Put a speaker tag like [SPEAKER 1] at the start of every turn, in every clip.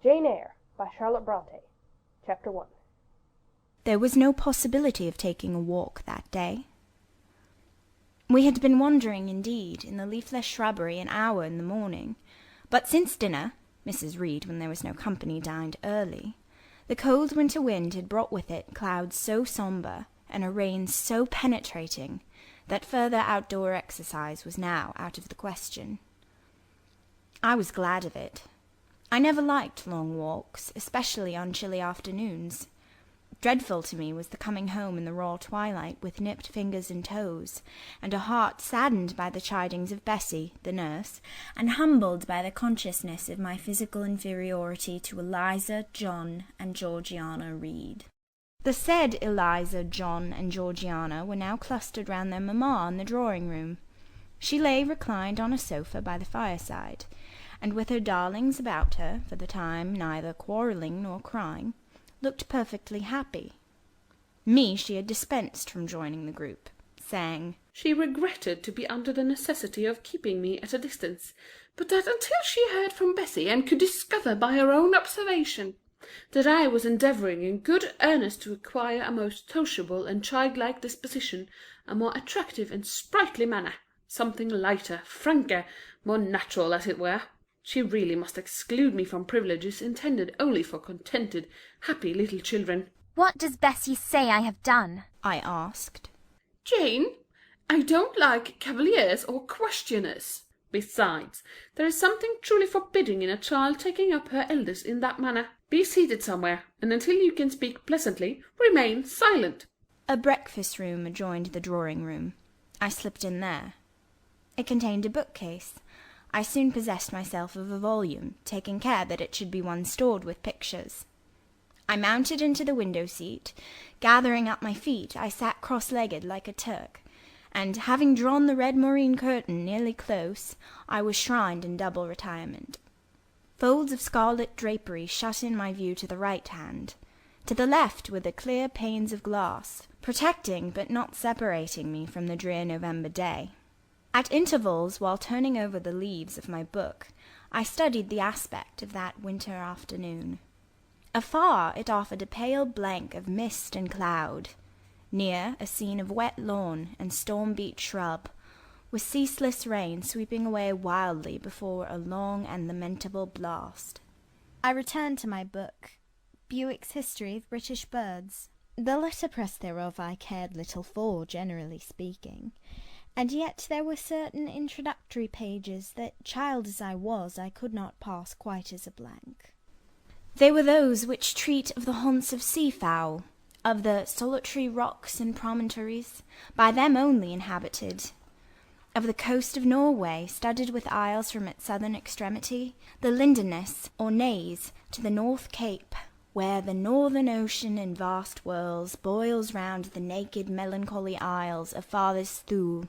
[SPEAKER 1] Jane Eyre, by Charlotte Bronte. Chapter 1.
[SPEAKER 2] There was no possibility of taking a walk that day. We had been wandering, indeed, in the leafless shrubbery an hour in the morning, but since dinner, Mrs. Reed, when there was no company, dined early, the cold winter wind had brought with it clouds so sombre and a rain so penetrating that further outdoor exercise was now out of the question. I was glad of it. I never liked long walks, especially on chilly afternoons. Dreadful to me was the coming home in the raw twilight with nipped fingers and toes, and a heart saddened by the chidings of Bessie, the nurse, and humbled by the consciousness of my physical inferiority to Eliza, John, and Georgiana Reed. The said Eliza, John, and Georgiana were now clustered round their mamma in the drawing-room. She lay reclined on a sofa by the fireside, and with her darlings about her, for the time neither quarrelling nor crying, looked perfectly happy. Me she had dispensed from joining the group, saying,
[SPEAKER 3] "She regretted to be under the necessity of keeping me at a distance, but that until she heard from Bessie, and could discover by her own observation that I was endeavouring in good earnest to acquire a most sociable and childlike disposition, a more attractive and sprightly manner, something lighter, franker, more natural, as it were, she really must exclude me from privileges intended only for contented, happy little children."
[SPEAKER 4] "What does Bessie say I have done?"
[SPEAKER 2] I asked.
[SPEAKER 3] "Jane, I don't like cavaliers or questioners. Besides, there is something truly forbidding in a child taking up her elders in that manner. Be seated somewhere, and until you can speak pleasantly, remain silent."
[SPEAKER 2] A breakfast-room adjoined the drawing-room. I slipped in there. It contained a bookcase. I soon possessed myself of a volume, taking care that it should be one stored with pictures. I mounted into the window-seat. Gathering up my feet, I sat cross-legged like a Turk, and, having drawn the red moreen curtain nearly close, I was shrined in double retirement. Folds of scarlet drapery shut in my view to the right hand. To the left were the clear panes of glass, protecting but not separating me from the drear November day. At intervals, while turning over the leaves of my book, I studied the aspect of that winter afternoon. Afar it offered a pale blank of mist and cloud. Near, a scene of wet lawn and storm-beat shrub, with ceaseless rain sweeping away wildly before a long and lamentable blast. I returned to my book, Bewick's History of British Birds. The letterpress thereof I cared little for, generally speaking, and yet there were certain introductory pages that, child as I was, I could not pass quite as a blank. They were those which treat of the haunts of sea-fowl, of the solitary rocks and promontories, by them only inhabited, of the coast of Norway, studded with isles from its southern extremity, the Linderness, or Naze, to the North Cape, where the northern ocean in vast whirls boils round the naked melancholy isles of farthest Thule,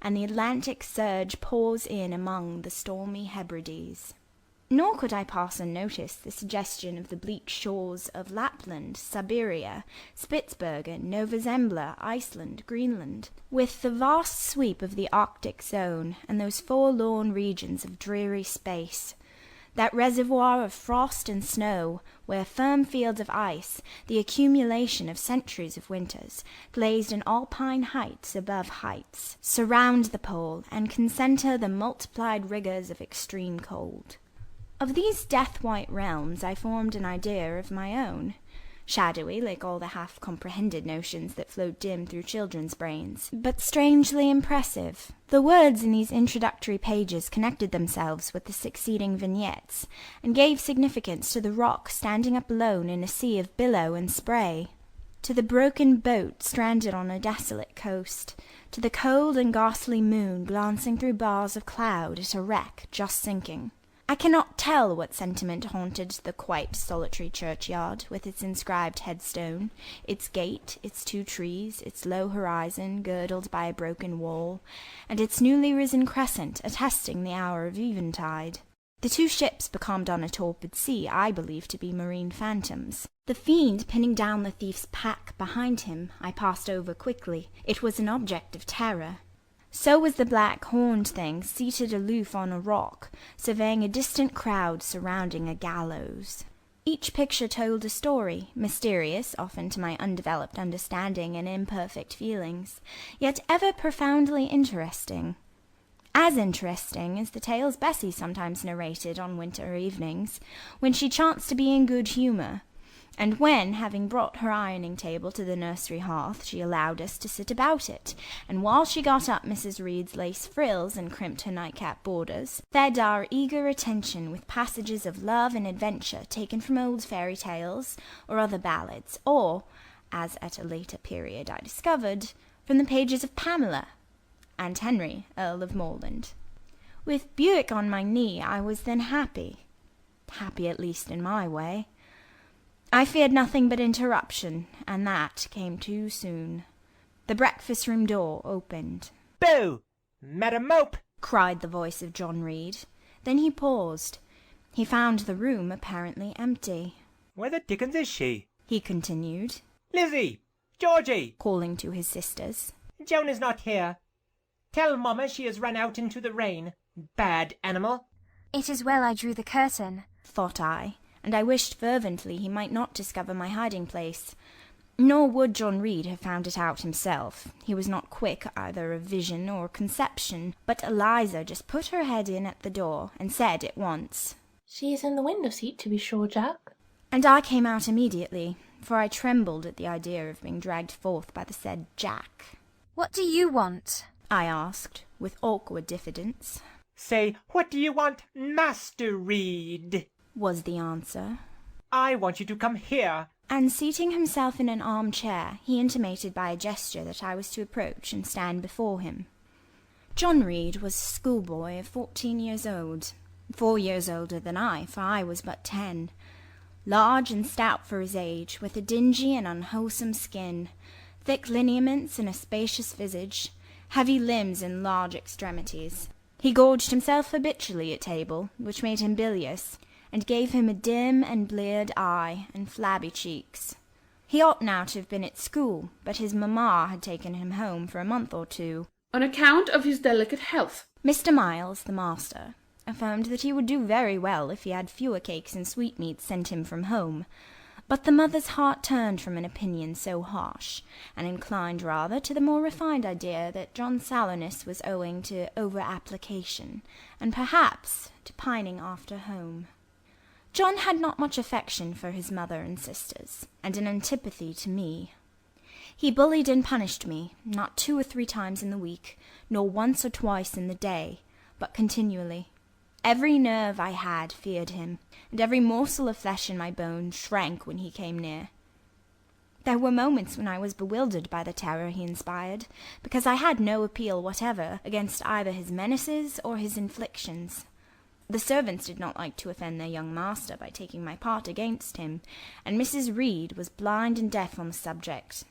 [SPEAKER 2] and the Atlantic surge pours in among the stormy Hebrides. Nor could I pass unnoticed the suggestion of the bleak shores of Lapland, Siberia, Spitzbergen, Nova Zembla, Iceland, Greenland, with the vast sweep of the Arctic zone, and those forlorn regions of dreary space, that reservoir of frost and snow, where firm fields of ice, the accumulation of centuries of winters, glazed in alpine heights above heights, surround the pole, and concentre the multiplied rigours of extreme cold. Of these death-white realms I formed an idea of my own, shadowy like all the half-comprehended notions that float dim through children's brains, but strangely impressive. The words in these introductory pages connected themselves with the succeeding vignettes, and gave significance to the rock standing up alone in a sea of billow and spray, to the broken boat stranded on a desolate coast, to the cold and ghastly moon glancing through bars of cloud at a wreck just sinking. I cannot tell what sentiment haunted the quite solitary churchyard, with its inscribed headstone, its gate, its 2 trees, its low horizon girdled by a broken wall, and its newly risen crescent attesting the hour of eventide. The 2 ships becalmed on a torpid sea I believed to be marine phantoms. The fiend pinning down the thief's pack behind him I passed over quickly. It was an object of terror. So was the black horned thing seated aloof on a rock, surveying a distant crowd surrounding a gallows. Each picture told a story, mysterious often to my undeveloped understanding and imperfect feelings, yet ever profoundly interesting. As interesting as the tales Bessie sometimes narrated on winter evenings, when she chanced to be in good humour, and when, having brought her ironing-table to the nursery hearth, she allowed us to sit about it, and while she got up Mrs. Reed's lace frills and crimped her nightcap borders, fed our eager attention with passages of love and adventure taken from old fairy tales or other ballads, or, as at a later period I discovered, from the pages of Pamela and Henry, Earl of Morland. With Buick on my knee, I was then happy at least in my way. I feared nothing but interruption, and that came too soon. The breakfast-room door opened.
[SPEAKER 5] "Boo! Madam Mope!"
[SPEAKER 2] cried the voice of John Reed. Then he paused. He found the room apparently empty.
[SPEAKER 5] "Where the dickens is she?"
[SPEAKER 2] he continued,
[SPEAKER 5] "Lizzie! Georgie!"
[SPEAKER 2] calling to his sisters.
[SPEAKER 5] "Joan is not here. Tell Mamma she has run out into the rain. Bad animal."
[SPEAKER 4] It is well I drew the curtain,
[SPEAKER 2] thought I, and I wished fervently he might not discover my hiding-place. Nor would John Reed have found it out himself. He was not quick either of vision or conception, but Eliza just put her head in at the door, and said at once,
[SPEAKER 1] "She is in the window-seat, to be sure, Jack."
[SPEAKER 2] And I came out immediately, for I trembled at the idea of being dragged forth by the said Jack.
[SPEAKER 4] What do you want?
[SPEAKER 2] I asked, with awkward diffidence.
[SPEAKER 5] "Say, what do you want, Master Reed?"
[SPEAKER 2] was the answer.
[SPEAKER 5] "I want you to come here."
[SPEAKER 2] And seating himself in an armchair, he intimated by a gesture that I was to approach and stand before him. John Reed was a schoolboy of 14 years old, 4 years older than I, for I was but 10. Large and stout for his age, with a dingy and unwholesome skin, thick lineaments and a spacious visage, heavy limbs and large extremities. He gorged himself habitually at table, which made him bilious, and gave him a dim and bleared eye and flabby cheeks. He ought now to have been at school, but his mamma had taken him home for a month or two,
[SPEAKER 3] on account of his delicate health.
[SPEAKER 2] Mr. Miles, the master, affirmed that he would do very well if he had fewer cakes and sweetmeats sent him from home, but the mother's heart turned from an opinion so harsh, and inclined rather to the more refined idea that John's sallowness was owing to over-application, and perhaps to pining after home. John had not much affection for his mother and sisters, and an antipathy to me. He bullied and punished me, not 2 or 3 times in the week, nor once or twice in the day, but continually. Every nerve I had feared him, and every morsel of flesh in my bones shrank when he came near. There were moments when I was bewildered by the terror he inspired, because I had no appeal whatever against either his menaces or his inflictions. The servants did not like to offend their young master by taking my part against him, and Mrs. Reed was blind and deaf on the subject.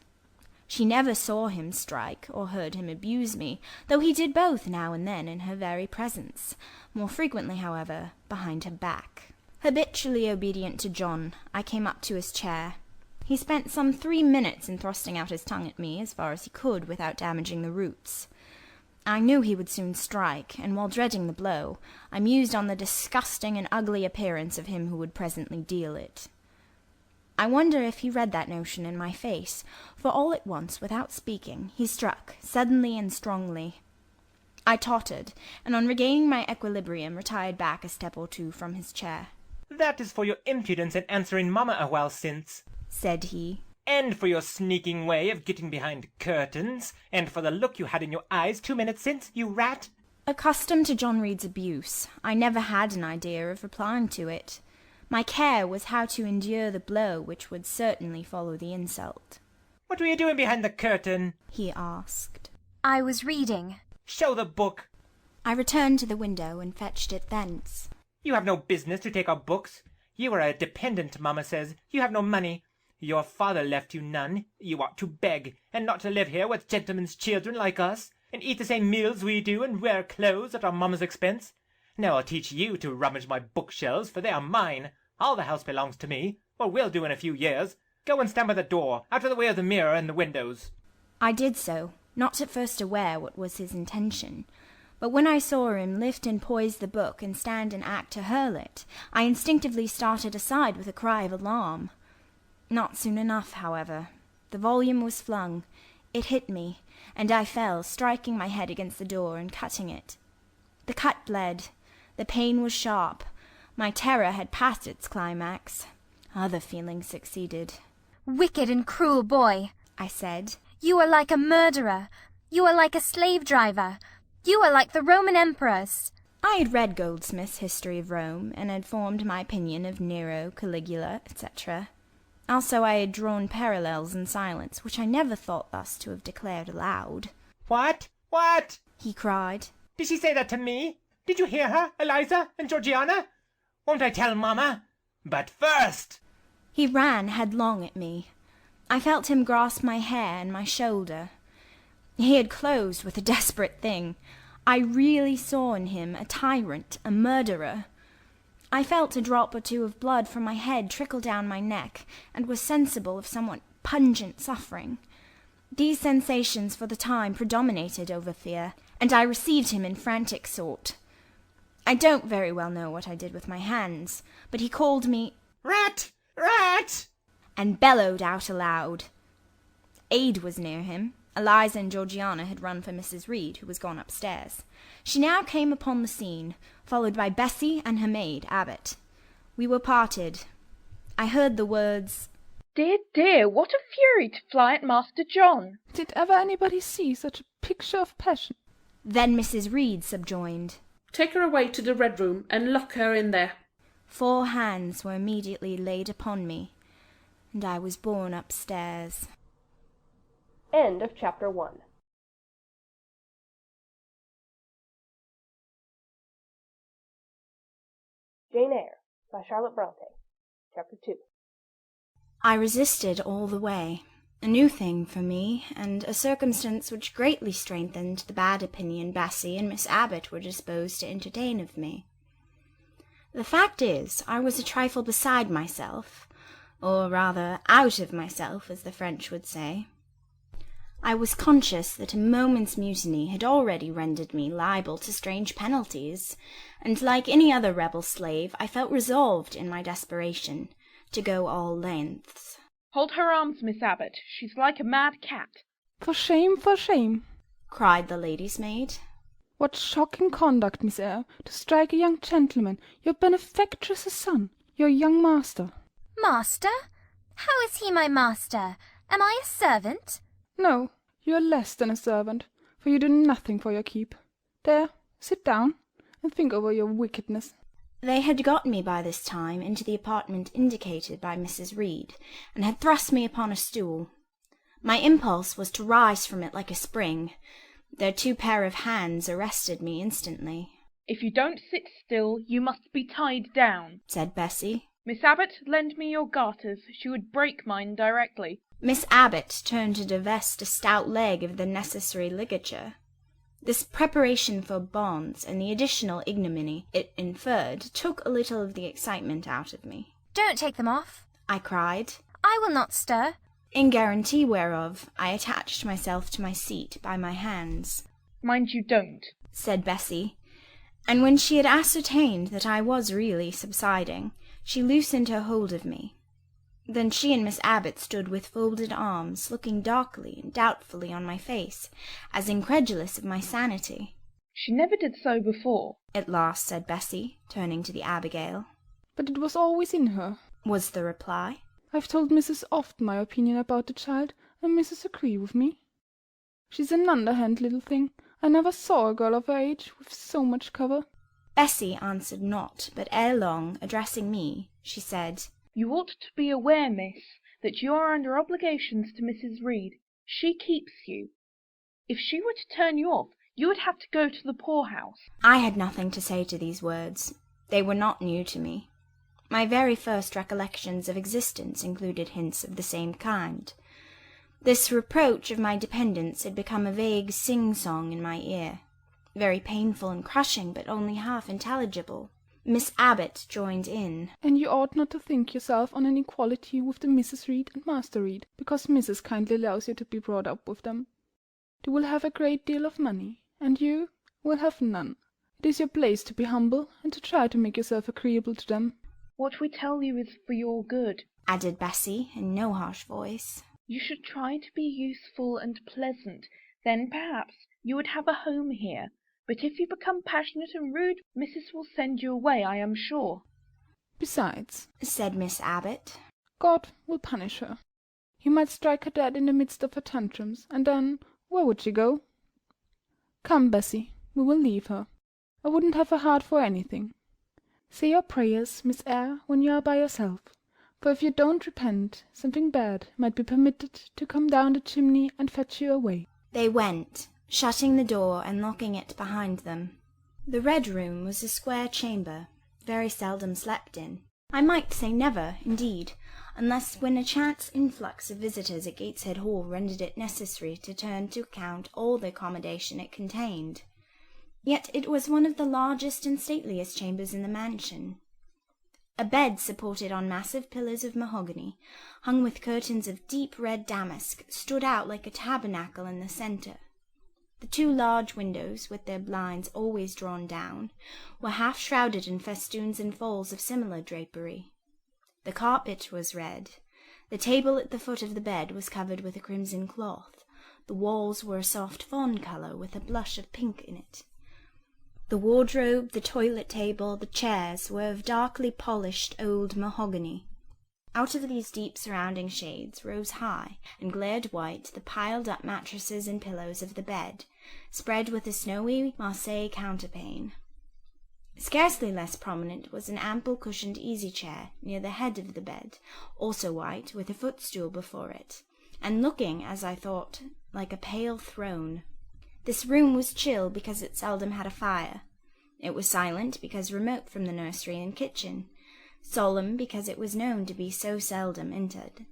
[SPEAKER 2] She never saw him strike or heard him abuse me, though he did both now and then in her very presence, more frequently, however, behind her back. Habitually obedient to John, I came up to his chair. He spent some 3 minutes in thrusting out his tongue at me as far as he could without damaging the roots. I knew he would soon strike, and while dreading the blow, I mused on the disgusting and ugly appearance of him who would presently deal it. I wonder if he read that notion in my face, for all at once, without speaking, he struck, suddenly and strongly. I tottered, and on regaining my equilibrium retired back a step or 2 from his chair.
[SPEAKER 5] "That is for your impudence in answering Mamma a while since,"
[SPEAKER 2] said he.
[SPEAKER 5] "and for your sneaking way of getting behind curtains, and for the look you had in your eyes 2 minutes since, you rat."
[SPEAKER 2] Accustomed to John Reed's abuse, I never had an idea of replying to it. My care was how to endure the blow which would certainly follow the insult.
[SPEAKER 5] "What were you doing behind the curtain?"
[SPEAKER 2] he asked.
[SPEAKER 4] I was reading.
[SPEAKER 5] "Show the book."
[SPEAKER 2] I returned to the window and fetched it thence.
[SPEAKER 5] "You have no business to take our books. You are a dependent, Mamma says. You have no money. Your father left you none. You ought to beg, and not to live here with gentlemen's children like us, and eat the same meals we do, and wear clothes at our mamma's expense. Now I'll teach you to rummage my bookshelves, for they are mine. All the house belongs to me, or will do in a few years. Go and stand by the door, out of the way of the mirror and the windows."
[SPEAKER 2] I did so, not at first aware what was his intention, But when I saw him lift and poise the book and stand and act to hurl it, I instinctively started aside with a cry of alarm. Not soon enough, however. The volume was flung. It hit me, and I fell, striking my head against the door and cutting it. The cut bled. The pain was sharp. My terror had passed its climax. Other feelings succeeded.
[SPEAKER 4] Wicked and cruel boy,
[SPEAKER 2] I said.
[SPEAKER 4] You are like a murderer. You are like a slave driver. You are like the Roman emperors.
[SPEAKER 2] I had read Goldsmith's History of Rome, and had formed my opinion of Nero, Caligula, etc. Also I had drawn parallels in silence, which I never thought thus to have declared aloud.
[SPEAKER 5] What? What?
[SPEAKER 2] He cried.
[SPEAKER 5] Did she say that to me? Did you hear her, Eliza and Georgiana? Won't I tell Mamma? But first...
[SPEAKER 2] He ran headlong at me. I felt him grasp my hair and my shoulder. He had closed with a desperate thing. I really saw in him a tyrant, a murderer. I felt a drop or two of blood from my head trickle down my neck, and was sensible of somewhat pungent suffering. These sensations for the time predominated over fear, and I received him in frantic sort. I don't very well know what I did with my hands, but he called me
[SPEAKER 5] Rat! Rat!
[SPEAKER 2] and bellowed out aloud. Aid was near him. Eliza and Georgiana had run for Mrs. Reed, who was gone upstairs. She now came upon the scene, followed by Bessie and her maid, Abbot. We were parted. I heard the words,
[SPEAKER 6] "Dear, dear, what a fury to fly at Master John!"
[SPEAKER 7] Did ever anybody see such a picture of passion?
[SPEAKER 2] Then Mrs. Reed subjoined,
[SPEAKER 3] Take her away to the Red Room and lock her in there.
[SPEAKER 2] 4 hands were immediately laid upon me, and I was borne upstairs.
[SPEAKER 1] End of Chapter 1. Jane Eyre by Charlotte Bronte. Chapter 2.
[SPEAKER 2] I resisted all the way, a new thing for me, and a circumstance which greatly strengthened the bad opinion Bessie and Miss Abbot were disposed to entertain of me. The fact is, I was a trifle beside myself, or rather out of myself, as the French would say. I was conscious that a moment's mutiny had already rendered me liable to strange penalties, and like any other rebel slave, I felt resolved in my desperation to go all lengths.
[SPEAKER 6] "Hold her arms, Miss Abbot. She's like a mad cat."
[SPEAKER 7] For shame,
[SPEAKER 2] cried the lady's maid.
[SPEAKER 7] What shocking conduct, Miss Eyre, to strike a young gentleman, your benefactress's son, your young master.
[SPEAKER 4] Master? How is he my master? Am I a servant?
[SPEAKER 7] No, you are less than a servant, for you do nothing for your keep. There, sit down, and think over your wickedness.
[SPEAKER 2] They had got me by this time into the apartment indicated by Mrs. Reed, and had thrust me upon a stool. My impulse was to rise from it like a spring. Their 2 pair of hands arrested me instantly.
[SPEAKER 6] "If you don't sit still, you must be tied down,"
[SPEAKER 2] said Bessie.
[SPEAKER 6] "Miss Abbot, lend me your garters. She would break mine directly."
[SPEAKER 2] Miss Abbot turned to divest a stout leg of the necessary ligature. This preparation for bonds, and the additional ignominy it inferred, took a little of the excitement out of me.
[SPEAKER 4] Don't take them off,
[SPEAKER 2] I cried.
[SPEAKER 4] I will not stir.
[SPEAKER 2] In guarantee whereof, I attached myself to my seat by my hands.
[SPEAKER 6] "Mind you don't,"
[SPEAKER 2] said Bessie, and when she had ascertained that I was really subsiding, she loosened her hold of me. Then she and Miss Abbot stood with folded arms, looking darkly and doubtfully on my face, as incredulous of my sanity.
[SPEAKER 6] "She never did so before,"
[SPEAKER 2] at last said Bessie, turning to the Abigail.
[SPEAKER 7] But it was always in her,
[SPEAKER 2] was the reply.
[SPEAKER 7] I've told Mrs. often my opinion about the child, and Mrs. agree with me. She's an underhand little thing. I never saw a girl of her age with so much cover.
[SPEAKER 2] Bessie answered not, but ere long, addressing me, she said,
[SPEAKER 6] "You ought to be aware, miss, that you are under obligations to Mrs. Reed. She keeps you. If she were to turn you off, you would have to go to the poorhouse."
[SPEAKER 2] I had nothing to say to these words. They were not new to me. My very first recollections of existence included hints of the same kind. This reproach of my dependence had become a vague sing-song in my ear, very painful and crushing, but only half intelligible. Miss Abbot joined in.
[SPEAKER 7] "And you ought not to think yourself on an equality with the Mrs. Reed and Master Reed, because Mrs. kindly allows you to be brought up with them. They will have a great deal of money, and you, will have none. It is your place to be humble, and to try to make yourself agreeable to them.
[SPEAKER 6] What we tell you is for your good.
[SPEAKER 2] added Bessie in no harsh voice.
[SPEAKER 6] You should try to be useful and pleasant. Then perhaps you would have a home here. But if you become passionate and rude, Missus will send you away, I am sure.
[SPEAKER 7] Besides,
[SPEAKER 2] said Miss Abbot,
[SPEAKER 7] God will punish her. You might strike her dead in the midst of her tantrums, and then where would she go? Come, Bessie, we will leave her. I wouldn't have a heart for anything. Say your prayers, Miss Eyre, when you are by yourself, for if you don't repent, something bad might be permitted to come down the chimney and fetch you away.
[SPEAKER 2] They went, shutting the door and locking it behind them. The Red Room was a square chamber, very seldom slept in. I might say never, indeed, unless when a chance influx of visitors at Gateshead Hall rendered it necessary to turn to account all the accommodation it contained. Yet it was one of the largest and stateliest chambers in the mansion. A bed supported on massive pillars of mahogany, hung with curtains of deep red damask, stood out like a tabernacle in the centre. The two large windows, with their blinds always drawn down, were half shrouded in festoons and folds of similar drapery. The carpet was red. The table at the foot of the bed was covered with a crimson cloth. The walls were a soft fawn colour with a blush of pink in it. The wardrobe, the toilet table, the chairs were of darkly polished old mahogany. Out of these deep surrounding shades rose high and glared white the piled-up mattresses and pillows of the bed, spread with a snowy Marseille counterpane. Scarcely less prominent was an ample cushioned easy-chair near the head of the bed, also white, with a footstool before it, and looking, as I thought, like a pale throne. This room was chill because it seldom had a fire. It was silent because remote from the nursery and kitchen, solemn because it was known to be so seldom entered.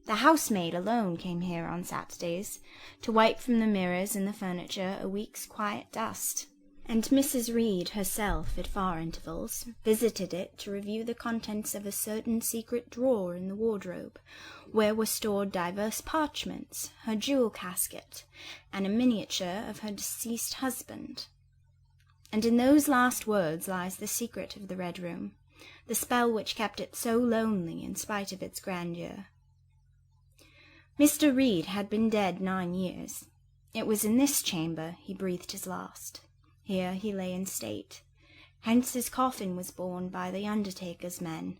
[SPEAKER 2] The housemaid alone came here on Saturdays, to wipe from the mirrors and the furniture a week's quiet dust, and Mrs. Reed herself, at far intervals, visited it to review the contents of a certain secret drawer in the wardrobe, where were stored divers parchments, her jewel casket, and a miniature of her deceased husband. And in those last words lies the secret of the Red Room, the spell which kept it so lonely in spite of its grandeur. Mr. Reed had been dead 9 years. It was in this chamber he breathed his last. Here he lay in state. Hence his coffin was borne by the undertaker's men,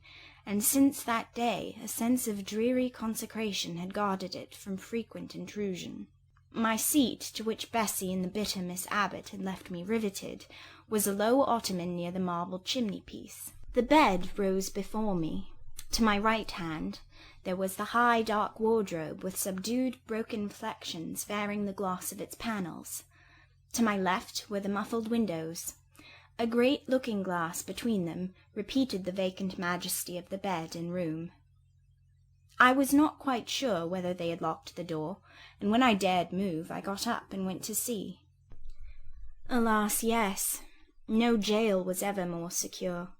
[SPEAKER 2] and since that day a sense of dreary consecration had guarded it from frequent intrusion. My seat, to which Bessie and the bitter Miss Abbot had left me riveted, was a low ottoman near the marble chimney-piece. The bed rose before me. To my right hand there was the high dark wardrobe with subdued broken reflections varying the gloss of its panels. To my left were the muffled windows. A great looking-glass between them repeated the vacant majesty of the bed and room. I was not quite sure whether they had locked the door, and when I dared move, I got up and went to see. Alas, yes, no jail was ever more secure.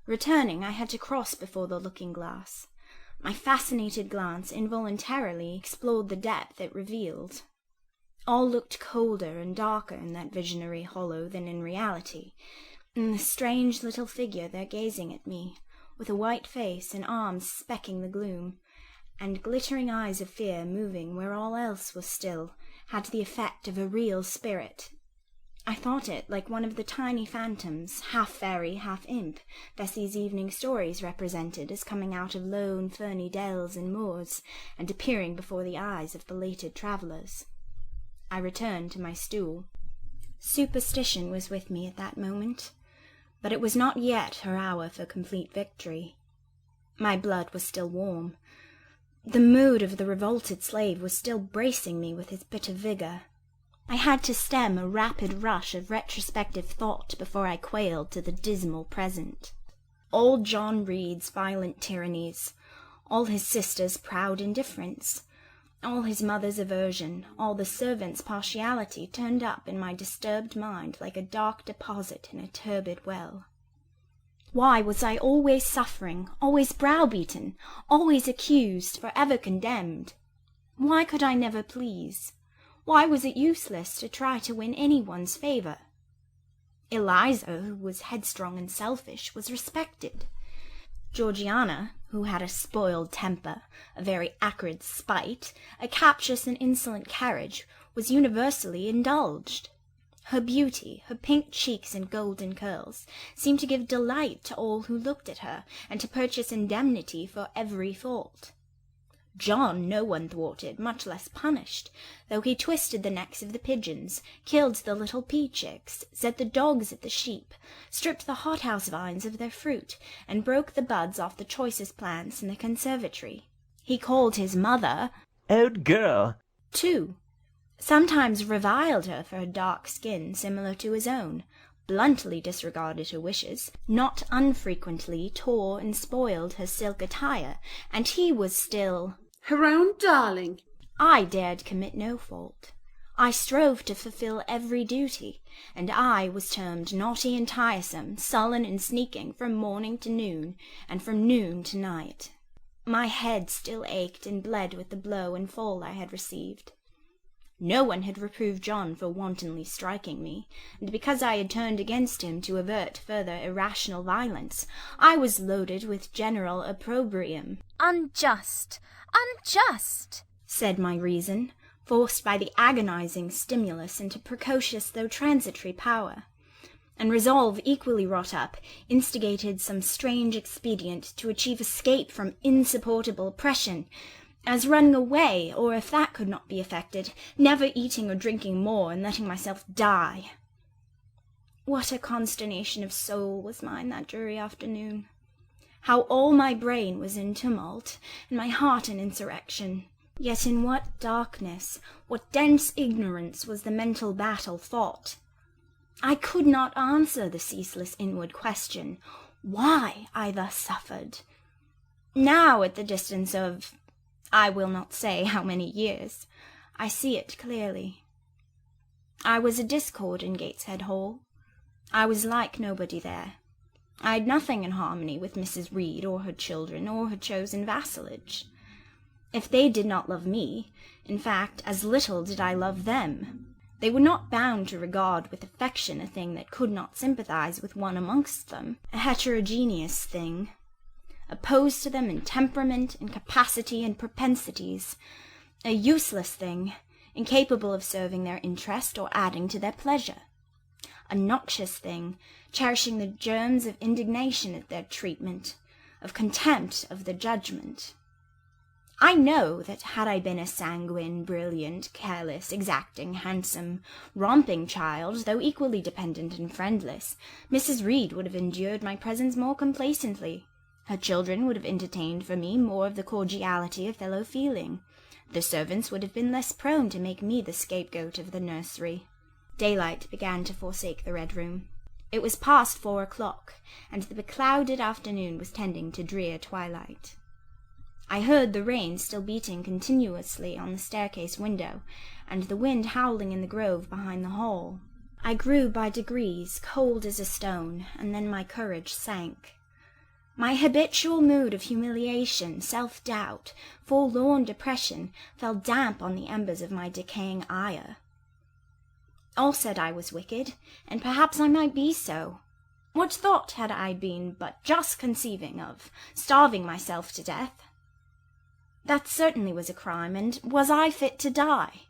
[SPEAKER 2] Returning, I had to cross before the looking-glass. My fascinated glance involuntarily explored the depth it revealed. All looked colder and darker in that visionary hollow than in reality, and the strange little figure there gazing at me, with a white face and arms specking the gloom, and glittering eyes of fear moving where all else was still, had the effect of a real spirit. I thought it like one of the tiny phantoms, half fairy, half imp, Bessie's evening stories represented as coming out of lone ferny dells and moors, and appearing before the eyes of belated travellers. I returned to my stool. Superstition was with me at that moment, but it was not yet her hour for complete victory. My blood was still warm. The mood of the revolted slave was still bracing me with its bitter vigour. I had to stem a rapid rush of retrospective thought before I quailed to the dismal present. Old John Reed's violent tyrannies, all his sister's proud indifference, all his mother's aversion, all the servants' partiality turned up in my disturbed mind like a dark deposit in a turbid well. Why was I always suffering, always browbeaten, always accused, for ever condemned? Why could I never please? Why was it useless to try to win anyone's favour? Eliza, who was headstrong and selfish, was respected. Georgiana, who had a spoiled temper, a very acrid spite, a captious and insolent carriage, was universally indulged. Her beauty, her pink cheeks and golden curls, seemed to give delight to all who looked at her, and to purchase indemnity for every fault. John no one thwarted, much less punished, though he twisted the necks of the pigeons, killed the little pea-chicks, set the dogs at the sheep, stripped the hothouse vines of their fruit, and broke the buds off the choicest plants in the conservatory. He called his mother
[SPEAKER 5] Old girl,
[SPEAKER 2] too, sometimes reviled her for her dark skin similar to his own, bluntly disregarded her wishes, not unfrequently tore and spoiled her silk attire, and he was still
[SPEAKER 3] her own darling.
[SPEAKER 2] I dared commit no fault. I strove to fulfil every duty, and I was termed naughty and tiresome, sullen and sneaking from morning to noon, and from noon to night. My head still ached and bled with the blow and fall I had received. No one had reproved John for wantonly striking me, and because I had turned against him to avert further irrational violence, I was loaded with general opprobrium.
[SPEAKER 4] Unjust! Unjust!
[SPEAKER 2] Said my reason, forced by the agonizing stimulus into precocious though transitory power. And resolve equally wrought up, instigated some strange expedient to achieve escape from insupportable oppression, as running away, or if that could not be effected, never eating or drinking more, and letting myself die. What a consternation of soul was mine that dreary afternoon! How all my brain was in tumult, and my heart in insurrection! Yet in what darkness, what dense ignorance was the mental battle fought! I could not answer the ceaseless inward question, why I thus suffered. Now, at the distance of I will not say how many years, I see it clearly. I was a discord in Gateshead Hall. I was like nobody there. I had nothing in harmony with Mrs. Reed or her children or her chosen vassalage. If they did not love me, in fact, as little did I love them. They were not bound to regard with affection a thing that could not sympathize with one amongst them, a heterogeneous thing, opposed to them in temperament and capacity and propensities, a useless thing, incapable of serving their interest or adding to their pleasure, a noxious thing, cherishing the germs of indignation at their treatment, of contempt of the judgment. I know that had I been a sanguine, brilliant, careless, exacting, handsome, romping child, though equally dependent and friendless, Mrs. Reed would have endured my presence more complacently. Her children would have entertained for me more of the cordiality of fellow feeling. The servants would have been less prone to make me the scapegoat of the nursery. Daylight began to forsake the Red Room. It was past 4 o'clock, and the beclouded afternoon was tending to drear twilight. I heard the rain still beating continuously on the staircase window, and the wind howling in the grove behind the hall. I grew by degrees cold as a stone, and then my courage sank. My habitual mood of humiliation, self-doubt, forlorn depression fell damp on the embers of my decaying ire. All said I was wicked, and perhaps I might be so. What thought had I been but just conceiving of starving myself to death? That certainly was a crime, and was I fit to die?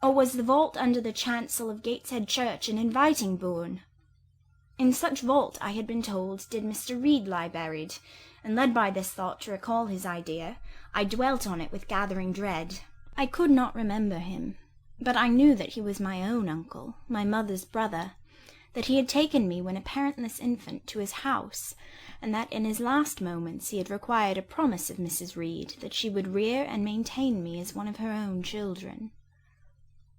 [SPEAKER 2] Or was the vault under the chancel of Gateshead Church an inviting bourne? In such vault, I had been told, did Mr. Reed lie buried, and led by this thought to recall his idea, I dwelt on it with gathering dread. I could not remember him, but I knew that he was my own uncle, my mother's brother, that he had taken me when a parentless infant to his house, and that in his last moments he had required a promise of Mrs. Reed that she would rear and maintain me as one of her own children.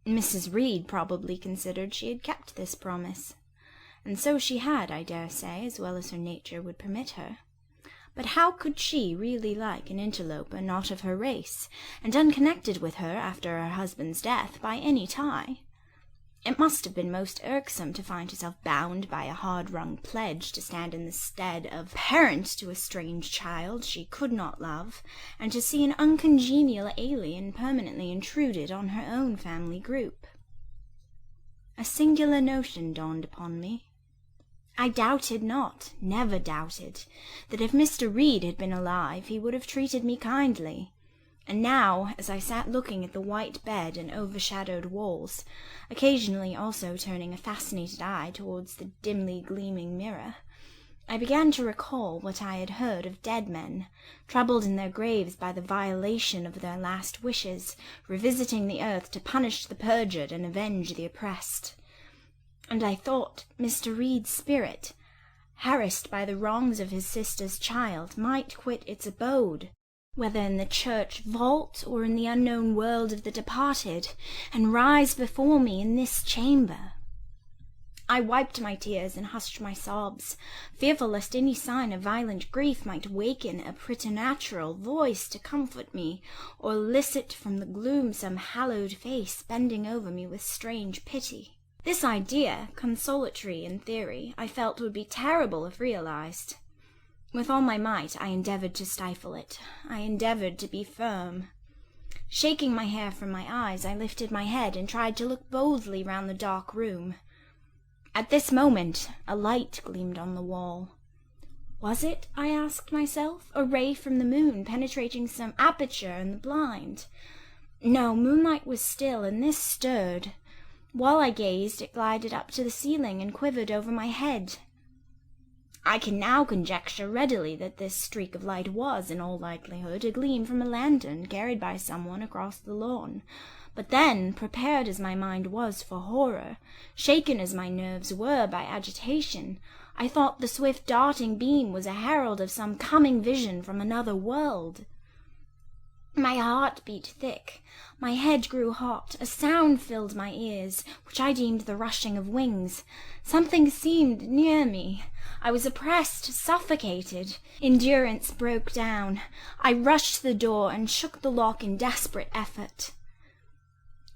[SPEAKER 2] Mrs. Reed probably considered she had kept this promise, and so she had, I dare say, as well as her nature would permit her. But how could she really like an interloper not of her race, and unconnected with her after her husband's death by any tie? It must have been most irksome to find herself bound by a hard-wrung pledge to stand in the stead of parent to a strange child she could not love, and to see an uncongenial alien permanently intruded on her own family group. A singular notion dawned upon me. I doubted not, never doubted, that if Mr. Reed had been alive he would have treated me kindly. And now, as I sat looking at the white bed and overshadowed walls, occasionally also turning a fascinated eye towards the dimly gleaming mirror, I began to recall what I had heard of dead men, troubled in their graves by the violation of their last wishes, revisiting the earth to punish the perjured and avenge the oppressed. And I thought Mr. Reed's spirit, harassed by the wrongs of his sister's child, might quit its abode, whether in the church vault or in the unknown world of the departed, and rise before me in this chamber. I wiped my tears and hushed my sobs, fearful lest any sign of violent grief might waken a preternatural voice to comfort me, or elicit from the gloom some hallowed face bending over me with strange pity. This idea, consolatory in theory, I felt would be terrible if realized. With all my might I endeavoured to stifle it. I endeavoured to be firm. Shaking my hair from my eyes, I lifted my head and tried to look boldly round the dark room. At this moment a light gleamed on the wall. Was it, I asked myself, a ray from the moon penetrating some aperture in the blind? No, moonlight was still, and this stirred. While I gazed, it glided up to the ceiling and quivered over my head. I can now conjecture readily that this streak of light was, in all likelihood, a gleam from a lantern carried by someone across the lawn. But then, prepared as my mind was for horror, shaken as my nerves were by agitation, I thought the swift darting beam was a herald of some coming vision from another world. My heart beat thick, my head grew hot, a sound filled my ears, which I deemed the rushing of wings. Something seemed near me. I was oppressed, suffocated. Endurance broke down. I rushed to the door and shook the lock in desperate effort.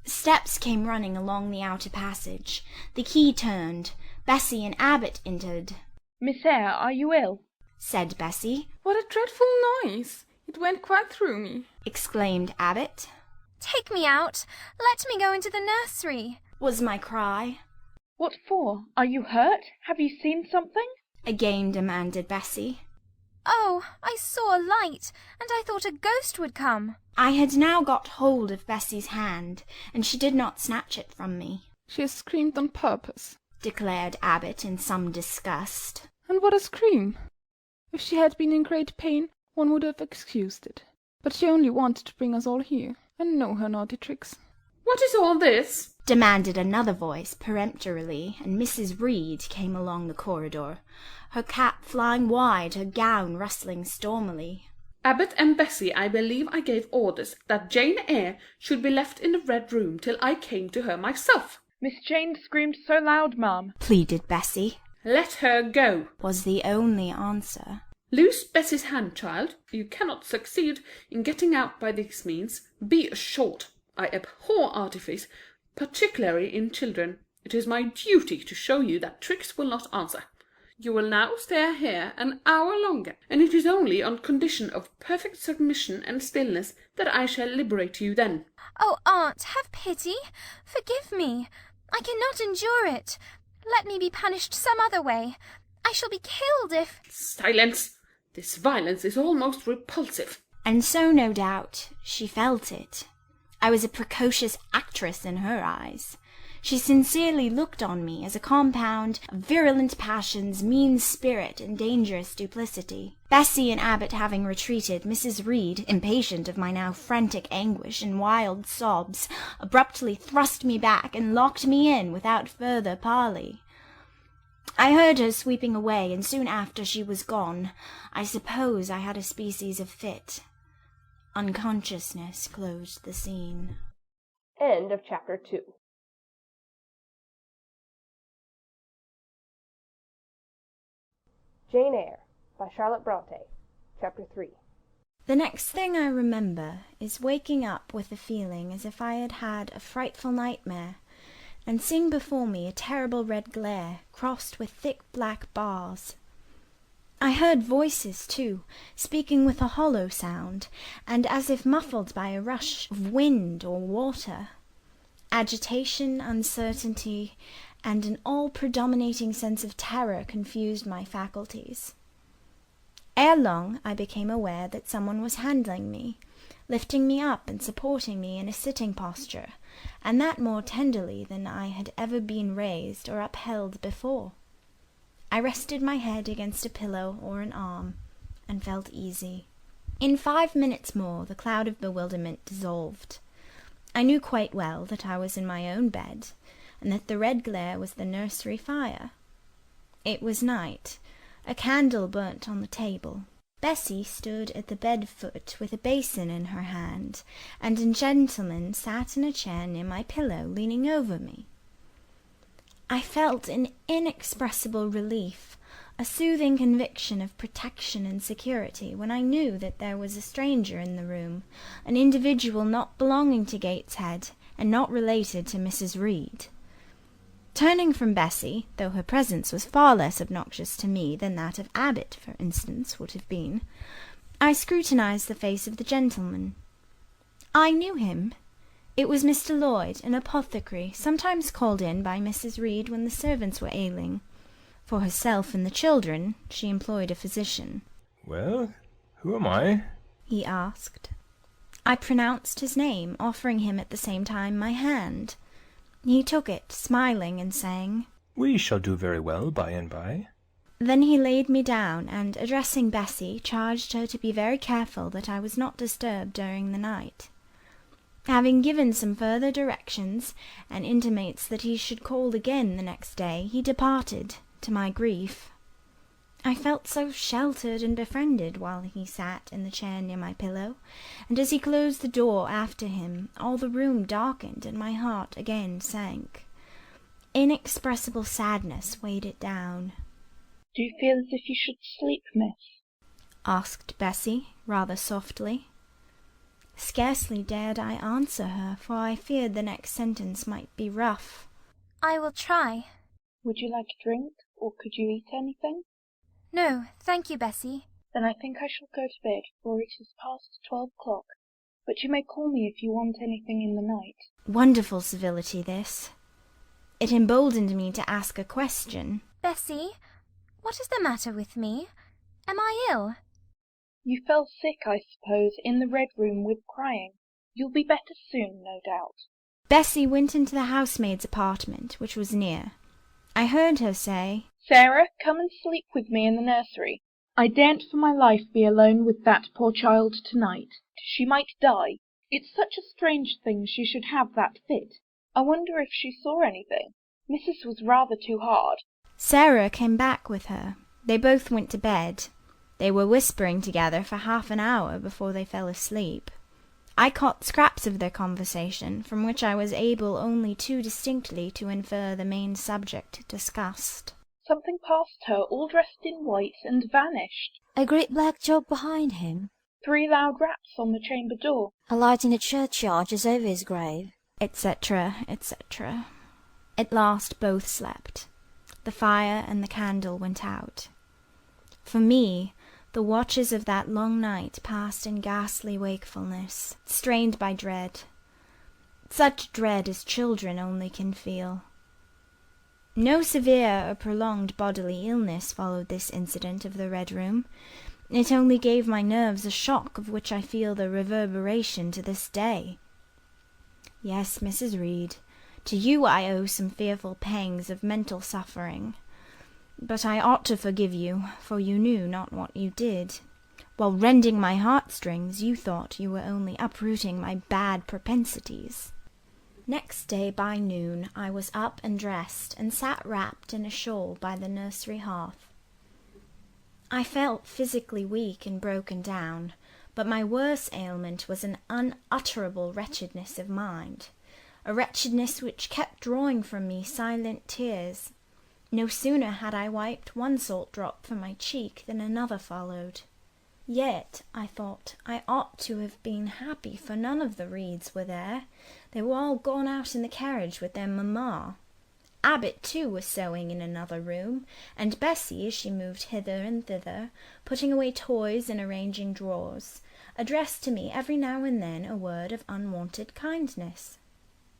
[SPEAKER 2] Steps came running along the outer passage. The key turned. Bessie and Abbot entered.
[SPEAKER 6] Miss Eyre, are you ill?
[SPEAKER 2] Said Bessie.
[SPEAKER 7] What a dreadful noise! It went quite through me,
[SPEAKER 2] exclaimed Abbot.
[SPEAKER 4] Take me out. Let me go into the nursery,
[SPEAKER 2] was my cry.
[SPEAKER 6] What for? Are you hurt? Have you seen something?
[SPEAKER 2] Again demanded Bessie.
[SPEAKER 4] Oh, I saw a light, and I thought a ghost would come.
[SPEAKER 2] I had now got hold of Bessie's hand, and she did not snatch it from me.
[SPEAKER 7] She has screamed on purpose,
[SPEAKER 2] declared Abbot in some disgust.
[SPEAKER 7] And what a scream! If she had been in great pain, one would have excused it. But she only wanted to bring us all here, and know her naughty tricks.
[SPEAKER 3] What is all this?
[SPEAKER 2] demanded another voice peremptorily, and Mrs. Reed came along the corridor, her cap flying wide, her gown rustling stormily.
[SPEAKER 3] Abbot and Bessie, I believe I gave orders that Jane Eyre should be left in the Red Room till I came to her myself.
[SPEAKER 6] Miss Jane screamed so loud, ma'am,
[SPEAKER 2] pleaded Bessie.
[SPEAKER 3] Let her go,
[SPEAKER 2] was the only answer.
[SPEAKER 3] Loose Bessie's hand, child. You cannot succeed in getting out by these means. Be assured, I abhor artifice, particularly in children. It is my duty to show you that tricks will not answer. You will now stay here an hour longer, and it is only on condition of perfect submission and stillness that I shall liberate you then.
[SPEAKER 4] Oh, aunt, have pity. Forgive me. I cannot endure it. Let me be punished some other way. I shall be killed if—
[SPEAKER 3] Silence! This violence is almost repulsive.
[SPEAKER 2] And so, no doubt, she felt it. I was a precocious actress in her eyes. She sincerely looked on me as a compound of virulent passions, mean spirit, and dangerous duplicity. Bessie and Abbot having retreated, Mrs. Reed, impatient of my now frantic anguish and wild sobs, abruptly thrust me back and locked me in without further parley. I heard her sweeping away, and soon after she was gone, I suppose I had a species of fit. Unconsciousness closed the scene.
[SPEAKER 1] End of Chapter 2. Jane Eyre by Charlotte Bronte, Chapter 3.
[SPEAKER 2] The next thing I remember is waking up with a feeling as if I had had a frightful nightmare, and seeing before me a terrible red glare, crossed with thick black bars. I heard voices, too, speaking with a hollow sound, and as if muffled by a rush of wind or water. Agitation, uncertainty, and an all-predominating sense of terror confused my faculties. Ere long I became aware that someone was handling me, lifting me up and supporting me in a sitting posture, and that more tenderly than I had ever been raised or upheld before. I rested my head against a pillow or an arm, and felt easy. In 5 minutes more the cloud of bewilderment dissolved. I knew quite well that I was in my own bed, and that the red glare was the nursery fire. It was night. A candle burnt on the table. Bessie stood at the bed foot with a basin in her hand, and a gentleman sat in a chair near my pillow, leaning over me. I felt an inexpressible relief, a soothing conviction of protection and security, when I knew that there was a stranger in the room, an individual not belonging to Gateshead, and not related to Mrs. Reed. Turning from Bessie, though her presence was far less obnoxious to me than that of Abbot, for instance, would have been, I scrutinized the face of the gentleman. I knew him. It was Mr. Lloyd, an apothecary, sometimes called in by Mrs. Reed when the servants were ailing. For herself and the children she employed a physician.
[SPEAKER 8] "Well, who am I?"
[SPEAKER 2] he asked. I pronounced his name, offering him at the same time my hand. He took it, smiling and saying,
[SPEAKER 8] "We shall do very well by and by."
[SPEAKER 2] Then he laid me down, and, addressing Bessie, charged her to be very careful that I was not disturbed during the night. Having given some further directions, and intimates that he should call again the next day, he departed, to my grief. I felt so sheltered and befriended while he sat in the chair near my pillow, and as he closed the door after him, all the room darkened and my heart again sank. Inexpressible sadness weighed it down.
[SPEAKER 6] "Do you feel as if you should sleep, miss?"
[SPEAKER 2] asked Bessie, rather softly. Scarcely dared I answer her, for I feared the next sentence might be rough.
[SPEAKER 4] I will try.
[SPEAKER 6] "Would you like a drink, or could you eat anything?"
[SPEAKER 4] No, thank you, Bessie.
[SPEAKER 6] "Then I think I shall go to bed, for it is past 12 o'clock. But you may call me if you want anything in the night."
[SPEAKER 2] Wonderful civility, this. It emboldened me to ask a question.
[SPEAKER 4] Bessie, what is the matter with me? Am I ill?
[SPEAKER 6] "You fell sick, I suppose, in the Red Room with crying. You'll be better soon, no doubt."
[SPEAKER 2] Bessie went into the housemaid's apartment, which was near. I heard her say,
[SPEAKER 6] "Sarah, come and sleep with me in the nursery. I daren't for my life be alone with that poor child to-night. She might die. It's such a strange thing she should have that fit. I wonder if she saw anything. Mrs. was rather too hard."
[SPEAKER 2] Sarah came back with her. They both went to bed. They were whispering together for half an hour before they fell asleep. I caught scraps of their conversation, from which I was able only too distinctly to infer the main subject discussed.
[SPEAKER 6] "Something passed her, all dressed in white, and vanished."
[SPEAKER 9] A great black dog behind him.
[SPEAKER 6] 3 loud raps on the chamber door.
[SPEAKER 9] A light in the churchyard just over his grave.
[SPEAKER 2] Etc., etc. At last both slept. The fire and the candle went out. For me, the watches of that long night passed in ghastly wakefulness, strained by dread. Such dread as children only can feel. No severe or prolonged bodily illness followed this incident of the Red Room. It only gave my nerves a shock of which I feel the reverberation to this day. Yes, Mrs. Reed, to you I owe some fearful pangs of mental suffering. But I ought to forgive you, for you knew not what you did. While rending my heartstrings, you thought you were only uprooting my bad propensities. Next day by noon I was up and dressed, and sat wrapped in a shawl by the nursery hearth. I felt physically weak and broken down, but my worse ailment was an unutterable wretchedness of mind, a wretchedness which kept drawing from me silent tears. No sooner had I wiped one salt drop from my cheek than another followed. Yet, I thought, I ought to have been happy, for none of the Reeds were there. They were all gone out in the carriage with their mamma. Abbot, too, was sewing in another room, and Bessie, as she moved hither and thither, putting away toys and arranging drawers, addressed to me every now and then a word of unwonted kindness.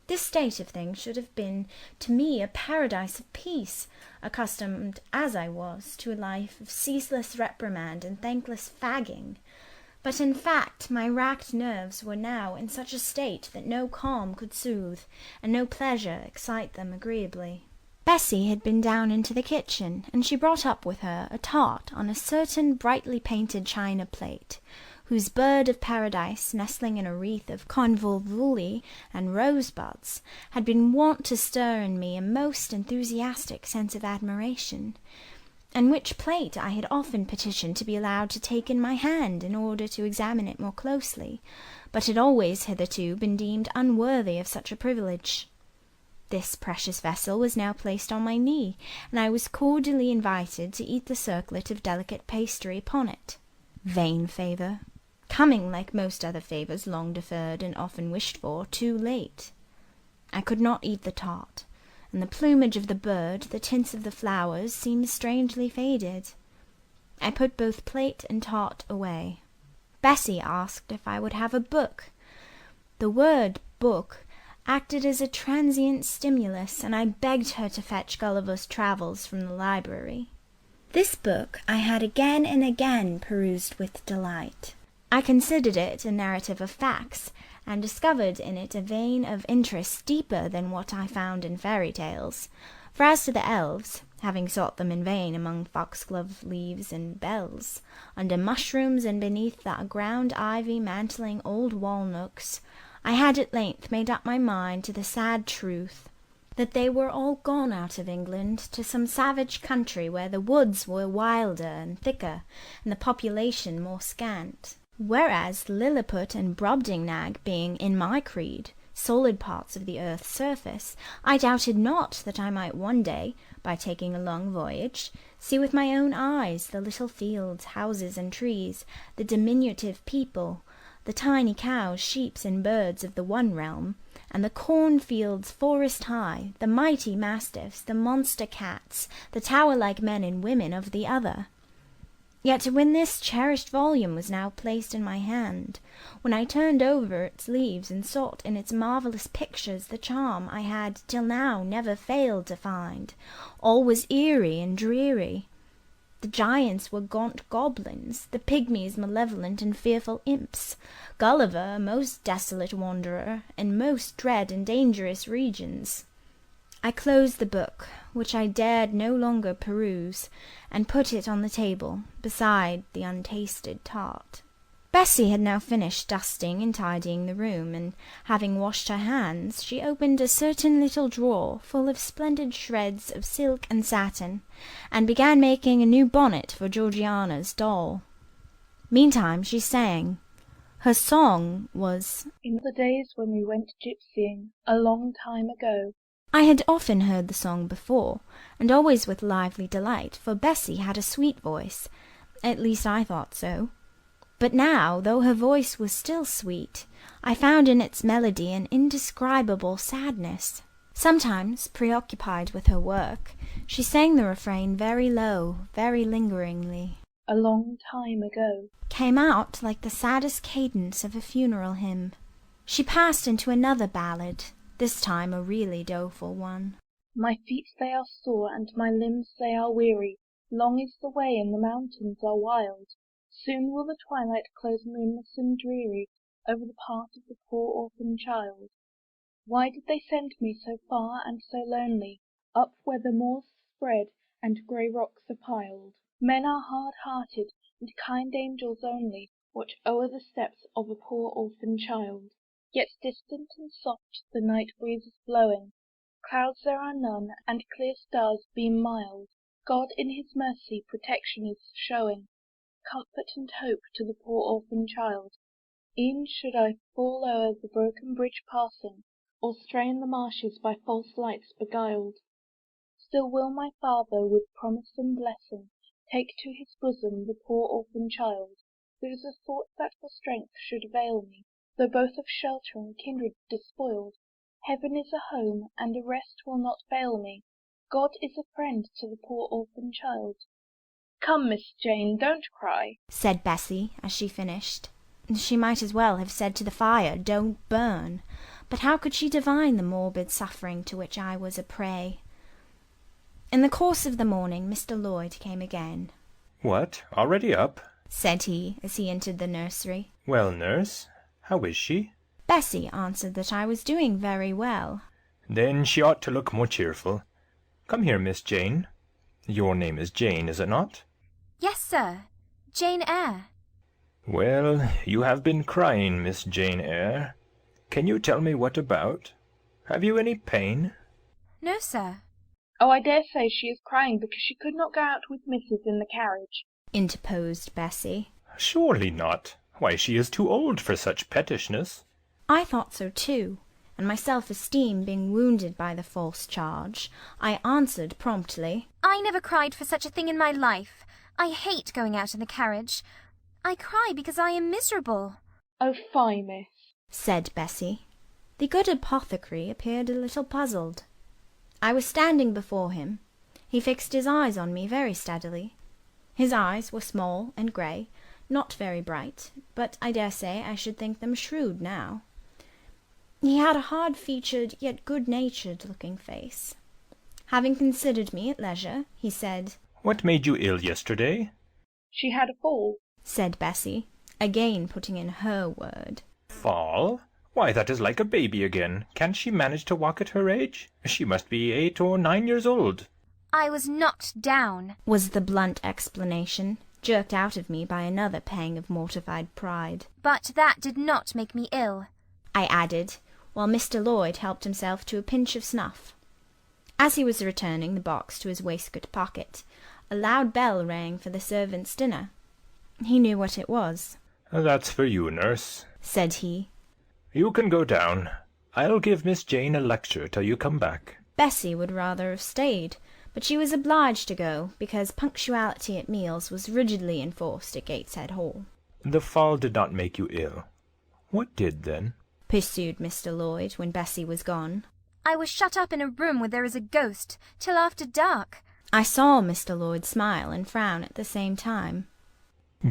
[SPEAKER 2] This state of things should have been to me a paradise of peace, accustomed as I was to a life of ceaseless reprimand and thankless fagging. But in fact my racked nerves were now in such a state that no calm could soothe, and no pleasure excite them agreeably. Bessie had been down into the kitchen, and she brought up with her a tart on a certain brightly painted china plate, whose bird of paradise, nestling in a wreath of convolvuli and rosebuds, had been wont to stir in me a most enthusiastic sense of admiration, and which plate I had often petitioned to be allowed to take in my hand in order to examine it more closely, but had always hitherto been deemed unworthy of such a privilege. This precious vessel was now placed on my knee, and I was cordially invited to eat the circlet of delicate pastry upon it. Vain favour! Coming, like most other favours long deferred and often wished for, too late. I could not eat the tart, and the plumage of the bird, the tints of the flowers, seemed strangely faded. I put both plate and tart away. Bessie asked if I would have a book. The word book acted as a transient stimulus, and I begged her to fetch Gulliver's Travels from the library. This book I had again and again perused with delight. I considered it a narrative of facts, and discovered in it a vein of interest deeper than what I found in fairy tales. For as to the elves, having sought them in vain among foxglove leaves and bells, under mushrooms and beneath that ground ivy mantling old walnooks, I had at length made up my mind to the sad truth that they were all gone out of England to some savage country where the woods were wilder and thicker, and the population more scant. Whereas Lilliput and Brobdingnag being, in my creed, solid parts of the earth's surface, I doubted not that I might one day, by taking a long voyage, see with my own eyes the little fields, houses, and trees, the diminutive people, the tiny cows, sheep, and birds of the one realm, and the cornfields forest high, the mighty mastiffs, the monster cats, the tower-like men and women of the other. Yet when this cherished volume was now placed in my hand, when I turned over its leaves and sought in its marvellous pictures the charm I had till now never failed to find, all was eerie and dreary. The giants were gaunt goblins, the pygmies malevolent and fearful imps, Gulliver a most desolate wanderer, in most dread and dangerous regions. I closed the book, which I dared no longer peruse, and put it on the table, beside the untasted tart. Bessie had now finished dusting and tidying the room, and having washed her hands, she opened a certain little drawer full of splendid shreds of silk and satin, and began making a new bonnet for Georgiana's doll. Meantime she sang. Her song was,
[SPEAKER 6] "In the days when we went gypsying, a long time ago."
[SPEAKER 2] I had often heard the song before, and always with lively delight, for Bessie had a sweet voice, at least I thought so. But now, though her voice was still sweet, I found in its melody an indescribable sadness. Sometimes, preoccupied with her work, she sang the refrain very low, very lingeringly.
[SPEAKER 6] "A long time ago"
[SPEAKER 2] came out like the saddest cadence of a funeral hymn. She passed into another ballad, this time a really doleful one.
[SPEAKER 6] "My feet they are sore, and my limbs they are weary. Long is the way, and the mountains are wild. Soon will the twilight close moonless and dreary over the path of the poor orphan child. Why did they send me so far and so lonely, up where the moors spread and grey rocks are piled? Men are hard-hearted, and kind angels only watch o'er the steps of a poor orphan child. Yet distant and soft the night breeze is blowing, clouds there are none, and clear stars beam mild. God in his mercy protection is showing, comfort and hope to the poor orphan child. E'en should I fall o'er the broken bridge passing, or stray in the marshes by false lights beguiled, still will my Father with promise and blessing take to his bosom the poor orphan child. There is a thought that for strength should avail me, though both of shelter and kindred despoiled. Heaven is a home, and a rest will not fail me. God is a friend to the poor orphan child. Come, Miss Jane, don't cry,
[SPEAKER 2] said Bessie as she finished. She might as well have said to the fire, "Don't burn," but how could she divine the morbid suffering to which I was a prey? In the course of the morning Mr. Lloyd came again.
[SPEAKER 8] What, already up?
[SPEAKER 2] Said he, as he entered the nursery.
[SPEAKER 8] Well, nurse, how is she?
[SPEAKER 2] Bessie answered that I was doing very well.
[SPEAKER 8] Then she ought to look more cheerful. Come here, Miss Jane. Your name is Jane, is it not?
[SPEAKER 4] Yes, sir. Jane Eyre.
[SPEAKER 8] Well, you have been crying, Miss Jane Eyre. Can you tell me what about? Have you any pain?
[SPEAKER 4] No, sir.
[SPEAKER 6] Oh, I dare say she is crying because she could not go out with Mrs. in the carriage,
[SPEAKER 2] interposed Bessie.
[SPEAKER 8] Surely not. Why, she is too old for such pettishness.
[SPEAKER 2] I thought so too, and my self-esteem being wounded by the false charge, I answered promptly,
[SPEAKER 4] I never cried for such a thing in my life. I hate going out in the carriage. I cry because I am miserable.
[SPEAKER 6] Oh, fie, miss,
[SPEAKER 2] said Bessie. The good apothecary appeared a little puzzled. I was standing before him. He fixed his eyes on me very steadily. His eyes were small and grey, not very bright, but I dare say I should think them shrewd now. He had a hard-featured yet good-natured looking face. Having considered me at leisure, he said,
[SPEAKER 8] What made you ill yesterday?
[SPEAKER 6] She had a fall,
[SPEAKER 2] said Bessie, again putting in her word.
[SPEAKER 8] Fall? Why, that is like a baby again. Can't she manage to walk at her age? She must be 8 or 9 years old.
[SPEAKER 4] I was knocked down,
[SPEAKER 2] was the blunt explanation, jerked out of me by another pang of mortified pride.
[SPEAKER 4] But that did not make me ill,
[SPEAKER 2] I added, while Mr. Lloyd helped himself to a pinch of snuff. As he was returning the box to his waistcoat pocket, a loud bell rang for the servants' dinner. He knew what it was.
[SPEAKER 8] That's for you, nurse,
[SPEAKER 2] said he.
[SPEAKER 8] You can go down. I'll give Miss Jane a lecture till you come back.
[SPEAKER 2] Bessie would rather have stayed, but she was obliged to go, because punctuality at meals was rigidly enforced at Gateshead Hall.
[SPEAKER 8] The fall did not make you ill. What did, then?
[SPEAKER 2] Pursued Mr. Lloyd, when Bessie was gone.
[SPEAKER 4] I was shut up in a room where there is a ghost, till after dark.
[SPEAKER 2] I saw Mr. Lloyd smile and frown at the same time.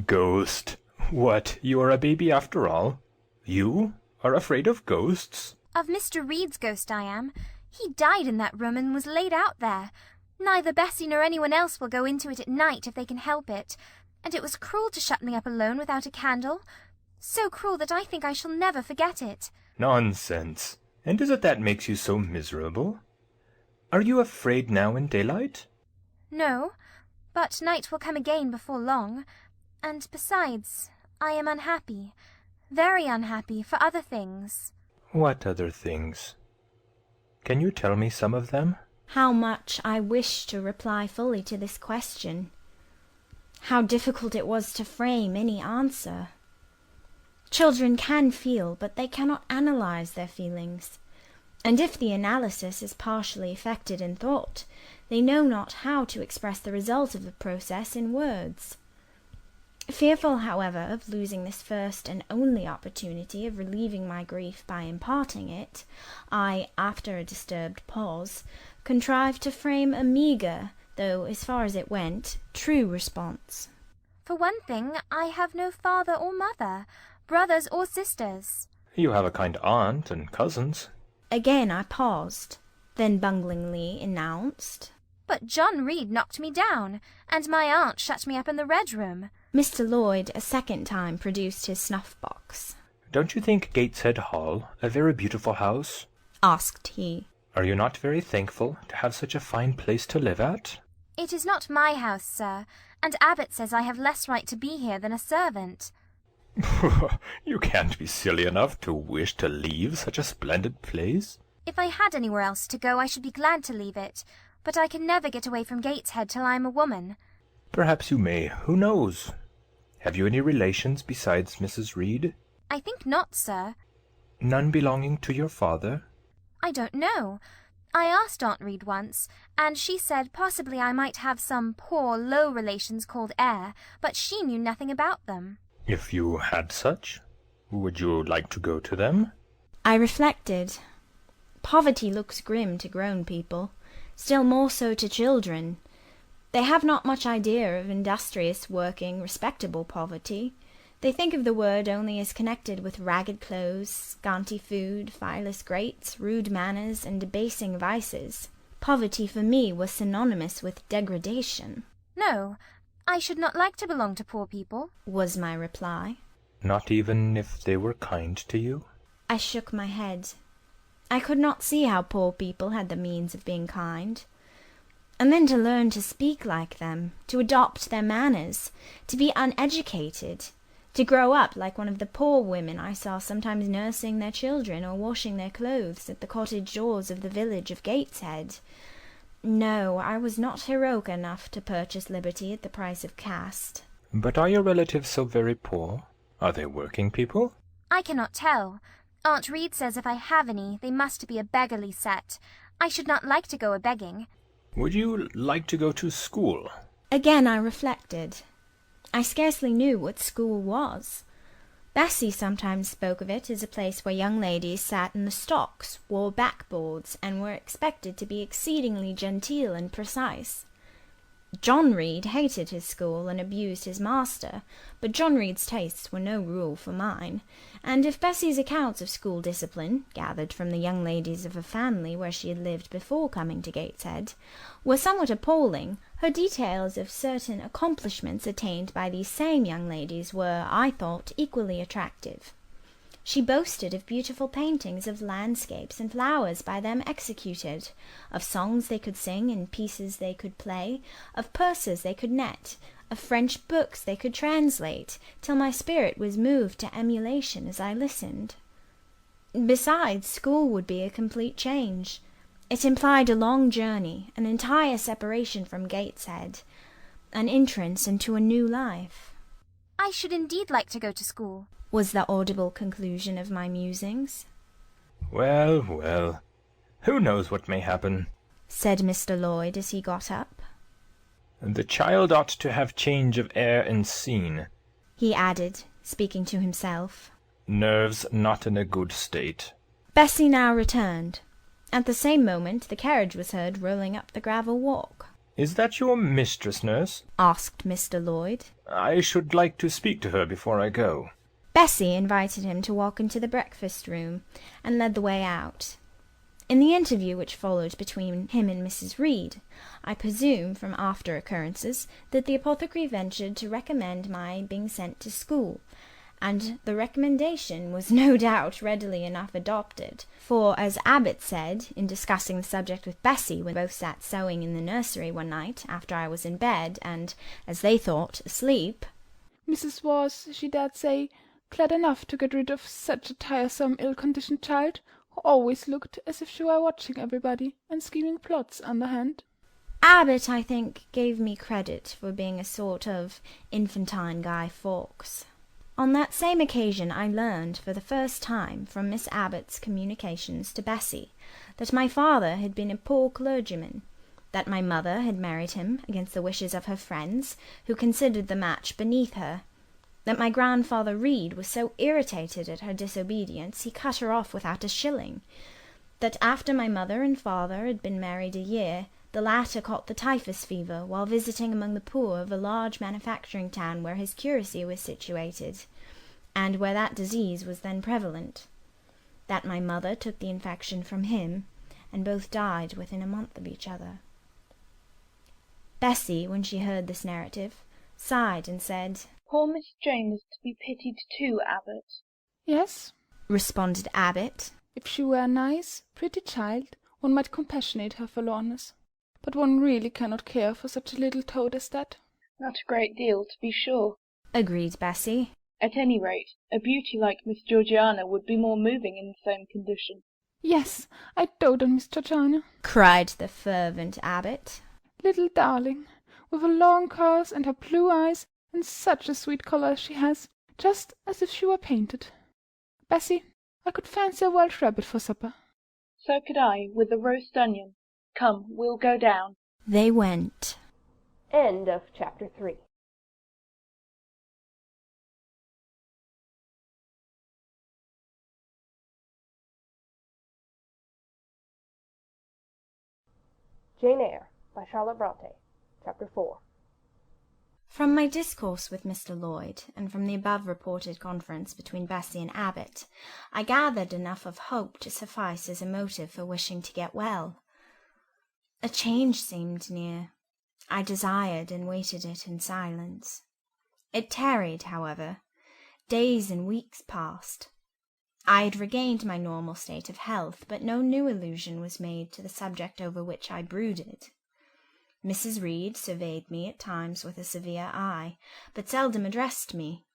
[SPEAKER 8] Ghost? What, you are a baby after all? You are afraid of ghosts?
[SPEAKER 4] Of Mr. Reed's ghost I am. He died in that room and was laid out there. Neither Bessie nor anyone else will go into it at night if they can help it, and it was cruel to shut me up alone without a candle. So cruel that I think I shall never forget it.
[SPEAKER 8] Nonsense. And is it that makes you so miserable? Are you afraid now in daylight?
[SPEAKER 4] No, but night will come again before long, and besides, I am unhappy, very unhappy for other things.
[SPEAKER 8] What other things? Can you tell me some of them?
[SPEAKER 2] How much I wished to reply fully to this question. How difficult it was to frame any answer. Children can feel, but they cannot analyze their feelings, and if the analysis is partially effected in thought, they know not how to express the result of the process in words. Fearful, however, of losing this first and only opportunity of relieving my grief by imparting it, I, after a disturbed pause, contrived to frame a meagre, though, as far as it went, true response.
[SPEAKER 4] For one thing, I have no father or mother, brothers or sisters.
[SPEAKER 8] You have a kind aunt and cousins.
[SPEAKER 2] Again I paused, then bunglingly announced,
[SPEAKER 4] But John Reed knocked me down, and my aunt shut me up in the Red Room.
[SPEAKER 2] Mr. Lloyd a second time produced his snuff-box.
[SPEAKER 8] Don't you think Gateshead Hall a very beautiful house?
[SPEAKER 2] Asked he.
[SPEAKER 8] Are you not very thankful to have such a fine place to live at?
[SPEAKER 4] It is not my house, sir, and Abbot says I have less right to be here than a servant.
[SPEAKER 8] You can't be silly enough to wish to leave such a splendid place.
[SPEAKER 4] If I had anywhere else to go, I should be glad to leave it, but I can never get away from Gateshead till I am a woman.
[SPEAKER 8] Perhaps you may. Who knows? Have you any relations besides Mrs. Reed?
[SPEAKER 4] I think not, sir.
[SPEAKER 8] None belonging to your father?
[SPEAKER 4] I don't know. I asked Aunt Reed once, and she said possibly I might have some poor, low relations called Eyre, but she knew nothing about them.
[SPEAKER 8] If you had such, would you like to go to them?
[SPEAKER 2] I reflected. Poverty looks grim to grown people, still more so to children. They have not much idea of industrious, working, respectable poverty. They think of the word only as connected with ragged clothes, scanty food, fireless grates, rude manners, and debasing vices. Poverty for me was synonymous with degradation.
[SPEAKER 4] No, I should not like to belong to poor people,
[SPEAKER 2] was my reply.
[SPEAKER 8] Not even if they were kind to you?
[SPEAKER 2] I shook my head. I could not see how poor people had the means of being kind. And then to learn to speak like them, to adopt their manners, to be uneducated, to grow up like one of the poor women I saw sometimes nursing their children or washing their clothes at the cottage doors of the village of Gateshead. No, I was not heroic enough to purchase liberty at the price of caste.
[SPEAKER 8] But are your relatives so very poor? Are they working people?
[SPEAKER 4] I cannot tell. Aunt Reed says if I have any, they must be a beggarly set. I should not like to go a-begging.
[SPEAKER 8] Would you like to go to school?
[SPEAKER 2] Again I reflected. I scarcely knew what school was. Bessie sometimes spoke of it as a place where young ladies sat in the stocks, wore backboards, and were expected to be exceedingly genteel and precise. John Reed hated his school and abused his master, but John Reed's tastes were no rule for mine, and if Bessie's accounts of school discipline, gathered from the young ladies of a family where she had lived before coming to Gateshead, were somewhat appalling, her details of certain accomplishments attained by these same young ladies were, I thought, equally attractive. She boasted of beautiful paintings of landscapes and flowers by them executed, of songs they could sing and pieces they could play, of purses they could net, of French books they could translate, till my spirit was moved to emulation as I listened. Besides, school would be a complete change. It implied a long journey, an entire separation from Gateshead, an entrance into a new life.
[SPEAKER 4] I should indeed like to go to school,
[SPEAKER 2] was the audible conclusion of my musings.
[SPEAKER 8] Well, well, who knows what may happen,
[SPEAKER 2] said Mr. Lloyd as he got up.
[SPEAKER 8] The child ought to have change of air and scene,
[SPEAKER 2] he added, speaking to himself.
[SPEAKER 8] Nerves not in a good state.
[SPEAKER 2] Bessie now returned. At the same moment the carriage was heard rolling up the gravel walk.
[SPEAKER 8] Is that your mistress, nurse?
[SPEAKER 2] asked Mr. Lloyd.
[SPEAKER 8] I should like to speak to her before I go.
[SPEAKER 2] Bessie invited him to walk into the breakfast-room, and led the way out. In the interview which followed between him and Mrs. Reed, I presume from after occurrences that the apothecary ventured to recommend my being sent to school, and the recommendation was no doubt readily enough adopted, for, as Abbot said, in discussing the subject with Bessie when both sat sewing in the nursery one night after I was in bed, and, as they thought, asleep,
[SPEAKER 7] Mrs. was, she dared say, glad enough to get rid of such a tiresome, ill-conditioned child, who always looked as if she were watching everybody, and scheming plots underhand.
[SPEAKER 2] Abbot, I think, gave me credit for being a sort of infantine Guy Fawkes. On that same occasion I learned for the first time from Miss Abbot's communications to Bessie that my father had been a poor clergyman, that my mother had married him against the wishes of her friends, who considered the match beneath her, that my grandfather Reed was so irritated at her disobedience he cut her off without a shilling, that after my mother and father had been married a year, the latter caught the typhus fever while visiting among the poor of a large manufacturing town where his curacy was situated, and where that disease was then prevalent, that my mother took the infection from him, and both died within a month of each other. Bessie, when she heard this narrative, sighed and said,
[SPEAKER 6] Poor Miss Jane is to be pitied too, Abbot.
[SPEAKER 7] Yes,
[SPEAKER 2] responded Abbot.
[SPEAKER 7] If she were a nice, pretty child, one might compassionate her forlornness. But one really cannot care for such a little toad as that.
[SPEAKER 6] Not a great deal, to be sure,
[SPEAKER 2] agreed Bessie.
[SPEAKER 6] At any rate, a beauty like Miss Georgiana would be more moving in the same condition.
[SPEAKER 7] Yes, I dote on Miss Georgiana,
[SPEAKER 2] cried the fervent Abbot.
[SPEAKER 7] Little darling, with her long curls and her blue eyes, and such a sweet colour as she has, just as if she were painted. Bessie, I could fancy a Welsh rabbit for supper.
[SPEAKER 6] So could I, with a roast onion. Come, we'll go down.
[SPEAKER 2] They went.
[SPEAKER 1] End of chapter 3. Jane Eyre, by Charlotte Bronte. Chapter 4.
[SPEAKER 2] From my discourse with Mr. Lloyd, and from the above-reported conference between Bessie and Abbot, I gathered enough of hope to suffice as a motive for wishing to get well. A change seemed near. I desired and waited it in silence. It tarried, however. Days and weeks passed. I had regained my normal state of health, but no new allusion was made to the subject over which I brooded. Mrs. Reed surveyed me at times with a severe eye, but seldom addressed me.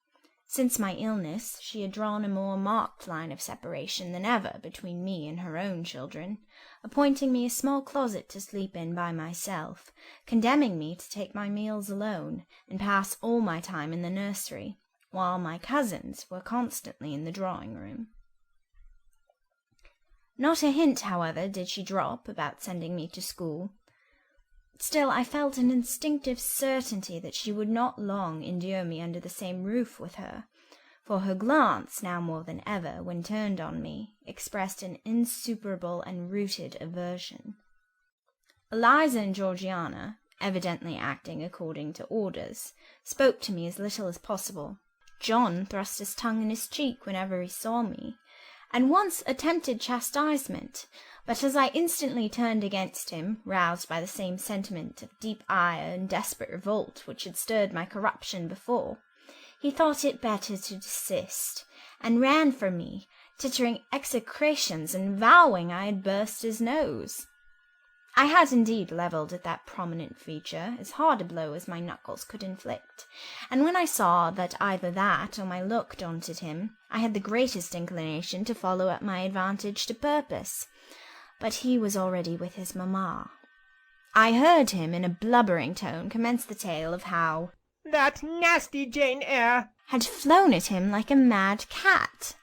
[SPEAKER 2] Since my illness, she had drawn a more marked line of separation than ever between me and her own children, appointing me a small closet to sleep in by myself, condemning me to take my meals alone, and pass all my time in the nursery, while my cousins were constantly in the drawing-room. Not a hint, however, did she drop about sending me to school. Still, I felt an instinctive certainty that she would not long endure me under the same roof with her, for her glance, now more than ever, when turned on me, expressed an insuperable and rooted aversion. Eliza and Georgiana, evidently acting according to orders, spoke to me as little as possible. John thrust his tongue in his cheek whenever he saw me, and once attempted chastisement, but as I instantly turned against him, roused by the same sentiment of deep ire and desperate revolt which had stirred my corruption before, he thought it better to desist, and ran from me, tittering execrations and vowing I had burst his nose. I had indeed levelled at that prominent feature as hard a blow as my knuckles could inflict, and when I saw that either that or my look daunted him, I had the greatest inclination to follow up my advantage to purpose. But he was already with his mamma. I heard him in a blubbering tone commence the tale of how
[SPEAKER 5] "That nasty Jane Eyre
[SPEAKER 2] had flown at him like a mad cat.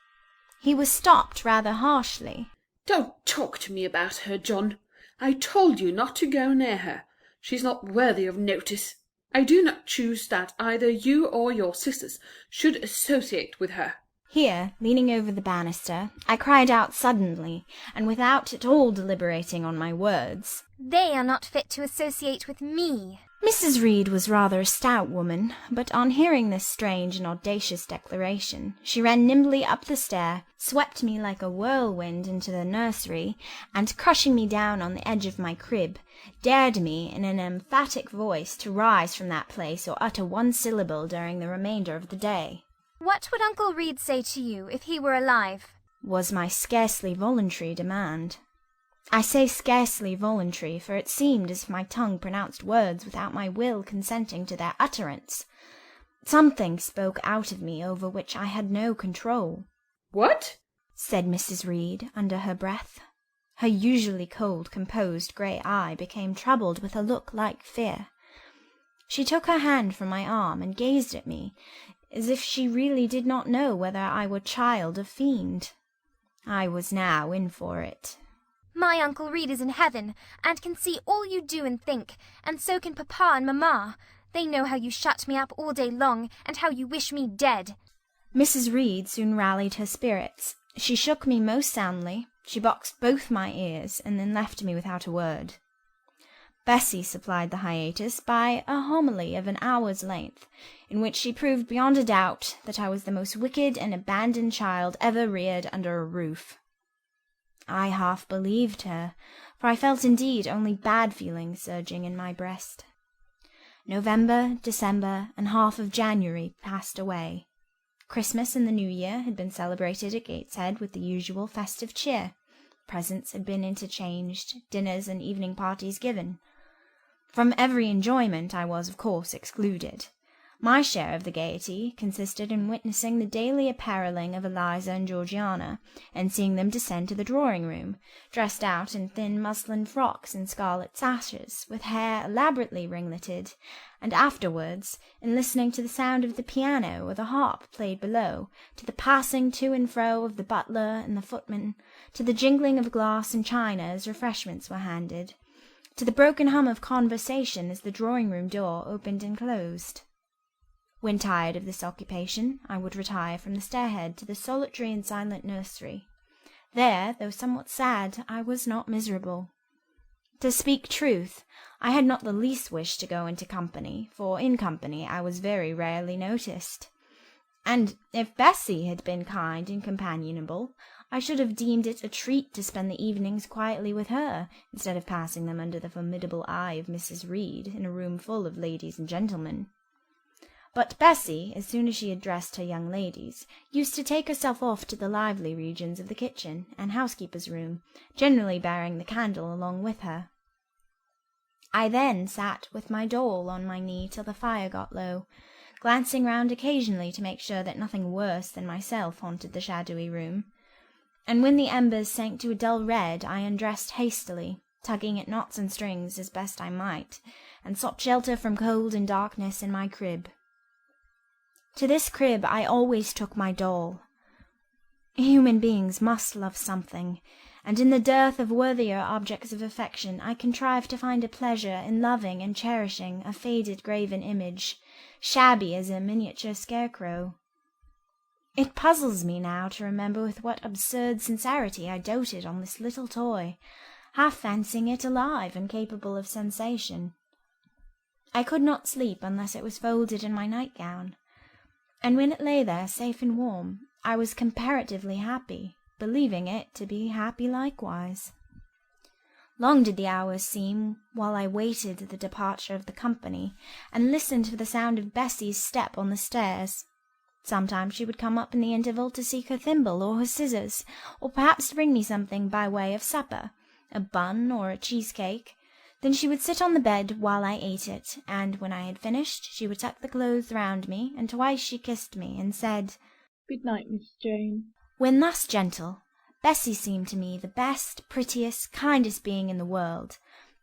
[SPEAKER 2] He was stopped rather harshly.
[SPEAKER 3] "Don't talk to me about her, John. I told you not to go near her. She's not worthy of notice. I do not choose that either you or your sisters should associate with her."
[SPEAKER 2] Here, leaning over the banister, I cried out suddenly, and without at all deliberating on my words,
[SPEAKER 4] "They are not fit to associate with me."
[SPEAKER 2] Mrs. Reed was rather a stout woman, but on hearing this strange and audacious declaration, she ran nimbly up the stair, swept me like a whirlwind into the nursery, and crushing me down on the edge of my crib, dared me in an emphatic voice to rise from that place or utter one syllable during the remainder of the day.
[SPEAKER 4] "What would Uncle Reed say to you if he were alive?"
[SPEAKER 2] was my scarcely voluntary demand. I say scarcely voluntary, for it seemed as if my tongue pronounced words without my will consenting to their utterance. Something spoke out of me over which I had no control.
[SPEAKER 3] "What?"
[SPEAKER 2] said Mrs. Reed under her breath. Her usually cold, composed grey eye became troubled with a look like fear. She took her hand from my arm and gazed at me, as if she really did not know whether I were child or fiend. I was now in for it.
[SPEAKER 4] "My Uncle Reed is in heaven, and can see all you do and think, and so can Papa and Mamma. They know how you shut me up all day long, and how you wish me dead."
[SPEAKER 2] Mrs. Reed soon rallied her spirits. She shook me most soundly, she boxed both my ears, and then left me without a word. Bessie supplied the hiatus by a homily of an hour's length, in which she proved beyond a doubt that I was the most wicked and abandoned child ever reared under a roof. I half believed her, for I felt indeed only bad feelings surging in my breast. November, December, and half of January passed away. Christmas and the New Year had been celebrated at Gateshead with the usual festive cheer. Presents had been interchanged, dinners and evening parties given. From every enjoyment I was, of course, excluded. My share of the gaiety consisted in witnessing the daily apparelling of Eliza and Georgiana, and seeing them descend to the drawing-room, dressed out in thin muslin frocks and scarlet sashes, with hair elaborately ringleted, and afterwards in listening to the sound of the piano or the harp played below, to the passing to and fro of the butler and the footman, to the jingling of glass and china as refreshments were handed, to the broken hum of conversation as the drawing-room door opened and closed. When tired of this occupation, I would retire from the stairhead to the solitary and silent nursery. There, though somewhat sad, I was not miserable. To speak truth, I had not the least wish to go into company, for in company I was very rarely noticed. And if Bessie had been kind and companionable, I should have deemed it a treat to spend the evenings quietly with her, instead of passing them under the formidable eye of Mrs. Reed in a room full of ladies and gentlemen. But Bessie, as soon as she had dressed her young ladies, used to take herself off to the lively regions of the kitchen and housekeeper's room, generally bearing the candle along with her. I then sat with my doll on my knee till the fire got low, glancing round occasionally to make sure that nothing worse than myself haunted the shadowy room. And when the embers sank to a dull red, I undressed hastily, tugging at knots and strings as best I might, and sought shelter from cold and darkness in my crib. To this crib I always took my doll. Human beings must love something, and in the dearth of worthier objects of affection I contrived to find a pleasure in loving and cherishing a faded graven image, shabby as a miniature scarecrow. It puzzles me now to remember with what absurd sincerity I doted on this little toy, half fancying it alive and capable of sensation. I could not sleep unless it was folded in my nightgown, and when it lay there safe and warm, I was comparatively happy, believing it to be happy likewise. Long did the hours seem while I waited the departure of the company, and listened for the sound of Bessie's step on the stairs. Sometimes she would come up in the interval to seek her thimble or her scissors, or perhaps to bring me something by way of supper, a bun or a cheesecake. Then she would sit on the bed while I ate it, and when I had finished, she would tuck the clothes round me, and twice she kissed me, and said,
[SPEAKER 6] "Good night, Miss Jane."
[SPEAKER 2] When thus gentle, Bessie seemed to me the best, prettiest, kindest being in the world,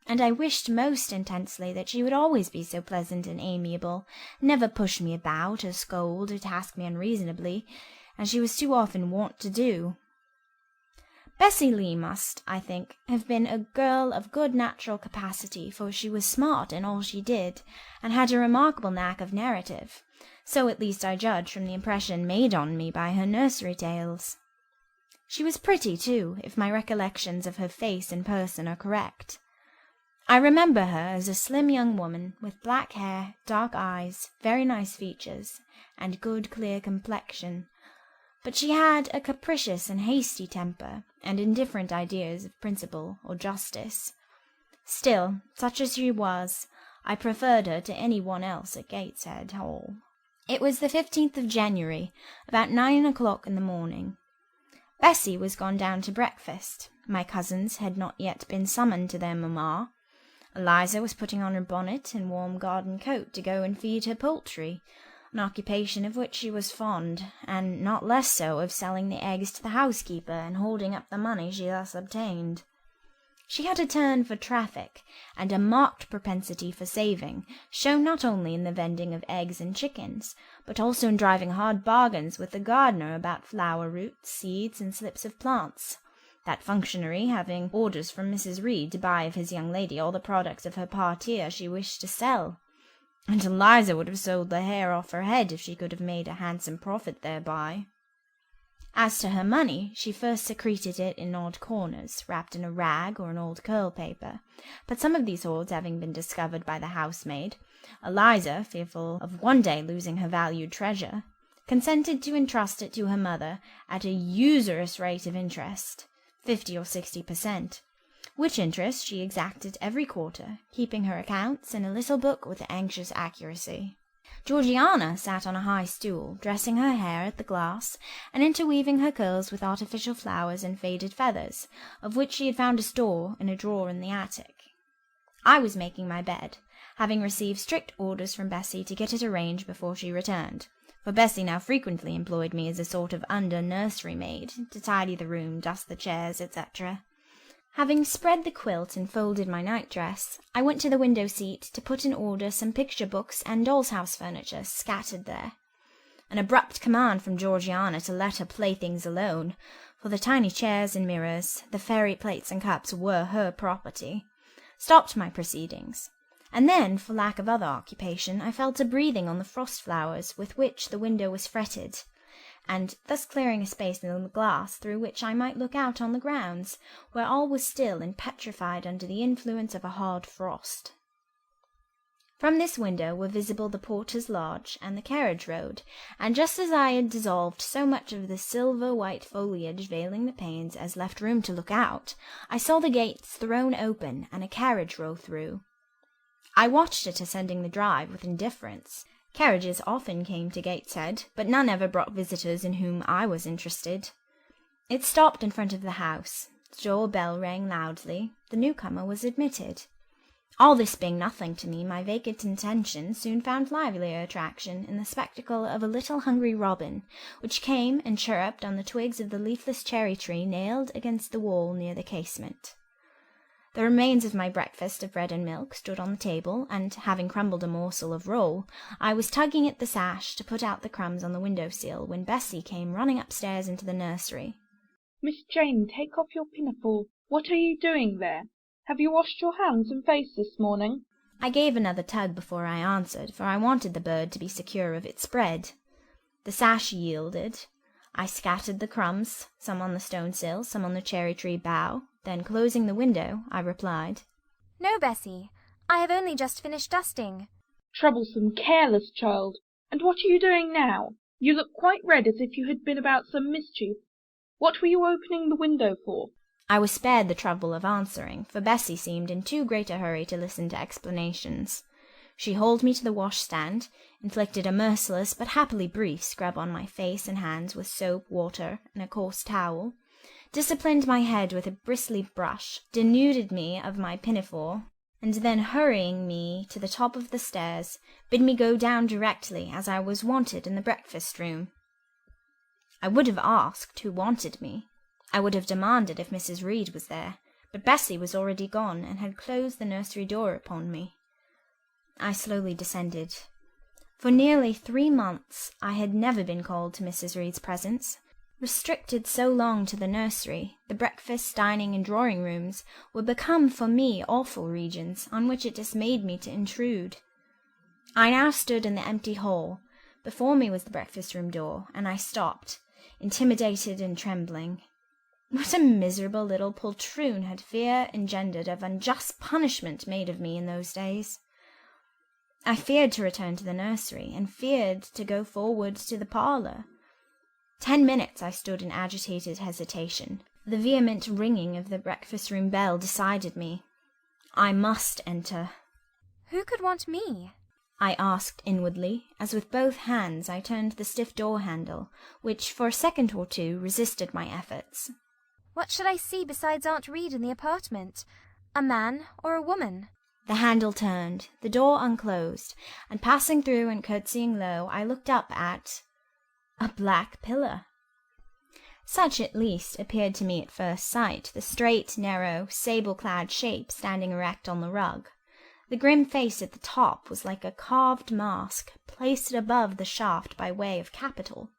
[SPEAKER 2] and I wished most intensely that she would always be so pleasant and amiable, never push me about, or scold, or task me unreasonably, as she was too often wont to do. Bessie Lee must, I think, have been a girl of good natural capacity, for she was smart in all she did, and had a remarkable knack of narrative. So at least I judge from the impression made on me by her nursery tales. She was pretty, too, if my recollections of her face and person are correct. I remember her as a slim young woman, with black hair, dark eyes, very nice features, and good clear complexion, but she had a capricious and hasty temper, and indifferent ideas of principle or justice. Still, such as she was, I preferred her to any one else at Gateshead Hall. It was the 15th of January, about 9 o'clock in the morning. Bessie was gone down to breakfast. My cousins had not yet been summoned to their mamma. Eliza was putting on her bonnet and warm garden coat to go and feed her poultry, an occupation of which she was fond, and not less so of selling the eggs to the housekeeper and holding up the money she thus obtained. She had a turn for traffic, and a marked propensity for saving, shown not only in the vending of eggs and chickens, but also in driving hard bargains with the gardener about flower roots, seeds, and slips of plants, that functionary having orders from Mrs. Reed to buy of his young lady all the products of her parterre she wished to sell. And Eliza would have sold the hair off her head if she could have made a handsome profit thereby. As to her money, she first secreted it in odd corners, wrapped in a rag or an old curl paper, but some of these hoards having been discovered by the housemaid, Eliza, fearful of one day losing her valued treasure, consented to entrust it to her mother at a usurious rate of interest, 50 or 60%, which interest she exacted every quarter, keeping her accounts in a little book with anxious accuracy. Georgiana sat on a high stool, dressing her hair at the glass, and interweaving her curls with artificial flowers and faded feathers, of which she had found a store in a drawer in the attic. I was making my bed, having received strict orders from Bessie to get it arranged before she returned, for Bessie now frequently employed me as a sort of under-nursery maid, to tidy the room, dust the chairs, etc. Having spread the quilt and folded my nightdress, I went to the window-seat to put in order some picture-books and doll's-house furniture scattered there. An abrupt command from Georgiana to let her playthings alone, for the tiny chairs and mirrors, the fairy plates and cups were her property, stopped my proceedings, and then, for lack of other occupation, I fell to breathing on the frost flowers with which the window was fretted, and thus clearing a space in the glass through which I might look out on the grounds, where all was still and petrified under the influence of a hard frost. From this window were visible the porter's lodge and the carriage road, and just as I had dissolved so much of the silver-white foliage veiling the panes as left room to look out, I saw the gates thrown open and a carriage roll through. I watched it ascending the drive with indifference. Carriages often came to Gateshead, but none ever brought visitors in whom I was interested. It stopped in front of the house. The door bell rang loudly. The newcomer was admitted. All this being nothing to me, my vacant attention soon found livelier attraction in the spectacle of a little hungry robin, which came and chirruped on the twigs of the leafless cherry-tree nailed against the wall near the casement. The remains of my breakfast of bread and milk stood on the table, and, having crumbled a morsel of roll, I was tugging at the sash to put out the crumbs on the window-sill when Bessie came running upstairs into the nursery.
[SPEAKER 6] Miss Jane, take off your pinafore. What are you doing there? Have you washed your hands and face this morning?
[SPEAKER 2] I gave another tug before I answered, for I wanted the bird to be secure of its bread. The sash yielded. I scattered the crumbs, some on the stone-sill, some on the cherry-tree bough. Then, closing the window, I replied,
[SPEAKER 4] "No, Bessie. I have only just finished dusting."
[SPEAKER 6] Troublesome, careless child. And what are you doing now? You look quite red as if you had been about some mischief. What were you opening the window for?
[SPEAKER 2] I was spared the trouble of answering, for Bessie seemed in too great a hurry to listen to explanations. She hauled me to the washstand, inflicted a merciless but happily brief scrub on my face and hands with soap, water, and a coarse towel, disciplined my head with a bristly brush, denuded me of my pinafore, and then, hurrying me to the top of the stairs, bid me go down directly, as I was wanted in the breakfast-room. I would have asked who wanted me. I would have demanded if Mrs. Reed was there, but Bessie was already gone and had closed the nursery door upon me. I slowly descended. For nearly 3 months I had never been called to Mrs. Reed's presence. Restricted so long to the nursery, the breakfast, dining, and drawing-rooms were become for me awful regions on which it dismayed me to intrude. I now stood in the empty hall. Before me was the breakfast-room door, and I stopped, intimidated and trembling. What a miserable little poltroon had fear engendered of unjust punishment made of me in those days! I feared to return to the nursery, and feared to go forward to the parlour. 10 minutes I stood in agitated hesitation. The vehement ringing of the breakfast-room bell decided me. I must enter.
[SPEAKER 4] "Who could want me?"
[SPEAKER 2] I asked inwardly, as with both hands I turned the stiff door-handle, which for a second or two resisted my efforts.
[SPEAKER 4] "What should I see besides Aunt Reed in the apartment? A man or a woman?"
[SPEAKER 2] The handle turned, the door unclosed, and passing through and curtsying low, I looked up at a black pillar. Such, at least, appeared to me at first sight, the straight, narrow, sable-clad shape standing erect on the rug. The grim face at the top was like a carved mask, placed above the shaft by way of capital.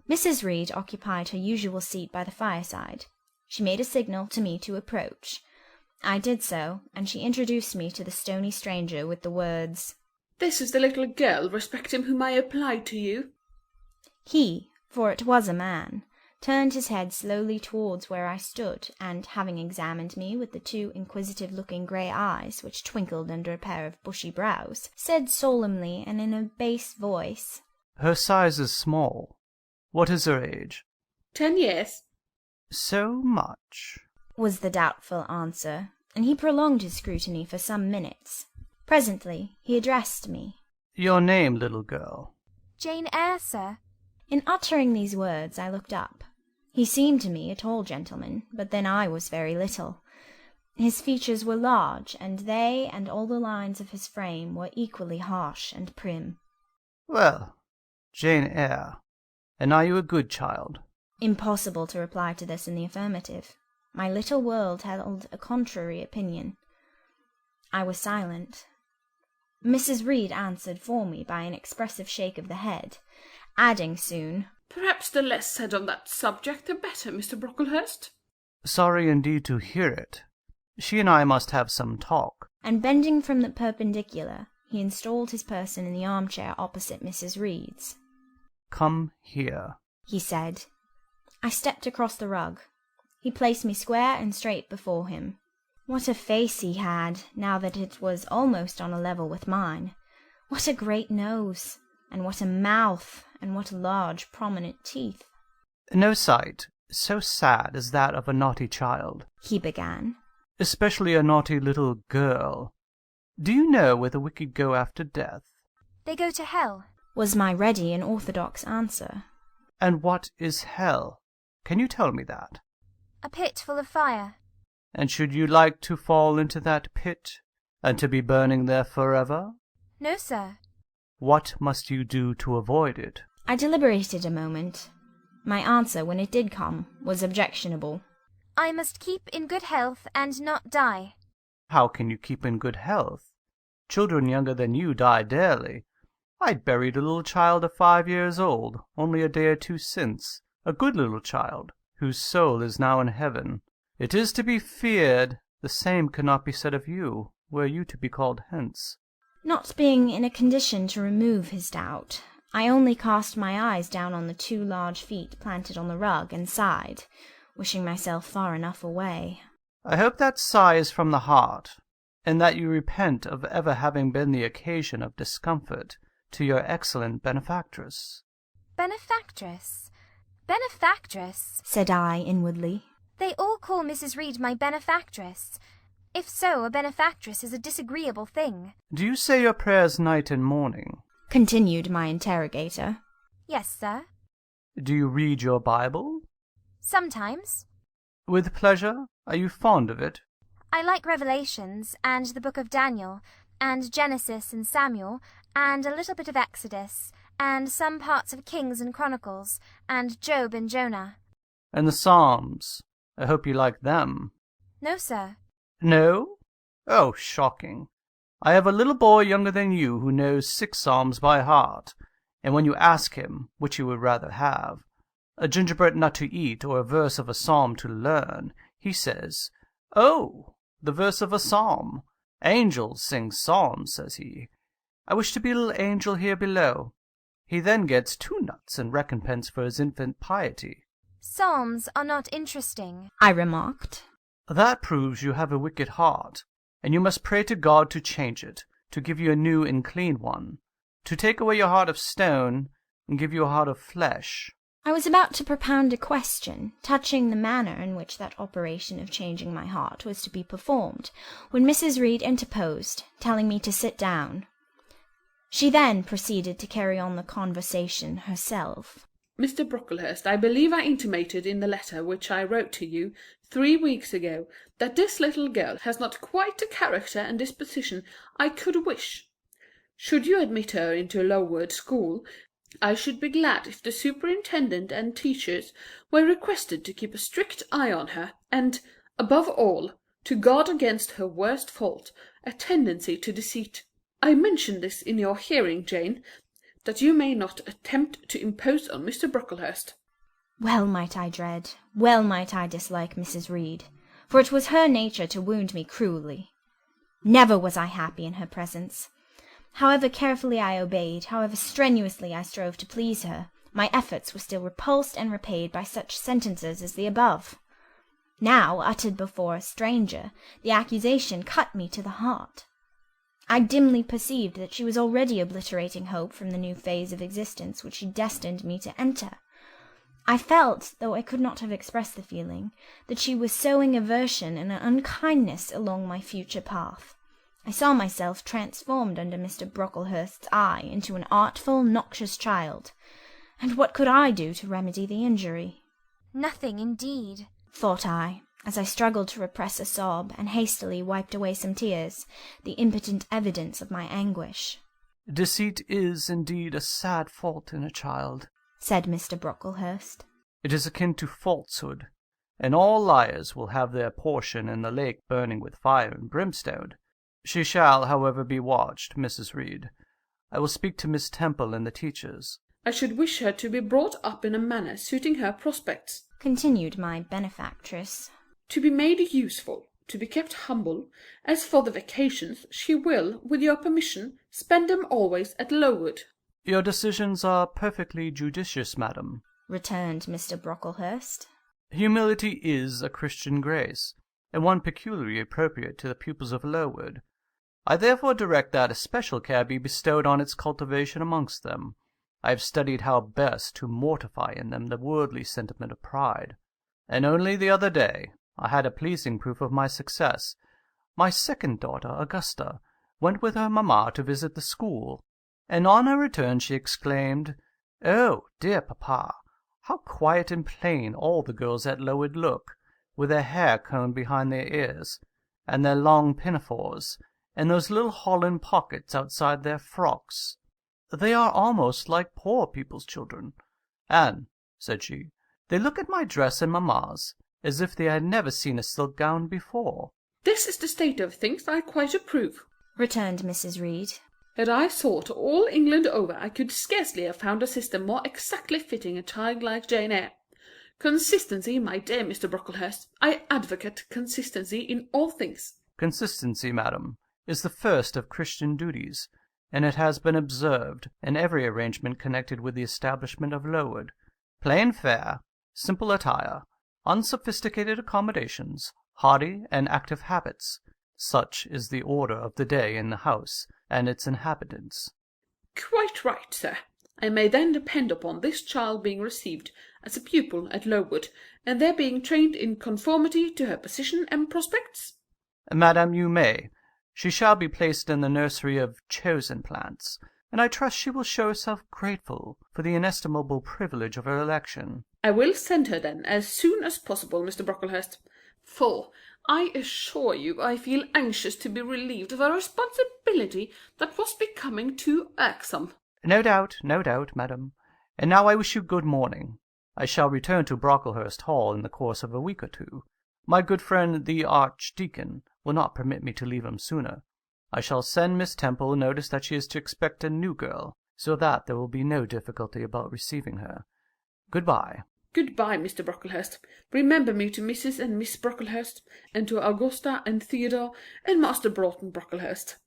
[SPEAKER 2] Mrs. Reed occupied her usual seat by the fireside. She made a signal to me to approach. I did so, and she introduced me to the stony stranger with the words,
[SPEAKER 3] "This is the little girl respecting whom I applied to you."
[SPEAKER 2] He, for it was a man, turned his head slowly towards where I stood, and, having examined me with the 2 inquisitive-looking grey eyes which twinkled under a pair of bushy brows, said solemnly and in a bass voice,
[SPEAKER 10] "Her size is small. What is her age?"
[SPEAKER 3] 10 years.
[SPEAKER 10] "So much,"
[SPEAKER 2] was the doubtful answer, and he prolonged his scrutiny for some minutes. Presently he addressed me.
[SPEAKER 10] "Your name, little girl?"
[SPEAKER 4] "Jane Eyre, sir."
[SPEAKER 2] In uttering these words I looked up. He seemed to me a tall gentleman, but then I was very little. His features were large, and they and all the lines of his frame were equally harsh and prim.
[SPEAKER 10] "Well, Jane Eyre, and are you a good child?"
[SPEAKER 2] Impossible to reply to this in the affirmative. My little world held a contrary opinion. I was silent. Mrs. Reed answered for me by an expressive shake of the head, adding soon,
[SPEAKER 3] "Perhaps the less said on that subject the better, Mr. Brocklehurst."
[SPEAKER 10] "Sorry indeed to hear it. She and I must have some talk."
[SPEAKER 2] And bending from the perpendicular, he installed his person in the armchair opposite Mrs. Reed's.
[SPEAKER 10] Come here,
[SPEAKER 2] he said. I stepped across the rug. He placed me square and straight before him. What a face he had, now that it was almost on a level with mine! What a great nose! And what a mouth! And what large, prominent teeth!
[SPEAKER 10] No sight so sad as that of a naughty child,
[SPEAKER 2] he began.
[SPEAKER 10] Especially a naughty little girl. Do you know where the wicked go after death?
[SPEAKER 4] They go to hell,
[SPEAKER 2] was my ready and orthodox answer.
[SPEAKER 10] And what is hell? Can you tell me that?
[SPEAKER 4] a pit full of fire.
[SPEAKER 10] And should you like to fall into that pit, and to be burning there forever?
[SPEAKER 4] No, sir.
[SPEAKER 10] What must you do to avoid it?
[SPEAKER 2] I deliberated a moment. My answer, when it did come, was objectionable.
[SPEAKER 4] I must keep in good health and not die.
[SPEAKER 10] How can you keep in good health? Children younger than you die daily. I buried a little child of 5 years old, only a day or two since, a good little child, whose soul is now in heaven. It is to be feared the same cannot be said of you, were you to be called hence.
[SPEAKER 2] Not being in a condition to remove his doubt, I only cast my eyes down on the 2 large feet planted on the rug and sighed, wishing myself far enough away.
[SPEAKER 10] I hope that sigh is from the heart, and that you repent of ever having been the occasion of discomfort to your excellent benefactress.
[SPEAKER 4] Benefactress? Benefactress?
[SPEAKER 2] Said I inwardly.
[SPEAKER 4] They all call Mrs. Reed my benefactress. If so, a benefactress is a disagreeable thing.
[SPEAKER 10] Do you say your prayers night and morning?
[SPEAKER 2] Continued my interrogator.
[SPEAKER 4] Yes, sir.
[SPEAKER 10] Do you read your Bible?
[SPEAKER 4] Sometimes.
[SPEAKER 10] With pleasure? Are you fond of it?
[SPEAKER 4] I like Revelations, and the book of Daniel, and Genesis and Samuel, and a little bit of Exodus, and some parts of Kings and Chronicles, and Job and Jonah.
[SPEAKER 10] And the Psalms? I hope you like them.
[SPEAKER 4] No, sir.
[SPEAKER 10] No? Oh, shocking. I have a little boy younger than you who knows 6 Psalms by heart, and when you ask him which he would rather have, a gingerbread nut to eat or a verse of a psalm to learn, he says, "Oh, the verse of a psalm. Angels sing psalms," says he. "I wish to be a little angel here below." He then gets 2 nuts in recompense for his infant piety.
[SPEAKER 4] Psalms are not interesting,
[SPEAKER 2] I remarked.
[SPEAKER 10] That proves you have a wicked heart, and you must pray to God to change it, to give you a new and clean one, to take away your heart of stone and give you a heart of flesh.
[SPEAKER 2] I was about to propound a question touching the manner in which that operation of changing my heart was to be performed, when Mrs. Reed interposed, telling me to sit down. She then proceeded to carry on the conversation herself.
[SPEAKER 3] Mr. Brocklehurst, I believe I intimated in the letter which I wrote to you 3 weeks ago that this little girl has not quite the character and disposition I could wish. Should you admit her into a Lowood school, I should be glad if the superintendent and teachers were requested to keep a strict eye on her, and, above all, to guard against her worst fault, a tendency to deceit. I mention this in your hearing, Jane, that you may not attempt to impose on Mr. Brocklehurst.
[SPEAKER 2] Well might I dread, well might I dislike Mrs. Reed, for it was her nature to wound me cruelly. Never was I happy in her presence. However carefully I obeyed, however strenuously I strove to please her, my efforts were still repulsed and repaid by such sentences as the above. Now, uttered before a stranger, the accusation cut me to the heart. I dimly perceived that she was already obliterating hope from the new phase of existence which she destined me to enter. I felt, though I could not have expressed the feeling, that she was sowing aversion and unkindness along my future path. I saw myself transformed under Mr. Brocklehurst's eye into an artful, noxious child. And what could I do to remedy the injury?
[SPEAKER 4] Nothing, indeed,
[SPEAKER 2] thought I, as I struggled to repress a sob and hastily wiped away some tears, the impotent evidence of my anguish.
[SPEAKER 10] Deceit is indeed a sad fault in a child,
[SPEAKER 2] said Mr. Brocklehurst.
[SPEAKER 10] It is akin to falsehood, and all liars will have their portion in the lake burning with fire and brimstone. She shall, however, be watched, Mrs. Reed. I will speak to Miss Temple and the teachers.
[SPEAKER 3] I should wish her to be brought up in a manner suiting her prospects, continued
[SPEAKER 2] my benefactress.
[SPEAKER 3] To be made useful, to be kept humble. As for the vacations, she will, with your permission, spend them always at Lowood.
[SPEAKER 10] Your decisions are perfectly judicious, madam,
[SPEAKER 2] returned Mr. Brocklehurst.
[SPEAKER 10] Humility is a Christian grace, and one peculiarly appropriate to the pupils of Lowood. I therefore direct that especial care be bestowed on its cultivation amongst them. I have studied how best to mortify in them the worldly sentiment of pride, and only the other day I had a pleasing proof of my success. My second daughter, Augusta, went with her mamma to visit the school, and on her return she exclaimed, "Oh, dear papa, how quiet and plain all the girls at Lowood look, with their hair combed behind their ears, and their long pinafores, and those little holland pockets outside their frocks. They are almost like poor people's children. And," said she, "they look at my dress and mamma's as if they had never seen a silk gown before."
[SPEAKER 3] This is the state of things I quite approve,
[SPEAKER 2] returned Mrs. Reed.
[SPEAKER 3] Had I sought all England over, I could scarcely have found a system more exactly fitting a child like Jane Eyre. Consistency, my dear Mr. Brocklehurst. I advocate consistency in all things.
[SPEAKER 10] Consistency, madam, is the first of Christian duties, and it has been observed in every arrangement connected with the establishment of Lowood. Plain fare, simple attire, unsophisticated accommodations, hardy and active habits, such is the order of the day in the house and its inhabitants.
[SPEAKER 3] Quite right, sir. I may then depend upon this child being received as a pupil at Lowood, and there being trained in conformity to her position and prospects?
[SPEAKER 10] Madam, you may. She shall be placed in the nursery of chosen plants, and I trust she will show herself grateful for the inestimable privilege of her election.
[SPEAKER 3] I will send her then as soon as possible, Mr. Brocklehurst, for I assure you I feel anxious to be relieved of a responsibility that was becoming too irksome.
[SPEAKER 10] No doubt, madam. And now I wish you good morning. I shall return to Brocklehurst Hall in the course of a week or two. My good friend the Archdeacon will not permit me to leave him sooner. I shall send Miss Temple notice that she is to expect a new girl, so that there will be no difficulty about receiving her. Good-bye.
[SPEAKER 3] Good-bye, Mr. Brocklehurst. Remember me to Mrs. and Miss Brocklehurst, and to Augusta and Theodore and Master Broughton Brocklehurst.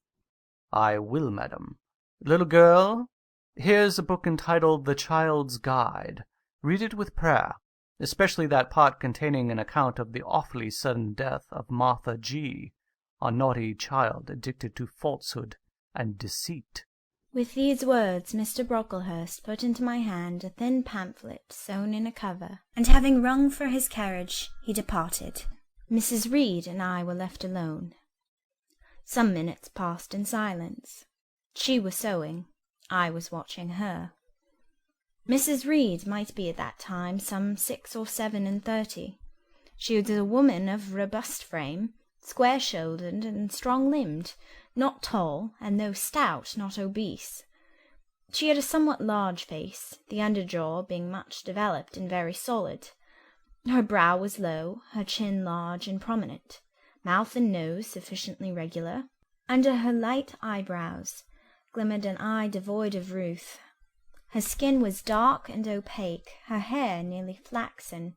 [SPEAKER 10] I will, madam. Little girl, here's a book entitled The Child's Guide. Read it with prayer, especially that part containing an account of the awfully sudden death of Martha G., a naughty child addicted to falsehood and deceit.
[SPEAKER 2] With these words Mr. Brocklehurst put into my hand a thin pamphlet sewn in a cover, and having rung for his carriage, he departed. Mrs. Reed and I were left alone. Some minutes passed in silence. She was sewing. I was watching her. Mrs. Reed might be at that time some 6 or 7 and 30. She was a woman of robust frame, square-shouldered and strong-limbed, not tall, and though stout, not obese. She had a somewhat large face, the underjaw being much developed and very solid. Her brow was low, her chin large and prominent, mouth and nose sufficiently regular. Under her light eyebrows glimmered an eye devoid of ruth. Her skin was dark and opaque, her hair nearly flaxen.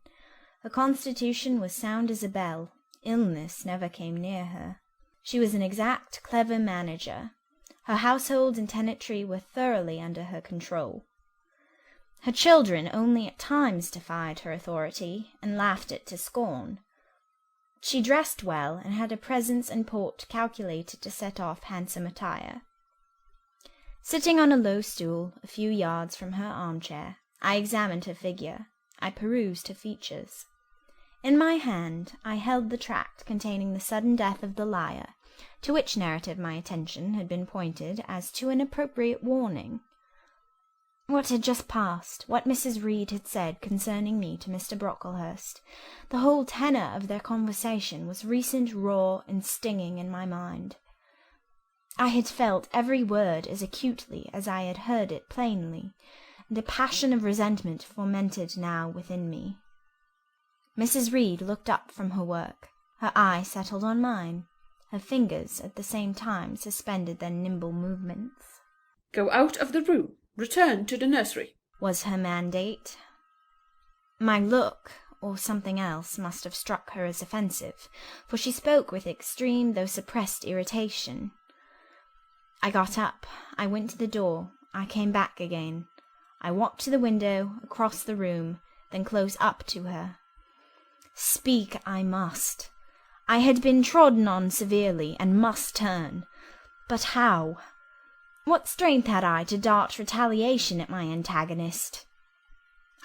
[SPEAKER 2] Her constitution was sound as a bell. Illness never came near her. She was an exact, clever manager. Her household and tenantry were thoroughly under her control. Her children only at times defied her authority, and laughed it to scorn. She dressed well, and had a presence and port calculated to set off handsome attire. Sitting on a low stool, a few yards from her armchair, I examined her figure. I perused her features. In my hand I held the tract containing the sudden death of the liar, to which narrative my attention had been pointed as to an appropriate warning. What had just passed, what Mrs. Reed had said concerning me to Mr. Brocklehurst, the whole tenor of their conversation was recent, raw, and stinging in my mind. I had felt every word as acutely as I had heard it plainly, and a passion of resentment fomented now within me. Mrs. Reed looked up from her work. Her eye settled on mine. Her fingers at the same time suspended their nimble movements.
[SPEAKER 3] "Go out of the room. Return to the nursery,"
[SPEAKER 2] was her mandate. My look, or something else, must have struck her as offensive, for she spoke with extreme though suppressed irritation. I got up. I went to the door. I came back again. I walked to the window, across the room, then close up to her. Speak I must. I had been trodden on severely, and must turn. But how? What strength had I to dart retaliation at my antagonist?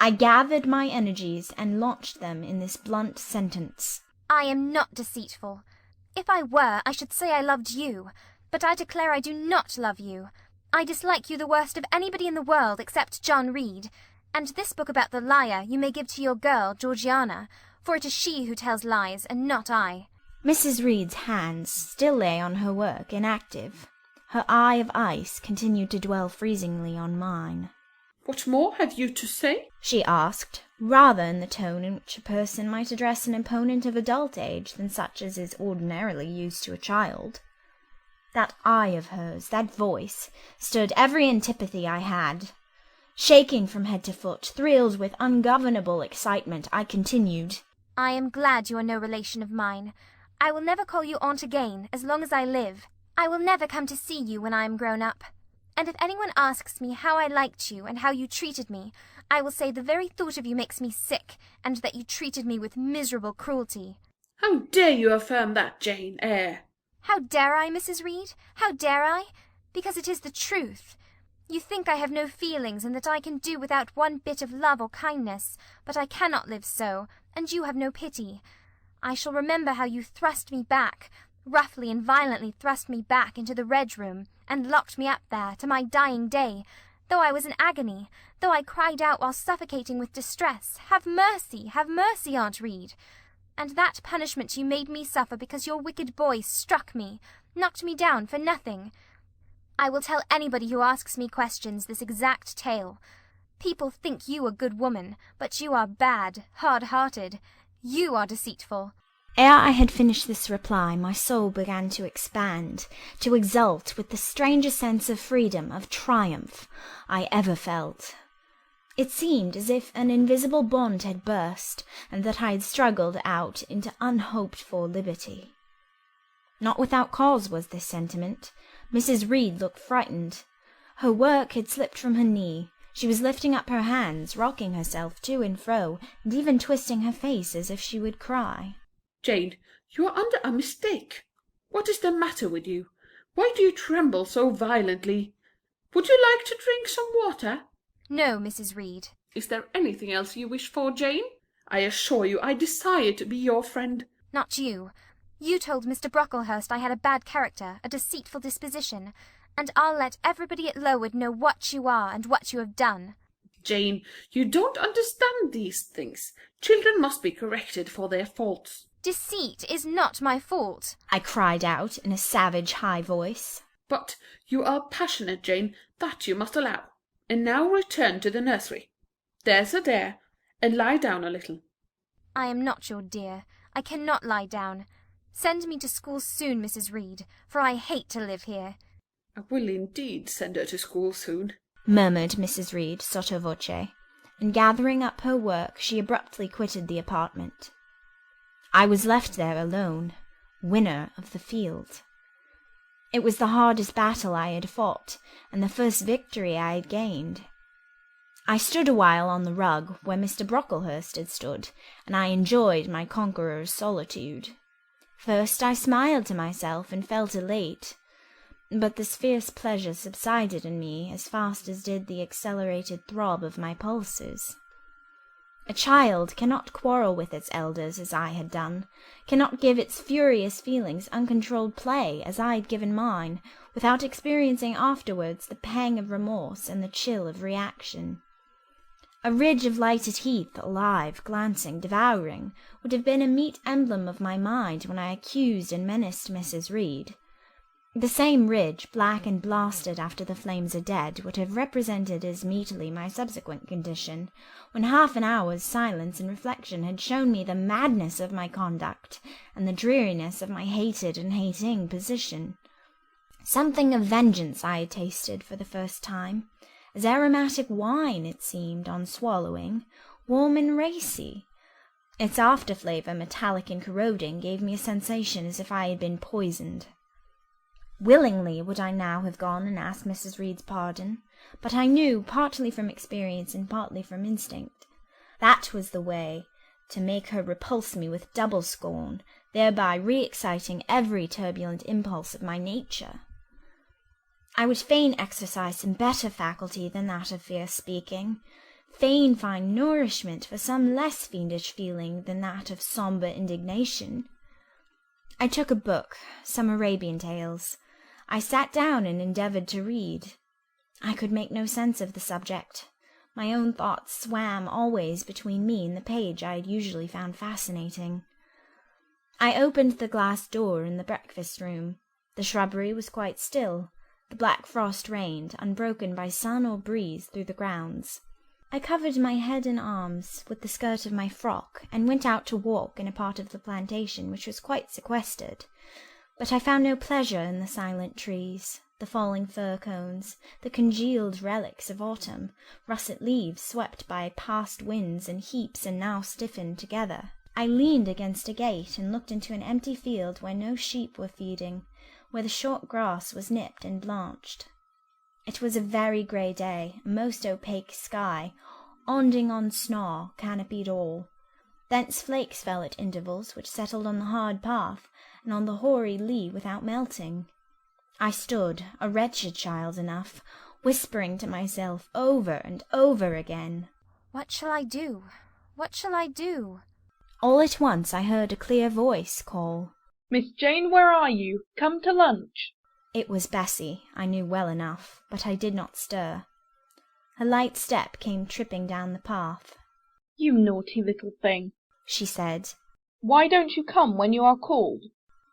[SPEAKER 2] I gathered my energies and launched them in this blunt sentence.
[SPEAKER 4] I am not deceitful. If I were, I should say I loved you, but I declare I do not love you. I dislike you the worst of anybody in the world except John Reed, and this book about the liar you may give to your girl, Georgiana, for it is she who tells lies, and not I.
[SPEAKER 2] Mrs. Reed's hands still lay on her work, inactive. Her eye of ice continued to dwell freezingly on mine.
[SPEAKER 3] "What more have you to say?"
[SPEAKER 2] she asked, rather in the tone in which a person might address an opponent of adult age than such as is ordinarily used to a child. That eye of hers, that voice, stirred every antipathy I had. Shaking from head to foot, thrilled with ungovernable excitement, I continued.
[SPEAKER 4] I am glad you are no relation of mine. I will never call you aunt again, as long as I live. I will never come to see you when I am grown up. And if anyone asks me how I liked you and how you treated me, I will say the very thought of you makes me sick, and that you treated me with miserable cruelty.
[SPEAKER 3] "How dare you affirm that, Jane Eyre?"
[SPEAKER 4] How dare I, Mrs. Reed? How dare I? Because it is the truth. You think I have no feelings, and that I can do without one bit of love or kindness, but I cannot live so, and you have no pity. I shall remember how you thrust me back, roughly and violently thrust me back into the Red Room, and locked me up there, to my dying day, though I was in agony, though I cried out while suffocating with distress, have mercy, Aunt Reed. And that punishment you made me suffer because your wicked boy struck me, knocked me down for nothing. I will tell anybody who asks me questions this exact tale. People think you a good woman, but you are bad, hard-hearted. You are deceitful.
[SPEAKER 2] Ere I had finished this reply, my soul began to expand, to exult with the strangest sense of freedom, of triumph, I ever felt. It seemed as if an invisible bond had burst, and that I had struggled out into unhoped-for liberty. Not without cause was this sentiment. Mrs. Reed looked frightened. Her work had slipped from her knee. She was lifting up her hands, rocking herself to and fro, and even twisting her face as if she would cry.
[SPEAKER 3] "Jane, you are under a mistake. What is the matter with you? Why do you tremble so violently? Would you like to drink some water?"
[SPEAKER 4] No, Mrs. Reed.
[SPEAKER 3] "Is there anything else you wish for, Jane? I assure you I desire to be your friend."
[SPEAKER 4] Not you. You told Mr. Brocklehurst I had a bad character, a deceitful disposition, and I'll let everybody at Lowood know what you are and what you have done.
[SPEAKER 3] "Jane, you don't understand these things. Children must be corrected for their faults."
[SPEAKER 4] Deceit is not my fault,
[SPEAKER 2] I cried out in a savage high voice.
[SPEAKER 3] "But you are passionate, Jane, that you must allow. And now return to the nursery. There's a dear, and lie down a little."
[SPEAKER 4] I am not your dear. I cannot lie down. Send me to school soon, Mrs. Reed, for I hate to live here.
[SPEAKER 3] "I will indeed send her to school soon,"
[SPEAKER 2] murmured Mrs. Reed sotto voce, and gathering up her work she abruptly quitted the apartment. I was left there alone, winner of the field. It was the hardest battle I had fought, and the first victory I had gained. I stood a while on the rug where Mr. Brocklehurst had stood, and I enjoyed my conqueror's solitude. First I smiled to myself and felt elate, but this fierce pleasure subsided in me as fast as did the accelerated throb of my pulses. A child cannot quarrel with its elders as I had done, cannot give its furious feelings uncontrolled play as I had given mine, without experiencing afterwards the pang of remorse and the chill of reaction. A ridge of lighted heath, alive, glancing, devouring, would have been a meet emblem of my mind when I accused and menaced Mrs. Reed. The same ridge, black and blasted after the flames are dead, would have represented as meetly my subsequent condition, when half an hour's silence and reflection had shown me the madness of my conduct, and the dreariness of my hated and hating position. Something of vengeance I had tasted for the first time, as aromatic wine, it seemed, on swallowing, warm and racy. Its after-flavour, metallic and corroding, gave me a sensation as if I had been poisoned. Willingly would I now have gone and asked Mrs. Reed's pardon, but I knew, partly from experience and partly from instinct, that was the way to make her repulse me with double scorn, thereby re-exciting every turbulent impulse of my nature. I would fain exercise some better faculty than that of fierce speaking, fain find nourishment for some less fiendish feeling than that of sombre indignation. I took a book, some Arabian tales. I sat down and endeavoured to read. I could make no sense of the subject. My own thoughts swam always between me and the page I had usually found fascinating. I opened the glass door in the breakfast-room. The shrubbery was quite still. The black frost reigned, unbroken by sun or breeze, through the grounds. I covered my head and arms with the skirt of my frock, and went out to walk in a part of the plantation which was quite sequestered. But I found no pleasure in the silent trees, the falling fir cones, the congealed relics of autumn, russet leaves swept by past winds in heaps and now stiffened together. I leaned against a gate and looked into an empty field where no sheep were feeding, where the short grass was nipped and blanched. It was a very grey day, a most opaque sky, onding on snaw, canopied all. Thence flakes fell at intervals, which settled on the hard path, and on the hoary lea without melting. I stood, a wretched child enough, whispering to myself over and over again,
[SPEAKER 4] "What shall I do? What shall I do?"
[SPEAKER 2] All at once I heard a clear voice call,
[SPEAKER 6] "Miss Jane, where are you? Come to lunch."
[SPEAKER 2] It was Bessie, I knew well enough, but I did not stir. Her light step came tripping down the path.
[SPEAKER 6] "You naughty little thing,"
[SPEAKER 2] she said.
[SPEAKER 6] "Why don't you come when you are called?"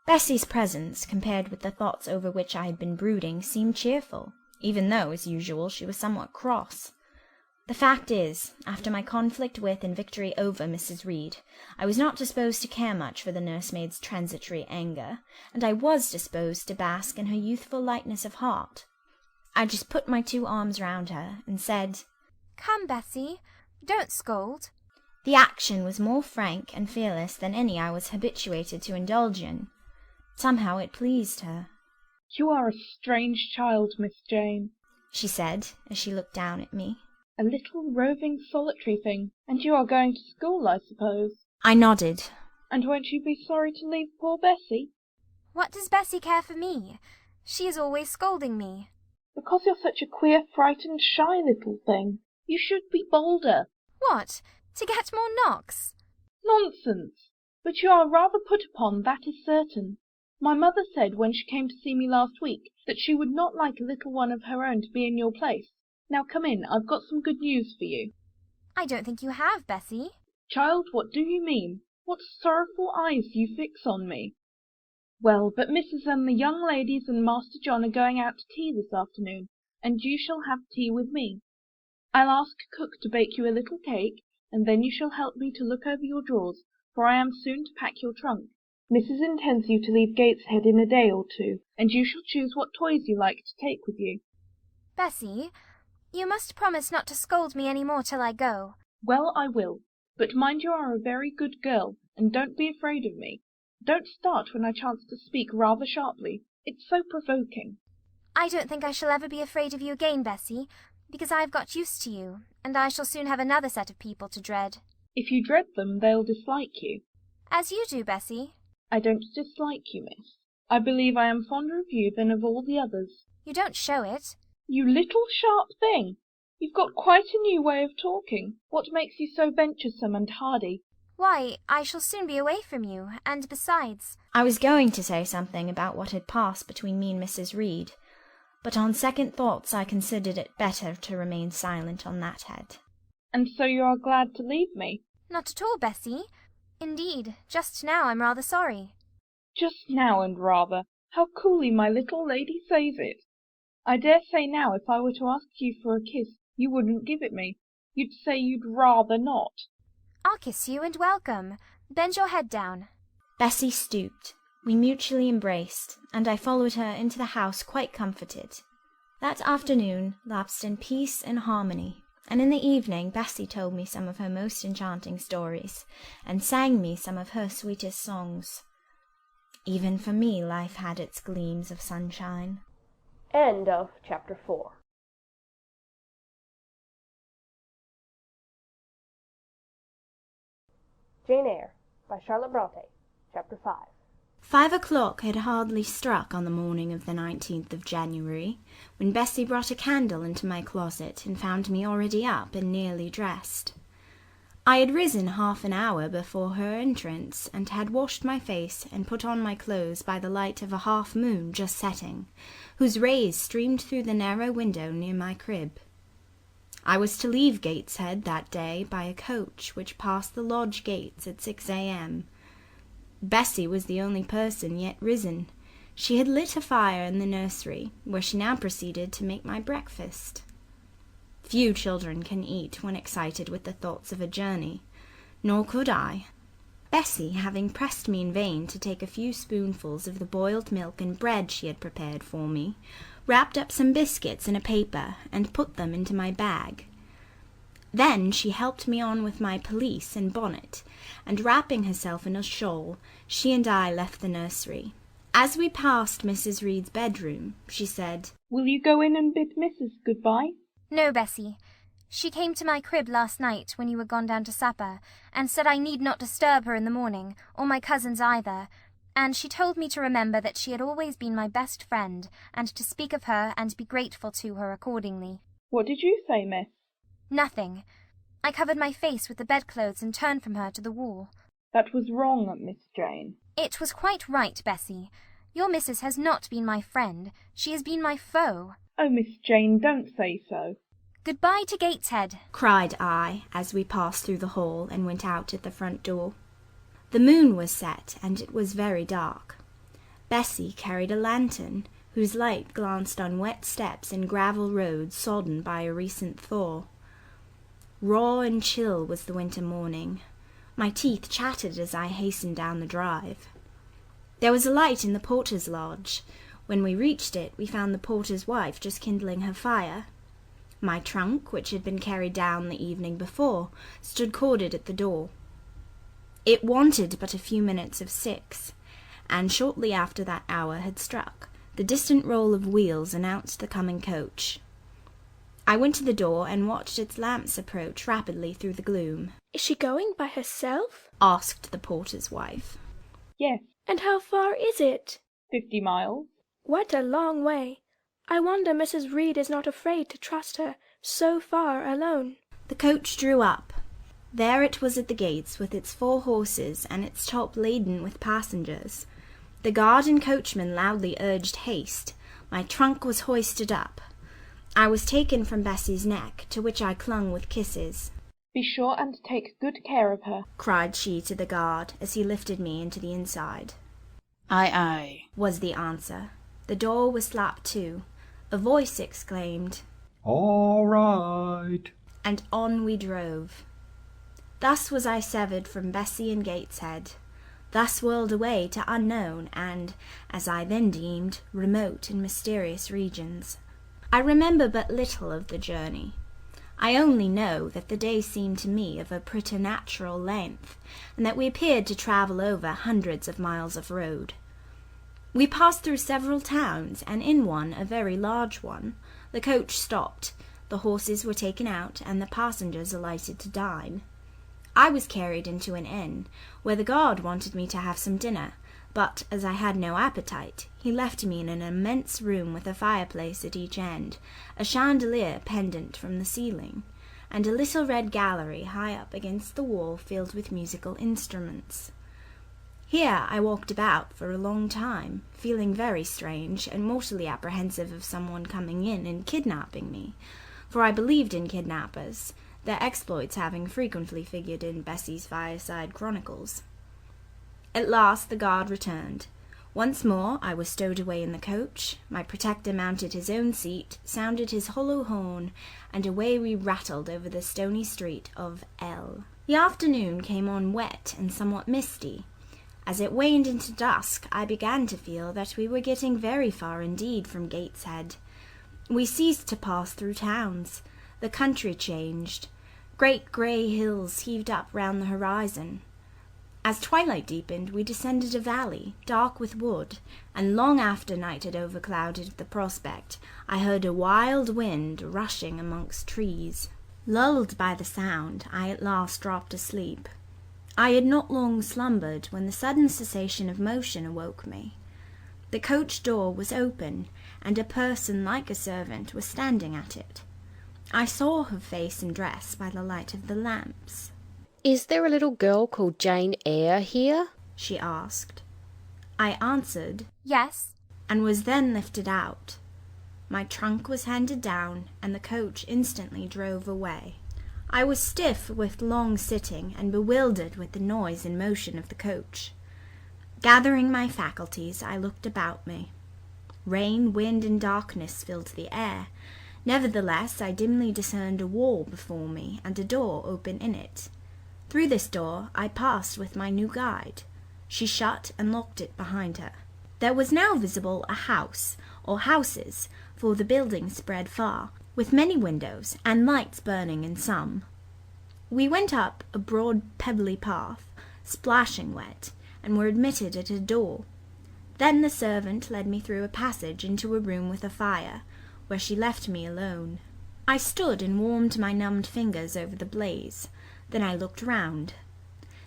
[SPEAKER 2] Bessie's presence, compared with the thoughts over which I had been brooding, seemed cheerful, even though, as usual, she was somewhat cross. The fact is, after my conflict with and victory over Mrs. Reed, I was not disposed to care much for the nursemaid's transitory anger, and I was disposed to bask in her youthful lightness of heart. I just put my 2 arms round her and said,
[SPEAKER 4] "Come, Bessie, don't scold."
[SPEAKER 2] The action was more frank and fearless than any I was habituated to indulge in. Somehow it pleased her.
[SPEAKER 6] "You are a strange child, Miss Jane,"
[SPEAKER 2] she said, as she looked down at me.
[SPEAKER 6] "A little roving solitary thing. And you are going to school, I suppose?"
[SPEAKER 2] I nodded.
[SPEAKER 6] "And won't you be sorry to leave poor Bessie?"
[SPEAKER 4] What does Bessie care for me? She is always scolding me.
[SPEAKER 6] "Because you're such a queer, frightened, shy little thing. You should be bolder."
[SPEAKER 4] What? To get more knocks?
[SPEAKER 6] "Nonsense! But you are rather put upon, that is certain. My mother said when she came to see me last week that she would not like a little one of her own to be in your place. Now come in, I've got some good news for you."
[SPEAKER 4] I don't think you have, Bessie."
[SPEAKER 6] "Child, what do you mean? What sorrowful eyes you fix on me!" "Well, but Mrs. and the young ladies and Master John are going out to tea this afternoon, and you shall have tea with me. I'll ask cook to bake you a little cake, and then you shall help me to look over your drawers, for I am soon to pack your trunk. Mrs. intends you to leave Gateshead in a day or 2, and you shall choose what toys you like to take with you."
[SPEAKER 4] "Bessie, you must promise not to scold me any more till I go."
[SPEAKER 6] "Well, I will. But mind you are a very good girl, and don't be afraid of me. Don't start when I chance to speak rather sharply. It's so provoking."
[SPEAKER 4] "I don't think I shall ever be afraid of you again, Bessie, because I have got used to you, and I shall soon have another set of people to dread."
[SPEAKER 6] "If you dread them, they'll dislike you."
[SPEAKER 4] "As you do, Bessie."
[SPEAKER 6] "I don't dislike you, miss. I believe I am fonder of you than of all the others."
[SPEAKER 4] "You don't show it."
[SPEAKER 6] "You little sharp thing! You've got quite a new way of talking. What makes you so venturesome and hardy?"
[SPEAKER 4] "Why, I shall soon be away from you, and besides—"
[SPEAKER 2] I was going to say something about what had passed between me and Mrs. Reed, but on second thoughts I considered it better to remain silent on that head.
[SPEAKER 6] "And so you are glad to leave me?"
[SPEAKER 4] "Not at all, Bessie. Indeed, just now I'm rather sorry."
[SPEAKER 6] "Just now and rather! How coolly my little lady says it! I dare say now if I were to ask you for a kiss, you wouldn't give it me. You'd say you'd rather not."
[SPEAKER 4] "I'll kiss you and welcome. Bend your head down."
[SPEAKER 2] Bessie stooped. We mutually embraced, and I followed her into the house quite comforted. That afternoon lapsed in peace and harmony, and in the evening Bessie told me some of her most enchanting stories, and sang me some of her sweetest songs. Even for me life had its gleams of sunshine.
[SPEAKER 1] End of chapter 4. Jane Eyre, by Charlotte Bronte, Chapter 5.
[SPEAKER 2] 5 o'clock had hardly struck on the morning of the 19th of January, when Bessie brought a candle into my closet and found me already up and nearly dressed. I had risen half an hour before her entrance, and had washed my face and put on my clothes by the light of a half-moon just setting, whose rays streamed through the narrow window near my crib. I was to leave Gateshead that day by a coach which passed the lodge gates at 6 a.m. Bessie was the only person yet risen. She had lit a fire in the nursery, where she now proceeded to make my breakfast. Few children can eat when excited with the thoughts of a journey, nor could I. Bessie, having pressed me in vain to take a few spoonfuls of the boiled milk and bread she had prepared for me, wrapped up some biscuits in a paper and put them into my bag. Then she helped me on with my pelisse and bonnet, and wrapping herself in a shawl, she and I left the nursery. As we passed Mrs. Reed's bedroom, she said,
[SPEAKER 6] "Will you go in and bid Mrs. good-bye?"
[SPEAKER 4] No, Bessie. She came to my crib last night when you were gone down to supper, and said I need not disturb her in the morning, or my cousins either, and she told me to remember that she had always been my best friend, and to speak of her and be grateful to her accordingly.
[SPEAKER 6] What did you say, miss?
[SPEAKER 4] Nothing. I covered my face with the bedclothes and turned from her to the wall.
[SPEAKER 6] That was wrong, Miss Jane.
[SPEAKER 4] It was quite right, Bessie. Your missus has not been my friend. She has been my foe.
[SPEAKER 6] Oh, Miss Jane, don't say so.
[SPEAKER 4] Goodbye to Gateshead,
[SPEAKER 2] cried I, as we passed through the hall and went out at the front door. The moon was set, and it was very dark. Bessie carried a lantern, whose light glanced on wet steps and gravel roads sodden by a recent thaw. Raw and chill was the winter morning. My teeth chattered as I hastened down the drive. There was a light in the porter's lodge. When we reached it, we found the porter's wife just kindling her fire. My trunk, which had been carried down the evening before, stood corded at the door. It wanted but a few minutes of 6, and shortly after that hour had struck, the distant roll of wheels announced the coming coach. I went to the door and watched its lamps approach rapidly through the gloom.
[SPEAKER 11] "Is she going by herself?"
[SPEAKER 2] asked the porter's wife.
[SPEAKER 6] Yes.
[SPEAKER 11] "And how far is it?"
[SPEAKER 6] 50 miles.
[SPEAKER 11] "What a long way. I wonder Mrs. Reed is not afraid to trust her so far alone."
[SPEAKER 2] The coach drew up. There it was at the gates, with its 4 horses and its top laden with passengers. The guard and coachman loudly urged haste. My trunk was hoisted up. I was taken from Bessie's neck, to which I clung with kisses.
[SPEAKER 6] "Be sure and take good care of her,"
[SPEAKER 2] cried she to the guard, as he lifted me into the inside.
[SPEAKER 12] "Aye, aye,"
[SPEAKER 2] was the answer. The door was slapped to. A voice exclaimed,
[SPEAKER 8] "All right,"
[SPEAKER 2] and on we drove. Thus was I severed from Bessie and Gateshead, thus whirled away to unknown and, as I then deemed, remote and mysterious regions. I remember but little of the journey. I only know that the day seemed to me of a preternatural length, and that we appeared to travel over hundreds of miles of road. We passed through several towns, and in one, a very large one, the coach stopped, the horses were taken out, and the passengers alighted to dine. I was carried into an inn, where the guard wanted me to have some dinner, but, as I had no appetite, he left me in an immense room with a fireplace at each end, a chandelier pendant from the ceiling, and a little red gallery high up against the wall filled with musical instruments. Here I walked about for a long time, feeling very strange, and mortally apprehensive of someone coming in and kidnapping me, for I believed in kidnappers, their exploits having frequently figured in Bessie's fireside chronicles. At last the guard returned. Once more I was stowed away in the coach, my protector mounted his own seat, sounded his hollow horn, and away we rattled over the stony street of L. The afternoon came on wet and somewhat misty. As it waned into dusk, I began to feel that we were getting very far indeed from Gateshead. We ceased to pass through towns. The country changed. Great grey hills heaved up round the horizon. As twilight deepened, we descended a valley, dark with wood, and long after night had overclouded the prospect, I heard a wild wind rushing amongst trees. Lulled by the sound, I at last dropped asleep. I had not long slumbered when the sudden cessation of motion awoke me. The coach door was open, and a person like a servant was standing at it. I saw her face and dress by the light of the lamps.
[SPEAKER 13] "Is there a little girl called Jane Eyre here?"
[SPEAKER 2] she asked. I answered,
[SPEAKER 4] Yes.
[SPEAKER 2] and was then lifted out. My trunk was handed down, and the coach instantly drove away. I was stiff with long sitting and bewildered with the noise and motion of the coach. Gathering my faculties, I looked about me. Rain, wind, and darkness filled the air. Nevertheless, I dimly discerned a wall before me and a door open in it. Through this door I passed with my new guide. She shut and locked it behind her. There was now visible a house, or houses, for the building spread far, with many windows, and lights burning in some. We went up a broad pebbly path, splashing wet, and were admitted at a door. Then the servant led me through a passage into a room with a fire, where she left me alone. I stood and warmed my numbed fingers over the blaze. Then I looked round.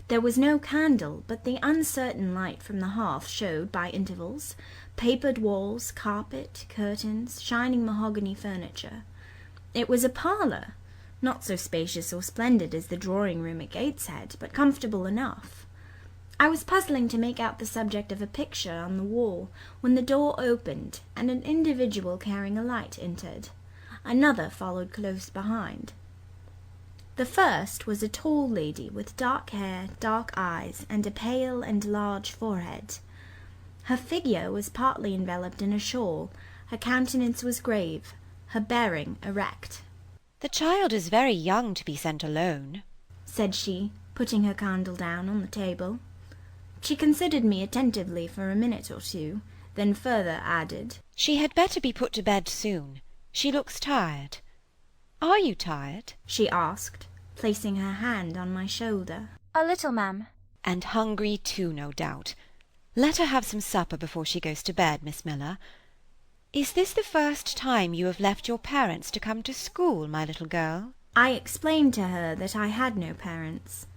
[SPEAKER 2] There was no candle, but the uncertain light from the hearth showed, by intervals, papered walls, carpet, curtains, shining mahogany furniture. It was a parlour, not so spacious or splendid as the drawing-room at Gateshead, but comfortable enough. I was puzzling to make out the subject of a picture on the wall, when the door opened, and an individual carrying a light entered. Another followed close behind. The first was a tall lady with dark hair, dark eyes, and a pale and large forehead. Her figure was partly enveloped in a shawl, her countenance was grave, her bearing erect.
[SPEAKER 14] "The child is very young to be sent alone,"
[SPEAKER 2] said she, putting her candle down on the table. She considered me attentively for a minute or two, then further added,
[SPEAKER 14] "She had better be put to bed soon. She looks tired. Are you tired?"
[SPEAKER 2] she asked, placing her hand on my shoulder.
[SPEAKER 4] A little, ma'am.
[SPEAKER 14] "And hungry too, no doubt. Let her have some supper before she goes to bed, Miss Miller. Is this the first time you have left your parents to come to school, my little girl?"
[SPEAKER 2] I explained to her that I had no parents.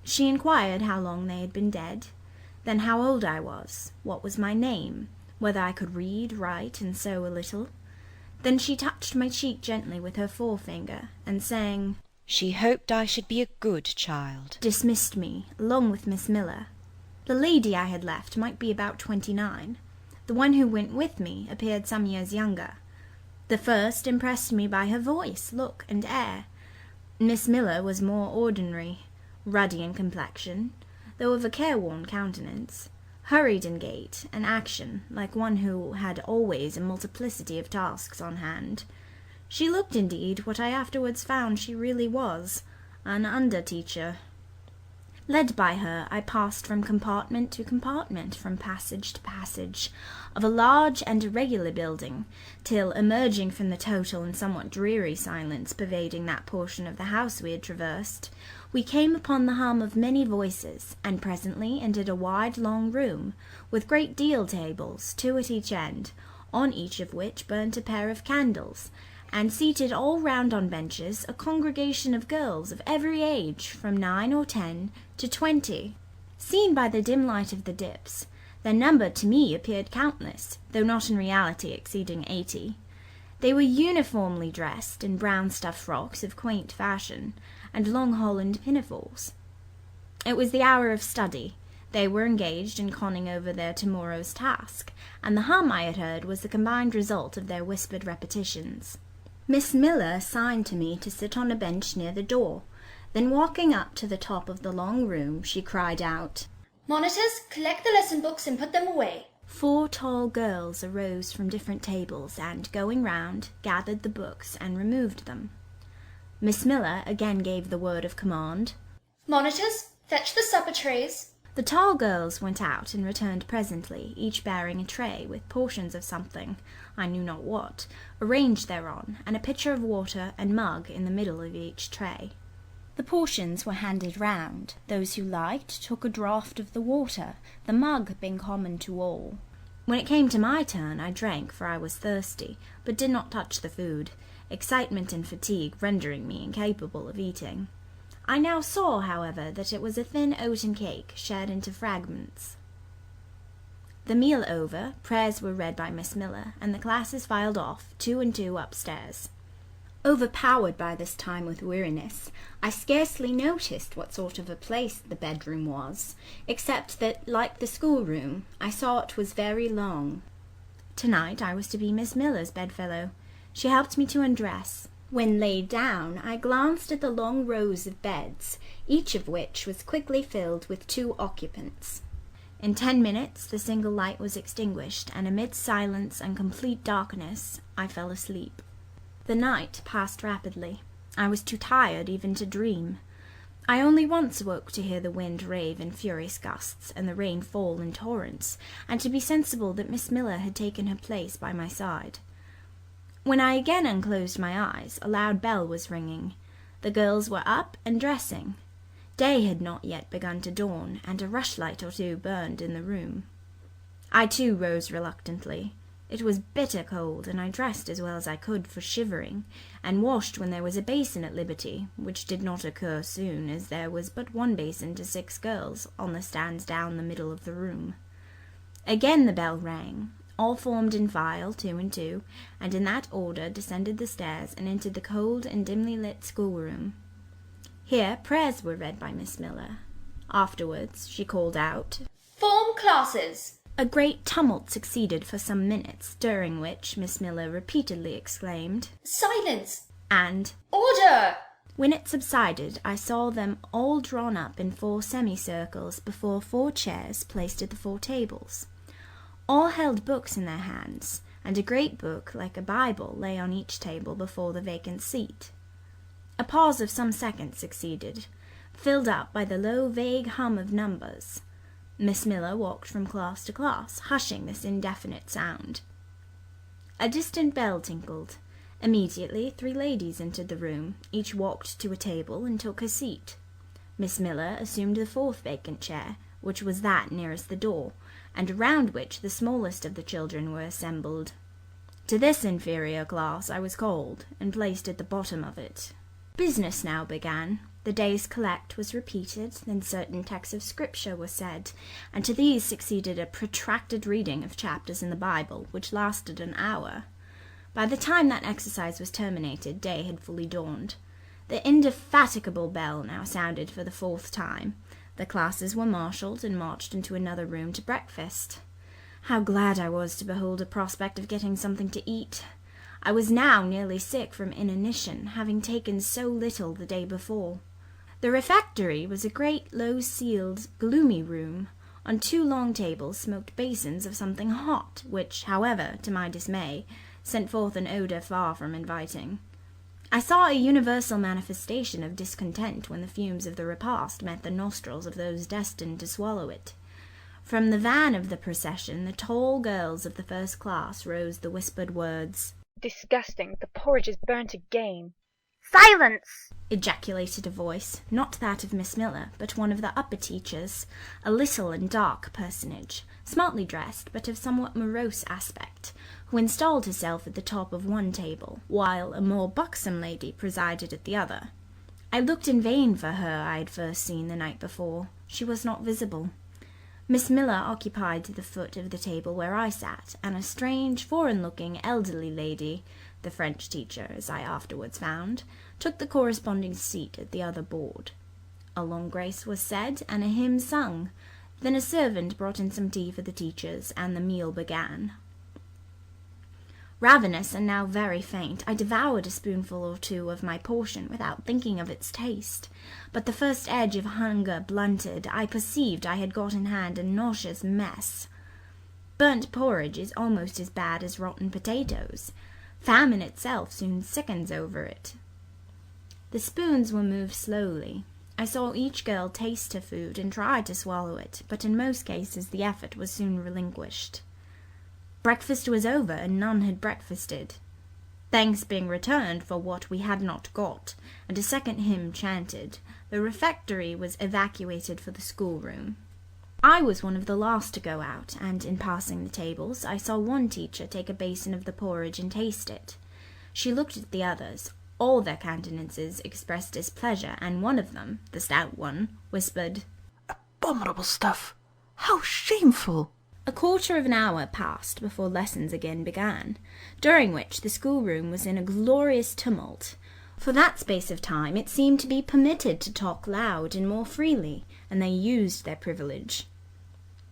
[SPEAKER 2] She inquired how long they had been dead, then how old I was, what was my name, whether I could read, write, and sew a little. Then she touched my cheek gently with her forefinger, and saying,
[SPEAKER 14] "She hoped I should be a good child,"
[SPEAKER 2] dismissed me, along with Miss Miller. The lady I had left might be about 29. The one who went with me appeared some years younger. The first impressed me by her voice, look, and air. Miss Miller was more ordinary, ruddy in complexion, though of a careworn countenance, hurried in gait and action, like one who had always a multiplicity of tasks on hand. She looked, indeed, what I afterwards found she really was, an under-teacher. Led by her, I passed from compartment to compartment, from passage to passage, of a large and irregular building, till, emerging from the total and somewhat dreary silence pervading that portion of the house we had traversed, we came upon the hum of many voices, and presently entered a wide long room, with great deal tables, 2 at each end, on each of which burnt a pair of candles, and seated all round on benches a congregation of girls of every age, from 9 or 10 to 20. Seen by the dim light of the dips, their number to me appeared countless, though not in reality exceeding 80. They were uniformly dressed in brown stuff frocks of quaint fashion, and long holland pinafores. It was the hour of study. They were engaged in conning over their tomorrow's task, and the hum I had heard was the combined result of their whispered repetitions. Miss Miller signed to me to sit on a bench near the door. Then walking up to the top of the long room, she cried out,
[SPEAKER 15] "Monitors, collect the lesson books and put them away."
[SPEAKER 2] 4 tall girls arose from different tables and, going round, gathered the books and removed them. Miss Miller again gave the word of command,
[SPEAKER 15] "Monitors, fetch the supper trays."
[SPEAKER 2] The tall girls went out and returned presently, each bearing a tray with portions of something, I knew not what, arranged thereon, and a pitcher of water and mug in the middle of each tray. The portions were handed round. Those who liked took a draught of the water, the mug being common to all. When it came to my turn, I drank, for I was thirsty, but did not touch the food, excitement and fatigue rendering me incapable of eating. I now saw, however, that it was a thin oaten cake shared into fragments. The meal over, prayers were read by Miss Miller, and the classes filed off, 2 and 2, upstairs. Overpowered by this time with weariness, I scarcely noticed what sort of a place the bedroom was, except that, like the schoolroom, I saw it was very long. Tonight I was to be Miss Miller's bedfellow. She helped me to undress. When laid down, I glanced at the long rows of beds, each of which was quickly filled with 2 occupants. In 10 minutes the single light was extinguished, and amid silence and complete darkness I fell asleep. The night passed rapidly. I was too tired even to dream. I only once woke to hear the wind rave in furious gusts, and the rain fall in torrents, and to be sensible that Miss Miller had taken her place by my side. When I again unclosed my eyes, a loud bell was ringing. The girls were up and dressing. Day had not yet begun to dawn, and a rushlight or 2 burned in the room. I too rose reluctantly. It was bitter cold, and I dressed as well as I could for shivering, and washed when there was a basin at liberty, which did not occur soon, as there was but 1 basin to 6 girls on the stands down the middle of the room. Again the bell rang. All formed in file, 2 and 2, and in that order descended the stairs and entered the cold and dimly lit schoolroom. Here prayers were read by Miss Miller. Afterwards she called out,
[SPEAKER 15] "Form classes!"
[SPEAKER 2] A great tumult succeeded for some minutes, during which Miss Miller repeatedly exclaimed,
[SPEAKER 15] "Silence!"
[SPEAKER 2] and
[SPEAKER 15] "Order!"
[SPEAKER 2] When it subsided, I saw them all drawn up in 4 semicircles before 4 chairs placed at the 4 tables. All held books in their hands, and a great book, like a Bible, lay on each table before the vacant seat. A pause of some seconds succeeded, filled up by the low, vague hum of numbers. Miss Miller walked from class to class, hushing this indefinite sound. A distant bell tinkled. Immediately 3 ladies entered the room. Each walked to a table and took her seat. Miss Miller assumed the 4th vacant chair, which was that nearest the door, and around which the smallest of the children were assembled. To this inferior class I was called, and placed at the bottom of it. Business now began. The day's collect was repeated, then certain texts of Scripture were said, and to these succeeded a protracted reading of chapters in the Bible, which lasted an hour. By the time that exercise was terminated, day had fully dawned. The indefatigable bell now sounded for the 4th time. The classes were marshalled and marched into another room to breakfast. How glad I was to behold a prospect of getting something to eat! I was now nearly sick from inanition, having taken so little the day before. The refectory was a great, low-ceiled, gloomy room. On 2 long tables smoked basins of something hot, which, however, to my dismay, sent forth an odour far from inviting. I saw a universal manifestation of discontent when the fumes of the repast met the nostrils of those destined to swallow it. From the van of the procession, the tall girls of the 1st class rose the whispered words,
[SPEAKER 1] "Disgusting! The porridge is burnt again."
[SPEAKER 11] "Silence!"
[SPEAKER 2] ejaculated a voice, not that of Miss Miller, but one of the upper teachers, a little and dark personage, smartly dressed, but of somewhat morose aspect, who installed herself at the top of one table, while a more buxom lady presided at the other. I looked in vain for her I had first seen the night before. She was not visible. Miss Miller occupied the foot of the table where I sat, and a strange, foreign-looking, elderly lady, the French teacher, as I afterwards found, took the corresponding seat at the other board. A long grace was said, and a hymn sung. Then a servant brought in some tea for the teachers, and the meal began. Ravenous and now very faint, I devoured a spoonful or 2 of my portion without thinking of its taste. But the first edge of hunger blunted, I perceived I had got in hand a nauseous mess. Burnt porridge is almost as bad as rotten potatoes. Famine itself soon sickens over it. The spoons were moved slowly. I saw each girl taste her food and try to swallow it, but in most cases the effort was soon relinquished. Breakfast was over, and none had breakfasted. Thanks being returned for what we had not got, and a second hymn chanted, the refectory was evacuated for the schoolroom. I was one of the last to go out, and in passing the tables I saw one teacher take a basin of the porridge and taste it. She looked at the others. All their countenances expressed displeasure, and one of them, the stout one, whispered,
[SPEAKER 16] "Abominable stuff! How shameful!"
[SPEAKER 2] A quarter of an hour passed before lessons again began, during which the schoolroom was in a glorious tumult. For that space of time it seemed to be permitted to talk loud and more freely, and they used their privilege.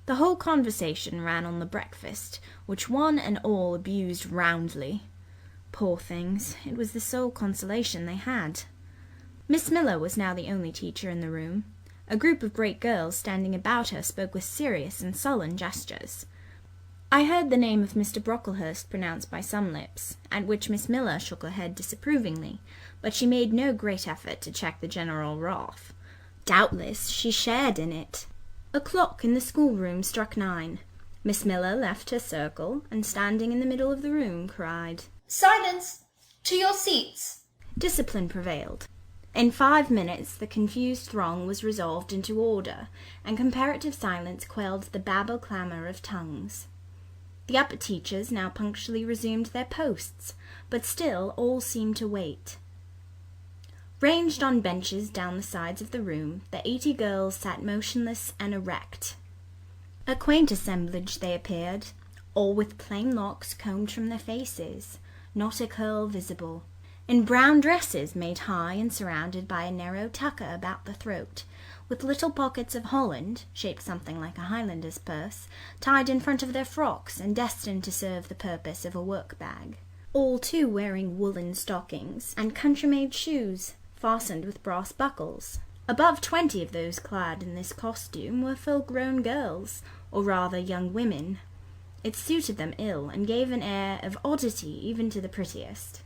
[SPEAKER 2] The whole conversation ran on the breakfast, which one and all abused roundly. Poor things, it was the sole consolation they had. Miss Miller was now the only teacher in the room. A group of great girls standing about her spoke with serious and sullen gestures. I heard the name of Mr. Brocklehurst pronounced by some lips, at which Miss Miller shook her head disapprovingly, but she made no great effort to check the general wrath. Doubtless she shared in it. A clock in the schoolroom struck 9. Miss Miller left her circle, and standing in the middle of the room, cried,
[SPEAKER 15] "Silence! To your seats!"
[SPEAKER 2] Discipline prevailed. In 5 minutes the confused throng was resolved into order, and comparative silence quelled the babble-clamour of tongues. The upper teachers now punctually resumed their posts, but still all seemed to wait. Ranged on benches down the sides of the room, the 80 girls sat motionless and erect. A quaint assemblage they appeared, all with plain locks combed from their faces, not a curl visible, in brown dresses made high and surrounded by a narrow tucker about the throat, with little pockets of holland, shaped something like a Highlander's purse, tied in front of their frocks and destined to serve the purpose of a work-bag. All too wearing woolen stockings and country-made shoes, fastened with brass buckles. Above 20 of those clad in this costume were full-grown girls, or rather young women. It suited them ill, and gave an air of oddity even to the prettiest.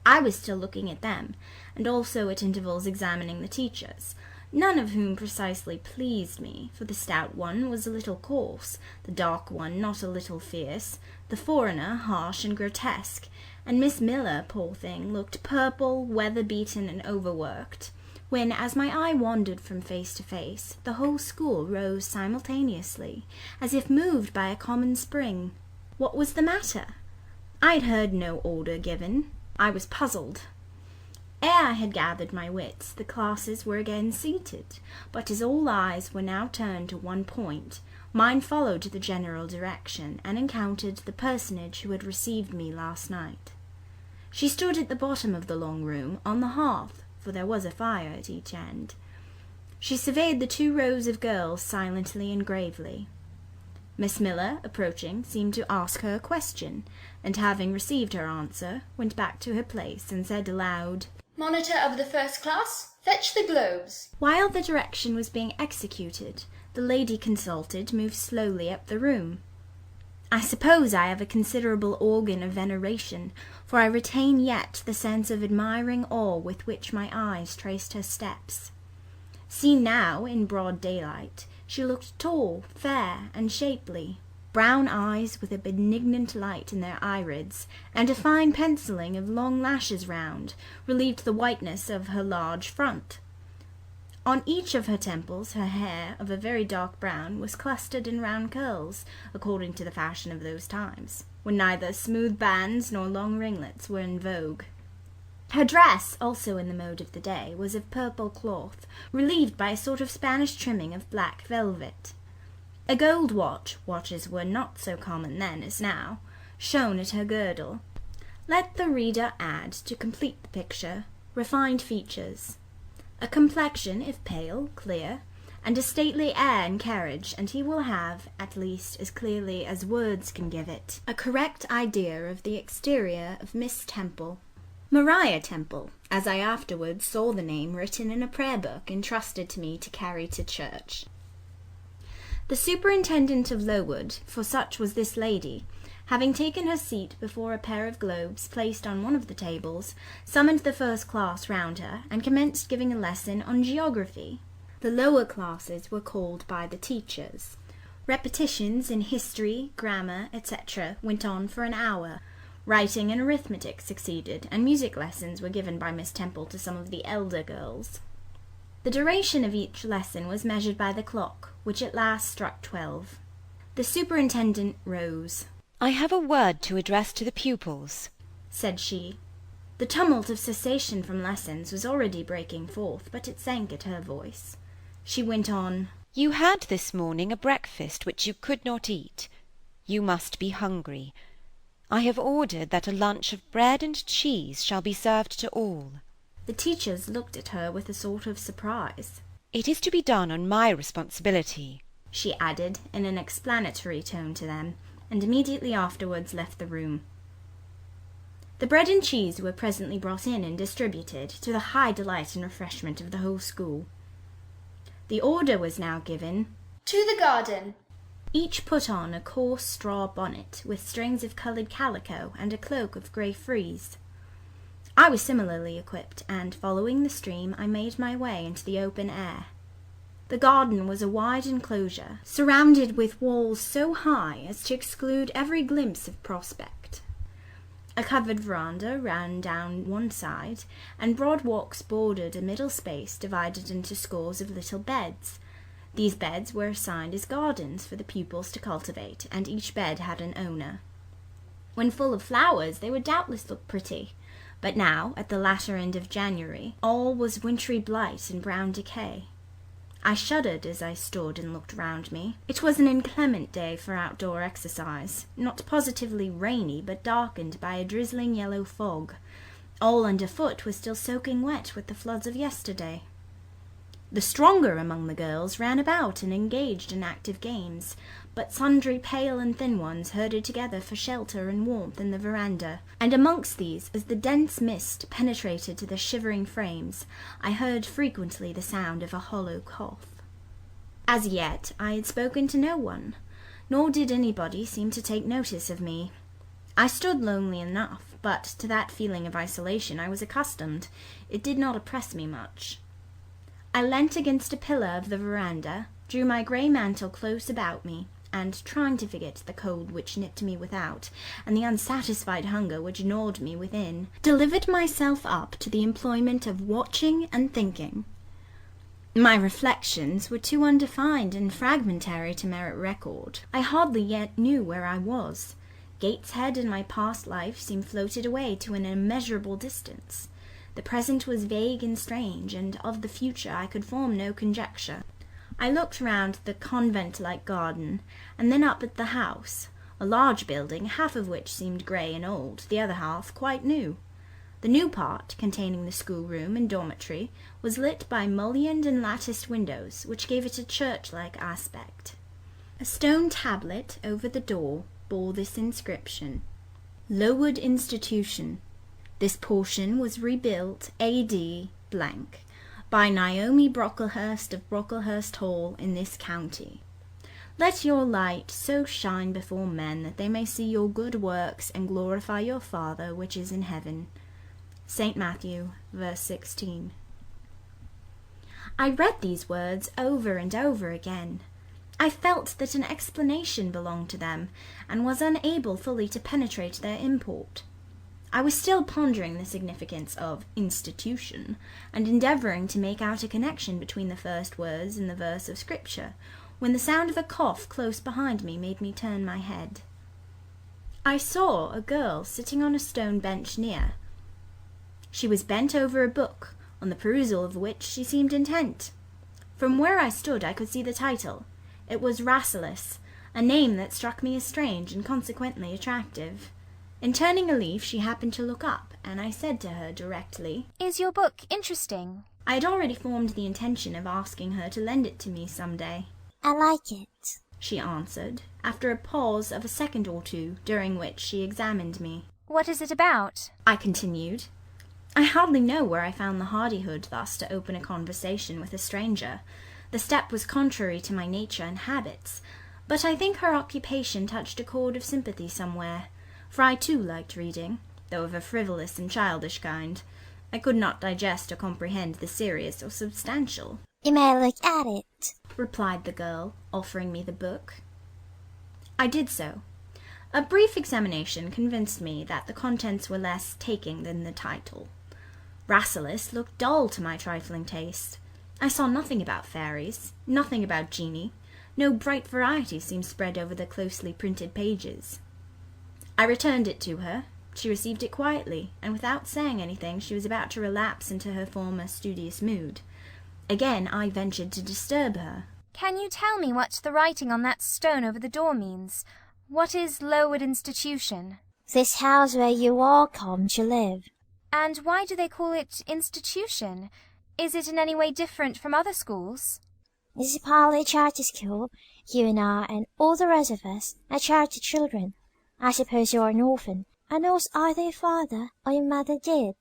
[SPEAKER 2] I was still looking at them, and also at intervals examining the teachers, none of whom precisely pleased me, for the stout one was a little coarse, the dark one not a little fierce, the foreigner harsh and grotesque, and Miss Miller, poor thing, looked purple, weather-beaten, and overworked, when, as my eye wandered from face to face, the whole school rose simultaneously, as if moved by a common spring. What was the matter? I had heard no order given. I was puzzled. Ere I had gathered my wits, the classes were again seated, but as all eyes were now turned to one point, mine followed the general direction, and encountered the personage who had received me last night. She stood at the bottom of the long room, on the hearth, for there was a fire at each end. She surveyed the 2 rows of girls silently and gravely. Miss Miller, approaching, seemed to ask her a question, and having received her answer, went back to her place and said aloud,
[SPEAKER 15] "Monitor of the first class, fetch the globes."
[SPEAKER 2] While the direction was being executed, the lady consulted moved slowly up the room. I suppose I have a considerable organ of veneration, for I retain yet the sense of admiring awe with which my eyes traced her steps. Seen now in broad daylight, she looked tall, fair, and shapely, brown eyes with a benignant light in their irids, and a fine pencilling of long lashes round, relieved the whiteness of her large front. On each of her temples her hair, of a very dark brown, was clustered in round curls, according to the fashion of those times, when neither smooth bands nor long ringlets were in vogue. Her dress, also in the mode of the day, was of purple cloth, relieved by a sort of Spanish trimming of black velvet. A gold watch, watches were not so common then as now, shone at her girdle. Let the reader add, to complete the picture, refined features, a complexion, if pale, clear, and a stately air and carriage, and he will have, at least as clearly as words can give it, a correct idea of the exterior of Miss Temple. Maria Temple, as I afterwards saw the name written in a prayer book entrusted to me to carry to church. The superintendent of Lowood, for such was this lady, having taken her seat before a pair of globes placed on one of the tables, summoned the first class round her, and commenced giving a lesson on geography. The lower classes were called by the teachers. Repetitions in history, grammar, etc. went on for an hour. Writing and arithmetic succeeded, and music lessons were given by Miss Temple to some of the elder girls. The duration of each lesson was measured by the clock, which at last struck 12. The superintendent rose.
[SPEAKER 14] "I have a word to address to the pupils,"
[SPEAKER 2] said she. The tumult of cessation from lessons was already breaking forth, but it sank at her voice. She went on,
[SPEAKER 14] "You had this morning a breakfast which you could not eat. You must be hungry. I have ordered that a lunch of bread and cheese shall be served to all."
[SPEAKER 2] The teachers looked at her with a sort of surprise.
[SPEAKER 14] "It is to be done on my responsibility,"
[SPEAKER 2] she added in an explanatory tone to them, and immediately afterwards left the room. The bread and cheese were presently brought in and distributed, to the high delight and refreshment of the whole school. The order was now given,
[SPEAKER 15] "To the garden."
[SPEAKER 2] Each put on a coarse straw bonnet with strings of coloured calico and a cloak of grey frieze. I was similarly equipped, and, following the stream, I made my way into the open air. The garden was a wide enclosure, surrounded with walls so high as to exclude every glimpse of prospect. A covered veranda ran down one side, and broad walks bordered a middle space divided into scores of little beds. These beds were assigned as gardens for the pupils to cultivate, and each bed had an owner. When full of flowers, they would doubtless look pretty, but now, at the latter end of January, all was wintry blight and brown decay. I shuddered as I stood and looked round me. It was an inclement day for outdoor exercise, not positively rainy, but darkened by a drizzling yellow fog. All underfoot was still soaking wet with the floods of yesterday. The stronger among the girls ran about and engaged in active games, but sundry pale and thin ones herded together for shelter and warmth in the veranda, and amongst these, as the dense mist penetrated to the shivering frames, I heard frequently the sound of a hollow cough. As yet I had spoken to no one, nor did anybody seem to take notice of me. I stood lonely enough, but to that feeling of isolation I was accustomed. It did not oppress me much. I leant against a pillar of the veranda, drew my grey mantle close about me, and, trying to forget the cold which nipped me without, and the unsatisfied hunger which gnawed me within, delivered myself up to the employment of watching and thinking. My reflections were too undefined and fragmentary to merit record. I hardly yet knew where I was. Gateshead and my past life seemed floated away to an immeasurable distance. The present was vague and strange, and of the future I could form no conjecture. I looked round the convent-like garden, and then up at the house, a large building, half of which seemed grey and old, the other half quite new. The new part, containing the schoolroom and dormitory, was lit by mullioned and latticed windows, which gave it a church-like aspect. A stone tablet over the door bore this inscription: Lowood Institution. This portion was rebuilt A.D. by Naomi Brocklehurst of Brocklehurst Hall in this county. Let your light so shine before men that they may see your good works and glorify your Father which is in heaven. St. Matthew, verse 16. I read these words over and over again. I felt that an explanation belonged to them, and was unable fully to penetrate their import. I was still pondering the significance of institution, and endeavouring to make out a connection between the first words in the verse of Scripture, when the sound of a cough close behind me made me turn my head. I saw a girl sitting on a stone bench near. She was bent over a book, on the perusal of which she seemed intent. From where I stood I could see the title. It was Rasselas, a name that struck me as strange and consequently attractive. In turning a leaf she happened to look up, and I said to her directly,
[SPEAKER 4] "Is your book interesting?"
[SPEAKER 2] I had already formed the intention of asking her to lend it to me some day.
[SPEAKER 9] "I like it,"
[SPEAKER 2] she answered, after a pause of a second or two, during which she examined me.
[SPEAKER 4] "What is it about?"
[SPEAKER 2] I continued. I hardly know where I found the hardihood thus to open a conversation with a stranger. The step was contrary to my nature and habits, but I think her occupation touched a chord of sympathy somewhere, for I too liked reading, though of a frivolous and childish kind. I could not digest or comprehend the serious or substantial.
[SPEAKER 9] "You may look at it,"
[SPEAKER 2] replied the girl, offering me the book. I did so. A brief examination convinced me that the contents were less taking than the title. Rasselas looked dull to my trifling taste. I saw nothing about fairies, nothing about genii. No bright variety seemed spread over the closely printed pages. I returned it to her. She received it quietly, and without saying anything she was about to relapse into her former studious mood. Again I ventured to disturb her.
[SPEAKER 4] Can you tell me what the writing on that stone over the door means? What is Lowood Institution?
[SPEAKER 9] This house where you all come to live.
[SPEAKER 4] And why do they call it institution? Is it in any way different from other schools?
[SPEAKER 9] This is partly a charter school. You and I and all the rest of us are charter children. I suppose you are an orphan, and lost either your father or your mother did.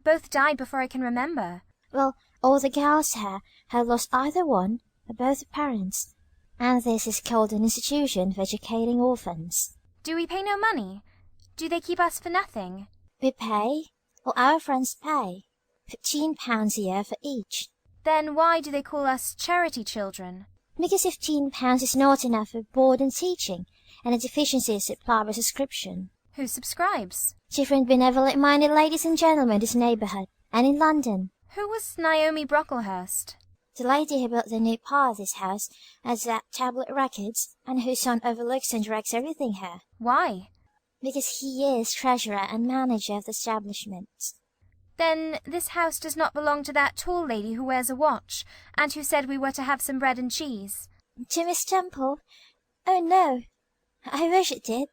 [SPEAKER 4] Both died before I can remember.
[SPEAKER 9] Well, all the girls here have lost either one or both parents, and this is called an institution for educating orphans.
[SPEAKER 4] Do we pay no money? Do they keep us for nothing?
[SPEAKER 9] We pay, or our friends pay, £15 a year for each.
[SPEAKER 4] Then why do they call us charity children?
[SPEAKER 9] Because £15 is not enough for board and teaching, and the deficiency is supplied by subscription.
[SPEAKER 4] Who subscribes?
[SPEAKER 9] Different benevolent-minded ladies and gentlemen in this neighbourhood, and in London.
[SPEAKER 4] Who was Naomi Brocklehurst?
[SPEAKER 9] The lady who built the new part of this house has that tablet records, and whose son overlooks and directs everything here.
[SPEAKER 4] Why?
[SPEAKER 9] Because he is treasurer and manager of the establishment.
[SPEAKER 4] Then this house does not belong to that tall lady who wears a watch, and who said we were to have some bread and cheese?
[SPEAKER 9] To Miss Temple? Oh, no. I wish it did.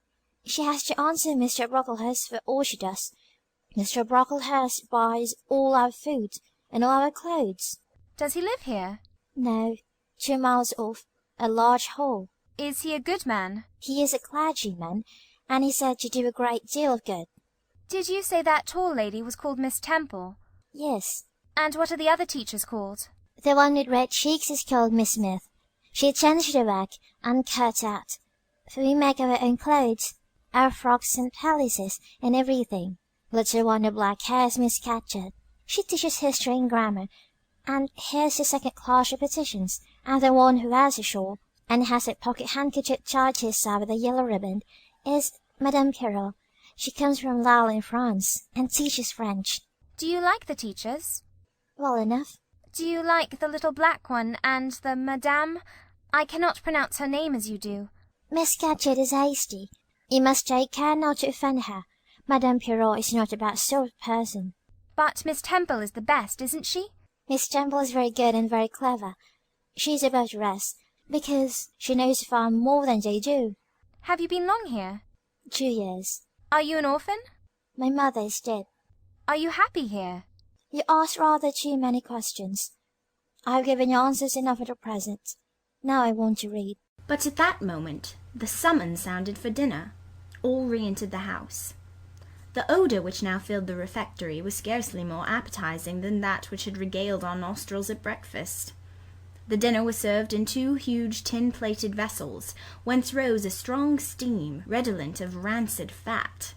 [SPEAKER 9] She has to answer Mr. Brocklehurst for all she does. Mr. Brocklehurst buys all our food and all our clothes.
[SPEAKER 4] Does he live here?
[SPEAKER 9] No, 2 miles off, a large hall.
[SPEAKER 4] Is he a good man?
[SPEAKER 9] He is a clergyman, and he's said to do a great deal of good.
[SPEAKER 4] Did you say that tall lady was called Miss Temple?
[SPEAKER 9] Yes.
[SPEAKER 4] And what are the other teachers called?
[SPEAKER 9] The one with red cheeks is called Miss Smith. She attends to the work, and cut out. For we make our own clothes, our frocks and pelisses, and everything. Little one with black hair is Miss Catchett. She teaches history and grammar. And here's the second class repetitions, and the one who wears a shawl, and has a pocket handkerchief tied to his side with a yellow ribbon, is Madame Carroll. She comes from Lille in France, and teaches French.
[SPEAKER 4] Do you like the teachers?
[SPEAKER 9] Well enough.
[SPEAKER 4] Do you like the little black one, and the Madame? I cannot pronounce her name as you do.
[SPEAKER 9] Miss Catchett is hasty. You must take care not to offend her. Madame Pierrot is not that sort of person.
[SPEAKER 4] But Miss Temple is the best, isn't she?
[SPEAKER 9] Miss Temple is very good and very clever. She is above the rest, because she knows far more than they do.
[SPEAKER 4] Have you been long here?
[SPEAKER 9] 2 years.
[SPEAKER 4] Are you an orphan?
[SPEAKER 9] My mother is dead.
[SPEAKER 4] Are you happy here?
[SPEAKER 9] You ask rather too many questions. I have given you answers enough for the present. Now I want to read.
[SPEAKER 2] But at that moment the summons sounded for dinner. All re-entered the house. The odour which now filled the refectory was scarcely more appetizing than that which had regaled our nostrils at breakfast. The dinner was served in 2 huge tin-plated vessels, whence rose a strong steam, redolent of rancid fat.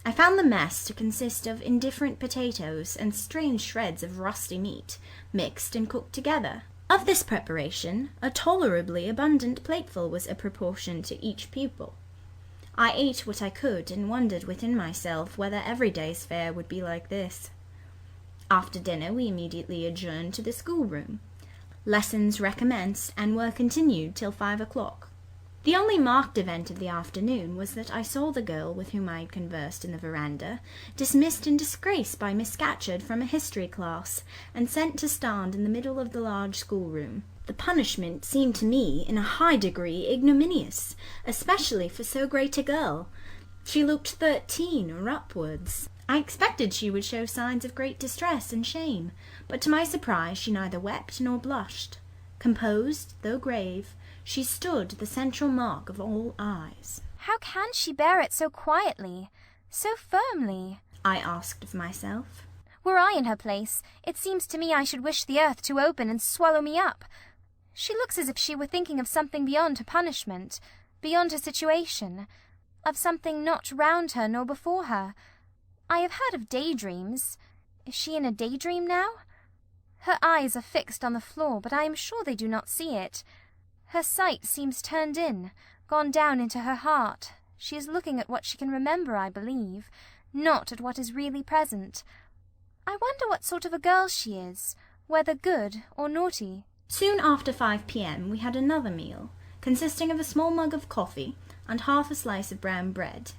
[SPEAKER 2] I found the mess to consist of indifferent potatoes and strange shreds of rusty meat, mixed and cooked together. Of this preparation, a tolerably abundant plateful was apportioned to each pupil. I ate what I could, and wondered within myself whether every day's fare would be like this. After dinner we immediately adjourned to the schoolroom. Lessons recommenced, and were continued till 5 o'clock. The only marked event of the afternoon was that I saw the girl with whom I had conversed in the veranda dismissed in disgrace by Miss Scatcherd from a history class, and sent to stand in the middle of the large schoolroom. The punishment seemed to me in a high degree ignominious, especially for so great a girl. She looked 13 or upwards. I expected she would show signs of great distress and shame, but to my surprise she neither wept nor blushed. Composed, though grave, she stood the central mark of all eyes.
[SPEAKER 4] How can she bear it so quietly, so firmly?
[SPEAKER 2] I asked of myself.
[SPEAKER 4] Were I in her place, it seems to me I should wish the earth to open and swallow me up. She looks as if she were thinking of something beyond her punishment, beyond her situation, of something not round her nor before her. I have heard of daydreams. Is she in a daydream now? Her eyes are fixed on the floor, but I am sure they do not see it. Her sight seems turned in, gone down into her heart. She is looking at what she can remember, I believe, not at what is really present. I wonder what sort of a girl she is, whether good or naughty.
[SPEAKER 2] Soon after 5 p.m. we had another meal, consisting of a small mug of coffee and half a slice of brown bread.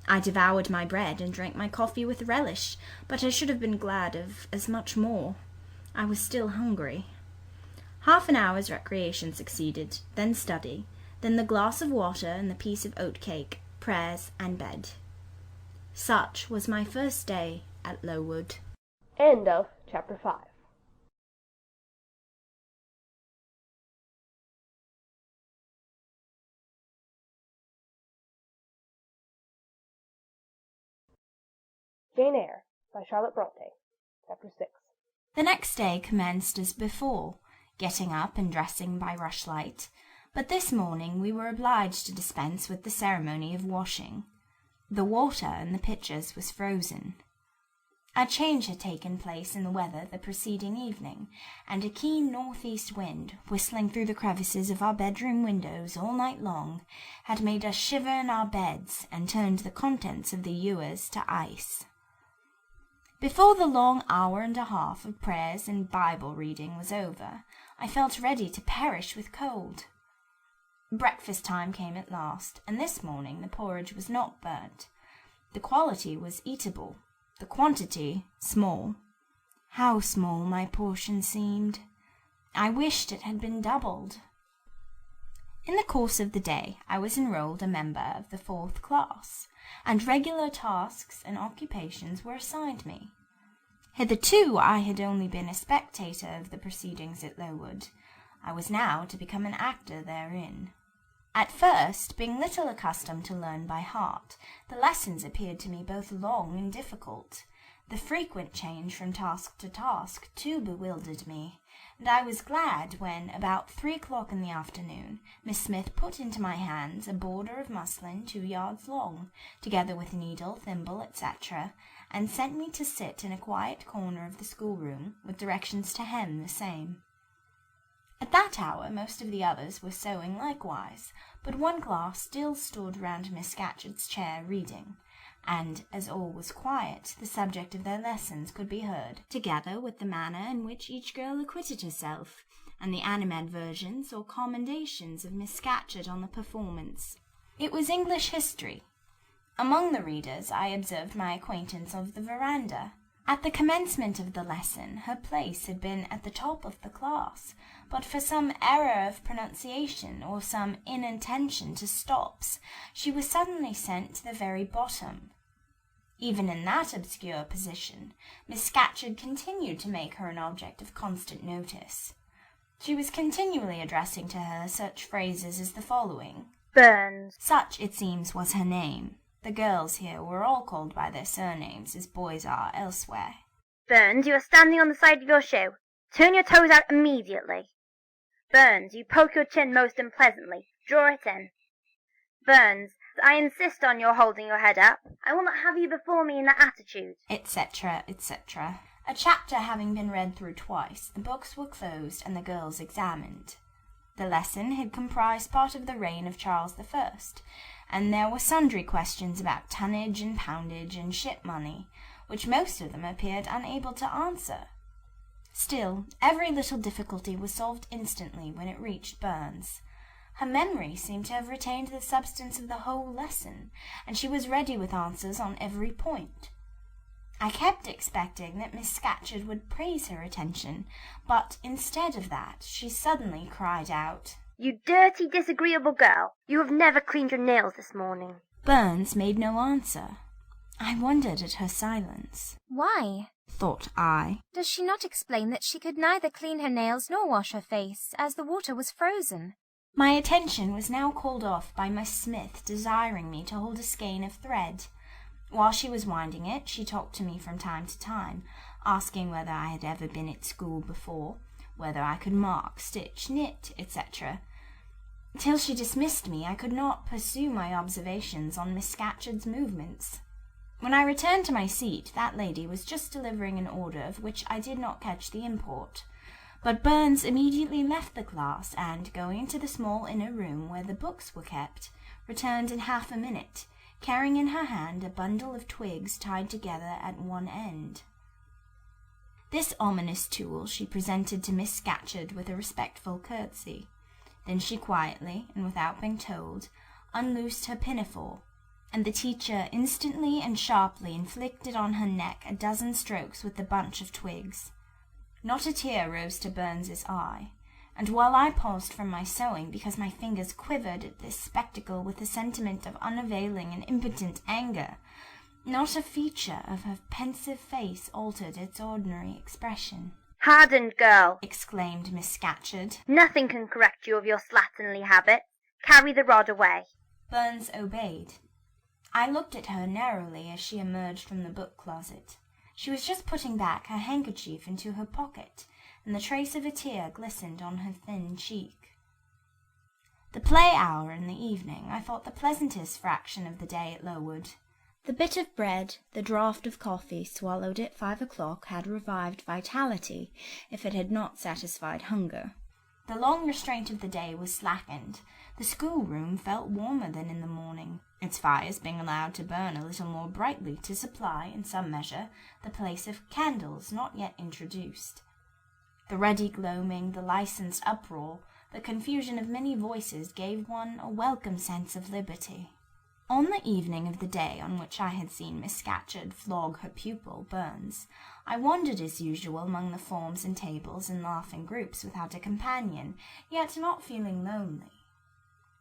[SPEAKER 2] I devoured my bread and drank my coffee with relish, but I should have been glad of as much more. I was still hungry. Half an hour's recreation succeeded, then study, then the glass of water and the piece of oat cake, prayers, and bed. Such was my first day at Lowood.
[SPEAKER 1] End of Chapter 5. Jane Eyre by Charlotte Bronte. Chapter 6.
[SPEAKER 2] The next day commenced as before, getting up and dressing by rushlight, but this morning we were obliged to dispense with the ceremony of washing. The water in the pitchers was frozen. A change had taken place in the weather the preceding evening, and a keen north-east wind, whistling through the crevices of our bedroom windows all night long, had made us shiver in our beds and turned the contents of the ewers to ice. Before the long hour and a half of prayers and Bible reading was over, I felt ready to perish with cold. Breakfast time came at last, and this morning the porridge was not burnt. The quality was eatable, the quantity small. How small my portion seemed! I wished it had been doubled. In the course of the day I was enrolled a member of the 4th class, and regular tasks and occupations were assigned me. Hitherto I had only been a spectator of the proceedings at Lowood. I was now to become an actor therein. At first, being little accustomed to learn by heart, the lessons appeared to me both long and difficult. The frequent change from task to task too bewildered me, and I was glad when, about 3 o'clock in the afternoon, Miss Smith put into my hands a border of muslin 2 yards long, together with needle, thimble, etc., and sent me to sit in a quiet corner of the schoolroom, with directions to hem the same. At that hour most of the others were sewing likewise, but one class still stood round Miss Scatcherd's chair reading, and, as all was quiet, the subject of their lessons could be heard, together with the manner in which each girl acquitted herself, and the animadversions or commendations of Miss Scatcherd on the performance. It was English history. Among the readers I observed my acquaintance of the veranda. At the commencement of the lesson her place had been at the top of the class, but for some error of pronunciation or some inattention to stops, she was suddenly sent to the very bottom. Even in that obscure position, Miss Scatcherd continued to make her an object of constant notice. She was continually addressing to her such phrases as the following.
[SPEAKER 17] Burns.
[SPEAKER 2] Such, it seems, was her name. The girls here were all called by their surnames, as boys are elsewhere.
[SPEAKER 17] Burns, you are standing on the side of your shoe. Turn your toes out immediately. Burns, you poke your chin most unpleasantly. Draw it in. Burns, I insist on your holding your head up. I will not have you before me in that attitude.
[SPEAKER 2] Etc., etc. A chapter having been read through twice, the books were closed and the girls examined. The lesson had comprised part of the reign of Charles I, and there were sundry questions about tonnage and poundage and ship money, which most of them appeared unable to answer. Still, every little difficulty was solved instantly when it reached Burns. Her memory seemed to have retained the substance of the whole lesson, and she was ready with answers on every point. I kept expecting that Miss Scatcherd would praise her attention, but instead of that she suddenly cried out,
[SPEAKER 17] You dirty, disagreeable girl! You have never cleaned your nails this morning.
[SPEAKER 2] Burns made no answer. I wondered at her silence.
[SPEAKER 4] Why?
[SPEAKER 2] Thought I.
[SPEAKER 4] Does she not explain that she could neither clean her nails nor wash her face, as the water was frozen?
[SPEAKER 2] My attention was now called off by Miss Smith desiring me to hold a skein of thread. While she was winding it, she talked to me from time to time, asking whether I had ever been at school before, whether I could mark, stitch, knit, etc. Till she dismissed me, I could not pursue my observations on Miss Scatcherd's movements. When I returned to my seat, that lady was just delivering an order of which I did not catch the import. But Burns immediately left the class, and, going into the small inner room where the books were kept, returned in half a minute, carrying in her hand a bundle of twigs tied together at one end. This ominous tool she presented to Miss Scatcherd with a respectful curtsy. Then she quietly, and without being told, unloosed her pinafore, and the teacher instantly and sharply inflicted on her neck a dozen strokes with the bunch of twigs. Not a tear rose to Burns's eye, and while I paused from my sewing because my fingers quivered at this spectacle with a sentiment of unavailing and impotent anger, not a feature of her pensive face altered its ordinary expression.
[SPEAKER 17] "Hardened girl!"
[SPEAKER 2] exclaimed Miss Scatcherd.
[SPEAKER 17] "Nothing can correct you of your slatternly habits. Carry the rod away."
[SPEAKER 2] Burns obeyed. I looked at her narrowly as she emerged from the book-closet. She was just putting back her handkerchief into her pocket, and the trace of a tear glistened on her thin cheek. The play hour in the evening I thought the pleasantest fraction of the day at Lowood. The bit of bread, the draught of coffee swallowed at 5 o'clock had revived vitality, if it had not satisfied hunger. The long restraint of the day was slackened. The schoolroom felt warmer than in the morning, its fires being allowed to burn a little more brightly to supply, in some measure, the place of candles not yet introduced. The ruddy gloaming, the licensed uproar, the confusion of many voices gave one a welcome sense of liberty. On the evening of the day on which I had seen Miss Scatcherd flog her pupil, Burns, I wandered as usual among the forms and tables and laughing groups without a companion, yet not feeling lonely.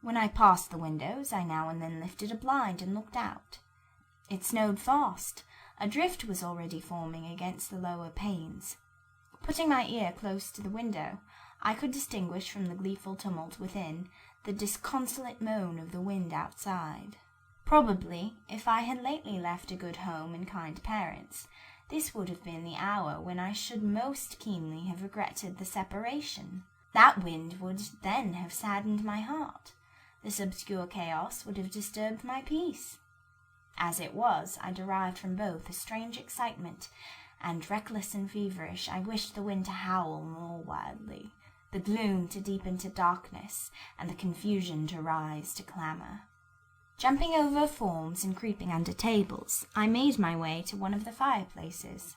[SPEAKER 2] When I passed the windows, I now and then lifted a blind and looked out. It snowed fast. A drift was already forming against the lower panes. Putting my ear close to the window, I could distinguish from the gleeful tumult within the disconsolate moan of the wind outside. Probably, if I had lately left a good home and kind parents, this would have been the hour when I should most keenly have regretted the separation. That wind would then have saddened my heart. This obscure chaos would have disturbed my peace. As it was, I derived from both a strange excitement, and, reckless and feverish, I wished the wind to howl more wildly, the gloom to deepen to darkness, and the confusion to rise to clamour. Jumping over forms and creeping under tables, I made my way to one of the fireplaces.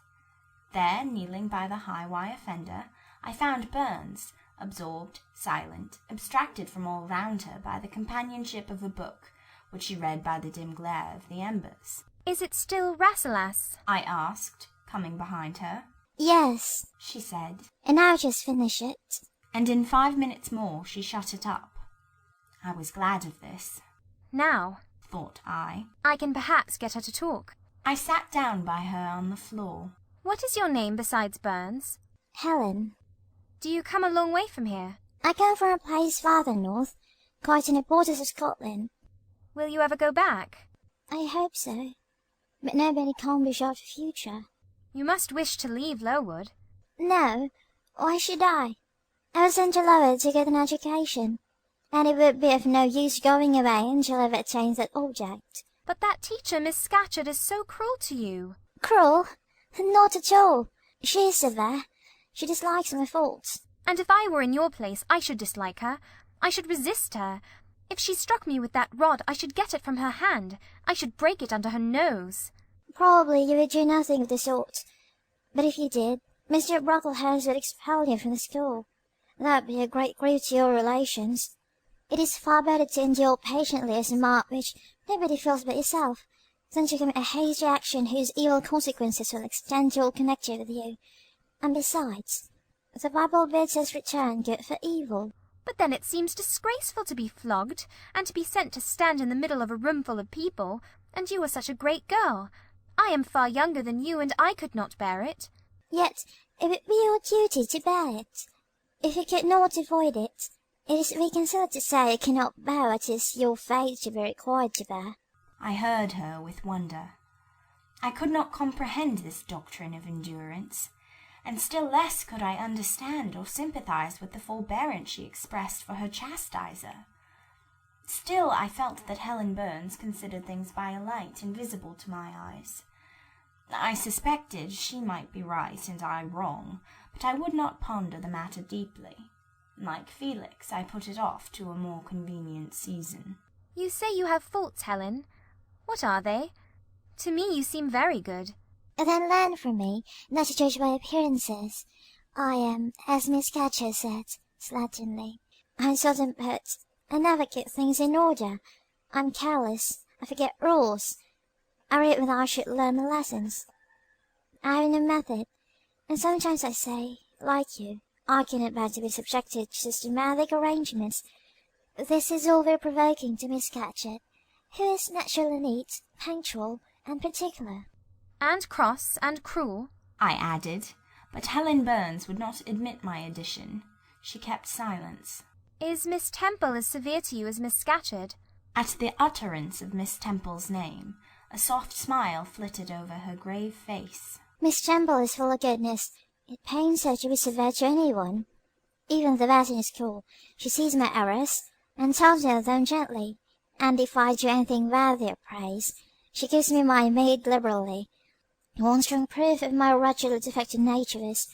[SPEAKER 2] There, kneeling by the high wire fender, I found Burns, absorbed, silent, abstracted from all round her by the companionship of a book, which she read by the dim glare of the embers.
[SPEAKER 4] "Is it still Rasselas?"
[SPEAKER 2] I asked, coming behind her.
[SPEAKER 9] "Yes,"
[SPEAKER 2] she said,
[SPEAKER 9] "and I'll just finish it."
[SPEAKER 2] And in 5 minutes more she shut it up. I was glad of this.
[SPEAKER 4] "Now,"
[SPEAKER 2] thought I
[SPEAKER 4] can perhaps get her to talk."
[SPEAKER 2] I sat down by her on the floor.
[SPEAKER 4] "What is your name besides Burns?"
[SPEAKER 9] "Helen."
[SPEAKER 4] "Do you come a long way from here?"
[SPEAKER 9] "I come from a place farther north, quite in the borders of Scotland."
[SPEAKER 4] "Will you ever go back?"
[SPEAKER 9] "I hope so, but nobody can be sure of the future."
[SPEAKER 4] "You must wish to leave Lowood."
[SPEAKER 9] "No, why should I? I was sent to Lowood to get an education, and it would be of no use going away until I've attained that object."
[SPEAKER 4] "But that teacher, Miss Scatcherd, is so cruel to you."
[SPEAKER 9] "Cruel? Not at all. She is severe. She dislikes my faults."
[SPEAKER 4] "And if I were in your place, I should dislike her. I should resist her. If she struck me with that rod, I should get it from her hand. I should break it under her nose."
[SPEAKER 9] "Probably you would do nothing of the sort. But if you did, Mr. Brocklehurst would expel you from the school. That would be a great grief to your relations. It is far better to endure patiently a mark which nobody feels but yourself, than to commit a hasty action whose evil consequences will extend to all connected with you. And besides, the Bible bids us return good for evil."
[SPEAKER 4] "But then it seems disgraceful to be flogged, and to be sent to stand in the middle of a room full of people, and you are such a great girl. I am far younger than you, and I could not bear it."
[SPEAKER 9] "Yet it would be your duty to bear it. If you could not avoid it, it is reconciled to say you cannot bear what it is your fate to be required to bear."
[SPEAKER 2] I heard her with wonder. I could not comprehend this doctrine of endurance, and still less could I understand or sympathize with the forbearance she expressed for her chastiser. Still I felt that Helen Burns considered things by a light invisible to my eyes. I suspected she might be right and I wrong, but I would not ponder the matter deeply. Like Felix, I put it off to a more convenient season.
[SPEAKER 4] "You say you have faults, Helen. What are they? To me you seem very good."
[SPEAKER 9] "Then learn from me not to judge by appearances. I am, as Miss Scatcherd said, slatternly. I'm seldom put. I never keep things in order. I'm careless. I forget rules. I read when I should learn my lessons. I have no method, and sometimes I say, like you, I cannot bear to be subjected to systematic arrangements. This is all very provoking to Miss Scatcherd, who is naturally neat, punctual, and particular.
[SPEAKER 2] And cross and cruel,
[SPEAKER 18] I added, but Helen Burns would not admit my addition. She kept silence.
[SPEAKER 4] Is Miss Temple as severe to you as Miss Scatcherd?
[SPEAKER 18] At the utterance of Miss Temple's name, a soft smile flitted over her grave face.
[SPEAKER 9] Miss Temple is full of goodness. It pains her to be severe to anyone. Even the best in school, she sees my errors, and tells me of them gently, and if I do anything worthy of praise, she gives me my meed liberally. One strong proof of my wretchedly defective nature is,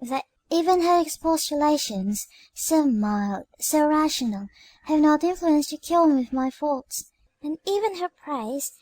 [SPEAKER 9] that even her expostulations, so mild, so rational, have not influence to cure me of my faults, and even her praise,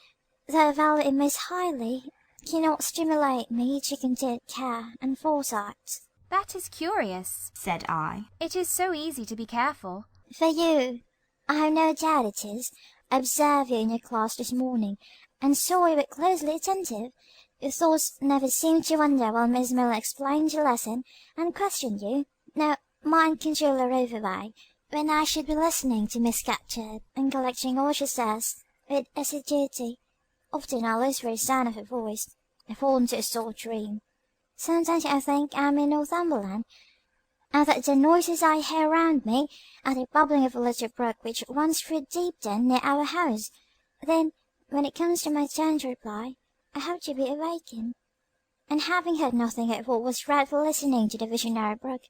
[SPEAKER 9] though I value it most highly, cannot stimulate me to continued care and foresight.
[SPEAKER 4] That is curious,
[SPEAKER 18] said I.
[SPEAKER 4] It is so easy to be careful.
[SPEAKER 9] For you, I have no doubt it is. I observed you in your class this morning, and saw you were closely attentive. Your thoughts never seemed to wander while Miss Miller explained your lesson and questioned you. Now, mine continually rove away, when I should be listening to Miss Scatcherd and collecting all she says with assiduity. Often I lose the sound of her voice, I fall into a sort of dream. Sometimes I think I am in Northumberland, and that the noises I hear round me are the bubbling of a little brook which once flowed deep down near our house. Then, when it comes to my turn to reply, I have to be awakened. And having heard nothing of what was read for listening to the visionary brook,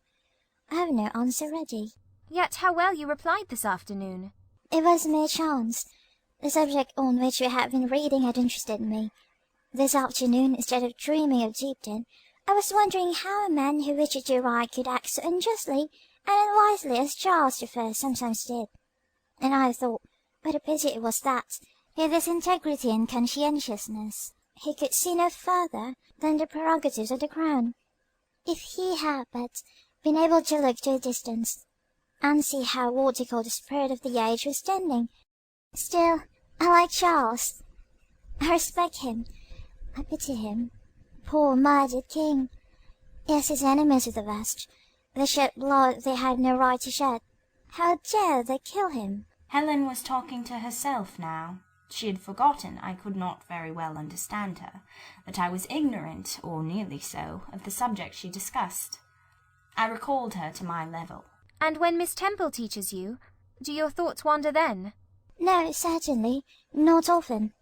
[SPEAKER 9] I have no answer ready.
[SPEAKER 4] Yet how well you replied this afternoon.
[SPEAKER 9] It was mere chance. The subject on which we had been reading had interested me. This afternoon, instead of dreaming of Deepden, I was wondering how a man who wished to do right could act so unjustly and unwisely as Charles I sometimes did. And I thought, what a pity it was that, with his integrity and conscientiousness, he could see no further than the prerogatives of the crown. If he had but been able to look to a distance, and see how what he called the spirit of the age was standing. Still, I like Charles. I respect him. I pity him. Poor murdered king. Yes, his enemies of the West. They shed blood they had no right to shed. How dare they kill him?
[SPEAKER 18] Helen was talking to herself now. She had forgotten I could not very well understand her, that I was ignorant, or nearly so, of the subject she discussed. I recalled her to my level.
[SPEAKER 4] And when Miss Temple teaches you, do your thoughts wander then?
[SPEAKER 9] No, certainly, not often.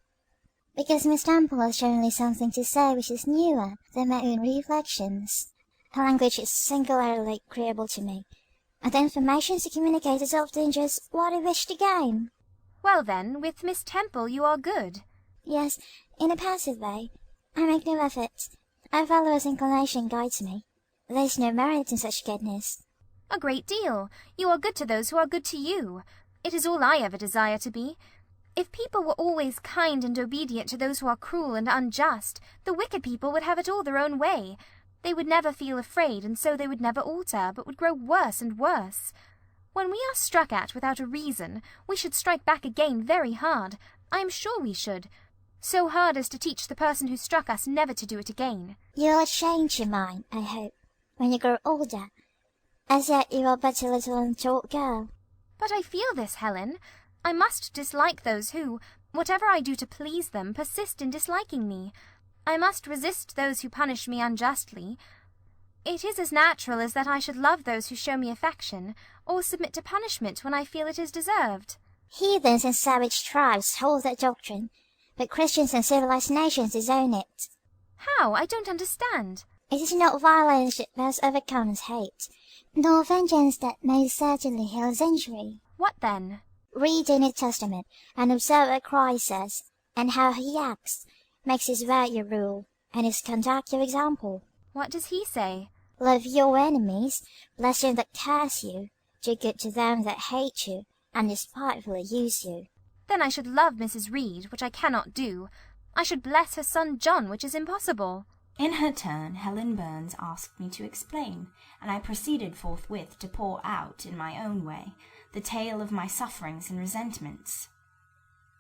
[SPEAKER 9] Because Miss Temple has generally something to say which is newer than my own reflections. Her language is singularly agreeable to me, and the information she communicates is often just what I wish to gain.
[SPEAKER 4] Well then, with Miss Temple you are good.
[SPEAKER 9] Yes, in a passive way. I make no effort. I follow as inclination guides me. There is no merit in such goodness.
[SPEAKER 4] A great deal. You are good to those who are good to you. It is all I ever desire to be. If people were always kind and obedient to those who are cruel and unjust, the wicked people would have it all their own way. They would never feel afraid, and so they would never alter, but would grow worse and worse. When we are struck at without a reason, we should strike back again very hard. I am sure we should. So hard as to teach the person who struck us never to do it again.
[SPEAKER 9] You'll change your mind, I hope, when you grow older. As yet you are but a little untaught girl.
[SPEAKER 4] But I feel this, Helen. I must dislike those who, whatever I do to please them, persist in disliking me. I must resist those who punish me unjustly. It is as natural as that I should love those who show me affection, or submit to punishment when I feel it is deserved.
[SPEAKER 9] Heathens and savage tribes hold that doctrine, but Christians and civilized nations disown it.
[SPEAKER 4] How? I don't understand.
[SPEAKER 9] It is not violence that best overcomes hate, nor vengeance that most certainly heals injury.
[SPEAKER 4] What then?
[SPEAKER 9] Read the New Testament, and observe what Christ says, and how he acts, makes his word your rule, and his conduct your example.
[SPEAKER 4] What does he say?
[SPEAKER 9] Love your enemies, bless them that curse you, do good to them that hate you, and despitefully use you.
[SPEAKER 4] Then I should love Mrs. Reed, which I cannot do. I should bless her son John, which is impossible.
[SPEAKER 18] In her turn, Helen Burns asked me to explain, and I proceeded forthwith to pour out, in my own way, the tale of my sufferings and resentments.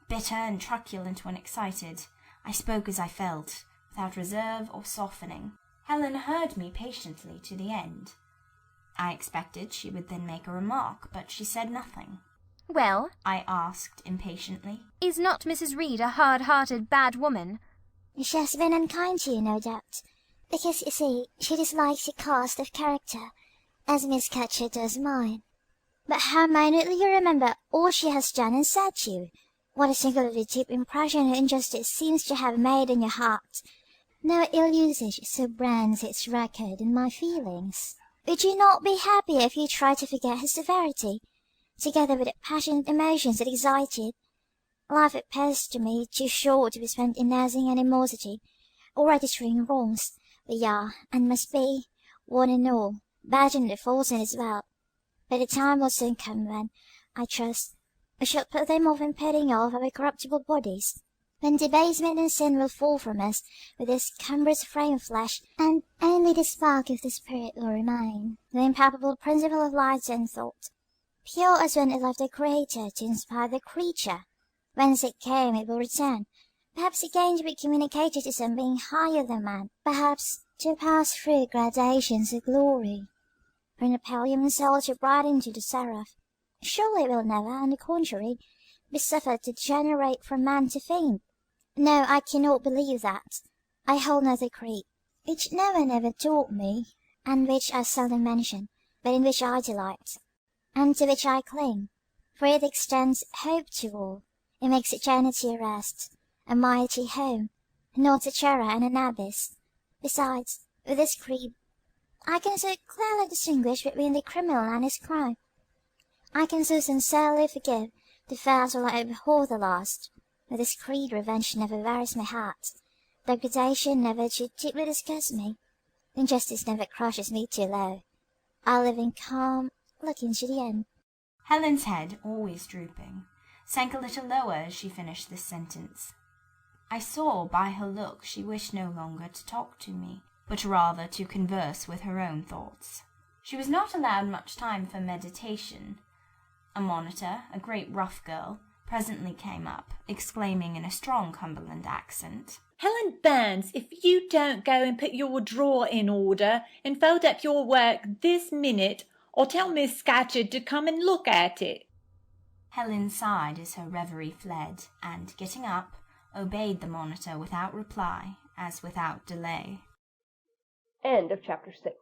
[SPEAKER 18] Bitter and truculent when excited, I spoke as I felt, without reserve or softening. Helen heard me patiently to the end. I expected she would then make a remark, but she said nothing.
[SPEAKER 4] Well,
[SPEAKER 18] I asked impatiently.
[SPEAKER 4] Is not Mrs. Reed a hard-hearted, bad woman?
[SPEAKER 9] She has been unkind to you, no doubt, because, you see, she dislikes your cast of character, as Miss Scatcherd does mine. But how minutely you remember all she has done and said to you! What a singularly deep impression her injustice seems to have made on your heart! No ill usage so brands its record in my feelings. Would you not be happier if you tried to forget her severity, together with the passionate emotions it excited? Life appears to me too short to be spent in nursing animosity, or registering wrongs. We are, and must be, one and all, badging the faults in as well. But the time will soon come when, I trust, we shall put them off in putting off our corruptible bodies, when debasement and sin will fall from us with this cumbrous frame of flesh, and only the spark of the spirit will remain, the impalpable principle of light and thought, pure as when it left the Creator to inspire the creature. Whence it came it will return, perhaps again to be communicated to some being higher than man, perhaps to pass through gradations of glory, from the pallium soul to brighten to the seraph. Surely it will never, on the contrary, be suffered to degenerate from man to fiend. No, I cannot believe that. I hold another creed, which no one ever taught me, and which I seldom mention, but in which I delight, and to which I cling, for it extends hope to all. It makes eternity a rest, a mighty home, not a terror and an abyss. Besides, with this creed, I can so clearly distinguish between the criminal and his crime. I can so sincerely forgive the first while I abhor the last. With this creed revenge never wearies my heart, degradation never too deeply disgusts me, injustice never crushes me too low. I live in calm, looking to the end.
[SPEAKER 18] Helen's head, always drooping, sank a little lower as she finished this sentence. I saw by her look she wished no longer to talk to me, but rather to converse with her own thoughts. She was not allowed much time for meditation. A monitor, a great rough girl, presently came up, exclaiming in a strong Cumberland accent,
[SPEAKER 19] "Helen Burns, if you don't go and put your drawer in order, and fold up your work this minute, or tell Miss Scatcherd to come and look at it."
[SPEAKER 18] Helen sighed as her reverie fled, and, getting up, obeyed the monitor without reply, as without delay.
[SPEAKER 1] End of chapter 6.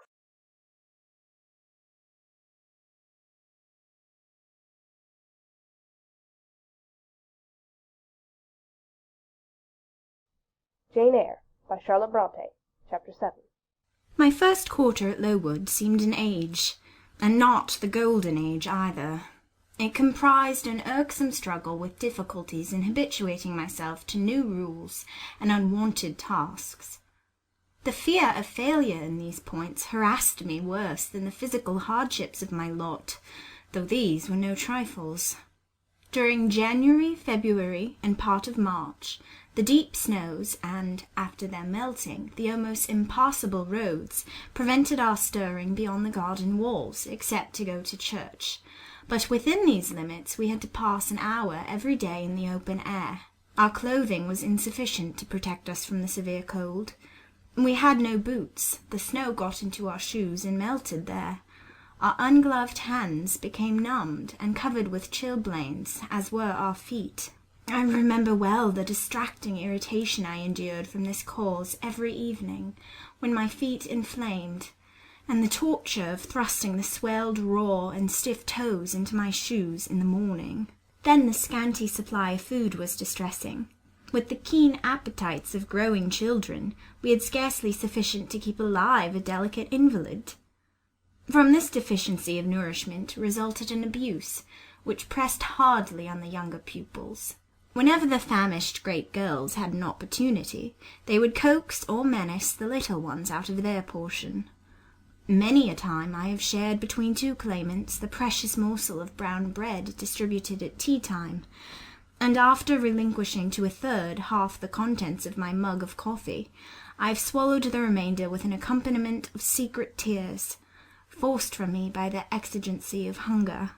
[SPEAKER 1] Jane Eyre by Charlotte Bronte, Chapter 7.
[SPEAKER 2] My first quarter at Lowood seemed an age, and not the golden age either. It comprised an irksome struggle with difficulties in habituating myself to new rules and unwonted tasks. The fear of failure in these points harassed me worse than the physical hardships of my lot, though these were no trifles. During January, February, and part of March, the deep snows and, after their melting, the almost impassable roads prevented our stirring beyond the garden walls, except to go to church. But within these limits we had to pass an hour every day in the open air. Our clothing was insufficient to protect us from the severe cold. We had no boots. The snow got into our shoes and melted there. Our ungloved hands became numbed and covered with chilblains, as were our feet. I remember well the distracting irritation I endured from this cause every evening, when my feet inflamed, and the torture of thrusting the swelled raw and stiff toes into my shoes in the morning. Then the scanty supply of food was distressing. With the keen appetites of growing children, we had scarcely sufficient to keep alive a delicate invalid. From this deficiency of nourishment resulted an abuse, which pressed hardly on the younger pupils. Whenever the famished great girls had an opportunity, they would coax or menace the little ones out of their portion. Many a time I have shared between two claimants the precious morsel of brown bread distributed at tea-time, and after relinquishing to a third half the contents of my mug of coffee, I have swallowed the remainder with an accompaniment of secret tears, forced from me by the exigency of hunger.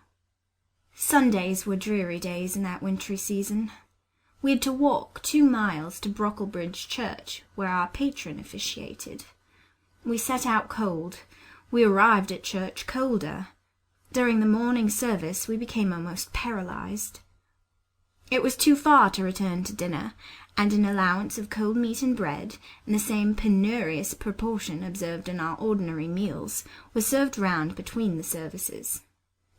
[SPEAKER 2] Sundays were dreary days in that wintry season. We had to walk 2 miles to Brocklebridge Church, where our patron officiated. We set out cold. We arrived at church colder. During the morning service we became almost paralysed. It was too far to return to dinner, and an allowance of cold meat and bread, in the same penurious proportion observed in our ordinary meals, was served round between the services.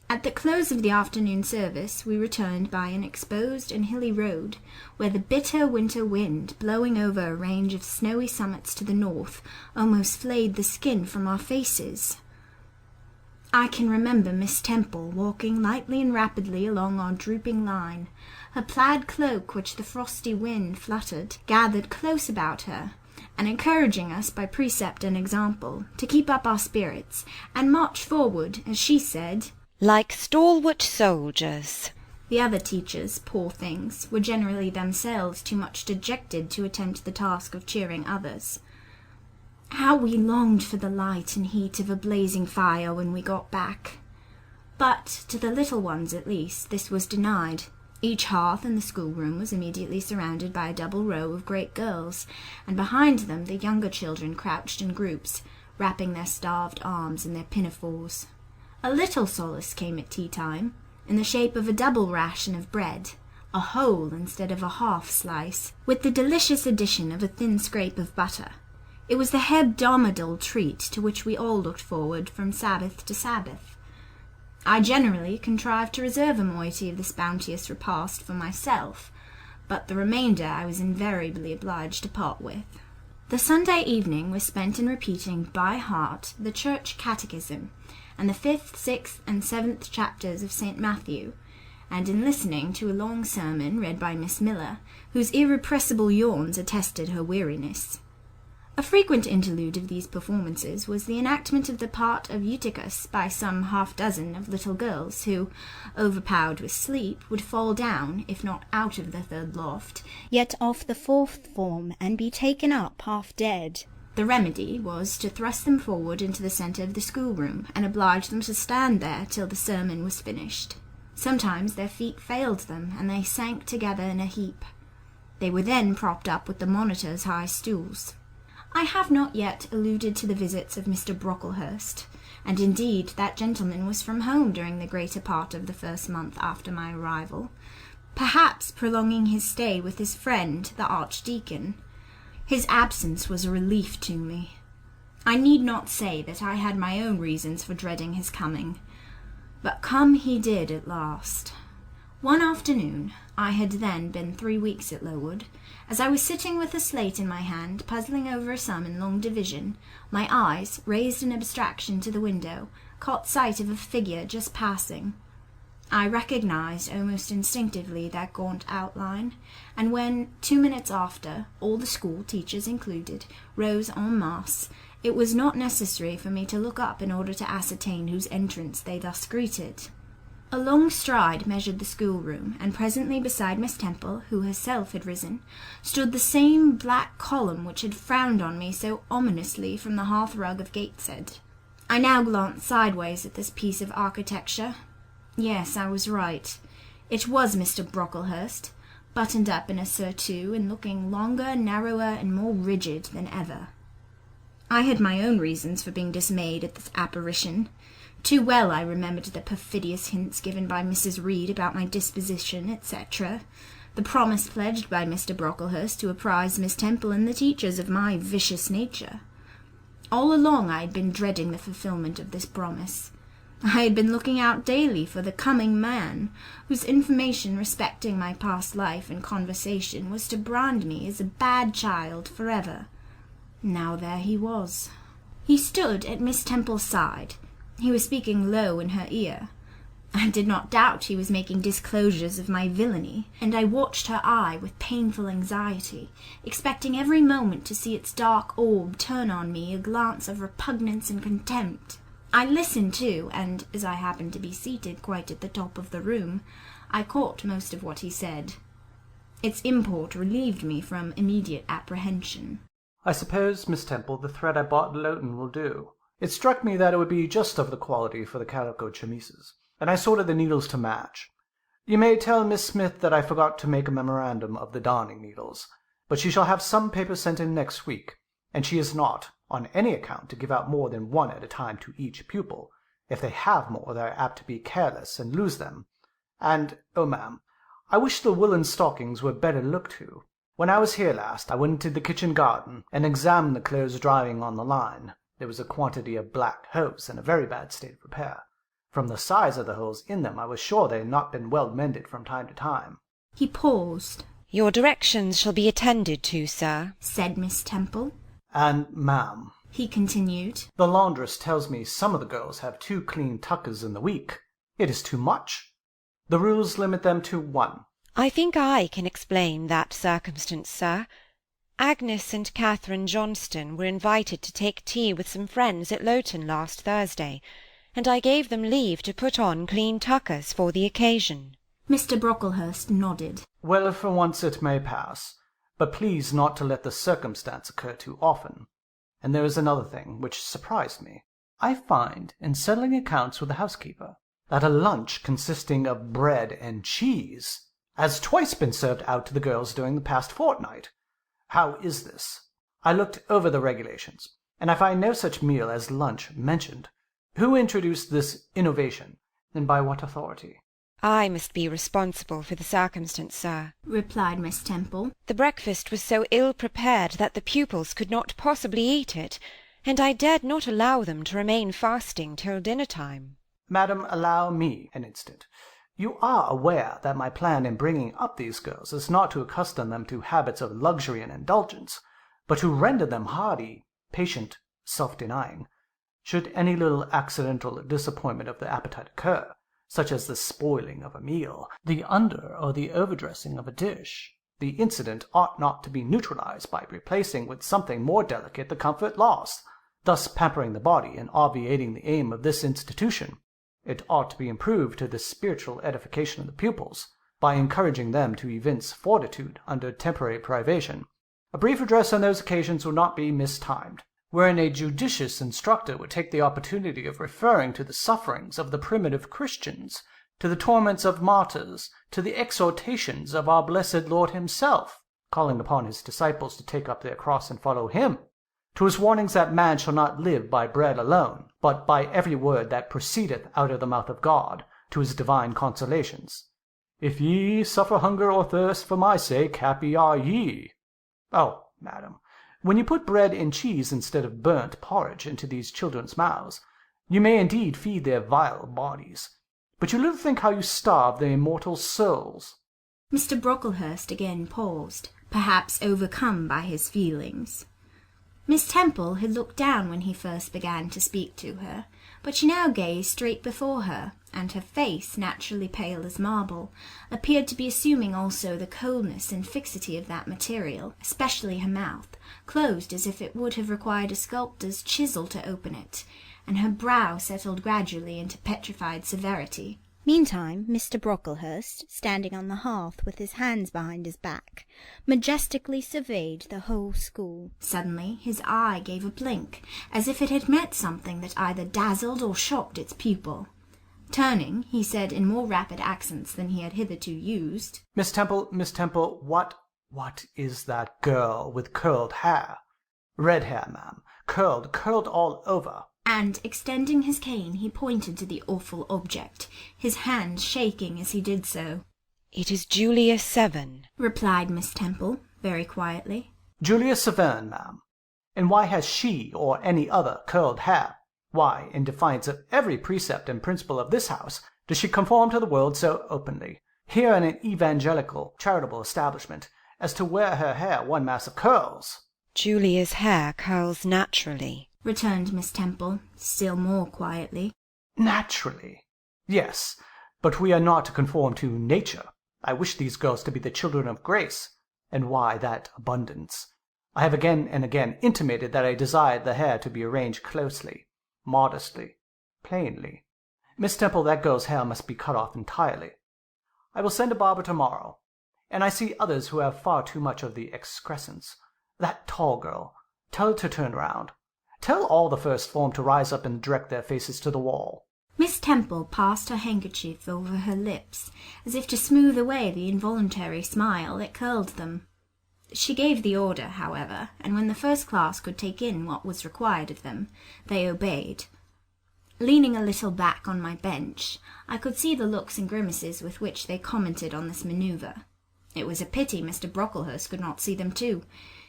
[SPEAKER 2] At the close of the afternoon service we returned by an exposed and hilly road, where the bitter winter wind, blowing over a range of snowy summits to the north, almost flayed the skin from our faces. I can remember Miss Temple walking lightly and rapidly along our drooping line, her plaid cloak, which the frosty wind fluttered, gathered close about her, and encouraging us by precept and example to keep up our spirits, and march forward, as she said,
[SPEAKER 14] like stalwart soldiers.
[SPEAKER 2] The other teachers, poor things, were generally themselves too much dejected to attempt the task of cheering others. How we longed for the light and heat of a blazing fire when we got back! But, to the little ones at least, this was denied. Each hearth in the schoolroom was immediately surrounded by a double row of great girls, and behind them the younger children crouched in groups, wrapping their starved arms in their pinafores. A little solace came at tea-time, in the shape of a double ration of bread, a whole instead of a half slice, with the delicious addition of a thin scrape of butter. It was the hebdomadal treat to which we all looked forward from Sabbath to Sabbath. I generally contrived to reserve a moiety of this bounteous repast for myself, but the remainder I was invariably obliged to part with. The Sunday evening was spent in repeating by heart the Church Catechism, and the 5th, 6th, and 7th chapters of St. Matthew, and in listening to a long sermon read by Miss Miller, whose irrepressible yawns attested her weariness. A frequent interlude of these performances was the enactment of the part of Eutychus by some half-dozen of little girls, who, overpowered with sleep, would fall down, if not out of the 3rd loft, yet off the 4th form, and be taken up half dead. The remedy was to thrust them forward into the centre of the schoolroom, and oblige them to stand there till the sermon was finished. Sometimes their feet failed them, and they sank together in a heap. They were then propped up with the monitor's high stools. I have not yet alluded to the visits of Mr. Brocklehurst, and indeed that gentleman was from home during the greater part of the first month after my arrival, perhaps prolonging his stay with his friend the Archdeacon. His absence was a relief to me. I need not say that I had my own reasons for dreading his coming, but come he did at last. One afternoon, I had then been 3 weeks at Lowood, as I was sitting with a slate in my hand, puzzling over a sum in long division, my eyes, raised in abstraction to the window, caught sight of a figure just passing. I recognized almost instinctively that gaunt outline, and when, 2 minutes after, all the school, teachers included, rose en masse, it was not necessary for me to look up in order to ascertain whose entrance they thus greeted. A long stride measured the schoolroom, and presently beside Miss Temple, who herself had risen, stood the same black column which had frowned on me so ominously from the hearth-rug of Gateshead. I now glanced sideways at this piece of architecture. Yes, I was right. It was Mr. Brocklehurst, buttoned up in a surtout and looking longer, narrower, and more rigid than ever. I had my own reasons for being dismayed at this apparition. Too well I remembered the perfidious hints given by Mrs. Reed about my disposition, etc., the promise pledged by Mr. Brocklehurst to apprise Miss Temple and the teachers of my vicious nature. All along I had been dreading the fulfilment of this promise. I had been looking out daily for the coming man, whose information respecting my past life and conversation was to brand me as a bad child forever. Now there he was. He stood at Miss Temple's side. He was speaking low in her ear. I did not doubt he was making disclosures of my villainy, and I watched her eye with painful anxiety, expecting every moment to see its dark orb turn on me a glance of repugnance and contempt. I listened too, and, as I happened to be seated quite at the top of the room, I caught most of what he said. Its import relieved me from immediate apprehension.
[SPEAKER 10] I suppose, Miss Temple, the thread I bought in Loughton will do. It struck me that it would be just of the quality for the calico chemises, and I sorted the needles to match. You may tell Miss Smith that I forgot to make a memorandum of the darning needles, but she shall have some paper sent in next week, and she is not, on any account, to give out more than one at a time to each pupil. If they have more, they are apt to be careless and lose them. And, oh, ma'am, I wish the woolen stockings were better looked to. When I was here last, I went into the kitchen garden and examined the clothes drying on the line. There was a quantity of black hose in a very bad state of repair. From the size of the holes in them, I was sure they had not been well mended from time to time.
[SPEAKER 2] He paused.
[SPEAKER 14] Your directions shall be attended to, sir,
[SPEAKER 2] said Miss Temple.
[SPEAKER 10] And, ma'am,
[SPEAKER 2] he continued,
[SPEAKER 10] the laundress tells me some of the girls have 2 clean tuckers in the week. It is too much. The rules limit them to 1.
[SPEAKER 14] I think I can explain that circumstance, sir. Agnes and Catherine Johnston were invited to take tea with some friends at Lowton last Thursday, and I gave them leave to put on clean tuckers for the occasion.
[SPEAKER 2] Mr. Brocklehurst nodded.
[SPEAKER 10] Well, for once it may pass, but please not to let the circumstance occur too often. And there is another thing which surprised me. I find, in settling accounts with the housekeeper, that a lunch consisting of bread and cheese has twice been served out to the girls during the past fortnight. How is this? I looked over the regulations, and I find no such meal as lunch mentioned. Who introduced this innovation, and by what authority?
[SPEAKER 14] I must be responsible for the circumstance, sir,
[SPEAKER 2] replied Miss Temple.
[SPEAKER 14] The breakfast was so ill prepared that the pupils could not possibly eat it, and I dared not allow them to remain fasting till dinner-time.
[SPEAKER 10] Madam, allow me an instant. You are aware that my plan in bringing up these girls is not to accustom them to habits of luxury and indulgence, but to render them hardy, patient, self-denying, should any little accidental disappointment of the appetite occur, such as the spoiling of a meal, the under or the overdressing of a dish. The incident ought not to be neutralized by replacing with something more delicate the comfort lost, thus pampering the body and obviating the aim of this institution. It ought to be improved to the spiritual edification of the pupils, by encouraging them to evince fortitude under temporary privation. A brief address on those occasions will not be mistimed, wherein a judicious instructor would take the opportunity of referring to the sufferings of the primitive Christians, to the torments of martyrs, to the exhortations of our blessed Lord himself, calling upon his disciples to take up their cross and follow him, to his warnings that man shall not live by bread alone, but by every word that proceedeth out of the mouth of God, to his divine consolations. If ye suffer hunger or thirst for my sake, happy are ye. Oh, madam, when you put bread and cheese instead of burnt porridge into these children's mouths, you may indeed feed their vile bodies, but you little think how you starve their immortal souls.
[SPEAKER 2] Mr. Brocklehurst again paused, perhaps overcome by his feelings. Miss Temple had looked down when he first began to speak to her, but she now gazed straight before her, and her face, naturally pale as marble, appeared to be assuming also the coldness and fixity of that material, especially her mouth, closed as if it would have required a sculptor's chisel to open it, and her brow settled gradually into petrified severity. Meantime, Mr. Brocklehurst, standing on the hearth with his hands behind his back, majestically surveyed the whole school. Suddenly his eye gave a blink, as if it had met something that either dazzled or shocked its pupil. Turning, he said in more rapid accents than he had hitherto used,
[SPEAKER 10] Miss Temple, what is that girl with curled hair? Red hair, ma'am, curled all over.
[SPEAKER 2] And, extending his cane, he pointed to the awful object, his hand shaking as he did so.
[SPEAKER 14] It is Julia Severn,
[SPEAKER 2] replied Miss Temple, very quietly.
[SPEAKER 10] Julia Severn, ma'am. And why has she or any other curled hair? Why, in defiance of every precept and principle of this house, does she conform to the world so openly, here in an evangelical, charitable establishment, as to wear her hair one mass of curls?
[SPEAKER 14] Julia's hair curls naturally,
[SPEAKER 2] returned Miss Temple, still more quietly.
[SPEAKER 10] Naturally? Yes, but we are not to conform to nature. I wish these girls to be the children of grace. And why that abundance? I have again and again intimated that I desired the hair to be arranged closely, modestly, plainly. Miss Temple, that girl's hair must be cut off entirely. I will send a barber tomorrow, and I see others who have far too much of the excrescence. That tall girl, tell her to turn round. Tell all the first form to rise up and direct their faces to the wall.
[SPEAKER 2] Miss Temple passed her handkerchief over her lips, as if to smooth away the involuntary smile that curled them. She gave the order, however, and when the first class could take in what was required of them, they obeyed. Leaning a little back on my bench, I could see the looks and grimaces with which they commented on this manoeuvre. It was a pity Mr. Brocklehurst could not see them too.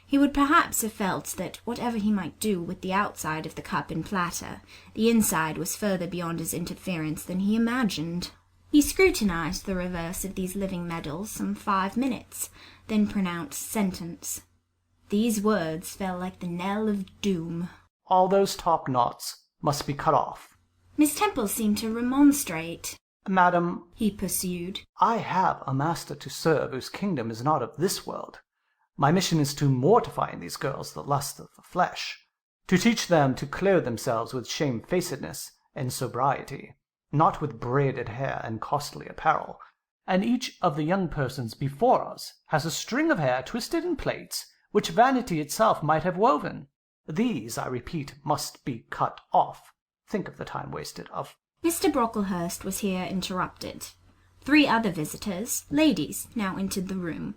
[SPEAKER 2] He would perhaps have felt that whatever he might do with the outside of the cup and platter, the inside was further beyond his interference than he imagined. He scrutinized the reverse of these living medals some 5 minutes, then pronounced sentence. These words fell like the knell of doom.
[SPEAKER 10] All those top knots must be cut off.
[SPEAKER 2] Miss Temple seemed to remonstrate.
[SPEAKER 10] Madam,
[SPEAKER 2] he pursued,
[SPEAKER 10] I have a master to serve whose kingdom is not of this world. My mission is to mortify in these girls the lust of the flesh, to teach them to clothe themselves with shamefacedness and sobriety, not with braided hair and costly apparel. And each of the young persons before us has a string of hair twisted in plaits, which vanity itself might have woven. These, I repeat, must be cut off. Think of the time wasted of...
[SPEAKER 2] Mr. Brocklehurst was here interrupted. 3 other visitors, ladies, now entered the room.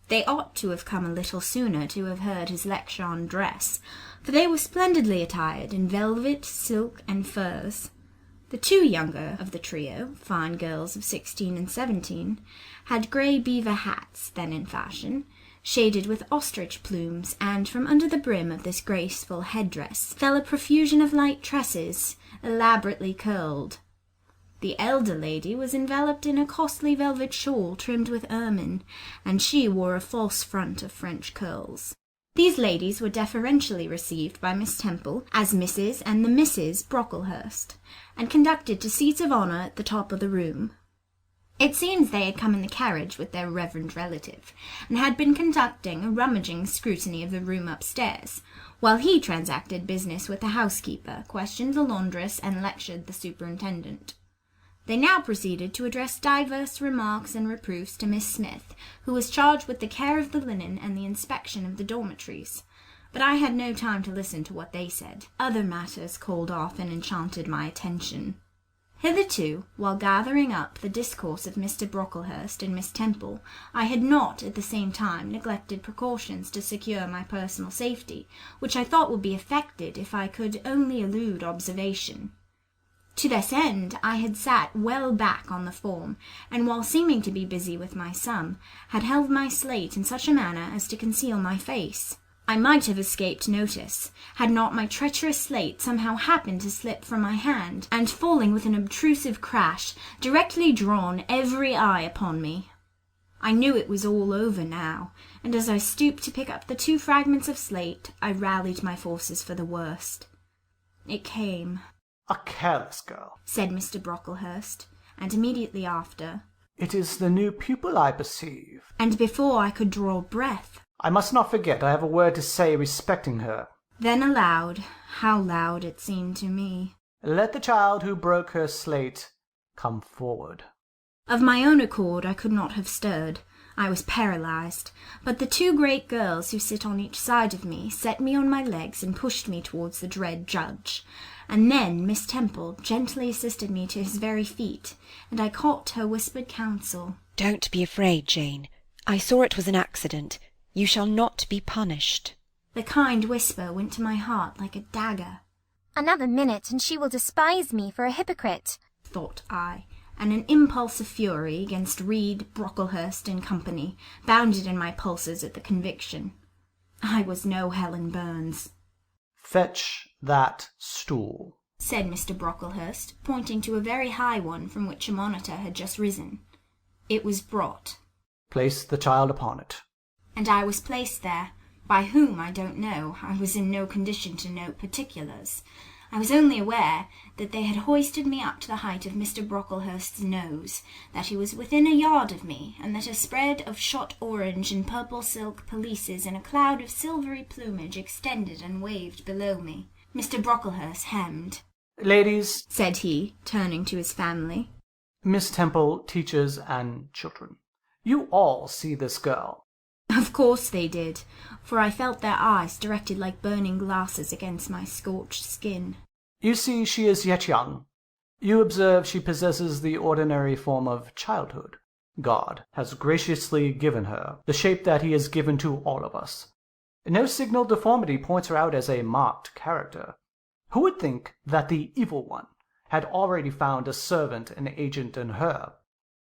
[SPEAKER 2] They ought to have come a little sooner to have heard his lecture on dress, for they were splendidly attired in velvet, silk, and furs. The 2 younger of the trio, fine girls of 16 and 17, had grey beaver hats, then in fashion, shaded with ostrich plumes, and from under the brim of this graceful headdress fell a profusion of light tresses, elaborately curled. The elder lady was enveloped in a costly velvet shawl trimmed with ermine, and she wore a false front of French curls. These ladies were deferentially received by Miss Temple as Mrs. and the Misses Brocklehurst, and conducted to seats of honour at the top of the room. It seems they had come in the carriage with their reverend relative, and had been conducting a rummaging scrutiny of the room upstairs, while he transacted business with the housekeeper, questioned the laundress, and lectured the superintendent. They now proceeded to address divers remarks and reproofs to Miss Smith, who was charged with the care of the linen and the inspection of the dormitories. But I had no time to listen to what they said. Other matters called off and enchanted my attention. Hitherto, while gathering up the discourse of Mr. Brocklehurst and Miss Temple, I had not at the same time neglected precautions to secure my personal safety, which I thought would be effected if I could only elude observation. To this end I had sat well back on the form, and while seeming to be busy with my sum, had held my slate in such a manner as to conceal my face. I might have escaped notice, had not my treacherous slate somehow happened to slip from my hand, and falling with an obtrusive crash, directly drawn every eye upon me. I knew it was all over now, and as I stooped to pick up the 2 fragments of slate, I rallied my forces for the worst. It came.
[SPEAKER 10] A careless girl,
[SPEAKER 2] said Mr. Brocklehurst, and immediately after,
[SPEAKER 10] It is the new pupil, I perceive.
[SPEAKER 2] And before I could draw breath,
[SPEAKER 10] I must not forget I have a word to say respecting her.
[SPEAKER 2] Then aloud, how loud it seemed to me,
[SPEAKER 10] Let the child who broke her slate come forward.
[SPEAKER 2] Of my own accord I could not have stirred. I was paralyzed, but the 2 great girls who sit on each side of me set me on my legs and pushed me towards the dread judge. And then Miss Temple gently assisted me to his very feet, and I caught her whispered counsel.
[SPEAKER 14] Don't be afraid, Jane. I saw it was an accident. You shall not be punished.
[SPEAKER 2] The kind whisper went to my heart like a dagger.
[SPEAKER 4] Another minute and she will despise me for a hypocrite,
[SPEAKER 2] thought I, and an impulse of fury against Reed, Brocklehurst and company bounded in my pulses at the conviction. I was no Helen Burns.
[SPEAKER 10] Fetch that stool,
[SPEAKER 2] said Mr. Brocklehurst, pointing to a very high one from which a monitor had just risen. It was brought.
[SPEAKER 10] Place the child upon it.
[SPEAKER 2] And I was placed there. By whom, I don't know. I was in no condition to note particulars. I was only aware that they had hoisted me up to the height of Mr. Brocklehurst's nose, that he was within a yard of me, and that a spread of shot orange and purple silk pelisses in a cloud of silvery plumage extended and waved below me. Mr. Brocklehurst hemmed.
[SPEAKER 10] Ladies,
[SPEAKER 2] said he, turning to his family,
[SPEAKER 10] Miss Temple, teachers, and children, you all see this girl.
[SPEAKER 2] Of course they did, for I felt their eyes directed like burning glasses against my scorched skin.
[SPEAKER 10] You see she is yet young, You observe she possesses the ordinary form of childhood. God has graciously given her the shape that he has given to all of us. No signal deformity points her out as a marked character. Who would think that the evil one had already found a servant and agent in her?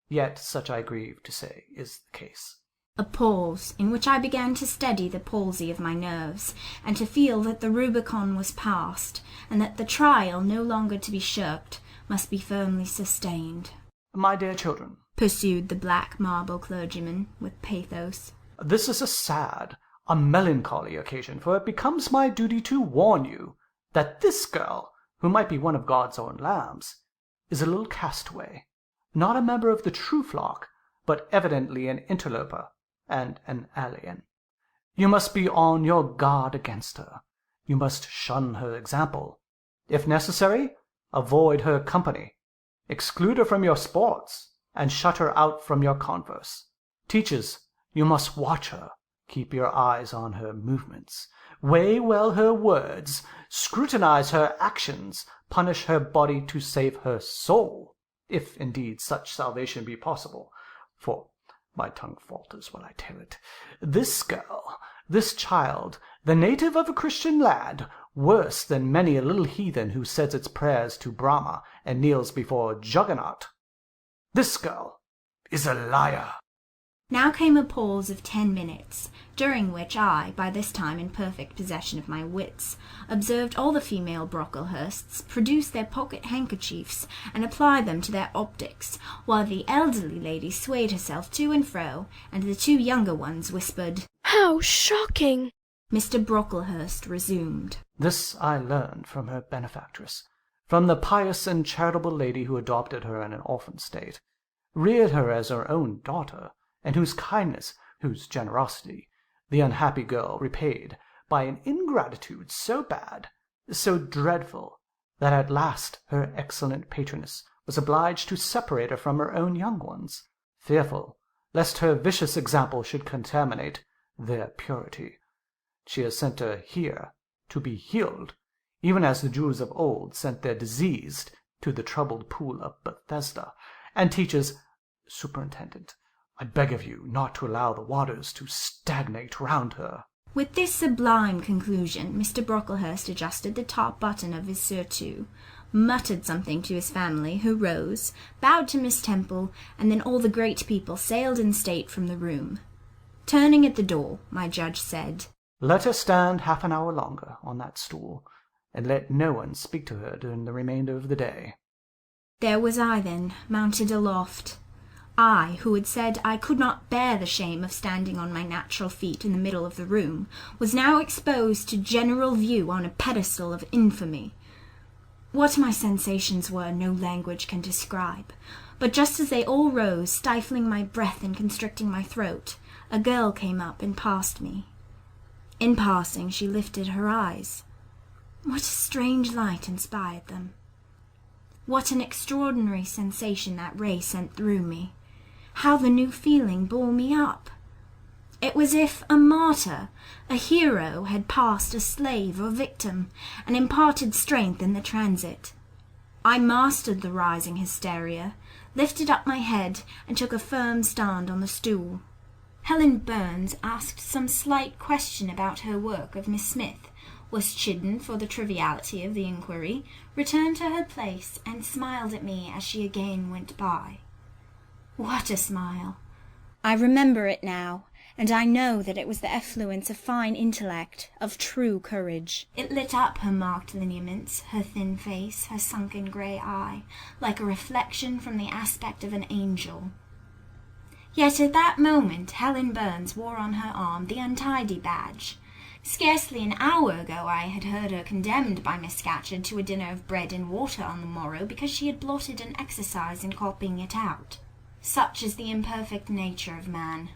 [SPEAKER 10] Yet such, I grieve to say, is the case.
[SPEAKER 2] A pause, in which I began to steady the palsy of my nerves, and to feel that the Rubicon was passed, and that the trial, no longer to be shirked, must be firmly sustained.
[SPEAKER 10] My dear children,
[SPEAKER 2] pursued the black marble clergyman with pathos,
[SPEAKER 10] this is a sad, a melancholy occasion, for it becomes my duty to warn you that this girl, who might be one of God's own lambs, is a little castaway, not a member of the true flock, but evidently an interloper and an alien. You must be on your guard against her. You must shun her example. If necessary, avoid her company. Exclude her from your sports, and shut her out from your converse. Teachers, you must watch her. Keep your eyes on her movements. Weigh well her words. Scrutinize her actions. Punish her body to save her soul, if indeed such salvation be possible. For my tongue falters when I tell it. This girl, this child, the native of a Christian lad, worse than many a little heathen who says its prayers to Brahma and kneels before Juggernaut. This girl is a liar.
[SPEAKER 2] Now came a pause of 10 minutes, during which I, by this time in perfect possession of my wits, observed all the female Brocklehursts produce their pocket handkerchiefs and apply them to their optics, while the elderly lady swayed herself to and fro, and the two younger ones whispered,
[SPEAKER 11] "How shocking!"
[SPEAKER 2] Mr. Brocklehurst resumed.
[SPEAKER 10] This I learned from her benefactress, from the pious and charitable lady who adopted her in an orphan state, reared her as her own daughter, and whose kindness, whose generosity, the unhappy girl repaid by an ingratitude so bad, so dreadful, that at last her excellent patroness was obliged to separate her from her own young ones, fearful lest her vicious example should contaminate their purity. She has sent her here to be healed, even as the Jews of old sent their diseased to the troubled pool of Bethesda, and teaches, Superintendent, I beg of you not to allow the waters to stagnate round her.
[SPEAKER 2] With this sublime conclusion, Mr. Brocklehurst adjusted the top button of his surtout, muttered something to his family, who rose, bowed to Miss Temple, and then all the great people sailed in state from the room. Turning at the door, my judge said,
[SPEAKER 10] Let her stand half an hour longer on that stool, and let no one speak to her during the remainder of the day.
[SPEAKER 2] There was I, then, mounted aloft. I, who had said I could not bear the shame of standing on my natural feet in the middle of the room, was now exposed to general view on a pedestal of infamy. What my sensations were, no language can describe, but just as they all rose, stifling my breath and constricting my throat, a girl came up and passed me. In passing, she lifted her eyes. What a strange light inspired them! What an extraordinary sensation that ray sent through me! How the new feeling bore me up! It was if a martyr, a hero, had passed a slave or victim, and imparted strength in the transit. I mastered the rising hysteria, lifted up my head, and took a firm stand on the stool. Helen Burns asked some slight question about her work of Miss Smith, was chidden for the triviality of the inquiry, returned to her place, and smiled at me as she again went by. What a smile! I remember it now, and I know that it was the effluence of fine intellect, of true courage. It lit up her marked lineaments, her thin face, her sunken grey eye, like a reflection from the aspect of an angel. Yet at that moment Helen Burns wore on her arm the untidy badge. Scarcely an hour ago I had heard her condemned by Miss Scatcherd to a dinner of bread and water on the morrow because she had blotted an exercise in copying it out. Such is the imperfect nature of man.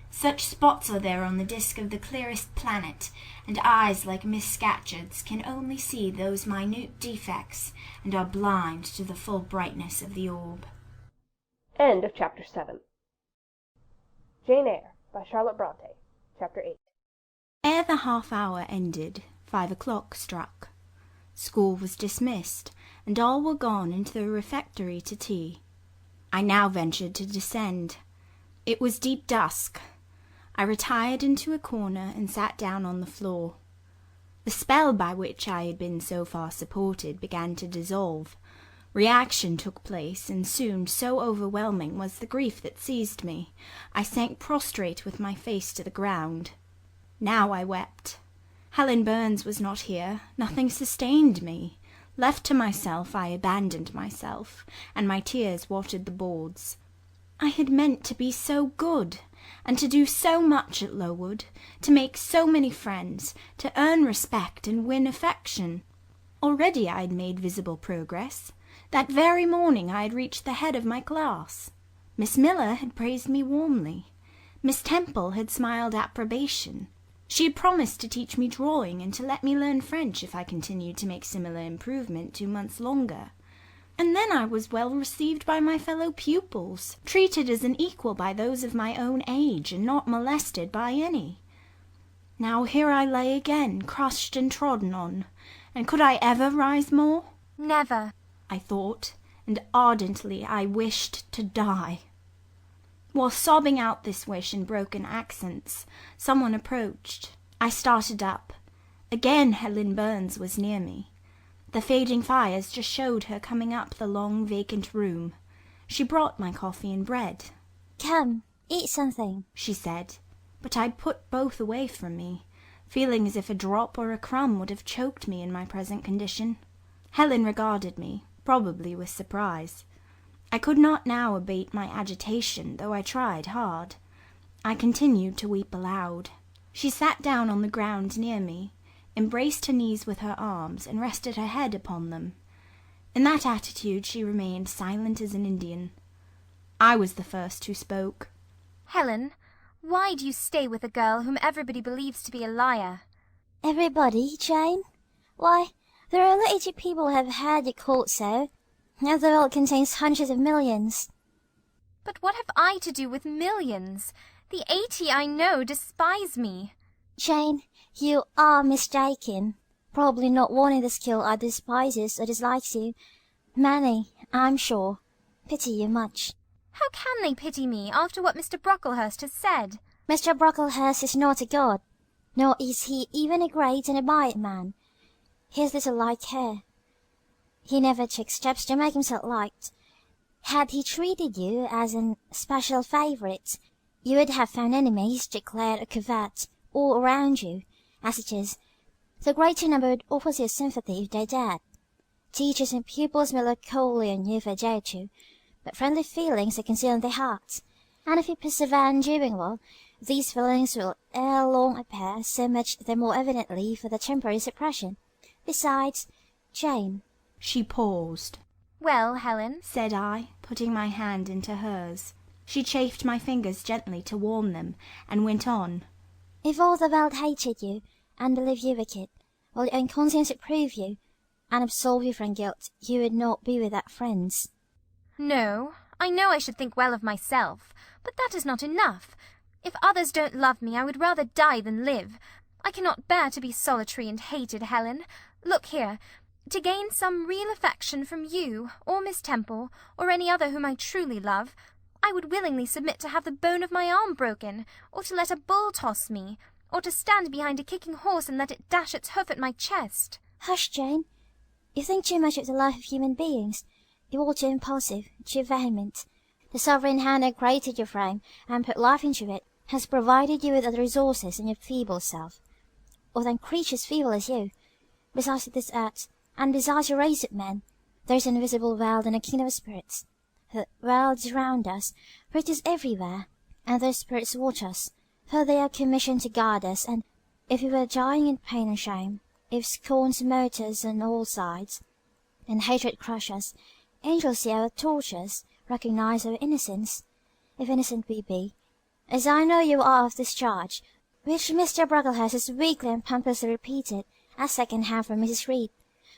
[SPEAKER 2] Such spots are there on the disk of the clearest planet, and eyes like Miss Scatcherd's can only see those minute defects, and are blind to the full brightness of the orb.
[SPEAKER 1] End of Chapter 7. Jane Eyre, by Charlotte Bronte. Chapter 8.
[SPEAKER 2] Ere the half-hour ended, 5 o'clock struck. School was dismissed, and all were gone into the refectory to tea. I now ventured to descend. It was deep dusk. I retired into a corner and sat down on the floor. The spell by which I had been so far supported began to dissolve. Reaction took place, and soon so overwhelming was the grief that seized me, I sank prostrate with my face to the ground. Now I wept. Helen Burns was not here. Nothing sustained me. Left to myself, I abandoned myself, and my tears watered the boards. I had meant to be so good, and to do so much at Lowood, to make so many friends, to earn respect and win affection. Already I had made visible progress. That very morning I had reached the head of my class. Miss Miller had praised me warmly. Miss Temple had smiled approbation. She had promised to teach me drawing and to let me learn French if I continued to make similar improvement 2 months longer. And then I was well received by my fellow pupils, treated as an equal by those of my own age, and not molested by any. Now here I lay again, crushed and trodden on, and could I ever rise more?
[SPEAKER 4] Never,
[SPEAKER 2] I thought, and ardently I wished to die. While sobbing out this wish in broken accents, someone approached. I started up. Again Helen Burns was near me. The fading fires just showed her coming up the long vacant room. She brought my coffee and bread.
[SPEAKER 9] "Come, eat something,"
[SPEAKER 2] she said, but I put both away from me, feeling as if a drop or a crumb would have choked me in my present condition. Helen regarded me, probably with surprise. I could not now abate my agitation, though I tried hard. I continued to weep aloud. She sat down on the ground near me, embraced her knees with her arms, and rested her head upon them. In that attitude she remained silent as an Indian. I was the first who spoke.
[SPEAKER 4] Helen, why do you stay with a girl whom everybody believes to be a liar?
[SPEAKER 9] "Everybody, Jane? Why, there are lazy people who have heard you called so, and the world contains hundreds of millions."
[SPEAKER 4] But what have I to do with millions? The 80 I know despise me.
[SPEAKER 9] "Jane, you are mistaken. Probably not one in the school either despises or dislikes you. Many, I'm sure, pity you much."
[SPEAKER 4] How can they pity me after what Mr. Brocklehurst has said?
[SPEAKER 9] "Mr. Brocklehurst is not a god, nor is he even a great and admired man. He is little like her. He never took steps to make himself liked. Had he treated you as an especial favourite, you would have found enemies, declared or covert, all around you. As it is, the greater number would offer you sympathy if they dared. Teachers and pupils may look coldly on you if they dare to, but friendly feelings are concealed in their hearts, and if you persevere in doing well, these feelings will ere long appear, so much the more evidently for the temporary suppression. Besides, Jane—"
[SPEAKER 2] She paused.
[SPEAKER 4] "Well, Helen,"
[SPEAKER 2] said I, putting my hand into hers. She chafed my fingers gently to warm them, and went on.
[SPEAKER 9] "If all the world hated you, and believed you wicked, while your own conscience approved you, and absolved you from guilt, you would not be without friends."
[SPEAKER 4] "No, I know I should think well of myself, but that is not enough. If others don't love me, I would rather die than live. I cannot bear to be solitary and hated, Helen. Look here. To gain some real affection from you, or Miss Temple, or any other whom I truly love, I would willingly submit to have the bone of my arm broken, or to let a bull toss me, or to stand behind a kicking horse and let it dash its hoof at my chest."
[SPEAKER 9] "Hush, Jane. You think too much of the life of human beings. You are too impulsive, too vehement. The sovereign hand that created your frame, and put life into it, has provided you with other resources than your feeble self, or than creatures feeble as you. Besides this earth, and besides your race of men, there is an invisible world and a kingdom of spirits. The world is around us, for it is everywhere, and those spirits watch us, for they are commissioned to guard us, and if we were dying in pain and shame, if scorn smote us on all sides, and hatred crushed us, angels see our tortures, recognize our innocence, if innocent we be, as I know you are of this charge, which Mr. Brocklehurst has weakly and pompously repeated, as second hand from Mrs. Reed.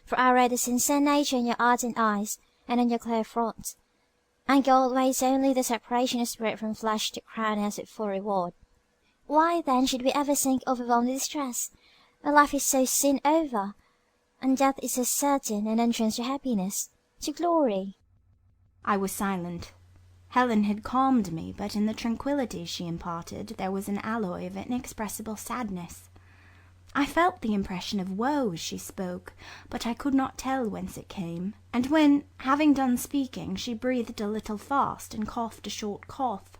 [SPEAKER 9] For I read the sincere nature in your ardent eyes, and in your clear front. And God waits only the separation of spirit from flesh to crown us with full reward. Why then should we ever sink overwhelmed with distress? Our life is so soon over. and death is as certain an entrance to happiness, to glory.
[SPEAKER 2] I was silent. Helen had calmed me, but in the tranquillity she imparted there was an alloy of inexpressible sadness. I felt the impression of woe as she spoke, but I could not tell whence it came, and when, having done speaking, she breathed a little fast and coughed a short cough,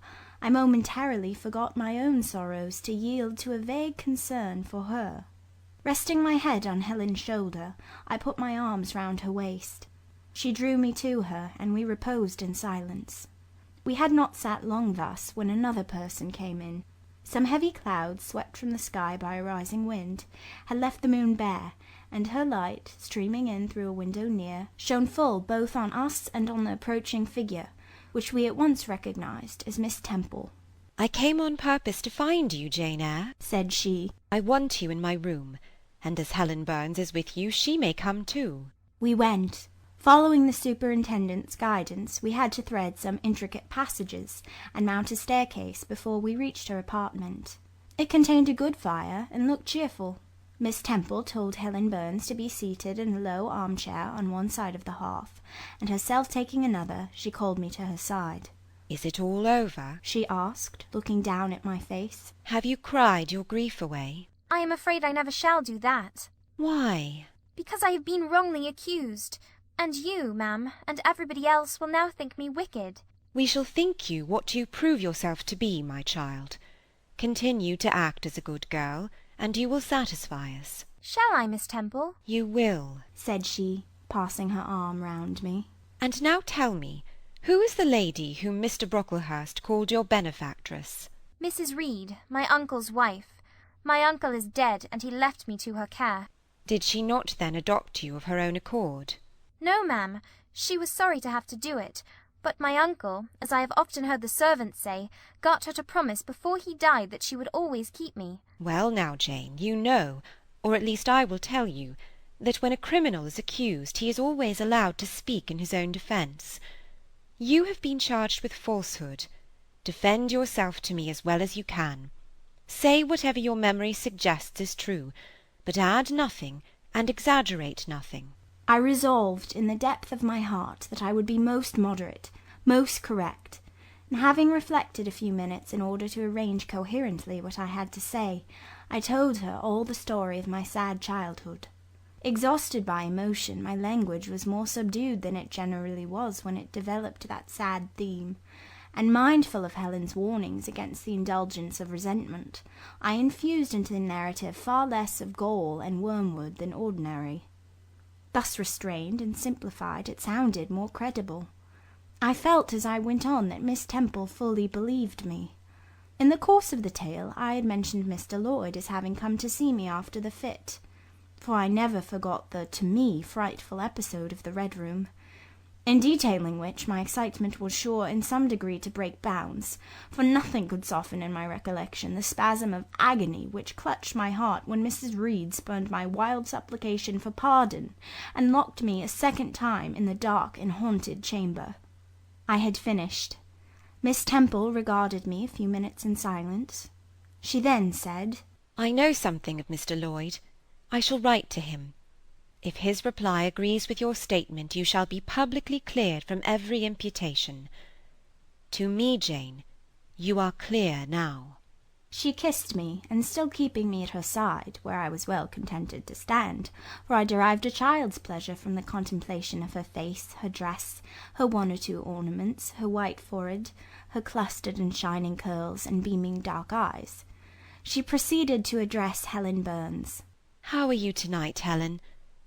[SPEAKER 2] I momentarily forgot my own sorrows to yield to a vague concern for her. Resting my head on Helen's shoulder, I put my arms round her waist. She drew me to her, and we reposed in silence. We had not sat long thus when another person came in. Some heavy clouds, swept from the sky by a rising wind, had left the moon bare, and her light, streaming in through a window near, shone full both on us and on the approaching figure, which we at once recognized as Miss Temple.
[SPEAKER 14] "I came on purpose to find you, Jane Eyre," said she. "I want you in my room, and as Helen Burns is with you, she may come too."
[SPEAKER 2] We went. Following the superintendent's guidance, we had to thread some intricate passages and mount a staircase before we reached her apartment. It contained a good fire and looked cheerful. Miss Temple told Helen Burns to be seated in a low armchair on one side of the hearth, and herself taking another, she called me to her side.
[SPEAKER 14] "Is it all over?"
[SPEAKER 2] she asked, looking down at my face.
[SPEAKER 14] "Have you cried your grief away?"
[SPEAKER 4] I am afraid I never shall do that.
[SPEAKER 14] "Why?"
[SPEAKER 4] Because I have been wrongly accused. And you, ma'am, and everybody else will now think me wicked.
[SPEAKER 14] "We shall think you what you prove yourself to be, my child. Continue to act as a good girl, and you will satisfy us."
[SPEAKER 4] "Shall I, Miss Temple?"
[SPEAKER 14] "You will,"
[SPEAKER 2] said she, passing her arm round me.
[SPEAKER 14] "And now tell me, who is the lady whom Mr. Brocklehurst called your benefactress?"
[SPEAKER 4] "Mrs. Reed, my uncle's wife. My uncle is dead, and he left me to her care."
[SPEAKER 14] "Did she not then adopt you of her own accord?"
[SPEAKER 4] "No, ma'am. She was sorry to have to do it, but my uncle, as I have often heard the servants say, got her to promise before he died that she would always keep me."
[SPEAKER 14] "Well now, Jane, you know, or at least I will tell you, that when a criminal is accused he is always allowed to speak in his own defence. You have been charged with falsehood. Defend yourself to me as well as you can. Say whatever your memory suggests is true, but add nothing and exaggerate nothing."
[SPEAKER 2] I resolved in the depth of my heart that I would be most moderate, most correct, and having reflected a few minutes in order to arrange coherently what I had to say, I told her all the story of my sad childhood. Exhausted by emotion, my language was more subdued than it generally was when it developed that sad theme, and mindful of Helen's warnings against the indulgence of resentment, I infused into the narrative far less of gall and wormwood than ordinary. Thus restrained and simplified, it sounded more credible. I felt as I went on that Miss Temple fully believed me. In the course of the tale I had mentioned Mr. Lloyd as having come to see me after the fit, for I never forgot the, to me, frightful episode of the Red Room, in detailing which my excitement was sure in some degree to break bounds, for nothing could soften in my recollection the spasm of agony which clutched my heart when Mrs. Reed spurned my wild supplication for pardon, and locked me a second time in the dark and haunted chamber. I had finished. Miss Temple regarded me a few minutes in silence. She then said,
[SPEAKER 14] "I know something of Mr. Lloyd. I shall write to him. If his reply agrees with your statement, you shall be publicly cleared from every imputation. To me, Jane, you are clear now."
[SPEAKER 2] She kissed me, and still keeping me at her side, where I was well contented to stand, for I derived a child's pleasure from the contemplation of her face, her dress, her one or two ornaments, her white forehead, her clustered and shining curls, and beaming dark eyes. She proceeded to address Helen Burns.
[SPEAKER 14] "How are you to-night, Helen?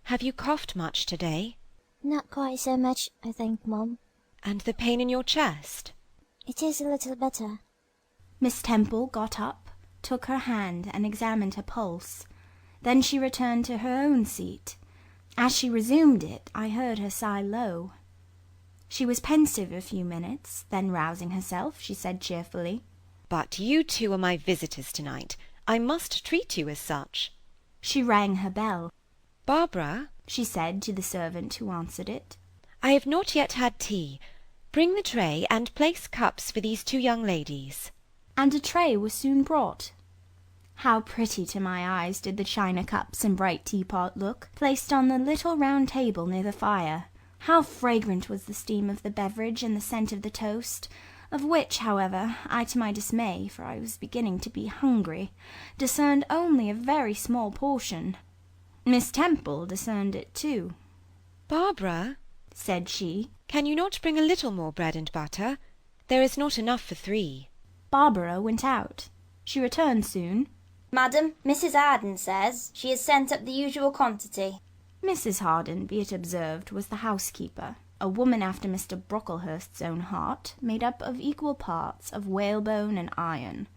[SPEAKER 14] Have you coughed much to-day?"
[SPEAKER 9] Not quite so much, I think, Mum.
[SPEAKER 14] "And the pain in your chest?"
[SPEAKER 9] It is a little better."
[SPEAKER 2] Miss Temple got up, took her hand, and examined her pulse. Then she returned to her own seat. As she resumed it, I heard her sigh low. She was pensive a few minutes, then rousing herself, she said cheerfully,
[SPEAKER 14] "But you two are my visitors to-night. I must treat you as such."
[SPEAKER 2] She rang her bell.
[SPEAKER 14] "Barbara,"
[SPEAKER 2] she said to the servant who answered it,
[SPEAKER 14] "I have not yet had tea. Bring the tray, and place cups for these two young ladies."
[SPEAKER 2] And a tray was soon brought. How pretty to my eyes did the china cups and bright teapot look, placed on the little round table near the fire. How fragrant was the steam of the beverage and the scent of the toast, of which, however, I, to my dismay, for I was beginning to be hungry, discerned only a very small portion. Miss Temple discerned it too.
[SPEAKER 14] "Barbara,"
[SPEAKER 2] said she,
[SPEAKER 14] "can you not bring a little more bread and butter? There is not enough for 3.
[SPEAKER 2] Barbara went out. She returned soon.
[SPEAKER 20] "Madam, Mrs. Arden says she has sent up the usual quantity."
[SPEAKER 2] Mrs. Harden, be it observed, was the housekeeper, a woman after Mr. Brocklehurst's own heart, made up of equal parts of whalebone and iron.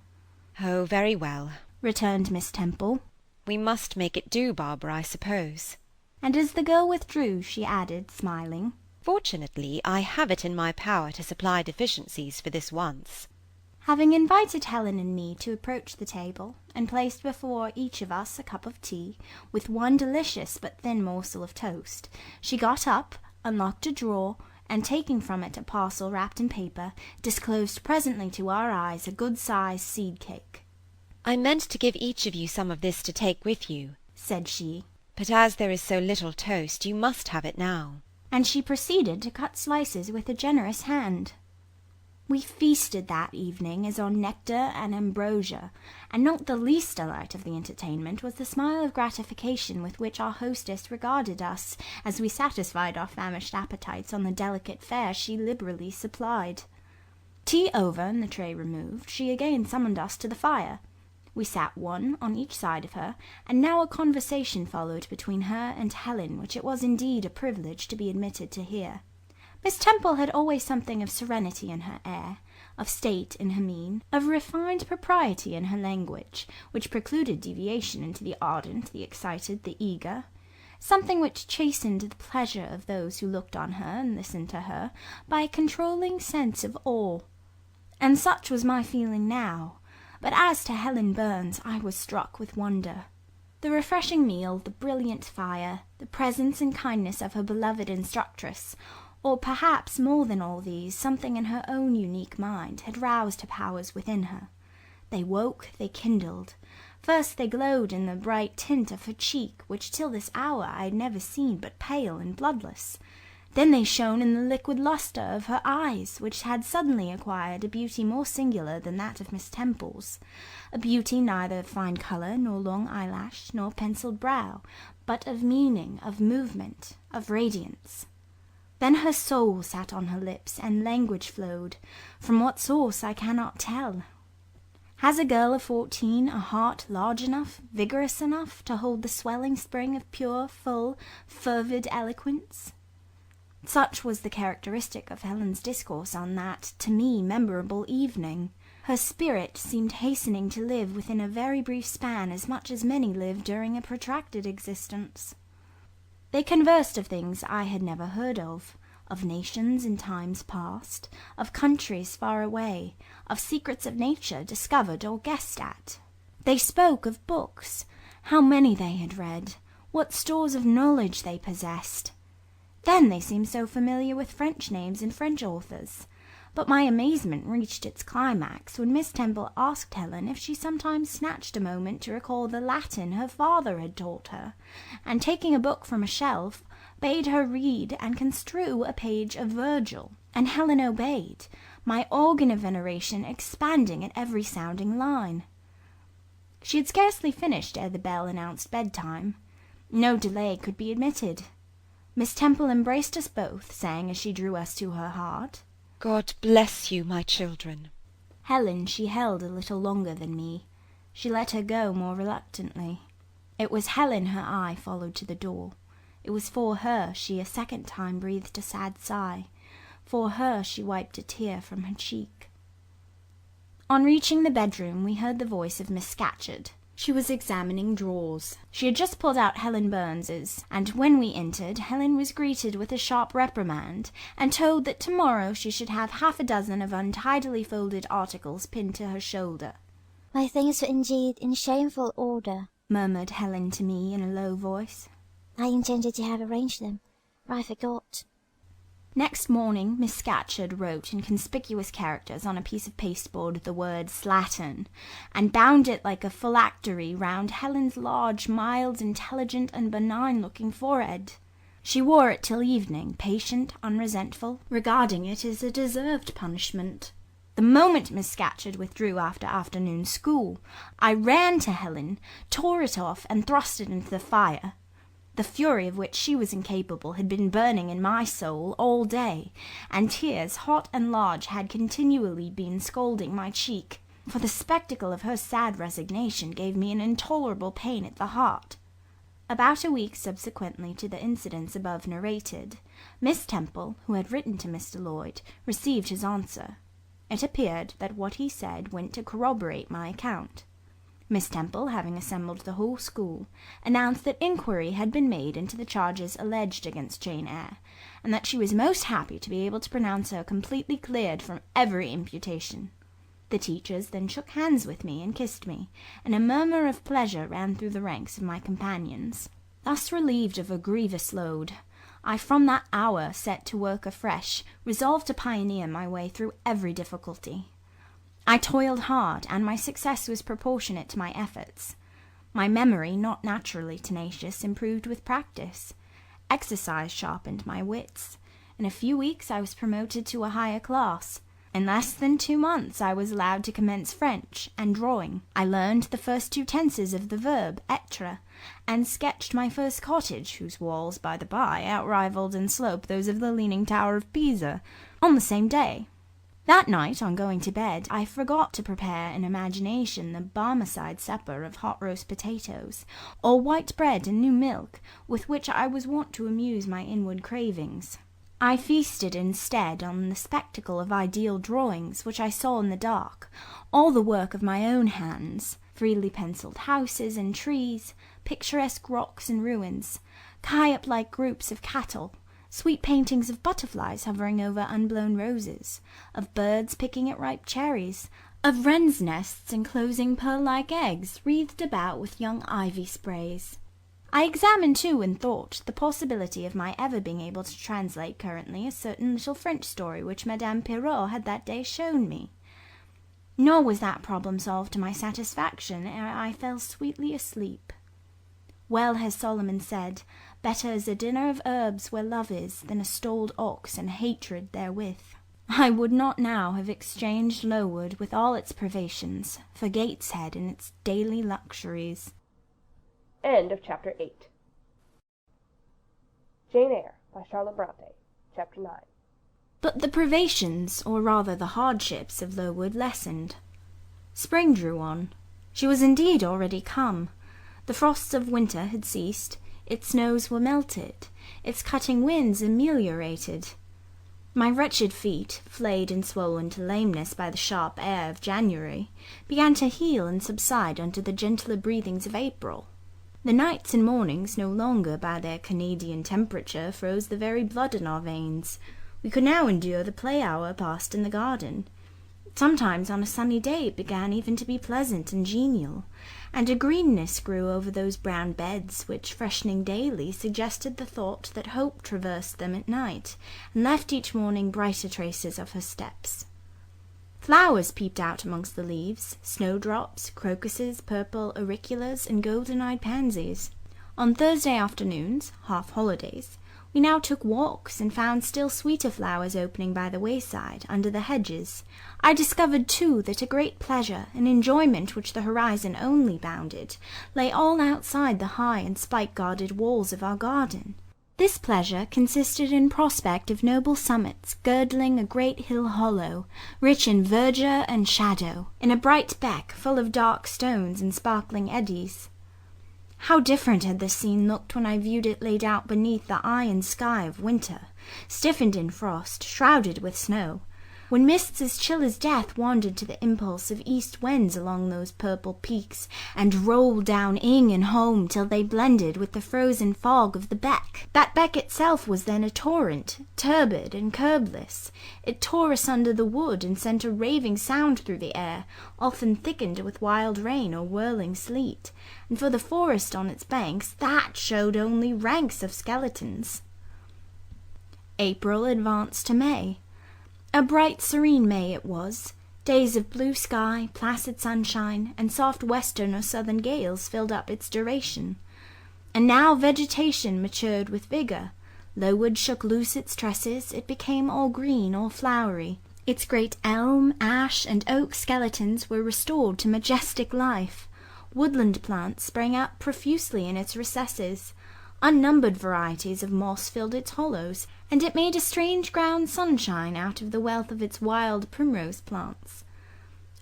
[SPEAKER 14] "Oh, very well,"
[SPEAKER 2] returned Miss Temple.
[SPEAKER 14] "We must make it do, Barbara, I suppose."
[SPEAKER 2] And as the girl withdrew, she added, smiling,
[SPEAKER 14] "Fortunately, I have it in my power to supply deficiencies for this once."
[SPEAKER 2] Having invited Helen and me to approach the table, and placed before each of us a cup of tea, with one delicious but thin morsel of toast, she got up, unlocked a drawer, and taking from it a parcel wrapped in paper, disclosed presently to our eyes a good-sized seed-cake.
[SPEAKER 14] "I meant to give each of you some of this to take with you,"
[SPEAKER 2] said she,
[SPEAKER 14] "but as there is so little toast, you must have it now."
[SPEAKER 2] And she proceeded to cut slices with a generous hand. We feasted that evening as on nectar and ambrosia, and not the least delight of the entertainment was the smile of gratification with which our hostess regarded us as we satisfied our famished appetites on the delicate fare she liberally supplied. Tea over and the tray removed, she again summoned us to the fire. We sat one on each side of her, and now a conversation followed between her and Helen, which it was indeed a privilege to be admitted to hear. Miss Temple had always something of serenity in her air, of state in her mien, of refined propriety in her language, which precluded deviation into the ardent, the excited, the eager, something which chastened the pleasure of those who looked on her and listened to her by a controlling sense of awe. And such was my feeling now, but as to Helen Burns, I was struck with wonder. The refreshing meal, the brilliant fire, the presence and kindness of her beloved instructress, or perhaps more than all these, something in her own unique mind had roused her powers within her. They woke, they kindled. First they glowed in the bright tint of her cheek, which till this hour I had never seen but pale and bloodless. Then they shone in the liquid lustre of her eyes, which had suddenly acquired a beauty more singular than that of Miss Temple's, a beauty neither of fine colour, nor long eyelash, nor pencilled brow, but of meaning, of movement, of radiance. Then her soul sat on her lips, and language flowed, from what source I cannot tell. Has a girl of 14 a heart large enough, vigorous enough, to hold the swelling spring of pure, full, fervid eloquence? Such was the characteristic of Helen's discourse on that, to me, memorable evening. Her spirit seemed hastening to live within a very brief span as much as many live during a protracted existence. They conversed of things I had never heard of nations in times past, of countries far away, of secrets of nature discovered or guessed at. They spoke of books, how many they had read, what stores of knowledge they possessed. Then they seemed so familiar with French names and French authors. But my amazement reached its climax when Miss Temple asked Helen if she sometimes snatched a moment to recall the Latin her father had taught her, and taking a book from a shelf, bade her read and construe a page of Virgil. And Helen obeyed, my organ of veneration expanding at every sounding line. She had scarcely finished ere the bell announced bedtime. No delay could be admitted. Miss Temple embraced us both, saying as she drew us to her heart,
[SPEAKER 14] "God bless you, my children."
[SPEAKER 2] Helen she held a little longer than me. She let her go more reluctantly. It was Helen her eye followed to the door. It was for her she a second time breathed a sad sigh. For her she wiped a tear from her cheek. On reaching the bedroom, we heard the voice of Miss Scatcherd. She was examining drawers. She had just pulled out Helen Burns's, and when we entered, Helen was greeted with a sharp reprimand, and told that tomorrow she should have 6 of untidily folded articles pinned to her shoulder.
[SPEAKER 9] "My things were indeed in shameful order,"
[SPEAKER 2] murmured Helen to me in a low voice.
[SPEAKER 9] "I intended to have arranged them, but I forgot."
[SPEAKER 2] Next morning Miss Scatcherd wrote in conspicuous characters on a piece of pasteboard the word slattern, and bound it like a phylactery round Helen's large, mild, intelligent, and benign-looking forehead. She wore it till evening, patient, unresentful, regarding it as a deserved punishment. The moment Miss Scatcherd withdrew after afternoon school, I ran to Helen, tore it off, and thrust it into the fire. The fury of which she was incapable had been burning in my soul all day, and tears, hot and large, had continually been scalding my cheek, for the spectacle of her sad resignation gave me an intolerable pain at the heart. About a week subsequently to the incidents above narrated, Miss Temple, who had written to Mr. Lloyd, received his answer. It appeared that what he said went to corroborate my account. Miss Temple, having assembled the whole school, announced that inquiry had been made into the charges alleged against Jane Eyre, and that she was most happy to be able to pronounce her completely cleared from every imputation. The teachers then shook hands with me and kissed me, and a murmur of pleasure ran through the ranks of my companions. Thus relieved of a grievous load, I from that hour set to work afresh, resolved to pioneer my way through every difficulty. I toiled hard, and my success was proportionate to my efforts. My memory, not naturally tenacious, improved with practice. Exercise sharpened my wits. In a few weeks I was promoted to a higher class. In less than 2 months I was allowed to commence French and drawing. I learned the first 2 tenses of the verb être, and sketched my first cottage, whose walls, by the by, outrivalled in slope those of the Leaning Tower of Pisa, on the same day. That night, on going to bed, I forgot to prepare in imagination the Barmecide supper of hot roast potatoes, or white bread and new milk, with which I was wont to amuse my inward cravings. I feasted instead on the spectacle of ideal drawings which I saw in the dark, all the work of my own hands, freely pencilled houses and trees, picturesque rocks and ruins, Calliope-like groups of cattle, sweet paintings of butterflies hovering over unblown roses, of birds picking at ripe cherries, of wrens' nests enclosing pearl-like eggs wreathed about with young ivy sprays. I examined, too, in thought, the possibility of my ever being able to translate currently a certain little French story which Madame Pirot had that day shown me. Nor was that problem solved to my satisfaction ere I fell sweetly asleep. Well has Solomon said, "Better is a dinner of herbs where love is, than a stalled ox and hatred therewith." I would not now have exchanged Lowood with all its privations for Gateshead and its daily luxuries.
[SPEAKER 1] End of Chapter 8. Jane Eyre by Charlotte Bronte. Chapter 9.
[SPEAKER 2] But the privations, or rather the hardships, of Lowood lessened. Spring drew on. She was indeed already come. The frosts of winter had ceased, its snows were melted, its cutting winds ameliorated. My wretched feet, flayed and swollen to lameness by the sharp air of January, began to heal and subside under the gentler breathings of April. The nights and mornings no longer by their Canadian temperature froze the very blood in our veins. We could now endure the play-hour passed in the garden. Sometimes on a sunny day it began even to be pleasant and genial, and a greenness grew over those brown beds which, freshening daily, suggested the thought that hope traversed them at night, and left each morning brighter traces of her steps. Flowers peeped out amongst the leaves, snowdrops, crocuses, purple auriculas, and golden-eyed pansies. On Thursday afternoons, half-holidays, we now took walks, and found still sweeter flowers opening by the wayside, under the hedges. I discovered, too, that a great pleasure, an enjoyment which the horizon only bounded, lay all outside the high and spike-guarded walls of our garden. This pleasure consisted in prospect of noble summits girdling a great hill hollow, rich in verdure and shadow, in a bright beck full of dark stones and sparkling eddies. How different had this scene looked when I viewed it laid out beneath the iron sky of winter, stiffened in frost, shrouded with snow, when mists as chill as death wandered to the impulse of east winds along those purple peaks, and rolled down Ing and home till they blended with the frozen fog of the beck. That beck itself was then a torrent, turbid and curbless. It tore asunder the wood, and sent a raving sound through the air, often thickened with wild rain or whirling sleet, and for the forest on its banks, that showed only ranks of skeletons. April advanced to May. A bright, serene May it was. Days of blue sky, placid sunshine, and soft western or southern gales filled up its duration. And now vegetation matured with vigour. Lowood shook loose its tresses, it became all green, all flowery. Its great elm, ash, and oak skeletons were restored to majestic life. Woodland plants sprang up profusely in its recesses. Unnumbered varieties of moss filled its hollows, and it made a strange ground sunshine out of the wealth of its wild primrose plants.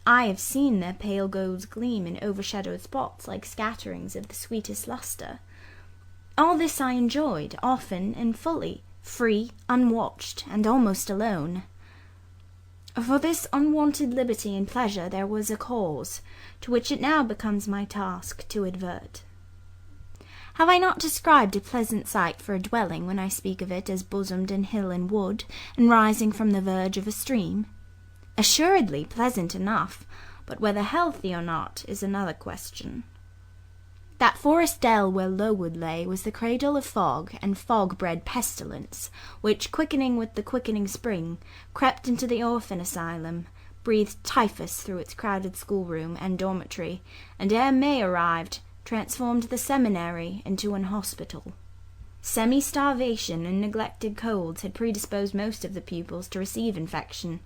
[SPEAKER 2] I have seen their pale golds gleam in overshadowed spots like scatterings of the sweetest lustre. All this I enjoyed, often and fully, free, unwatched, and almost alone. For this unwonted liberty and pleasure there was a cause, to which it now becomes my task to advert. Have I not described a pleasant site for a dwelling when I speak of it as bosomed in hill and wood, and rising from the verge of a stream? Assuredly pleasant enough, but whether healthy or not is another question. That forest dell where Lowood lay was the cradle of fog and fog-bred pestilence, which, quickening with the quickening spring, crept into the orphan asylum, breathed typhus through its crowded schoolroom and dormitory, and ere May arrived, transformed the seminary into an hospital. Semi-starvation and neglected colds had predisposed most of the pupils to receive infection.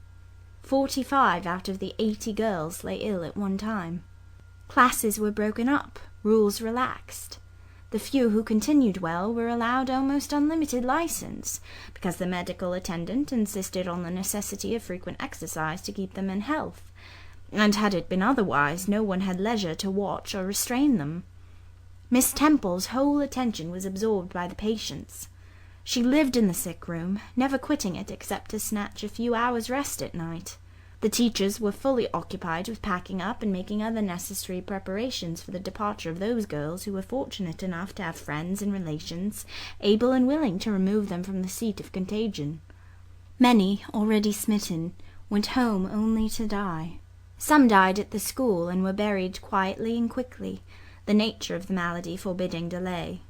[SPEAKER 2] 45 out of the 80 girls lay ill at one time. Classes were broken up, rules relaxed. The few who continued well were allowed almost unlimited license, because the medical attendant insisted on the necessity of frequent exercise to keep them in health, and had it been otherwise, no one had leisure to watch or restrain them. Miss Temple's whole attention was absorbed by the patients. She lived in the sick room, never quitting it except to snatch a few hours' rest at night. The teachers were fully occupied with packing up and making other necessary preparations for the departure of those girls who were fortunate enough to have friends and relations able and willing to remove them from the seat of contagion. Many, already smitten, went home only to die. Some died at the school and were buried quietly and quickly, the nature of the malady forbidding delay.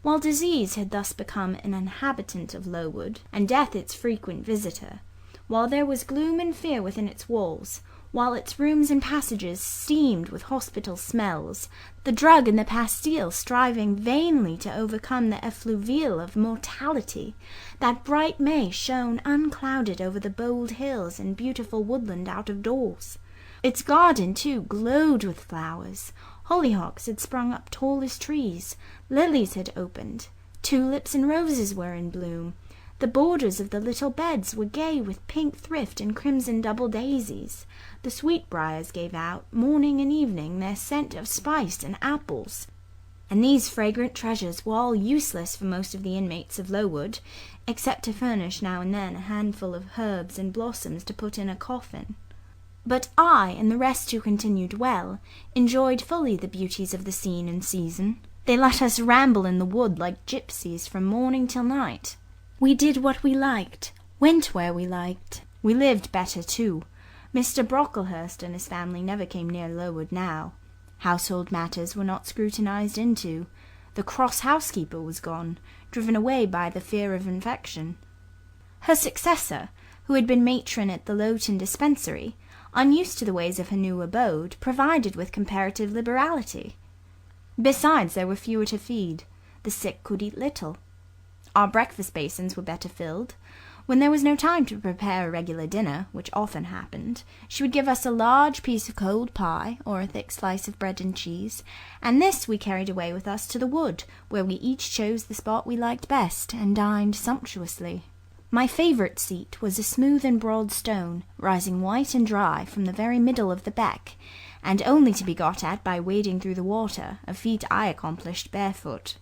[SPEAKER 2] While disease had thus become an inhabitant of Lowood, and death its frequent visitor, while there was gloom and fear within its walls, while its rooms and passages steamed with hospital smells, the drug and the pastille striving vainly to overcome the effluvial of mortality, that bright May shone unclouded over the bold hills and beautiful woodland out of doors. Its garden, too, glowed with flowers. Hollyhocks had sprung up tall as trees, lilies had opened, tulips and roses were in bloom. The borders of the little beds were gay with pink thrift and crimson double daisies. The sweetbriars gave out, morning and evening, their scent of spice and apples. And these fragrant treasures were all useless for most of the inmates of Lowood, except to furnish now and then a handful of herbs and blossoms to put in a coffin. But I, and the rest who continued well, enjoyed fully the beauties of the scene and season. They let us ramble in the wood like gypsies from morning till night. We did what we liked, went where we liked. We lived better, too. Mr. Brocklehurst and his family never came near Lowood now. Household matters were not scrutinized into. The cross housekeeper was gone, driven away by the fear of infection. Her successor, who had been matron at the Lowton dispensary, unused to the ways of her new abode, provided with comparative liberality. Besides, there were fewer to feed. The sick could eat little. Our breakfast basins were better filled. When there was no time to prepare a regular dinner, which often happened, she would give us a large piece of cold pie, or a thick slice of bread and cheese, and this we carried away with us to the wood, where we each chose the spot we liked best, and dined sumptuously. My favourite seat was a smooth and broad stone, rising white and dry from the very middle of the beck, and only to be got at by wading through the water, a feat I accomplished barefoot.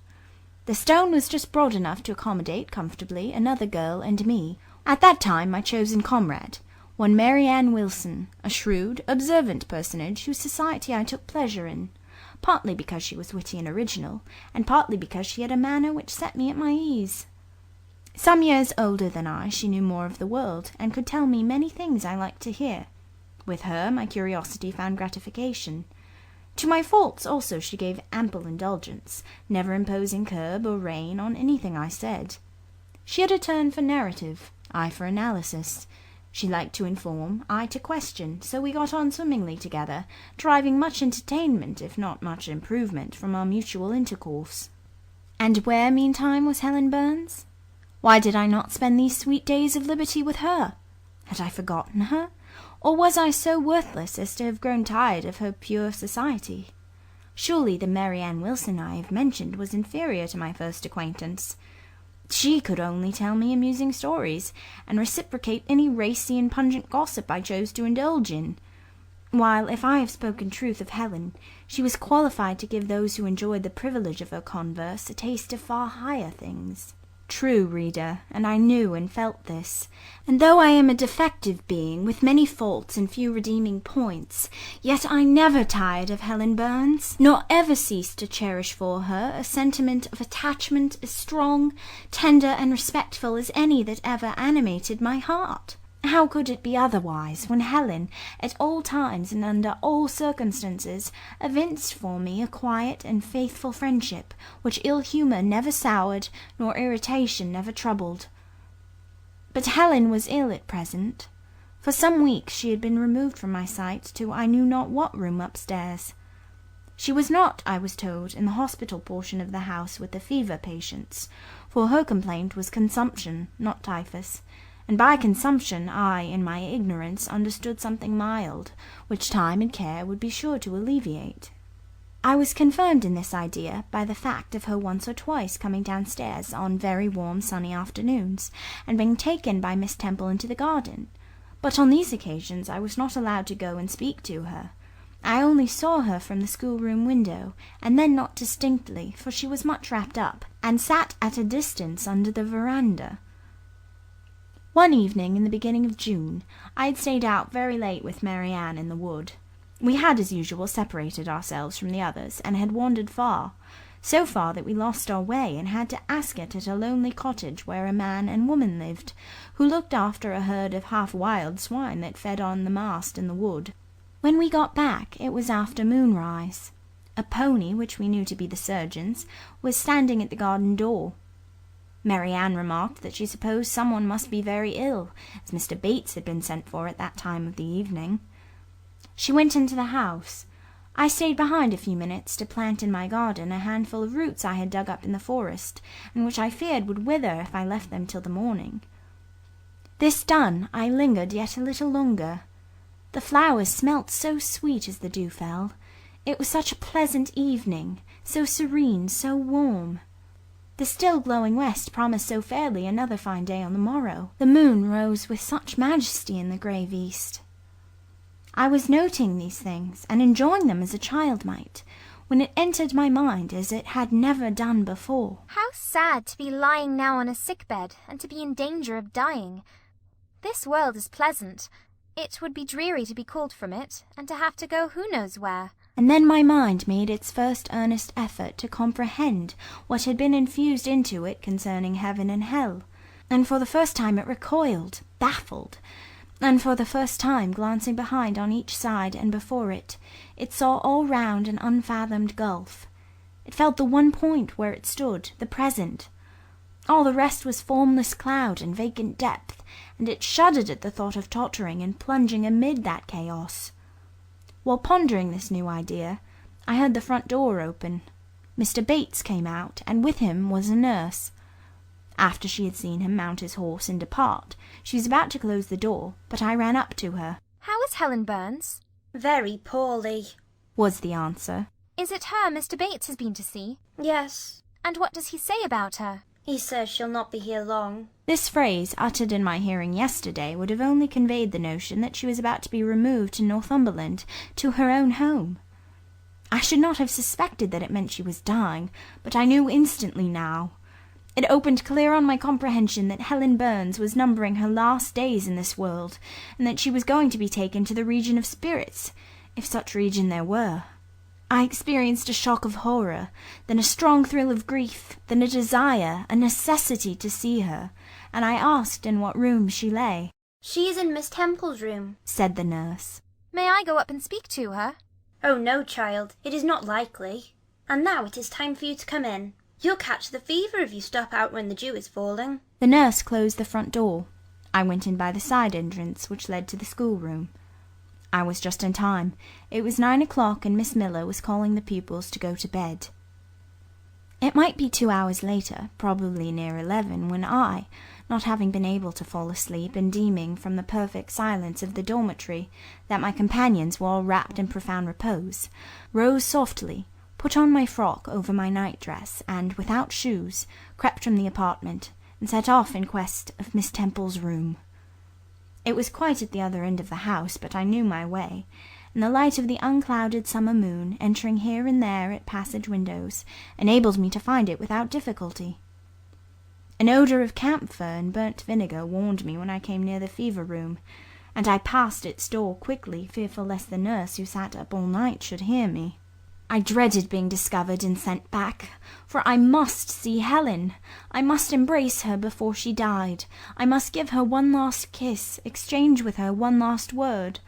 [SPEAKER 2] The stone was just broad enough to accommodate comfortably another girl and me. At that time my chosen comrade, one Mary Ann Wilson, a shrewd, observant personage whose society I took pleasure in, partly because she was witty and original, and partly because she had a manner which set me at my ease. Some years older than I, she knew more of the world, and could tell me many things I liked to hear. With her my curiosity found gratification. To my faults also she gave ample indulgence, never imposing curb or rein on anything I said. She had a turn for narrative, I for analysis. She liked to inform, I to question, so we got on swimmingly together, deriving much entertainment, if not much improvement, from our mutual intercourse. And where, meantime, was Helen Burns? Why did I not spend these sweet days of liberty with her? Had I forgotten her? Or was I so worthless as to have grown tired of her pure society? Surely the Mary Ann Wilson I have mentioned was inferior to my first acquaintance. She could only tell me amusing stories, and reciprocate any racy and pungent gossip I chose to indulge in, while, if I have spoken truth of Helen, she was qualified to give those who enjoyed the privilege of her converse a taste of far higher things. True, reader, and I knew and felt this, and though I am a defective being, with many faults and few redeeming points, yet I never tired of Helen Burns, nor ever ceased to cherish for her a sentiment of attachment as strong, tender, and respectful as any that ever animated my heart. How could it be otherwise, when Helen, at all times and under all circumstances, evinced for me a quiet and faithful friendship, which ill-humour never soured, nor irritation never troubled? But Helen was ill at present. For some weeks she had been removed from my sight to I knew not what room upstairs. She was not, I was told, in the hospital portion of the house with the fever patients, for her complaint was consumption, not typhus, and by consumption I, in my ignorance, understood something mild, which time and care would be sure to alleviate. I was confirmed in this idea by the fact of her once or twice coming downstairs on very warm sunny afternoons, and being taken by Miss Temple into the garden, but on these occasions I was not allowed to go and speak to her. I only saw her from the schoolroom window, and then not distinctly, for she was much wrapped up, and sat at a distance under the veranda. One evening in the beginning of June, I had stayed out very late with Mary Ann in the wood. We had, as usual, separated ourselves from the others, and had wandered far, so far that we lost our way, and had to ask it at a lonely cottage where a man and woman lived, who looked after a herd of half-wild swine that fed on the mast in the wood. When we got back, it was after moonrise. A pony, which we knew to be the surgeon's, was standing at the garden door. Mary Ann remarked that she supposed someone must be very ill, as Mr. Bates had been sent for at that time of the evening. She went into the house. I stayed behind a few minutes to plant in my garden a handful of roots I had dug up in the forest, and which I feared would wither if I left them till the morning. This done, I lingered yet a little longer. The flowers smelt so sweet as the dew fell. It was such a pleasant evening, so serene, so warm. The still glowing west promised so fairly another fine day on the morrow. The moon rose with such majesty in the grave east. I was noting these things, and enjoying them as a child might, when it entered my mind as it had never done before.
[SPEAKER 4] How sad to be lying now on a sick-bed, and to be in danger of dying. This world is pleasant. It would be dreary to be called from it, and to have to go who knows where.
[SPEAKER 2] And then my mind made its first earnest effort to comprehend what had been infused into it concerning heaven and hell, and for the first time it recoiled, baffled, and for the first time, glancing behind on each side and before it, it saw all round an unfathomed gulf. It felt the one point where it stood, the present. All the rest was formless cloud and vacant depth, and it shuddered at the thought of tottering and plunging amid that chaos. While pondering this new idea, I heard the front door open. Mr. Bates came out, and with him was a nurse. After she had seen him mount his horse and depart, she was about to close the door, but I ran up to her.
[SPEAKER 4] How is Helen Burns?
[SPEAKER 20] Very poorly,
[SPEAKER 2] was the answer.
[SPEAKER 4] Is it her Mr. Bates has been to see?
[SPEAKER 20] Yes.
[SPEAKER 4] And what does he say about her?
[SPEAKER 20] He says she'll not be here long.
[SPEAKER 2] This phrase, uttered in my hearing yesterday, would have only conveyed the notion that she was about to be removed to Northumberland, to her own home. I should not have suspected that it meant she was dying, but I knew instantly now. It opened clear on my comprehension that Helen Burns was numbering her last days in this world, and that she was going to be taken to the region of spirits, if such region there were. I experienced a shock of horror, then a strong thrill of grief, then a desire, a necessity to see her, and I asked in what room she lay.
[SPEAKER 20] She is in Miss Temple's room,
[SPEAKER 2] said the nurse.
[SPEAKER 4] May I go up and speak to her?
[SPEAKER 20] Oh, no, child, it is not likely. And now it is time for you to come in. You'll catch the fever if you stop out when the dew is falling.
[SPEAKER 2] The nurse closed the front door. I went in by the side entrance, which led to the schoolroom. I was just in time. It was 9 o'clock, and Miss Miller was calling the pupils to go to bed. It might be 2 hours later, probably near 11, when I, not having been able to fall asleep, and deeming from the perfect silence of the dormitory that my companions were all wrapped in profound repose, rose softly, put on my frock over my night-dress, and, without shoes, crept from the apartment, and set off in quest of Miss Temple's room. It was quite at the other end of the house, but I knew my way, and the light of the unclouded summer moon, entering here and there at passage windows, enabled me to find it without difficulty. An odour of camphor and burnt vinegar warned me when I came near the fever room, and I passed its door quickly, fearful lest the nurse who sat up all night should hear me. I dreaded being discovered and sent back, for I must see Helen. I must embrace her before she died. I must give her one last kiss, exchange with her one last word.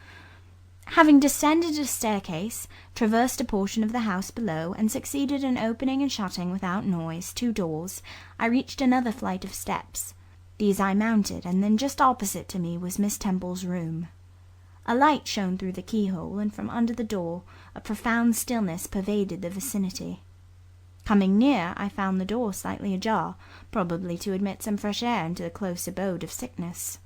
[SPEAKER 2] Having descended a staircase, traversed a portion of the house below, and succeeded in opening and shutting without noise 2 doors, I reached another flight of steps. These I mounted, and then just opposite to me was Miss Temple's room. A light shone through the keyhole, and from under the door a profound stillness pervaded the vicinity. Coming near, I found the door slightly ajar, probably to admit some fresh air into the close abode of sickness.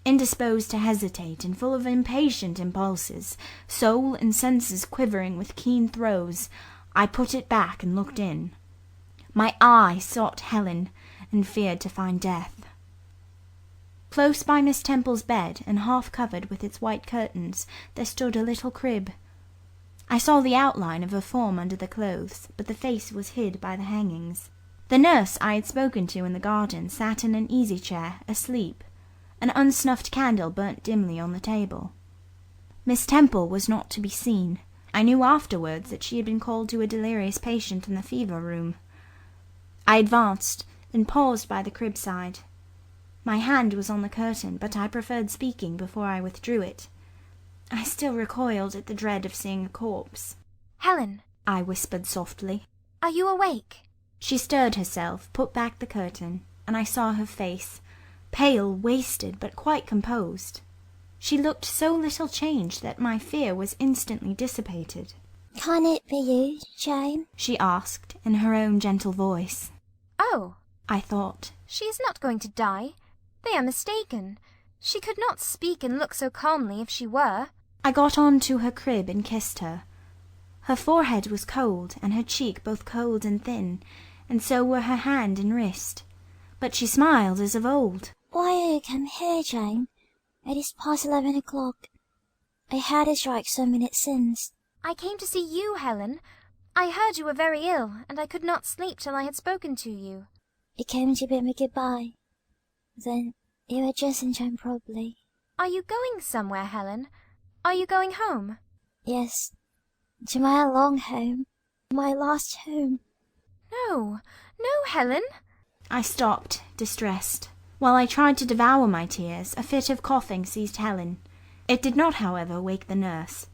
[SPEAKER 2] Indisposed to hesitate, and full of impatient impulses, soul and senses quivering with keen throes, I put it back and looked in. My eye sought Helen, and feared to find death. Close by Miss Temple's bed, and half covered with its white curtains, there stood a little crib. I saw the outline of a form under the clothes, but the face was hid by the hangings. The nurse I had spoken to in the garden sat in an easy-chair, asleep. An unsnuffed candle burnt dimly on the table. Miss Temple was not to be seen. I knew afterwards that she had been called to a delirious patient in the fever room. I advanced, then paused by the crib-side. My hand was on the curtain, but I preferred speaking before I withdrew it. I still recoiled at the dread of seeing a corpse.
[SPEAKER 4] Helen,
[SPEAKER 2] I whispered softly.
[SPEAKER 4] Are you awake?
[SPEAKER 2] She stirred herself, put back the curtain, and I saw her face, pale, wasted, but quite composed. She looked so little changed that my fear was instantly dissipated.
[SPEAKER 9] Can it be you, Jane?
[SPEAKER 2] She asked, in her own gentle voice.
[SPEAKER 4] Oh,
[SPEAKER 2] I thought.
[SPEAKER 4] She is not going to die. They are mistaken. She could not speak and look so calmly if she were.
[SPEAKER 2] I got on to her crib and kissed her. Her forehead was cold, and her cheek both cold and thin, and so were her hand and wrist. But she smiled as of old.
[SPEAKER 9] Why are you come here, Jane? It is past 11 o'clock. I had a strike some minutes since.
[SPEAKER 4] I came to see you, Helen. I heard you were very ill, and I could not sleep till I had spoken to you.
[SPEAKER 9] You came to bid me goodbye. Then you were just in time, probably.
[SPEAKER 4] Are you going somewhere, Helen? Are you going home?
[SPEAKER 9] Yes, to my long home, my last home.
[SPEAKER 4] No, Helen.
[SPEAKER 2] I stopped, distressed. While I tried to devour my tears, a fit of coughing seized Helen. It did not, however, wake the nurse.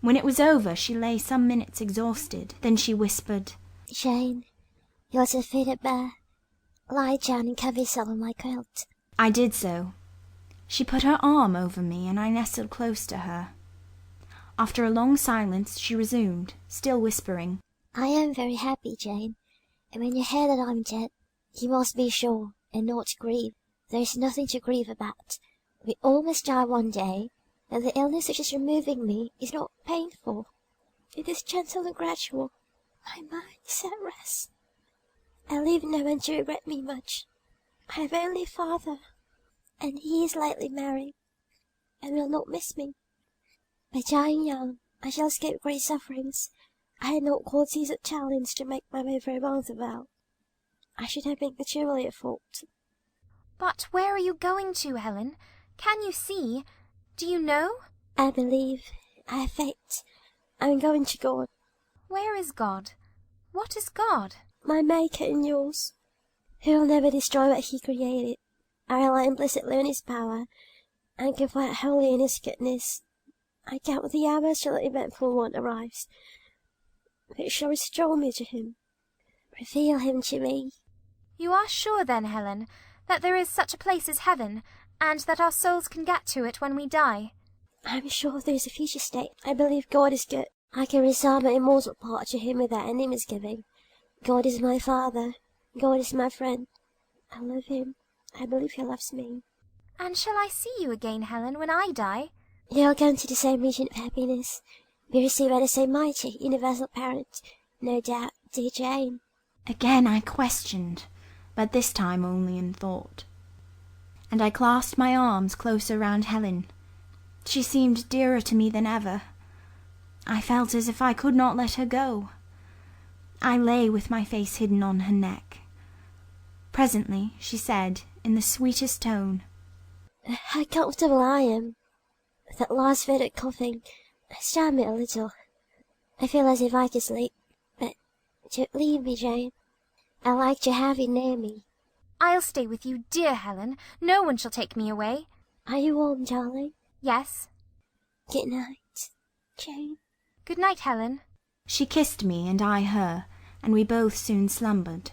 [SPEAKER 2] When it was over, she lay some minutes exhausted. Then she whispered,
[SPEAKER 9] Jane, you're too fit to bear. Lie down and cover yourself in my quilt.
[SPEAKER 2] I did so. She put her arm over me, and I nestled close to her. After a long silence, she resumed, still whispering,
[SPEAKER 9] I am very happy, Jane, and when you hear that I'm dead, you must be sure, and not grieve. There is nothing to grieve about. We all must die one day, and the illness which is removing me is not painful. It is gentle and gradual. My mind is at rest. I leave no one to regret me much. I have only a father, and he is lately married, and will not miss me. By dying young, I shall escape great sufferings. I had not qualities or talents to make my way very roundabout. I should have been continually at fault.
[SPEAKER 4] But where are you going to, Helen? Can you see? Do you know?
[SPEAKER 9] I believe, I have faith. I am going to God.
[SPEAKER 4] Where is God? What is God?
[SPEAKER 9] My Maker and yours, who will never destroy what he created. I rely implicitly on his power, and confide wholly in his goodness. I count the hours till the eventful one arrives, which shall restore me to him. Reveal him to me.
[SPEAKER 4] You are sure then, Helen, that there is such a place as heaven, and that our souls can get to it when we die?
[SPEAKER 9] I'm sure there is a future state. I believe God is good. I can resign my immortal part to him without any misgiving. God is my Father. God is my friend. I love him. I believe he loves me.
[SPEAKER 4] And shall I see you again, Helen, when I die?
[SPEAKER 9] You'll come to the same region of happiness. Be received by the same mighty, universal parent. No doubt, dear Jane.
[SPEAKER 2] Again I questioned, but this time only in thought. And I clasped my arms closer round Helen. She seemed dearer to me than ever. I felt as if I could not let her go. I lay with my face hidden on her neck. Presently she said, in the sweetest tone,
[SPEAKER 9] How comfortable I am. That last fit of coughing stirred me a little. I feel as if I could sleep, but don't leave me, Jane. I like to have you near me.
[SPEAKER 4] I'll stay with you, dear Helen. No one shall take me away.
[SPEAKER 9] Are you warm, darling?
[SPEAKER 4] Yes.
[SPEAKER 9] Good night, Jane.
[SPEAKER 4] Good night, Helen.
[SPEAKER 2] She kissed me and I her, and we both soon slumbered.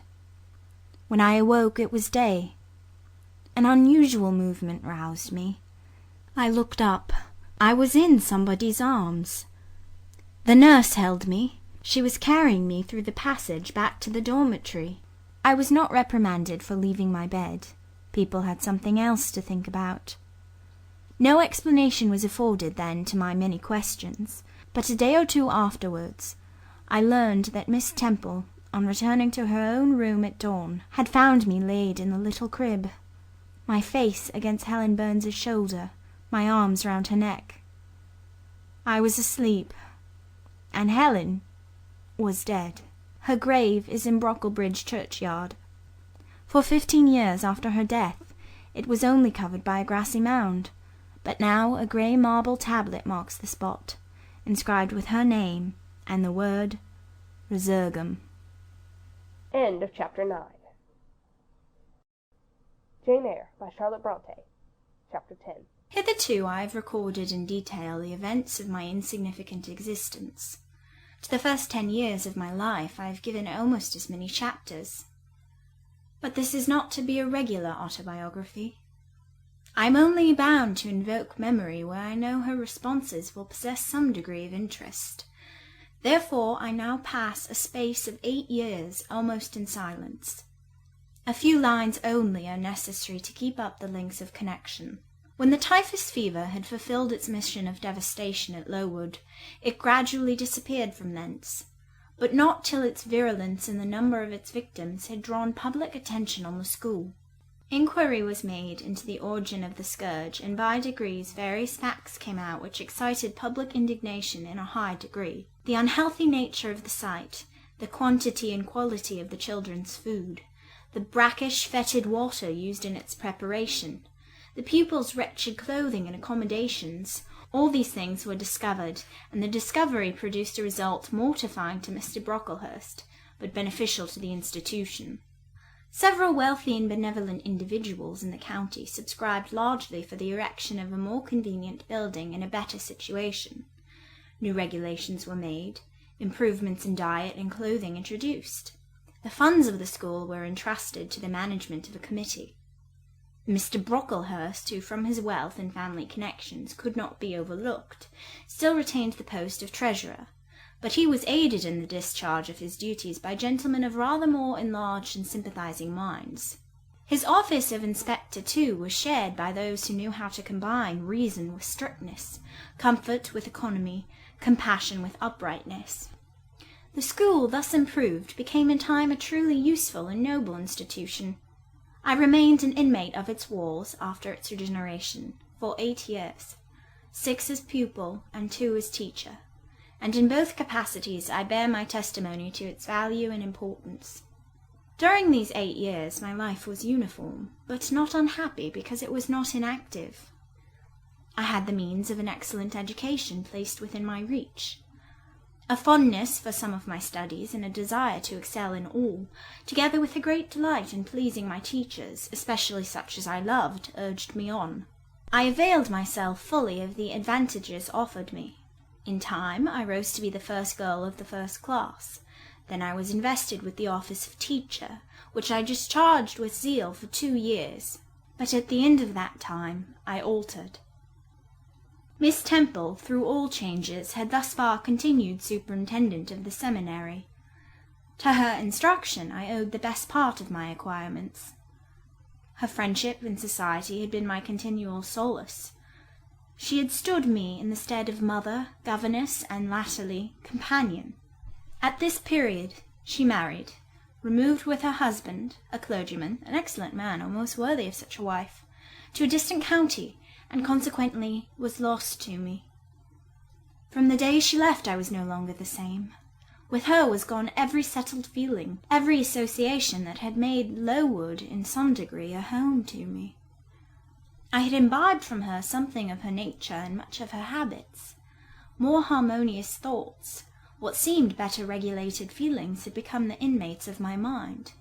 [SPEAKER 2] When I awoke it was day. An unusual movement roused me. I looked up. I was in somebody's arms. The nurse held me. She was carrying me through the passage back to the dormitory. I was not reprimanded for leaving my bed. People had something else to think about. No explanation was afforded then to my many questions, but a day or two afterwards I learned that Miss Temple, on returning to her own room at dawn, had found me laid in the little crib, my face against Helen Burns's shoulder, my arms round her neck. I was asleep, and Helen was dead. Her grave is in Brocklebridge churchyard. For 15 years after her death it was only covered by a grassy mound, but now a grey marble tablet marks the spot, inscribed with her name and the word Resurgam.
[SPEAKER 1] End of Chapter 9. Jane Eyre by Charlotte Bronte. Chapter 10.
[SPEAKER 2] Hitherto I have recorded in detail the events of my insignificant existence. To the first 10 years of my life I have given almost as many chapters. But this is not to be a regular autobiography. I am only bound to invoke memory where I know her responses will possess some degree of interest. Therefore I now pass a space of 8 years almost in silence. A few lines only are necessary to keep up the links of connection. When the typhus fever had fulfilled its mission of devastation at Lowood, it gradually disappeared from thence, but not till its virulence and the number of its victims had drawn public attention on the school. Inquiry was made into the origin of the scourge, and by degrees various facts came out which excited public indignation in a high degree. The unhealthy nature of the site, the quantity and quality of the children's food, the brackish, fetid water used in its preparation, the pupils' wretched clothing and accommodations, all these things were discovered, and the discovery produced a result mortifying to Mr. Brocklehurst, but beneficial to the institution. Several wealthy and benevolent individuals in the county subscribed largely for the erection of a more convenient building in a better situation. New regulations were made, improvements in diet and clothing introduced. The funds of the school were entrusted to the management of a committee. Mr. Brocklehurst, who from his wealth and family connections could not be overlooked, still retained the post of treasurer, but he was aided in the discharge of his duties by gentlemen of rather more enlarged and sympathizing minds. His office of inspector, too, was shared by those who knew how to combine reason with strictness, comfort with economy, compassion with uprightness. The school, thus improved, became in time a truly useful and noble institution. I remained an inmate of its walls after its regeneration for 8 years, 6 as pupil and 2 as teacher, and in both capacities I bear my testimony to its value and importance. During these 8 years my life was uniform, but not unhappy because it was not inactive. I had the means of an excellent education placed within my reach. A fondness for some of my studies and a desire to excel in all, together with a great delight in pleasing my teachers, especially such as I loved, urged me on. I availed myself fully of the advantages offered me. In time I rose to be the first girl of the first class.
[SPEAKER 18] Then I was invested with the office of teacher, which I discharged with zeal for 2 years. But at the end of that time I altered. Miss Temple, through all changes, had thus far continued superintendent of the seminary. To her instruction I owed the best part of my acquirements. Her friendship and society had been my continual solace. She had stood me in the stead of mother, governess, and latterly companion. At this period she married, removed with her husband, a clergyman, an excellent man, almost worthy of such a wife, to a distant county, and consequently was lost to me. From the day she left I was no longer the same. With her was gone every settled feeling, every association that had made Lowood in some degree a home to me. I had imbibed from her something of her nature and much of her habits. More harmonious thoughts, what seemed better regulated feelings, had become the inmates of my mind.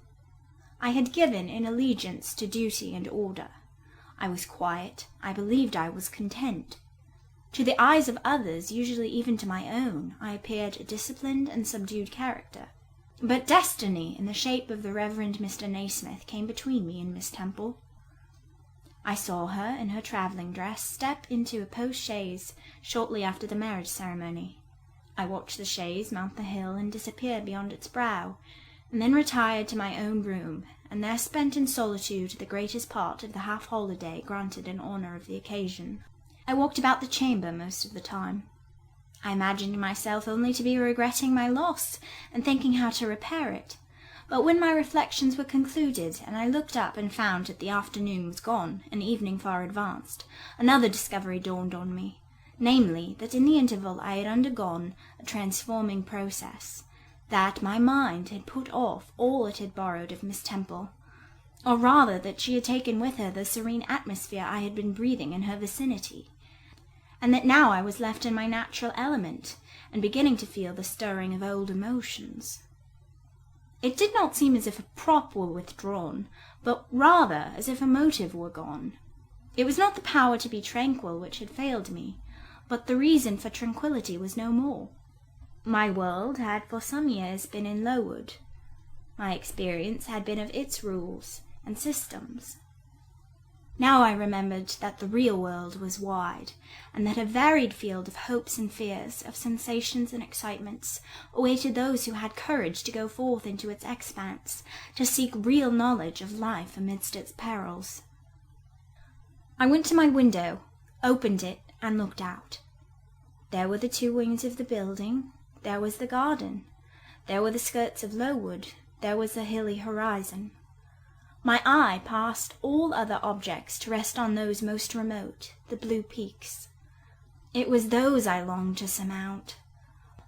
[SPEAKER 18] I had given in allegiance to duty and order. I was quiet. I believed I was content. To the eyes of others, usually even to my own, I appeared a disciplined and subdued character. But destiny, in the shape of the Reverend Mr. Naismith, came between me and Miss Temple. I saw her, in her travelling dress, step into a post-chaise shortly after the marriage ceremony. I watched the chaise mount the hill and disappear beyond its brow, and then retired to my own room, and there spent in solitude the greatest part of the half-holiday granted in honour of the occasion. I walked about the chamber most of the time. I imagined myself only to be regretting my loss, and thinking how to repair it. But when my reflections were concluded, and I looked up and found that the afternoon was gone, and evening far advanced, another discovery dawned on me, namely, that in the interval I had undergone a transforming process, that my mind had put off all it had borrowed of Miss Temple, or rather that she had taken with her the serene atmosphere I had been breathing in her vicinity, and that now I was left in my natural element, and beginning to feel the stirring of old emotions. It did not seem as if a prop were withdrawn, but rather as if a motive were gone. It was not the power to be tranquil which had failed me, but the reason for tranquillity was no more. My world had for some years been in Lowood. My experience had been of its rules and systems. Now I remembered that the real world was wide, and that a varied field of hopes and fears, of sensations and excitements, awaited those who had courage to go forth into its expanse, to seek real knowledge of life amidst its perils. I went to my window, opened it, and looked out. There were the 2 wings of the building, there was the garden, there were the skirts of Lowood, there was the hilly horizon. My eye passed all other objects to rest on those most remote, the blue peaks. It was those I longed to surmount.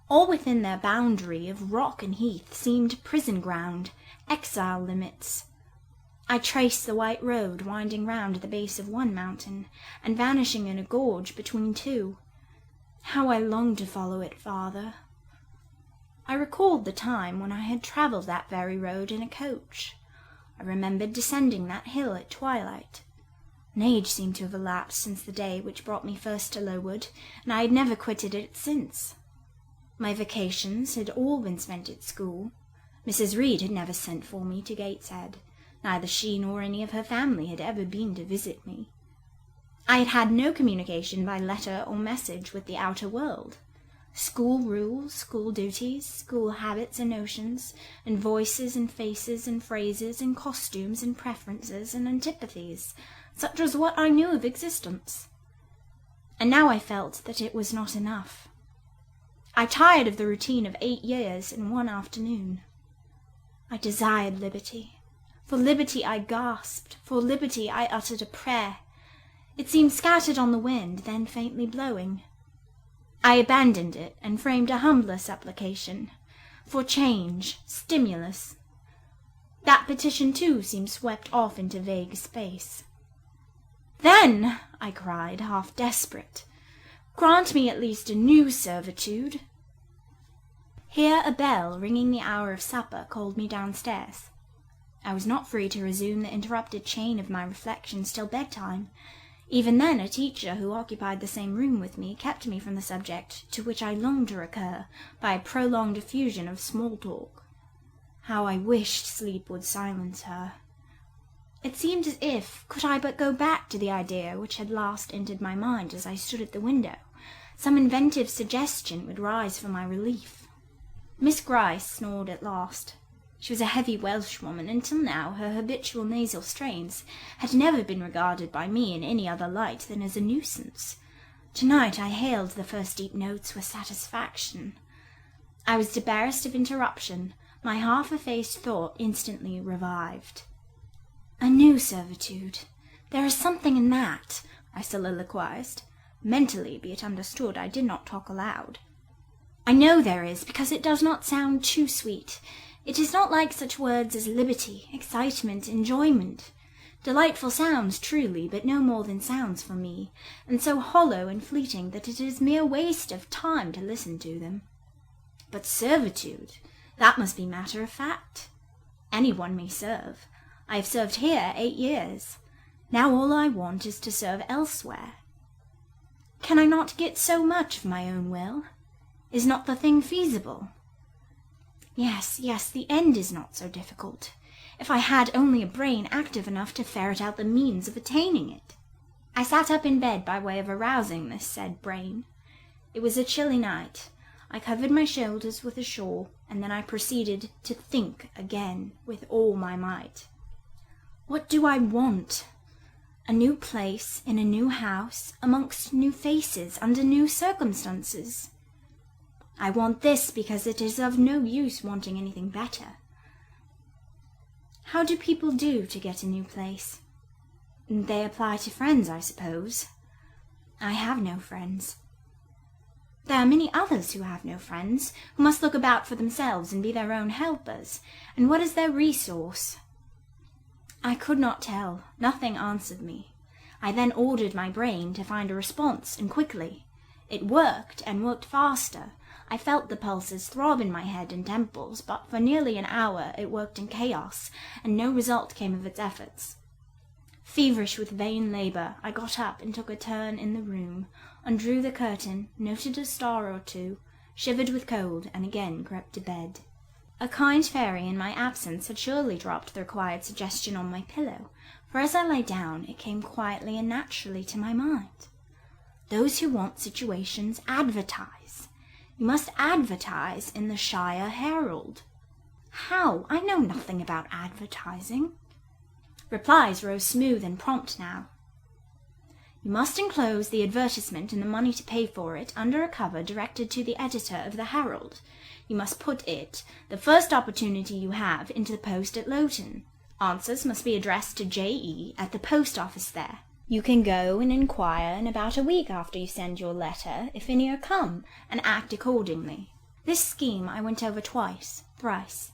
[SPEAKER 18] All within their boundary of rock and heath seemed prison ground, exile limits. I traced the white road winding round the base of one mountain, and vanishing in a gorge between 2. How I longed to follow it farther! I recalled the time when I had travelled that very road in a coach. I remembered descending that hill at twilight. An age seemed to have elapsed since the day which brought me first to Lowood, and I had never quitted it since. My vacations had all been spent at school. Mrs. Reed had never sent for me to Gateshead. Neither she nor any of her family had ever been to visit me. I had had no communication by letter or message with the outer world. School rules, school duties, school habits and notions, and voices and faces and phrases and costumes and preferences and antipathies, such was what I knew of existence. And now I felt that it was not enough. I tired of the routine of 8 years in one afternoon. I desired liberty. For liberty I gasped, for liberty I uttered a prayer. It seemed scattered on the wind, then faintly blowing. I abandoned it, and framed a humbler supplication, for change, stimulus. That petition, too, seemed swept off into vague space. "Then," I cried, half desperate, "grant me at least a new servitude." Here a bell, ringing the hour of supper, called me downstairs. I was not free to resume the interrupted chain of my reflections till bedtime. Even then a teacher who occupied the same room with me kept me from the subject to which I longed to recur by a prolonged effusion of small talk.
[SPEAKER 2] How I wished sleep would silence her. It seemed as if, could I but go back to the idea which had last entered my mind as I stood at the window, some inventive suggestion would rise for my relief. Miss Gryce snored at last. She was a heavy Welshwoman, and till now her habitual nasal strains had never been regarded by me in any other light than as a nuisance. To-night I hailed the first deep notes with satisfaction. I was debarrassed of interruption. My half-effaced thought instantly revived. A new servitude. There is something in that, I soliloquized. Mentally, be it understood, I did not talk aloud. I know there is, because it does not sound too sweet. It is not like such words as liberty, excitement, enjoyment. Delightful sounds, truly, but no more than sounds for me, and so hollow and fleeting that it is mere waste of time to listen to them. But servitude, that must be matter of fact. Any one may serve. I have served here 8 years. Now all I want is to serve elsewhere. Can I not get so much of my own will? Is not the thing feasible? Yes, the end is not so difficult. If I had only a brain active enough to ferret out the means of attaining it. I sat up in bed by way of arousing this said brain. It was a chilly night. I covered my shoulders with a shawl, and then I proceeded to think again with all my might. What do I want? A new place, in a new house, amongst new faces, under new circumstances. I want this because it is of no use wanting anything better. How do people do to get a new place? They apply to friends, I suppose. I have no friends. There are many others who have no friends, who must look about for themselves and be their own helpers. And what is their resource? I could not tell. Nothing answered me. I then ordered my brain to find a response, and quickly. It worked, and worked faster. I felt the pulses throb in my head and temples, but for nearly an hour it worked in chaos, and no result came of its efforts. Feverish with vain labour, I got up and took a turn in the room, undrew the curtain, noted a star or two, shivered with cold, and again crept to bed. A kind fairy in my absence had surely dropped the required suggestion on my pillow, for as I lay down it came quietly and naturally to my mind. Those who want situations advertise. You must advertise in the Shire Herald. How? I know nothing about advertising. Replies rose smooth and prompt now. You must enclose the advertisement and the money to pay for it under a cover directed to the editor of the Herald. You must put it, the first opportunity you have, into the post at Lowton. Answers must be addressed to J.E. at the post office there. You can go and inquire in about a week after you send your letter, if any are come, and act accordingly. This scheme I went over twice, thrice.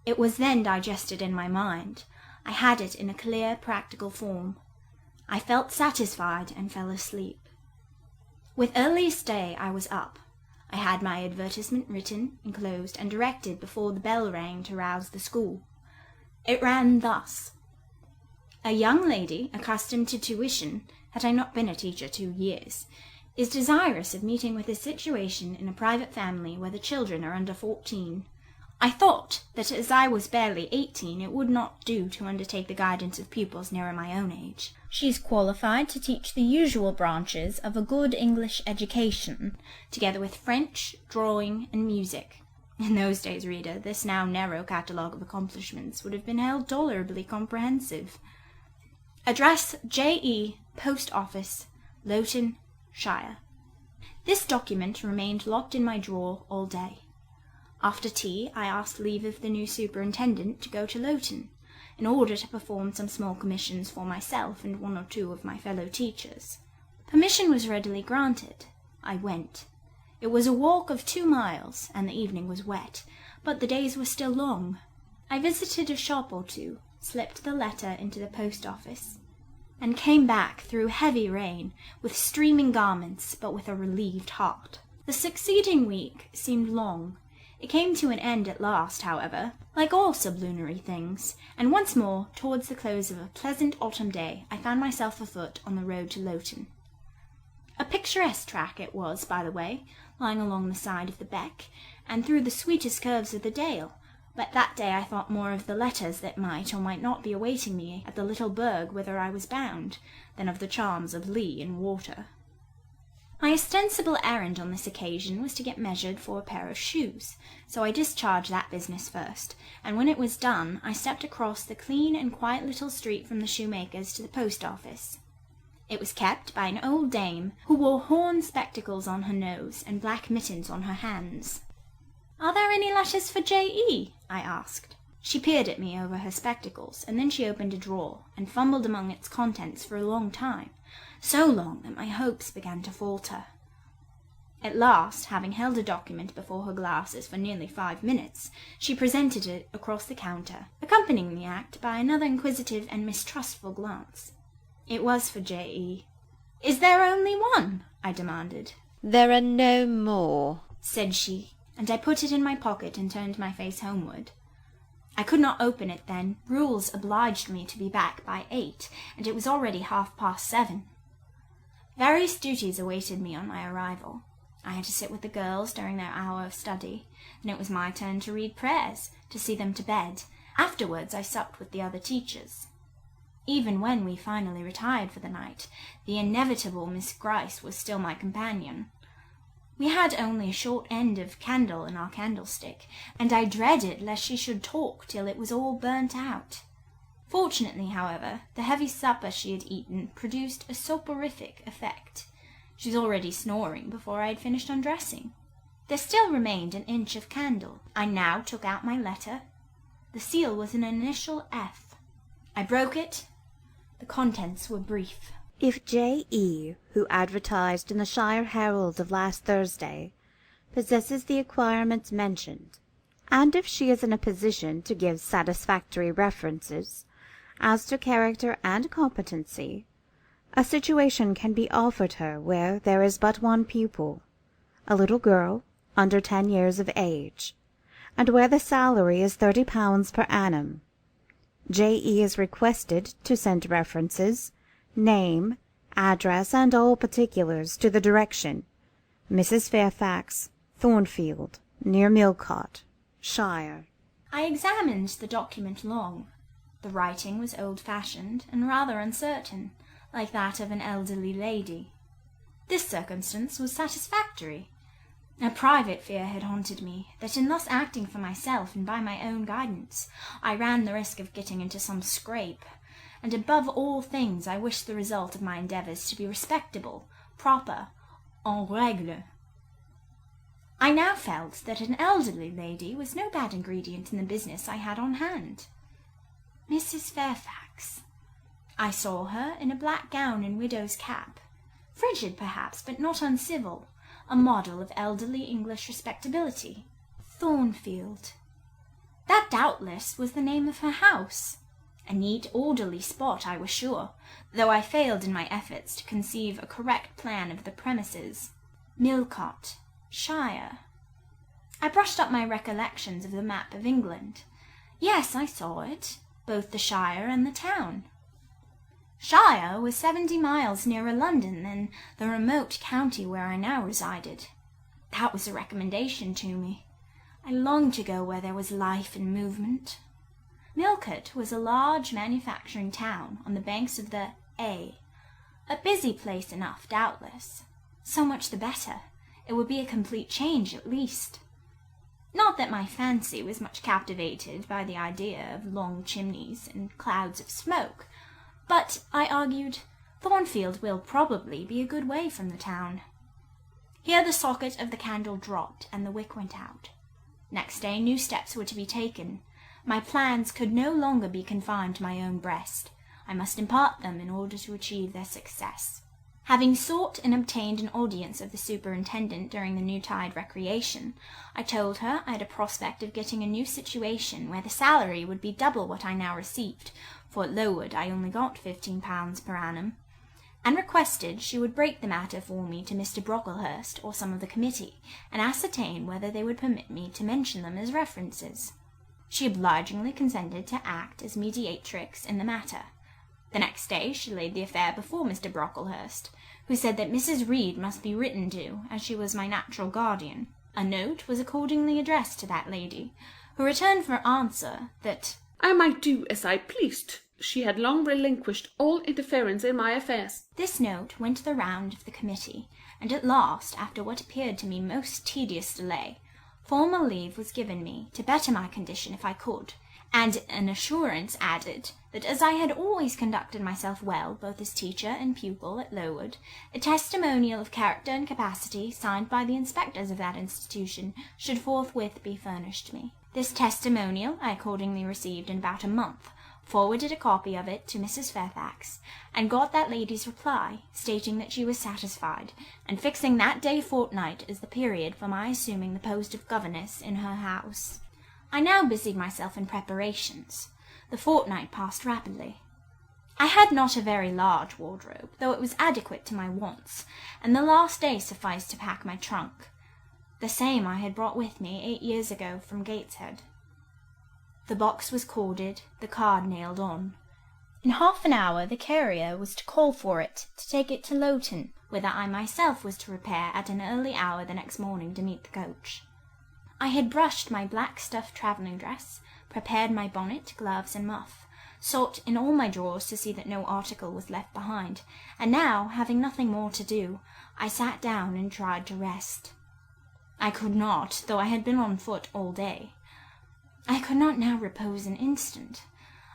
[SPEAKER 2] It was then digested in my mind. I had it in a clear, practical form. I felt satisfied and fell asleep. With earliest day I was up. I had my advertisement written, enclosed, and directed before the bell rang to rouse the school. It ran thus. A young lady, accustomed to tuition, had I not been a teacher 2 years, is desirous of meeting with a situation in a private family where the children are under 14. I thought that as I was barely 18, it would not do to undertake the guidance of pupils nearer my own age. She is qualified to teach the usual branches of a good English education, together with French, drawing, and music. In those days, reader, this now narrow catalogue of accomplishments would have been held tolerably comprehensive. Address J.E., Post Office, Lowton, Shire. This document remained locked in my drawer all day. After tea, I asked leave of the new superintendent to go to Lowton, in order to perform some small commissions for myself and 1 or 2 of my fellow teachers. Permission was readily granted. I went. It was a walk of 2 miles, and the evening was wet, but the days were still long. I visited a shop or 2, slipped the letter into the post office, and came back through heavy rain, with streaming garments, but with a relieved heart. The succeeding week seemed long. It came to an end at last, however, like all sublunary things, and once more, towards the close of a pleasant autumn day, I found myself afoot on the road to Lowton. A picturesque track it was, by the way, lying along the side of the beck, and through the sweetest curves of the dale,
[SPEAKER 18] but that day I thought more of the letters that might or might not be awaiting me at the little burg whither I was bound, than of the charms of Lee and water. My ostensible errand on this occasion was to get measured for a pair of shoes, so I discharged that business first, and when it was done, I stepped across the clean and quiet little street from the shoemaker's to the post office. It was kept by an old dame who wore horn spectacles on her nose and black mittens on her hands. "Are there any letters for J.E.?" I asked. She peered at me over her spectacles, and then she opened a drawer and fumbled among its contents for a long time, so long that my hopes began to falter. At last, having held a document before her glasses for nearly 5 minutes, she presented it across the counter, accompanying the act by another inquisitive and mistrustful glance. It was for J.E. "Is there only one?" I demanded.
[SPEAKER 14] "There are no more,"
[SPEAKER 18] said she, and I put it in my pocket and turned my face homeward. I could not open it then. Rules obliged me to be back by 8, and it was already 7:30. Various duties awaited me on my arrival. I had to sit with the girls during their hour of study, then it was my turn to read prayers, to see them to bed. Afterwards I supped with the other teachers. Even when we finally retired for the night, the inevitable Miss Gryce was still my companion. We had only a short end of candle in our candlestick, and I dreaded lest she should talk till it was all burnt out. Fortunately, however, the heavy supper she had eaten produced a soporific effect. She was already snoring before I had finished undressing. There still remained an inch of candle. I now took out my letter. The seal was an initial F. I broke it. The contents were brief.
[SPEAKER 21] If J.E., who advertised in the Shire Herald of last Thursday, possesses the acquirements mentioned, and if she is in a position to give satisfactory references as to character and competency, a situation can be offered her where there is but one pupil, a little girl under 10 years of age, and where the salary is £30 per annum. J.E. is requested to send references, name, address, and all particulars to the direction Mrs. Fairfax, Thornfield, near Millcote, Shire.
[SPEAKER 18] I examined the document long. The writing was old-fashioned and rather uncertain, like that of an elderly lady. This circumstance was satisfactory. A private fear had haunted me, that in thus acting for myself and by my own guidance, I ran the risk of getting into some scrape, and above all things I wished the result of my endeavours to be respectable, proper, en règle. I now felt that an elderly lady was no bad ingredient in the business I had on hand. Mrs. Fairfax. I saw her in a black gown and widow's cap, frigid perhaps, but not uncivil, a model of elderly English respectability. Thornfield. That doubtless was the name of her house. A neat, orderly spot, I was sure, though I failed in my efforts to conceive a correct plan of the premises. Millcote, Shire. I brushed up my recollections of the map of England. Yes, I saw it, both the shire and the town. Shire was 70 miles nearer London than the remote county where I now resided. That was a recommendation to me. I longed to go where there was life and movement. Millcote was a large manufacturing town on the banks of the Eyre, a busy place enough, doubtless. So much the better. It would be a complete change at least. Not that my fancy was much captivated by the idea of long chimneys and clouds of smoke, but, I argued, Thornfield will probably be a good way from the town. Here the socket of the candle dropped, and the wick went out. Next day new steps were to be taken. My plans could no longer be confined to my own breast. I must impart them in order to achieve their success. Having sought and obtained an audience of the superintendent during the noontide recreation, I told her I had a prospect of getting a new situation where the salary would be double what I now received, for at Lowood I only got £15 per annum, and requested she would break the matter for me to Mr. Brocklehurst or some of the committee, and ascertain whether they would permit me to mention them as references. She obligingly consented to act as mediatrix in the matter. The next day she laid the affair before Mr. Brocklehurst, who said that Mrs. Reed must be written to, as she was my natural guardian. A note was accordingly addressed to that lady, who who returned for answer that
[SPEAKER 3] I might do as I pleased. She had long relinquished all interference in my affairs.
[SPEAKER 18] This note went the round of the committee, and at last, after what appeared to me most tedious delay, formal leave was given me to better my condition if I could, and an assurance added that as I had always conducted myself well both as teacher and pupil at Lowood, a testimonial of character and capacity signed by the inspectors of that institution should forthwith be furnished me. This testimonial I accordingly received in about a month, forwarded a copy of it to Mrs. Fairfax, and got that lady's reply, stating that she was satisfied, and fixing that day fortnight as the period for my assuming the post of governess in her house. I now busied myself in preparations. The fortnight passed rapidly. I had not a very large wardrobe, though it was adequate to my wants, and the last day sufficed to pack my trunk. The same I had brought with me 8 years ago from Gateshead. The box was corded, the card nailed on. In half an hour the carrier was to call for it, to take it to Lowton, whither I myself was to repair at an early hour the next morning to meet the coach. I had brushed my black stuff travelling dress, prepared my bonnet, gloves, and muff, sought in all my drawers to see that no article was left behind, and now, having nothing more to do, I sat down and tried to rest. I could not, though I had been on foot all day. I could not now repose an instant.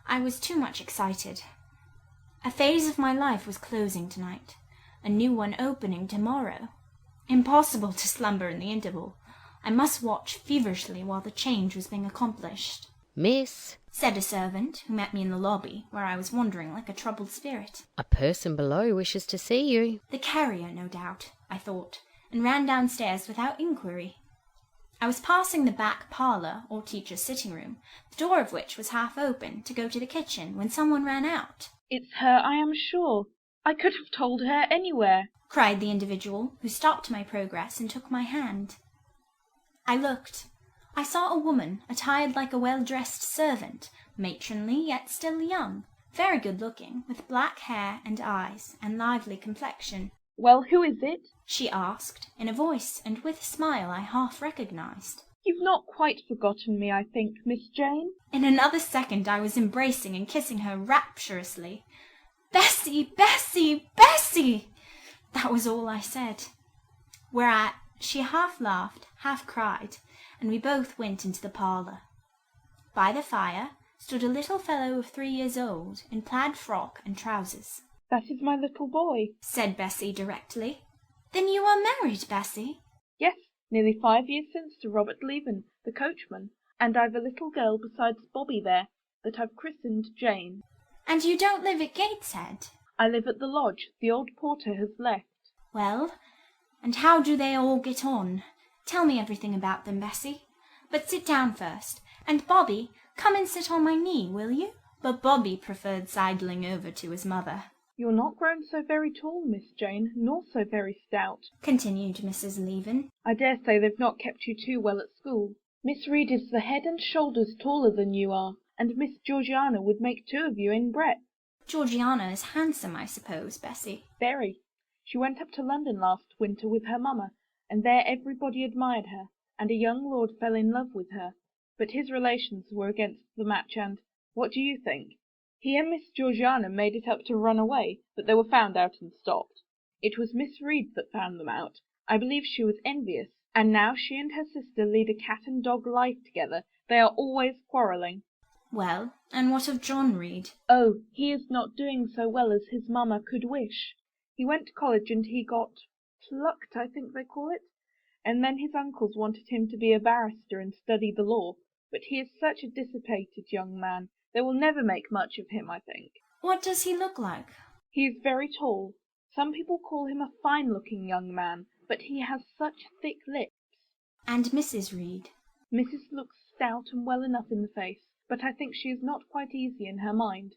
[SPEAKER 18] I was too much excited. A phase of my life was closing tonight, a new one opening tomorrow. Impossible to slumber in the interval. I must watch feverishly while the change was being accomplished.
[SPEAKER 13] Miss,
[SPEAKER 18] said a servant, who met me in the lobby, where I was wandering like a troubled spirit.
[SPEAKER 13] A person below wishes to see you.
[SPEAKER 18] The carrier, no doubt, I thought, and ran downstairs without inquiry. I was passing the back parlour, or teacher's sitting-room, the door of which was half open, to go to the kitchen, when someone ran out.
[SPEAKER 6] It's her, I am sure. I could have told her anywhere,
[SPEAKER 18] cried the individual, who stopped my progress and took my hand. I looked. I saw a woman, attired like a well-dressed servant, matronly yet still young, very good-looking, with black hair and eyes, and lively complexion.
[SPEAKER 6] Well, who is it?
[SPEAKER 18] She asked, in a voice and with a smile I half recognized.
[SPEAKER 6] You've not quite forgotten me, I think, Miss Jane?
[SPEAKER 18] In another second I was embracing and kissing her rapturously. Bessie, Bessie, Bessie! That was all I said. Whereat she half laughed, half cried, and we both went into the parlour. By the fire stood a little fellow of 3 years old, in plaid frock and trousers.
[SPEAKER 6] That is my little boy,
[SPEAKER 18] said Bessie directly. Then you are married, Bessie?
[SPEAKER 6] Yes, nearly 5 years since, to Robert Leven, the coachman, and I've a little girl besides Bobby there, that I've christened Jane.
[SPEAKER 18] And you don't live at Gateshead?
[SPEAKER 6] I live at the lodge. The old porter has left.
[SPEAKER 18] Well, and how do they all get on? Tell me everything about them, Bessie. But sit down first, and Bobby, come and sit on my knee, will you? But Bobby preferred sidling over to his mother.
[SPEAKER 6] You're not grown so very tall, Miss Jane, nor so very stout,
[SPEAKER 18] continued Mrs. Leven.
[SPEAKER 6] I dare say they've not kept you too well at school. Miss Reed is the head and shoulders taller than you are, and Miss Georgiana would make 2 of you in breadth.
[SPEAKER 18] Georgiana is handsome, I suppose, Bessie?
[SPEAKER 6] Very. She went up to London last winter with her mamma, and there everybody admired her, and a young lord fell in love with her. But his relations were against the match, and what do you think? He and Miss Georgiana made it up to run away, but they were found out and stopped. It was Miss Reed that found them out. I believe she was envious, and now she and her sister lead a cat-and-dog life together. They are always quarrelling.
[SPEAKER 18] Well, and what of John Reed?
[SPEAKER 6] Oh, he is not doing so well as his mamma could wish. He went to college and he got plucked, I think they call it, and then his uncles wanted him to be a barrister and study the law, but he is such a dissipated young man. They will never make much of him, I think.
[SPEAKER 18] What does he look like?
[SPEAKER 6] He is very tall. Some people call him a fine-looking young man, but he has such thick lips.
[SPEAKER 18] And Mrs. Reed?
[SPEAKER 6] Mrs. looks stout and well enough in the face, but I think she is not quite easy in her mind.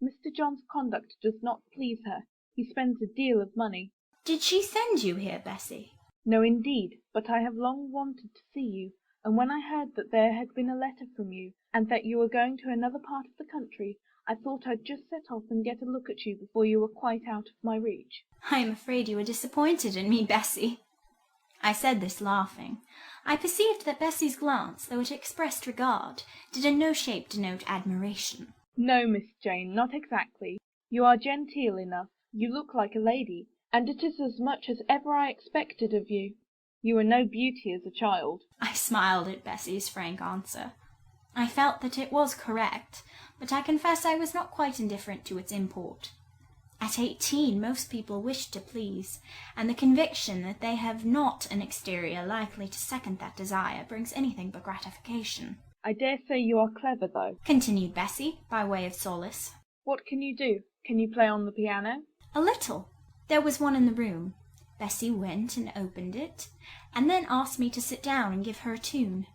[SPEAKER 6] Mr. John's conduct does not please her. He spends a deal of money.
[SPEAKER 18] Did she send you here, Bessie?
[SPEAKER 6] No, indeed, but I have long wanted to see you, and when I heard that there had been a letter from you, and that you were going to another part of the country, I thought I'd just set off and get a look at you before you were quite out of my reach.
[SPEAKER 18] I am afraid you are disappointed in me, Bessie. I said this laughing. I perceived that Bessie's glance, though it expressed regard, did in no shape denote admiration.
[SPEAKER 6] No, Miss Jane, not exactly. You are genteel enough, you look like a lady, and it is as much as ever I expected of you. You are no beauty as a child.
[SPEAKER 18] I smiled at Bessie's frank answer. I felt that it was correct, but I confess I was not quite indifferent to its import. At 18, most people wish to please, and the conviction that they have not an exterior likely to second that desire brings anything but gratification.
[SPEAKER 6] I dare say you are clever, though,
[SPEAKER 18] continued Bessie, by way of solace.
[SPEAKER 6] What can you do? Can you play on the piano?
[SPEAKER 18] A little. There was one in the room. Bessie went and opened it, and then asked me to sit down and give her a tune.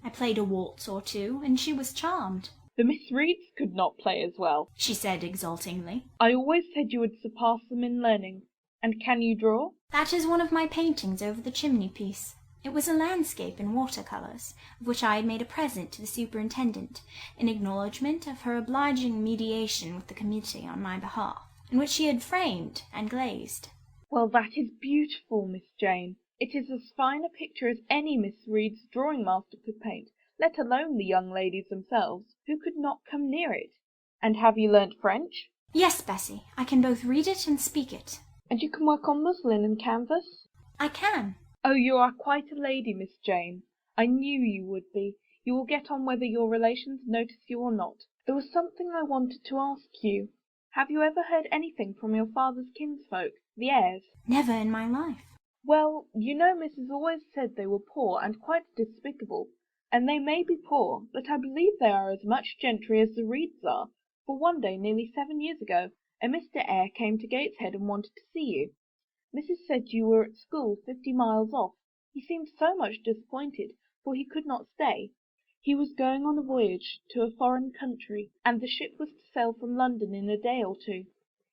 [SPEAKER 18] I played a waltz or two, and she was charmed.
[SPEAKER 6] The Miss Reeds could not play as well,
[SPEAKER 18] she said exultingly.
[SPEAKER 6] I always said you would surpass them in learning. And can you draw?
[SPEAKER 18] That is one of my paintings over the chimney-piece. It was a landscape in water-colours, of which I had made a present to the superintendent, in acknowledgment of her obliging mediation with the committee on my behalf, and which she had framed and glazed.
[SPEAKER 6] Well, that is beautiful, Miss Jane. It is as fine a picture as any Miss Reed's drawing-master could paint, let alone the young ladies themselves, who could not come near it. And have you learnt French?
[SPEAKER 18] Yes, Bessie, I can both read it and speak it.
[SPEAKER 6] And you can work on muslin and canvas?
[SPEAKER 18] I can.
[SPEAKER 6] Oh, you are quite a lady, Miss Jane. I knew you would be. You will get on whether your relations notice you or not. There was something I wanted to ask you. Have you ever heard anything from your father's kinsfolk, the Eyres?
[SPEAKER 18] Never in my life.
[SPEAKER 6] Well, you know Mrs. always said they were poor and quite despicable. And they may be poor, but I believe they are as much gentry as the Reeds are, for one day nearly 7 years ago, a Mr. Eyre came to Gateshead and wanted to see you. Mrs. said you were at school 50 miles off. He seemed so much disappointed, for he could not stay. He was going on a voyage to a foreign country, and the ship was to sail from London in a day or two.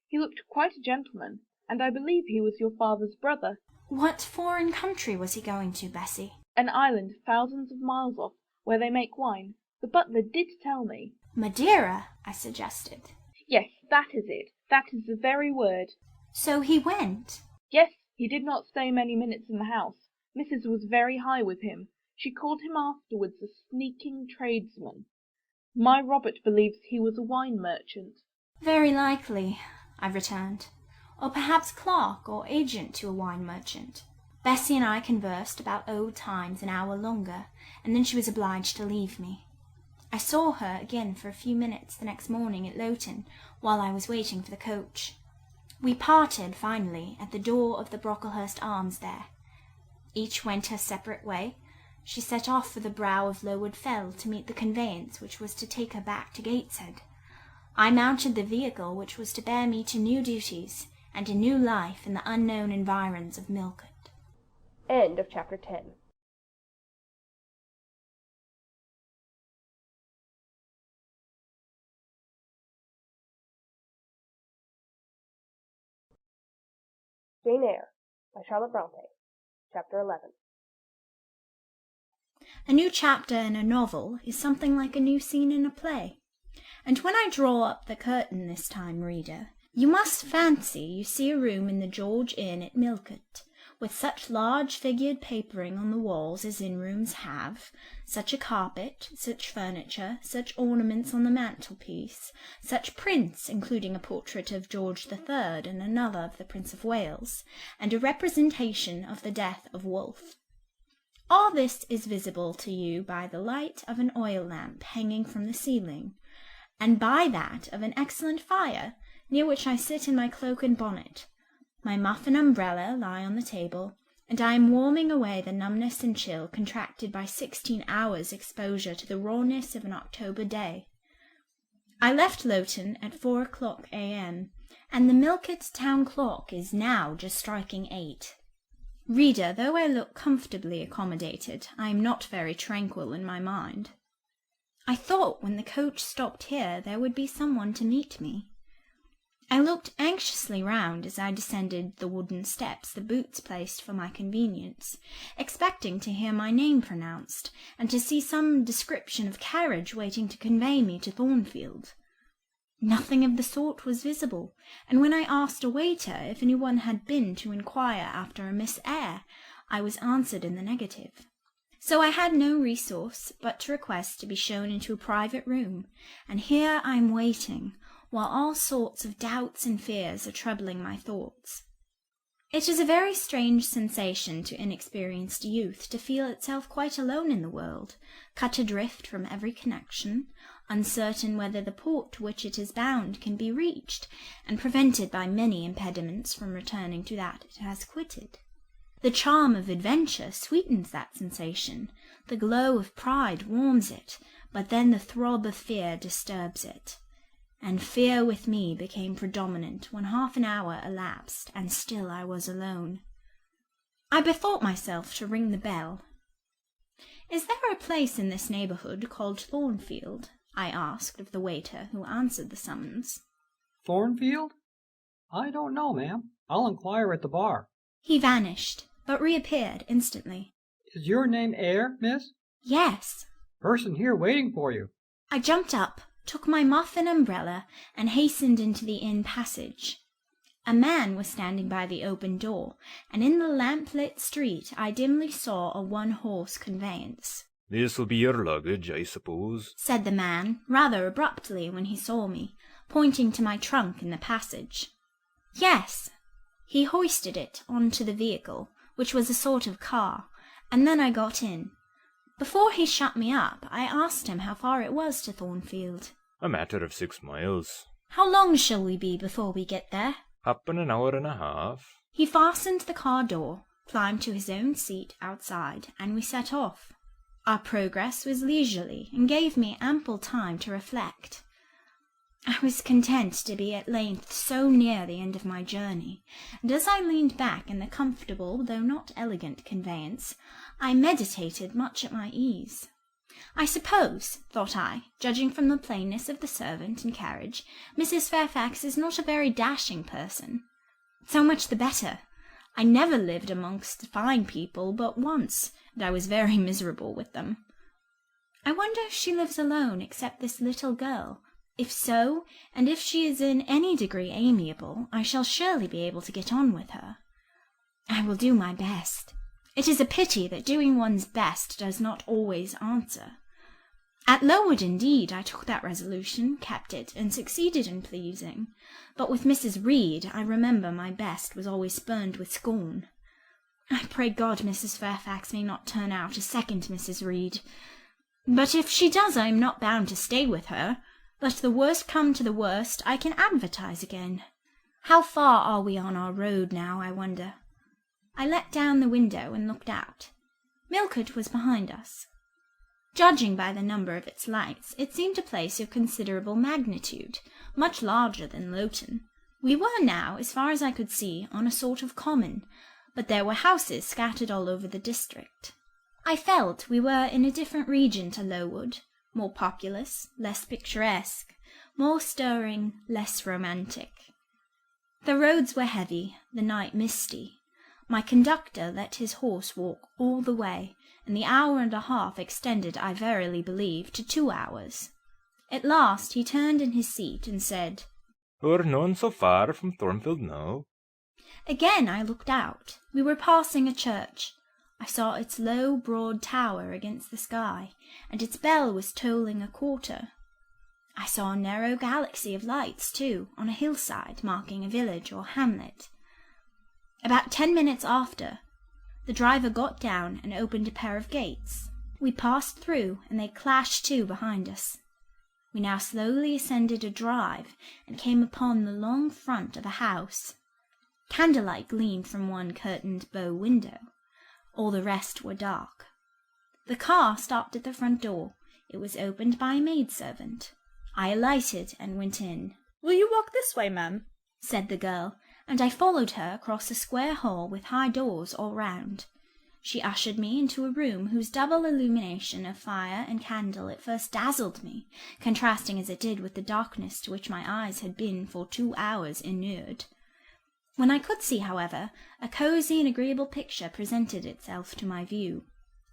[SPEAKER 6] He looked quite a gentleman, and I believe he was your father's brother.
[SPEAKER 18] What foreign country was he going to, Bessie?
[SPEAKER 6] An island thousands of miles off, where they make wine. The butler did tell me.
[SPEAKER 18] Madeira, I suggested.
[SPEAKER 6] Yes, that is it. That is the very word.
[SPEAKER 18] So he went?
[SPEAKER 6] Yes, he did not stay many minutes in the house. Mrs. was very high with him. She called him afterwards a sneaking tradesman. My Robert believes he was a wine merchant.
[SPEAKER 18] Very likely, I returned. Or perhaps clerk or agent to a wine merchant. Bessie and I conversed about old times an hour longer, and then she was obliged to leave me. I saw her again for a few minutes the next morning at Lowton, while I was waiting for the coach. We parted, finally, at the door of the Brocklehurst Arms there. Each went her separate way. She set off for the brow of Lowood Fell to meet the conveyance which was to take her back to Gateshead. I mounted the vehicle which was to bear me to new duties and a new life in the unknown environs of Millcote.
[SPEAKER 1] End of chapter 10. Jane Eyre by Charlotte Bronte. Chapter 11.
[SPEAKER 2] A new chapter in a novel is something like a new scene in a play. And when I draw up the curtain this time, reader, you must fancy you see a room in the George Inn at Millcote, with such large-figured papering on the walls as inn-rooms have, such a carpet, such furniture, such ornaments on the mantelpiece, such prints, including a portrait of George III and another of the Prince of Wales, and a representation of the death of Wolfe. All this is visible to you by the light of an oil lamp hanging from the ceiling, and by that of an excellent fire, near which I sit in my cloak and bonnet. My muff and umbrella lie on the table, and I am warming away the numbness and chill contracted by 16 hours' exposure to the rawness of an October day. I left Lowton at 4:00 a.m., and the Millcote town clock is now just striking 8. Reader, though I look comfortably accommodated, I am not very tranquil in my mind. I thought when the coach stopped here there would be someone to meet me. I looked anxiously round as I descended the wooden steps the boots placed for my convenience, expecting to hear my name pronounced, and to see some description of carriage waiting to convey me to Thornfield. Nothing of the sort was visible, and when I asked a waiter if anyone had been to inquire after a Miss Eyre, I was answered in the negative. So I had no resource but to request to be shown into a private room, and here I am waiting, while all sorts of doubts and fears are troubling my thoughts. It is a very strange sensation to inexperienced youth to feel itself quite alone in the world, cut adrift from every connection, uncertain whether the port to which it is bound can be reached, and prevented by many impediments from returning to that it has quitted. The charm of adventure sweetens that sensation, the glow of pride warms it, but then the throb of fear disturbs it. And fear with me became predominant when half an hour elapsed, and still I was alone. I bethought myself to ring the bell. "Is there a place in this neighbourhood called Thornfield?" I asked of the waiter who answered the summons.
[SPEAKER 7] "Thornfield? I don't know, ma'am. I'll inquire at the bar."
[SPEAKER 2] He vanished, but reappeared instantly.
[SPEAKER 7] "Is your name Eyre, miss?"
[SPEAKER 2] "Yes."
[SPEAKER 7] "Person here waiting for you."
[SPEAKER 2] I jumped up, took my muff and umbrella, and hastened into the inn passage. A man was standing by the open door, and in the lamp-lit street I dimly saw a one-horse conveyance.
[SPEAKER 8] "This'll be your luggage, I suppose,"
[SPEAKER 2] said the man, rather abruptly when he saw me, pointing to my trunk in the passage. "Yes." He hoisted it on to the vehicle, which was a sort of car, and then I got in. Before he shut me up, I asked him how far it was to Thornfield.
[SPEAKER 8] "A matter of 6 miles.
[SPEAKER 2] "How long shall we be before we get there?"
[SPEAKER 8] Happen an hour and a half."
[SPEAKER 2] He fastened the car door, climbed to his own seat outside, and we set off. Our progress was leisurely, and gave me ample time to reflect. I was content to be at length so near the end of my journey, and as I leaned back in the comfortable though not elegant conveyance, I meditated much at my ease. I suppose, thought I, judging from the plainness of the servant and carriage, Mrs. Fairfax is not a very dashing person. So much the better. I never lived amongst fine people but once, and I was very miserable with them. I wonder if she lives alone except this little girl. If so, and if she is in any degree amiable, I shall surely be able to get on with her. I will do my best. It is a pity that doing one's best does not always answer. At Lowood, indeed, I took that resolution, kept it, and succeeded in pleasing. But with Mrs. Reed, I remember my best was always spurned with scorn. I pray God Mrs. Fairfax may not turn out a second Mrs. Reed. But if she does, I am not bound to stay with her. Let the worst come to the worst, I can advertise again. How far are we on our road now, I wonder? I let down the window and looked out. Millcote was behind us. Judging by the number of its lights, it seemed a place of considerable magnitude, much larger than Lowton. We were now, as far as I could see, on a sort of common, but there were houses scattered all over the district. I felt we were in a different region to Lowood, more populous, less picturesque, more stirring, less romantic. The roads were heavy, the night misty. My conductor let his horse walk all the way, and the hour and a half extended, I verily believe, to 2 hours. At last he turned in his seat and said,
[SPEAKER 8] "We're none so far from Thornfield now."
[SPEAKER 2] Again I looked out. We were passing a church. I saw its low, broad tower against the sky, and its bell was tolling a quarter. I saw a narrow galaxy of lights, too, on a hillside marking a village or hamlet. About 10 minutes after, the driver got down and opened a pair of gates. We passed through, and they clashed to behind us. We now slowly ascended a drive, and came upon the long front of a house. Candlelight gleamed from one curtained bow window. All the rest were dark. The car stopped at the front door. It was opened by a maidservant. I alighted and went in.
[SPEAKER 19] "Will you walk this way, ma'am?"
[SPEAKER 2] said the girl, and I followed her across a square hall with high doors all round. She ushered me into a room whose double illumination of fire and candle at first dazzled me, contrasting as it did with the darkness to which my eyes had been for 2 hours inured. When I could see, however, a cosy and agreeable picture presented itself to my view.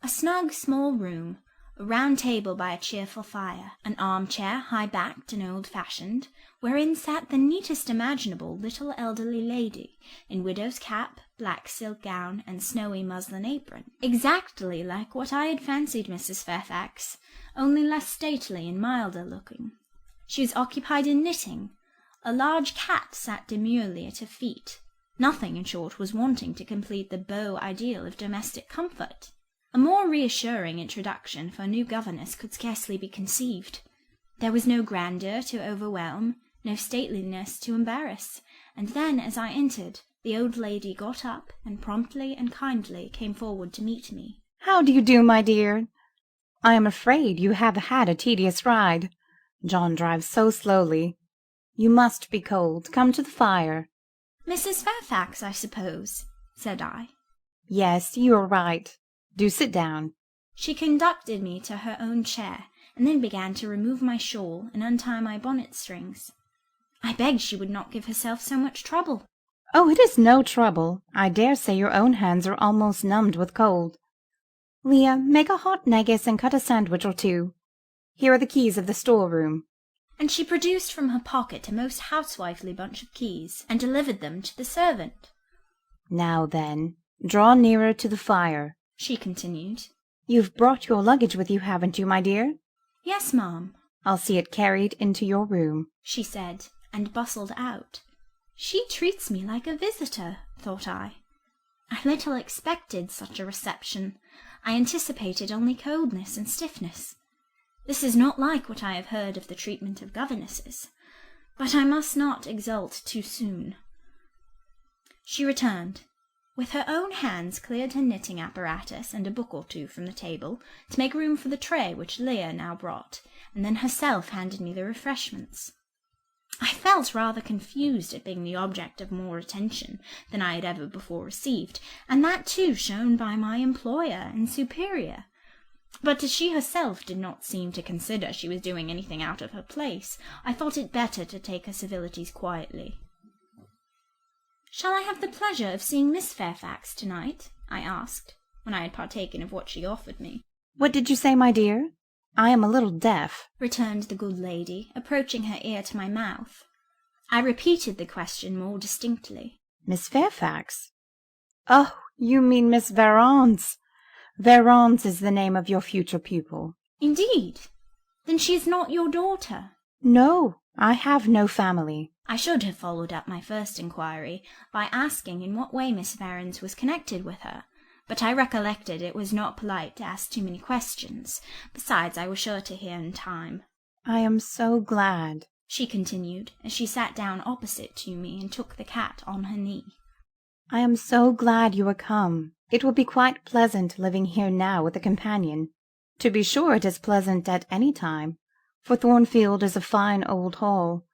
[SPEAKER 2] A snug, small room, a round table by a cheerful fire, an armchair high-backed and old-fashioned, wherein sat the neatest imaginable little elderly lady, in widow's cap, black silk gown, and snowy muslin apron, exactly like what I had fancied Mrs. Fairfax, only less stately and milder looking. She was occupied in knitting. A large cat sat demurely at her feet. Nothing, in short, was wanting to complete the beau ideal of domestic comfort. A more reassuring introduction for a new governess could scarcely be conceived. There was no grandeur to overwhelm, no stateliness to embarrass, and then, as I entered, the old lady got up and promptly and kindly came forward to meet me.
[SPEAKER 5] "How do you do, my dear? I am afraid you have had a tedious ride. John drives so slowly. You must be cold. Come to the fire."
[SPEAKER 2] "Mrs. Fairfax, I suppose," said I.
[SPEAKER 5] "Yes, you are right. Do sit down."
[SPEAKER 2] She conducted me to her own chair, and then began to remove my shawl and untie my bonnet strings. I begged she would not give herself so much trouble.
[SPEAKER 5] "Oh, it is no trouble. I dare say your own hands are almost numbed with cold. Leah, make a hot negus and cut a sandwich or two. Here are the keys of the store-room."
[SPEAKER 2] And she produced from her pocket a most housewifely bunch of keys, and delivered them to the servant.
[SPEAKER 5] "Now then, draw nearer to the fire,"
[SPEAKER 2] she continued.
[SPEAKER 5] "You've brought your luggage with you, haven't you, my dear?"
[SPEAKER 2] "Yes, ma'am."
[SPEAKER 5] "I'll see it carried into your room,"
[SPEAKER 2] she said, and bustled out. She treats me like a visitor, thought I. I little expected such a reception. I anticipated only coldness and stiffness. This is not like what I have heard of the treatment of governesses, but I must not exult too soon. She returned. With her own hands cleared her knitting apparatus and a book or two from the table, to make room for the tray which Leah now brought, and then herself handed me the refreshments. I felt rather confused at being the object of more attention than I had ever before received, and that too shown by my employer and superior. But as she herself did not seem to consider she was doing anything out of her place, I thought it better to take her civilities quietly. "Shall I have the pleasure of seeing Miss Fairfax to-night?" I asked, when I had partaken of what she offered me.
[SPEAKER 5] "What did you say, my dear? I am a little deaf,"
[SPEAKER 2] returned the good lady, approaching her ear to my mouth. I repeated the question more distinctly.
[SPEAKER 5] "Miss Fairfax? Oh, you mean Miss Varens. Varens is the name of your future pupil."
[SPEAKER 2] "Indeed? Then she is not your daughter?"
[SPEAKER 5] "No, I have no family."
[SPEAKER 2] I should have followed up my first inquiry by asking in what way Miss Varens was connected with her, but I recollected it was not polite to ask too many questions. Besides, I was sure to hear in time.
[SPEAKER 5] "I am so glad,"
[SPEAKER 2] she continued, as she sat down opposite to me and took the cat on her knee.
[SPEAKER 5] "I am so glad you are come. It will be quite pleasant living here now with a companion. To be sure it is pleasant at any time, for Thornfield is a fine old hall,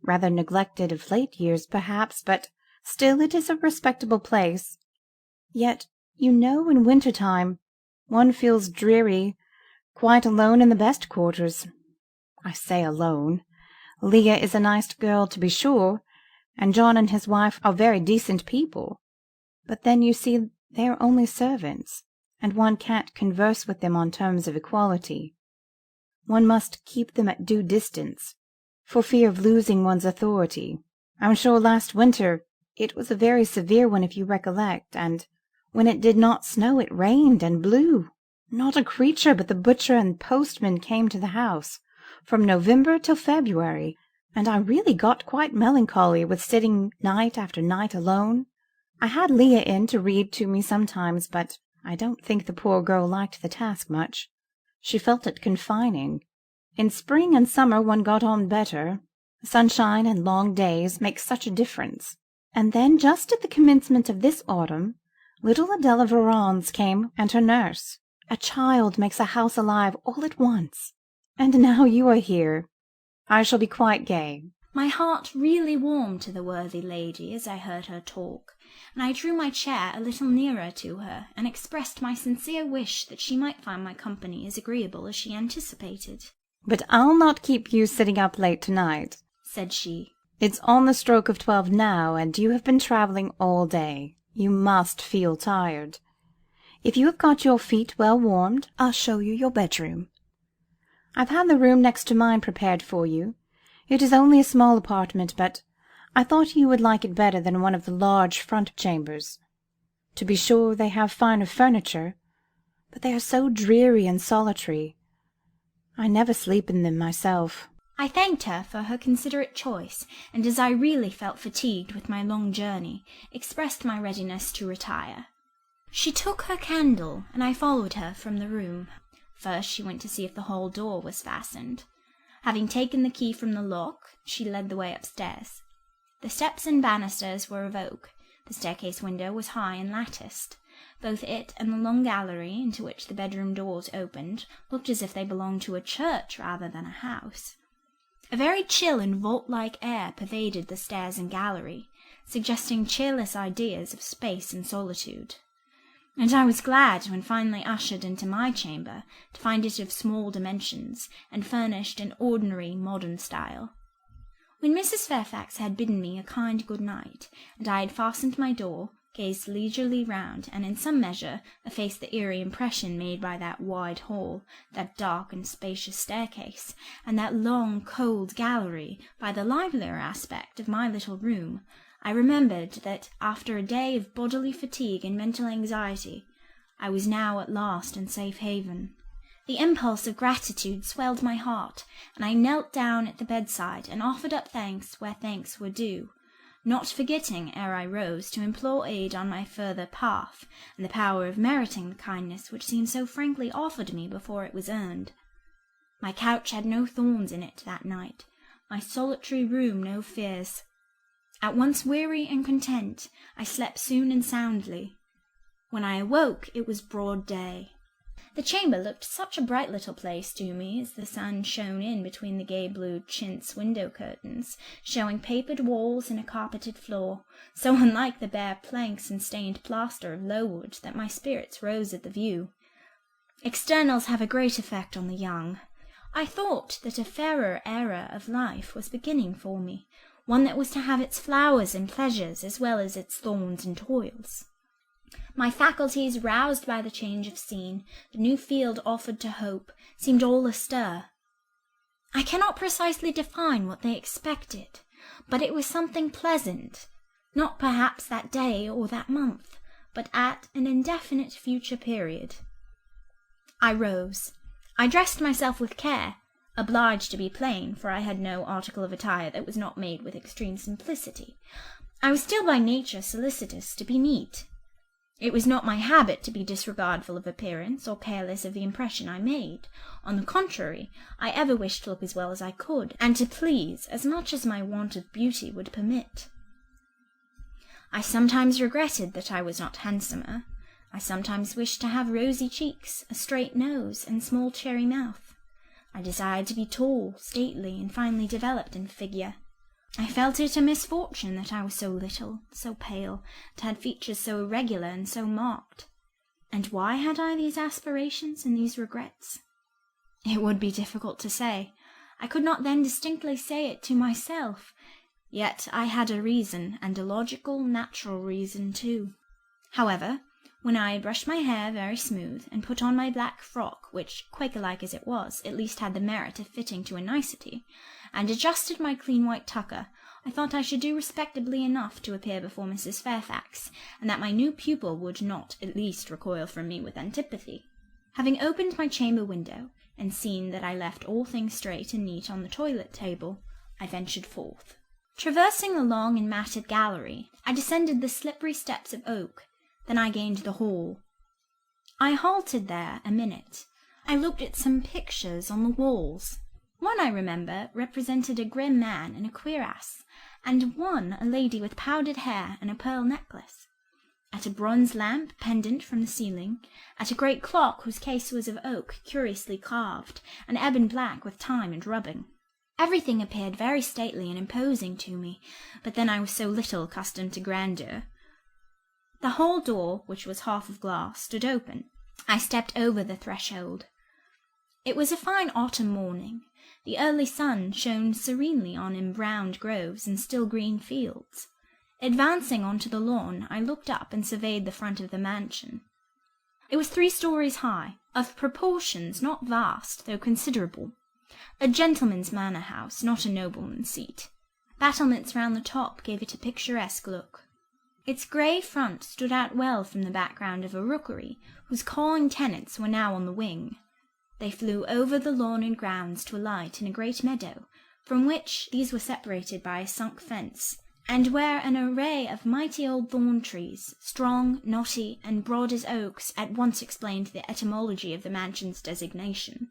[SPEAKER 5] rather neglected of late years, perhaps, but still it is a respectable place. Yet, you know, in winter-time one feels dreary, quite alone in the best quarters. I say alone. Leah is a nice girl, to be sure, and John and his wife are very decent people, but then, you see, they are only servants, and one can't converse with them on terms of equality. One must keep them at due distance, for fear of losing one's authority. I'm sure last winter it was a very severe one, if you recollect, and when it did not snow it rained and blew. Not a creature but the butcher and postman came to the house, from November till February, and I really got quite melancholy with sitting night after night alone. I had Leah in to read to me sometimes, but I don't think the poor girl liked the task much. She felt it confining. In spring and summer one got on better. Sunshine and long days make such a difference. And then, just at the commencement of this autumn, little Adela Varens came, and her nurse. A child makes a house alive all at once. And now you are here. I shall be quite gay."
[SPEAKER 2] My heart really warmed to the worthy lady as I heard her talk, and I drew my chair a little nearer to her, and expressed my sincere wish that she might find my company as agreeable as she anticipated.
[SPEAKER 5] "But I'll not keep you sitting up late to-night,"
[SPEAKER 2] said she.
[SPEAKER 5] "It's on the stroke of 12 now, and you have been travelling all day. You must feel tired. If you have got your feet well warmed, I'll show you your bedroom. I've had the room next to mine prepared for you. It is only a small apartment, but I thought you would like it better than one of the large front chambers. To be sure, they have finer furniture, but they are so dreary and solitary. I never sleep in them myself."
[SPEAKER 2] I thanked her for her considerate choice, and as I really felt fatigued with my long journey, expressed my readiness to retire. She took her candle, and I followed her from the room. First she went to see if the hall door was fastened. Having taken the key from the lock, she led the way upstairs. The steps and banisters were of oak. The staircase window was high and latticed. Both it and the long gallery into which the bedroom doors opened looked as if they belonged to a church rather than a house. A very chill and vault-like air pervaded the stairs and gallery, suggesting cheerless ideas of space and solitude. And I was glad, when finally ushered into my chamber, to find it of small dimensions, and furnished in ordinary modern style. When Mrs. Fairfax had bidden me a kind good night, and I had fastened my door, gazed leisurely round, and in some measure effaced the eerie impression made by that wide hall, that dark and spacious staircase, and that long cold gallery, by the livelier aspect of my little room, I remembered that, after a day of bodily fatigue and mental anxiety, I was now at last in safe haven. The impulse of gratitude swelled my heart, and I knelt down at the bedside and offered up thanks where thanks were due, not forgetting, ere I rose, to implore aid on my further path, and the power of meriting the kindness which seemed so frankly offered me before it was earned. My couch had no thorns in it that night, my solitary room no fears. At once weary and content, I slept soon and soundly. When I awoke, it was broad day. The chamber looked such a bright little place to me as the sun shone in between the gay blue chintz window curtains, showing papered walls and a carpeted floor, so unlike the bare planks and stained plaster of Lowood that my spirits rose at the view. Externals have a great effect on the young. I thought that a fairer era of life was beginning for me, one that was to have its flowers and pleasures as well as its thorns and toils. My faculties, roused by the change of scene, the new field offered to hope, seemed all astir. I cannot precisely define what they expected, but it was something pleasant, not perhaps that day or that month, but at an indefinite future period. I rose. I dressed myself with care, obliged to be plain, for I had no article of attire that was not made with extreme simplicity. I was still by nature solicitous to be neat. It was not my habit to be disregardful of appearance or careless of the impression I made. On the contrary, I ever wished to look as well as I could, and to please as much as my want of beauty would permit. I sometimes regretted that I was not handsomer. I sometimes wished to have rosy cheeks, a straight nose, and small cherry mouth. I desired to be tall, stately, and finely developed in figure. I felt it a misfortune that I was so little, so pale, and had features so irregular and so marked. And why had I these aspirations and these regrets? It would be difficult to say. I could not then distinctly say it to myself, yet I had a reason, and a logical, natural reason too. However, when I had brushed my hair very smooth, and put on my black frock, which, Quaker-like as it was, at least had the merit of fitting to a nicety, and adjusted my clean white tucker, I thought I should do respectably enough to appear before Mrs. Fairfax, and that my new pupil would not at least recoil from me with antipathy. Having opened my chamber window, and seen that I left all things straight and neat on the toilet table, I ventured forth. Traversing the long and matted gallery, I descended the slippery steps of oak. Then I gained the hall. I halted there a minute. I looked at some pictures on the walls. One, I remember, represented a grim man and a cuirass, and one a lady with powdered hair and a pearl necklace. At a bronze lamp pendant from the ceiling, at a great clock whose case was of oak curiously carved, and ebon black with time and rubbing. Everything appeared very stately and imposing to me, but then I was so little accustomed to grandeur. The hall door, which was half of glass, stood open. I stepped over the threshold. It was a fine autumn morning. The early sun shone serenely on embrowned groves and still green fields. Advancing onto the lawn, I looked up and surveyed the front of the mansion. It was 3 stories high, of proportions not vast, though considerable. A gentleman's manor house, not a nobleman's seat. Battlements round the top gave it a picturesque look. Its grey front stood out well from the background of a rookery, whose cawing tenants were now on the wing. They flew over the lawn and grounds to alight in a great meadow, from which these were separated by a sunk fence, and where an array of mighty old thorn trees, strong, knotty, and broad as oaks, at once explained the etymology of the mansion's designation.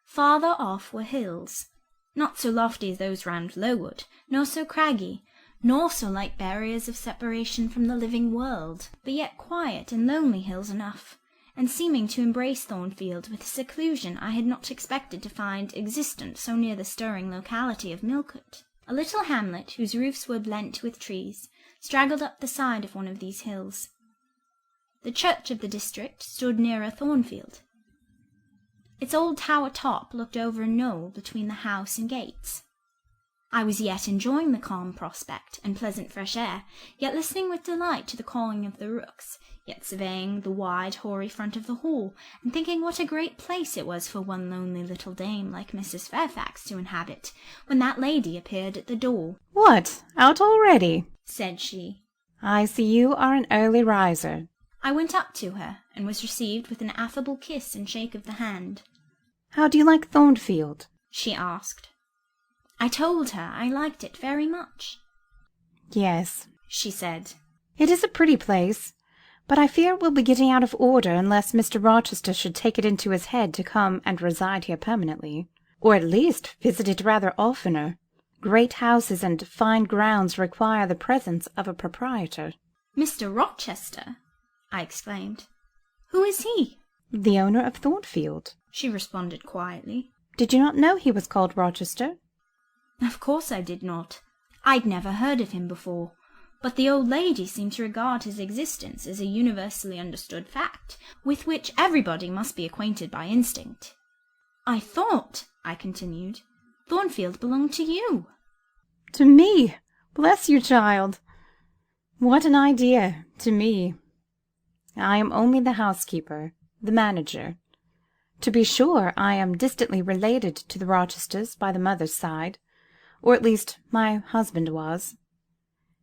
[SPEAKER 2] Farther off were hills, not so lofty as those round Lowood, nor so craggy, nor so like barriers of separation from the living world, but yet quiet and lonely hills enough, and seeming to embrace Thornfield with a seclusion I had not expected to find existent so near the stirring locality of Millcote. A little hamlet, whose roofs were blent with trees, straggled up the side of one of these hills. The church of the district stood nearer Thornfield. Its old tower top looked over a knoll between the house and gates. I was yet enjoying the calm prospect and pleasant fresh air, yet listening with delight to the cawing of the rooks, yet surveying the wide hoary front of the hall, and thinking what a great place it was for one lonely little dame like Mrs. Fairfax to inhabit, when that lady appeared at the door.
[SPEAKER 5] "What, out already?"
[SPEAKER 2] said she.
[SPEAKER 5] "I see you are an early riser."
[SPEAKER 2] I went up to her, and was received with an affable kiss and shake of the hand.
[SPEAKER 5] "How do you like Thornfield?"
[SPEAKER 2] she asked. I told her I liked it very much.
[SPEAKER 5] "Yes,"
[SPEAKER 2] she said.
[SPEAKER 5] "It is a pretty place, but I fear it will be getting out of order unless Mr. Rochester should take it into his head to come and reside here permanently, or at least visit it rather oftener. Great houses and fine grounds require the presence of a proprietor."
[SPEAKER 2] "Mr. Rochester!" I exclaimed. "Who is he?"
[SPEAKER 5] "The owner of Thornfield,"
[SPEAKER 2] she responded quietly.
[SPEAKER 5] "Did you not know he was called Rochester?"
[SPEAKER 2] Of course I did not. I'd never heard of him before, but the old lady seemed to regard his existence as a universally understood fact, with which everybody must be acquainted by instinct. "I thought," I continued, "Thornfield belonged to you."
[SPEAKER 5] "To me! Bless you, child! What an idea! To me! I am only the housekeeper, the manager. To be sure, I am distantly related to the Rochesters by the mother's side, or at least my husband was.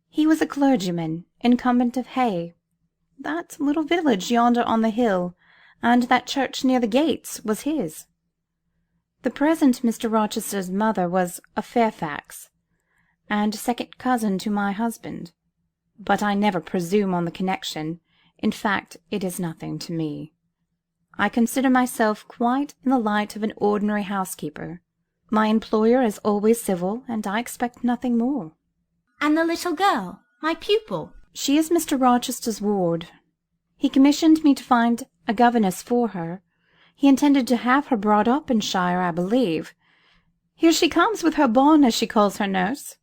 [SPEAKER 5] He was a clergyman, incumbent of Hay. That little village yonder on the hill, and that church near the gates, was his. The present Mr. Rochester's mother was a Fairfax, and second cousin to my husband, but I never presume on the connection. In fact, it is nothing to me. I consider myself quite in the light of an ordinary housekeeper. My employer is always civil, and I expect nothing more."
[SPEAKER 2] "And the little girl, my pupil?"
[SPEAKER 5] "She is Mr. Rochester's ward. He commissioned me to find a governess for her. He intended to have her brought up in Shire, I believe. Here she comes with her bonne, as she calls her nurse."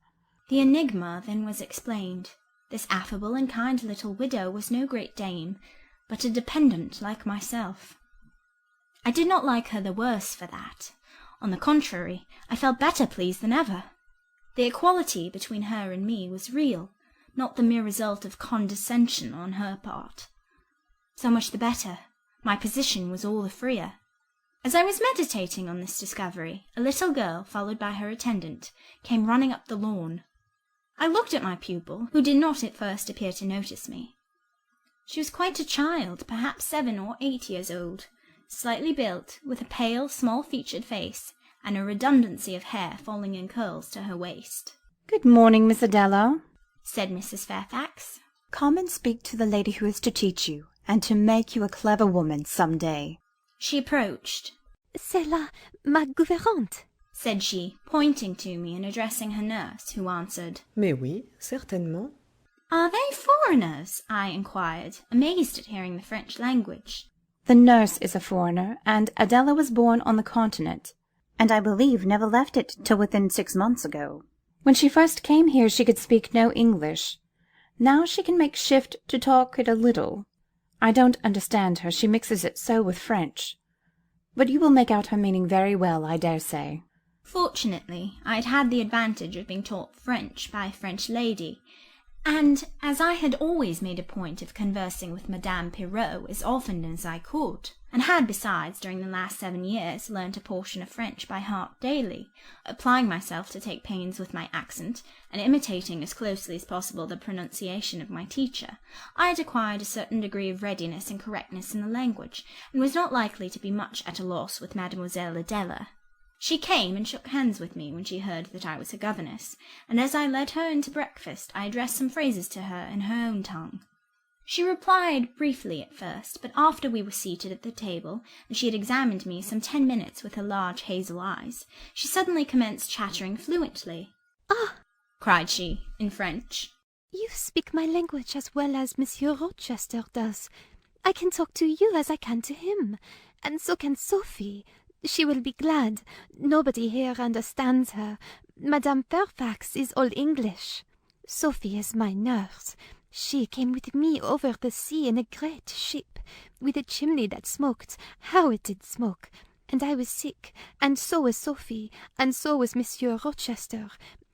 [SPEAKER 2] The enigma then was explained. This affable and kind little widow was no great dame, but a dependent like myself. I did not like her the worse for that. On the contrary, I felt better pleased than ever. The equality between her and me was real, not the mere result of condescension on her part. So much the better. My position was all the freer. As I was meditating on this discovery, a little girl, followed by her attendant, came running up the lawn. I looked at my pupil, who did not at first appear to notice me. She was quite a child, perhaps 7 or 8 years old, slightly built, with a pale, small-featured face, and a redundancy of hair falling in curls to her waist.
[SPEAKER 5] "Good morning, Miss Adela,"
[SPEAKER 2] said Mrs. Fairfax.
[SPEAKER 21] "Come and speak to the lady who is to teach you, and to make you a clever woman some day."
[SPEAKER 2] She approached.
[SPEAKER 4] "C'est là, ma gouvernante,"
[SPEAKER 2] said she, pointing to me and addressing her nurse, who answered.
[SPEAKER 12] "Mais oui, certainement."
[SPEAKER 2] "Are they foreigners?" I inquired, amazed at hearing the French language.
[SPEAKER 5] "The nurse is a foreigner, and Adela was born on the Continent, and I believe never left it till within 6 months ago. When she first came here she could speak no English. Now she can make shift to talk it a little. I don't understand her, she mixes it so with French. But you will make out her meaning very well, I dare say."
[SPEAKER 2] Fortunately, I had had the advantage of being taught French by a French lady, and as I had always made a point of conversing with Madame Pirot as often as I could, and had besides, during the last 7 years, learnt a portion of French by heart daily, applying myself to take pains with my accent, and imitating as closely as possible the pronunciation of my teacher, I had acquired a certain degree of readiness and correctness in the language, and was not likely to be much at a loss with Mademoiselle Adela. She came and shook hands with me when she heard that I was her governess, and as I led her into breakfast I addressed some phrases to her in her own tongue. She replied briefly at first, but after we were seated at the table, and she had examined me some 10 minutes with her large hazel eyes, she suddenly commenced chattering fluently.
[SPEAKER 16] "Ah!"
[SPEAKER 2] cried she, in French.
[SPEAKER 16] "You speak my language as well as Monsieur Rochester does. I can talk to you as I can to him, and so can Sophie. She will be glad. Nobody here understands her. Madame Fairfax is all English. Sophie is my nurse. She came with me over the sea in a great ship, with a chimney that smoked. How it did smoke! And I was sick, and so was Sophie, and so was Monsieur Rochester.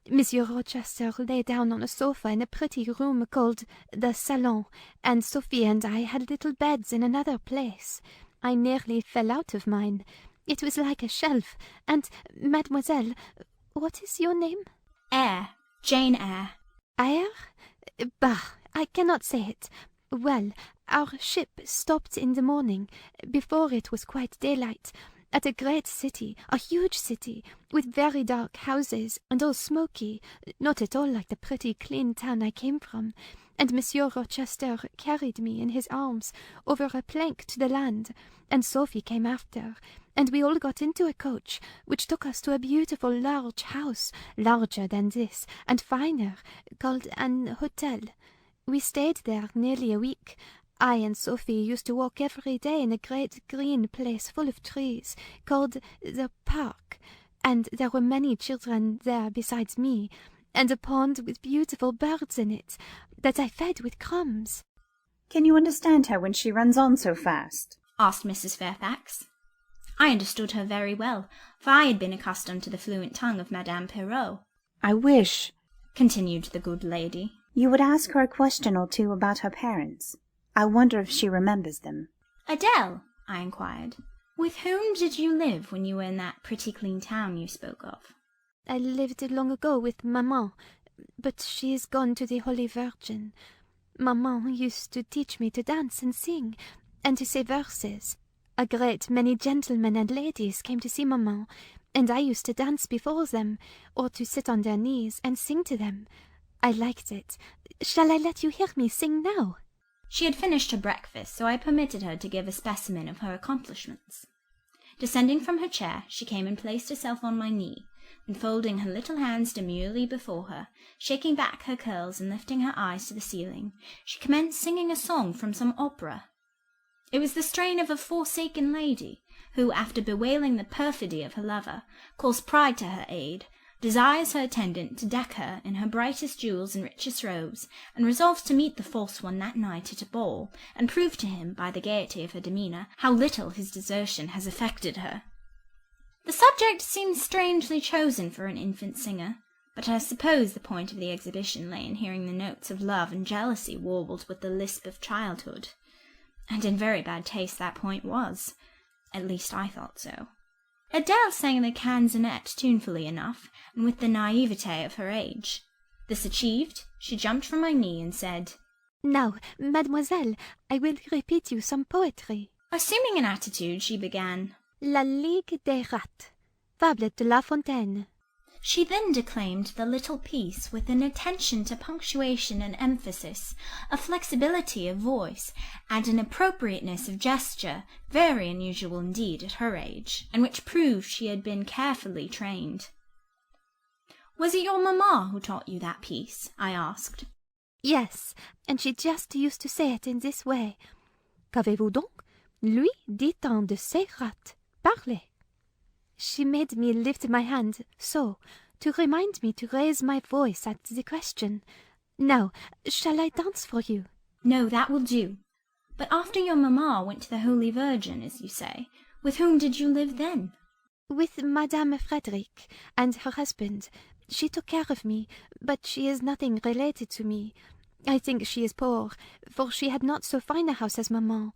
[SPEAKER 16] Monsieur Rochester lay down on a sofa in a pretty room called the salon, and Sophie and I had little beds in another place. I nearly fell out of mine. It was like a shelf. And, mademoiselle, what is your name?"
[SPEAKER 2] "Eyre, Jane Eyre."
[SPEAKER 16] "Eyre? Bah, I cannot say it. Well, our ship stopped in the morning, before it was quite daylight, at a great city, a huge city, with very dark houses, and all smoky, not at all like the pretty clean town I came from, and Monsieur Rochester carried me in his arms over a plank to the land, and Sophie came after, and we all got into a coach, which took us to a beautiful large house, larger than this, and finer, called an hotel. We stayed there nearly a week. I and Sophie used to walk every day in a great green place full of trees, called the park, and there were many children there besides me, and a pond with beautiful birds in it, that I fed with crumbs."
[SPEAKER 5] "Can you understand her when she runs on so fast?"
[SPEAKER 2] asked Mrs. Fairfax. I understood her very well, for I had been accustomed to the fluent tongue of Madame Perrault.
[SPEAKER 5] "I wish,"
[SPEAKER 2] continued the good lady,
[SPEAKER 5] "you would ask her a question or two about her parents. I wonder if she remembers them."
[SPEAKER 2] "Adele," I inquired, "with whom did you live when you were in that pretty clean town you spoke of?"
[SPEAKER 16] "I lived long ago with Maman, but she is gone to the Holy Virgin. Maman used to teach me to dance and sing, and to say verses. A great many gentlemen and ladies came to see Maman, and I used to dance before them, or to sit on their knees and sing to them. I liked it. Shall I let you hear me sing now?"
[SPEAKER 2] She had finished her breakfast, so I permitted her to give a specimen of her accomplishments. Descending from her chair, she came and placed herself on my knee, and folding her little hands demurely before her, shaking back her curls and lifting her eyes to the ceiling, she commenced singing a song from some opera. It was the strain of a forsaken lady, who, after bewailing the perfidy of her lover, calls pride to her aid, desires her attendant to deck her in her brightest jewels and richest robes, and resolves to meet the false one that night at a ball, and prove to him, by the gaiety of her demeanour, how little his desertion has affected her. The subject seemed strangely chosen for an infant singer, but I suppose the point of the exhibition lay in hearing the notes of love and jealousy warbled with the lisp of childhood. And in very bad taste that point was. At least I thought so. Adele sang the canzonet tunefully enough, and with the naivete of her age. This achieved, she jumped from my knee and said,
[SPEAKER 16] "Now, mademoiselle, I will repeat you some poetry."
[SPEAKER 2] Assuming an attitude, she began,
[SPEAKER 16] "La Ligue des Rats, Fable de La Fontaine."
[SPEAKER 2] She then declaimed the little piece with an attention to punctuation and emphasis, a flexibility of voice, and an appropriateness of gesture very unusual indeed at her age, and which proved she had been carefully trained. "Was it your mamma who taught you that piece?" I asked.
[SPEAKER 16] "Yes, and she just used to say it in this way. Qu'avez-vous donc? Lui dit un de ces rats. Parlez." She made me lift my hand, so, to remind me to raise my voice at the question. Now, shall I dance for you?
[SPEAKER 2] "No, that will do. But after your mamma went to the Holy Virgin, as you say, with whom did you live then?"
[SPEAKER 16] "With Madame Frederick and her husband. She took care of me, but she is nothing related to me. I think she is poor, for she had not so fine a house as Maman.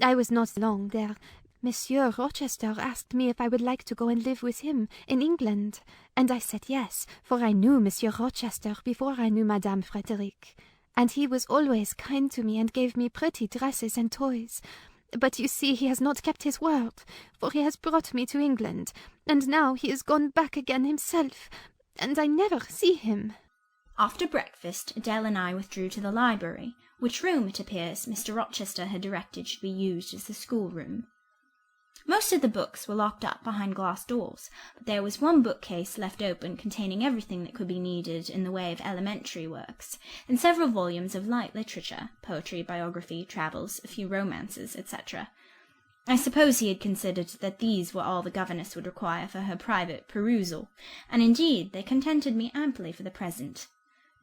[SPEAKER 16] I was not long there. Monsieur Rochester asked me if I would like to go and live with him in England, and I said yes, for I knew Monsieur Rochester before I knew Madame Frederick, and he was always kind to me and gave me pretty dresses and toys. But you see he has not kept his word, for he has brought me to England, and now he is gone back again himself, and I never see him."
[SPEAKER 2] After breakfast, Adele and I withdrew to the library, which room, it appears, Mr. Rochester had directed should be used as the schoolroom. Most of the books were locked up behind glass doors, but there was one bookcase left open containing everything that could be needed in the way of elementary works, and several volumes of light literature, poetry, biography, travels, a few romances, etc. I suppose he had considered that these were all the governess would require for her private perusal, and indeed they contented me amply for the present.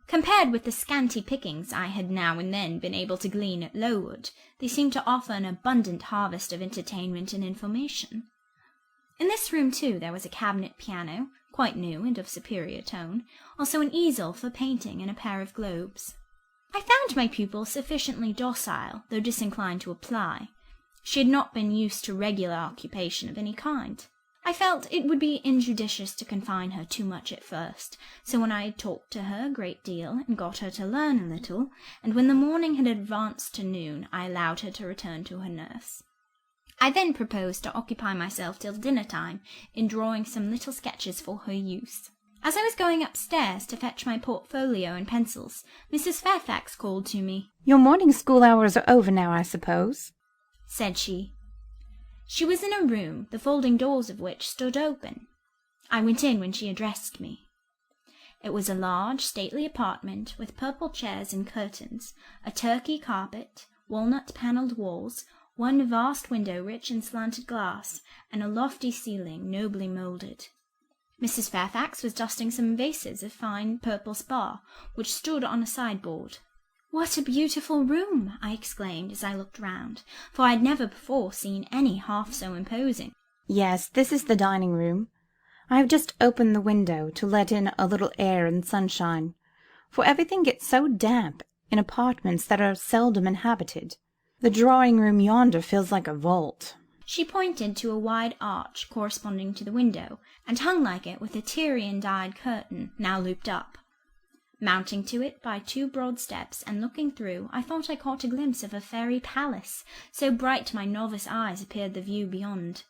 [SPEAKER 2] Compared with the scanty pickings I had now and then been able to glean at Lowood, they seemed to offer an abundant harvest of entertainment and information. In this room, too, there was a cabinet piano, quite new and of superior tone, also an easel for painting and a pair of globes. I found my pupil sufficiently docile, though disinclined to apply. She had not been used to regular occupation of any kind. I felt it would be injudicious to confine her too much at first, so when I had talked to her a great deal and got her to learn a little, and when the morning had advanced to noon, I allowed her to return to her nurse. I then proposed to occupy myself till dinner-time in drawing some little sketches for her use. As I was going upstairs to fetch my portfolio and pencils, Mrs. Fairfax called to me.
[SPEAKER 5] "Your morning school hours are over now, I suppose?"
[SPEAKER 2] said she. She was in a room, the folding doors of which stood open. I went in when she addressed me. It was a large, stately apartment, with purple chairs and curtains, a Turkey carpet, walnut-panelled walls, one vast window rich in slanted glass, and a lofty ceiling nobly moulded. Mrs. Fairfax was dusting some vases of fine purple spar, which stood on a sideboard. "What a beautiful room!" I exclaimed as I looked round, for I had never before seen any half so imposing.
[SPEAKER 5] "Yes, this is the dining room. I have just opened the window to let in a little air and sunshine, for everything gets so damp in apartments that are seldom inhabited. The drawing room yonder feels like a vault."
[SPEAKER 2] She pointed to a wide arch corresponding to the window, and hung like it with a Tyrian-dyed curtain, now looped up. Mounting to it by two broad steps, and looking through, I thought I caught a glimpse of a fairy palace, so bright to my novice eyes appeared the view beyond.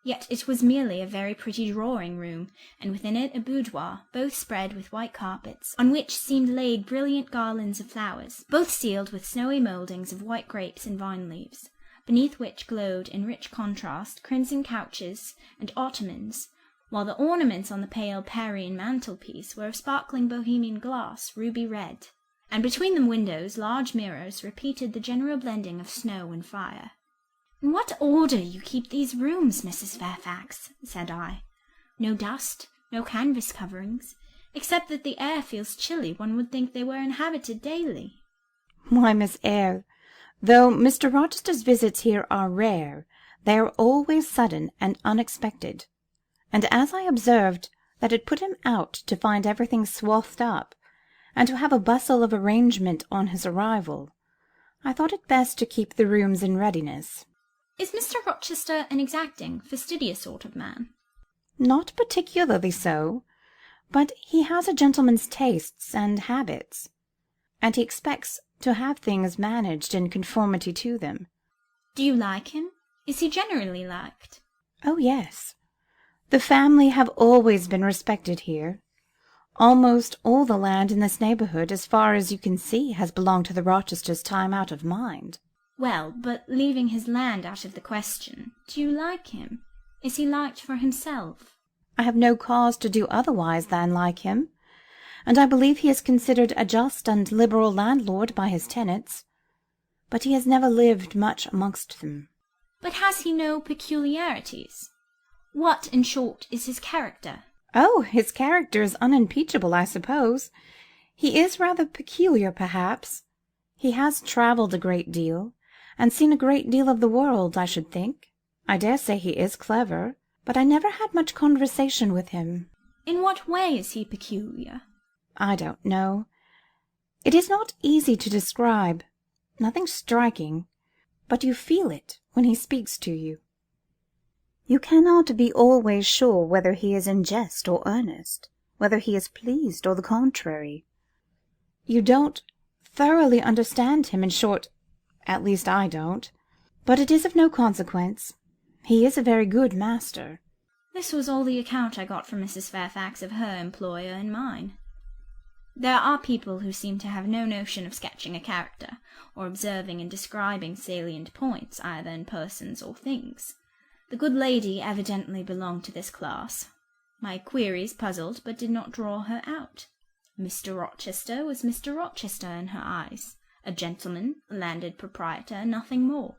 [SPEAKER 2] Yet it was merely a very pretty drawing-room, and within it a boudoir, both spread with white carpets, on which seemed laid brilliant garlands of flowers, both sealed with snowy mouldings of white grapes and vine leaves, beneath which glowed in rich contrast crimson couches and ottomans, while the ornaments on the pale Parian mantelpiece were of sparkling Bohemian glass, ruby red, and between the windows large mirrors repeated the general blending of snow and fire. "In what order you keep these rooms, Mrs. Fairfax," said I. "No dust, no canvas coverings. Except that the air feels chilly, one would think they were inhabited daily."
[SPEAKER 5] "Why, Miss Eyre, though Mr. Rochester's visits here are rare, they are always sudden and unexpected. And as I observed that it put him out to find everything swathed up, and to have a bustle of arrangement on his arrival, I thought it best to keep the rooms in readiness."
[SPEAKER 2] "Is Mr. Rochester an exacting, fastidious sort of man?"
[SPEAKER 5] "Not particularly so, but he has a gentleman's tastes and habits, and he expects to have things managed in conformity to them."
[SPEAKER 2] "Do you like him? Is he generally liked?"
[SPEAKER 5] "Oh, yes. The family have always been respected here. Almost all the land in this neighbourhood, as far as you can see, has belonged to the Rochesters time out of mind."
[SPEAKER 2] "Well, but leaving his land out of the question, do you like him? Is he liked for himself?"
[SPEAKER 5] "I have no cause to do otherwise than like him, and I believe he is considered a just and liberal landlord by his tenants, but he has never lived much amongst them."
[SPEAKER 2] "But has he no peculiarities? What, in short, is his character?"
[SPEAKER 5] "Oh, his character is unimpeachable, I suppose. He is rather peculiar, perhaps. He has travelled a great deal, and seen a great deal of the world, I should think. I daresay he is clever, but I never had much conversation with him."
[SPEAKER 2] "In what way is he peculiar?"
[SPEAKER 5] "I don't know. It is not easy to describe. Nothing striking. but you feel it when he speaks to you. You cannot be always sure whether he is in jest or earnest, whether he is pleased or the contrary. You don't thoroughly understand him, in short, at least I don't. But it is of no consequence. He is a very good master.
[SPEAKER 2] This was all the account I got from Mrs. Fairfax of her employer and mine. There are people who seem to have no notion of sketching a character, or observing and describing salient points, either in persons or things. The good lady evidently belonged to this class. My queries puzzled, but did not draw her out. Mr. Rochester was Mr. Rochester in her eyes, a gentleman, a landed proprietor, nothing more.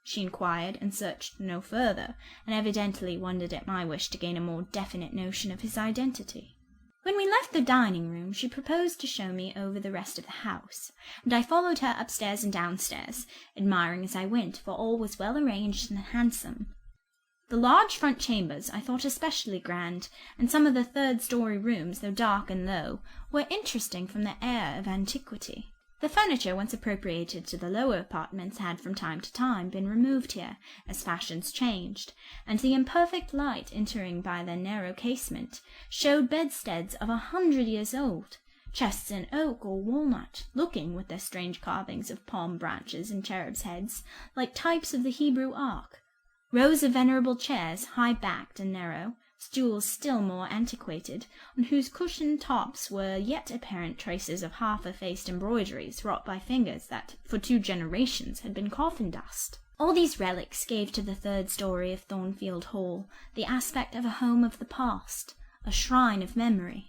[SPEAKER 2] She inquired and searched no further, and evidently wondered at my wish to gain a more definite notion of his identity. When we left the dining-room, she proposed to show me over the rest of the house, and I followed her upstairs and downstairs, admiring as I went, for all was well arranged and handsome. The large front chambers I thought especially grand, and some of the third-story rooms, though dark and low, were interesting from the air of antiquity. The furniture once appropriated to the lower apartments had from time to time been removed here, as fashions changed, and the imperfect light entering by the narrow casement showed bedsteads of 100 years old, chests in oak or walnut, looking, with their strange carvings of palm branches and cherubs' heads, like types of the Hebrew Ark, rows of venerable chairs, high-backed and narrow, stools still more antiquated, on whose cushioned tops were yet apparent traces of half-effaced embroideries wrought by fingers that, for 2 generations, had been coffin dust. All these relics gave to the third story of Thornfield Hall the aspect of a home of the past, a shrine of memory.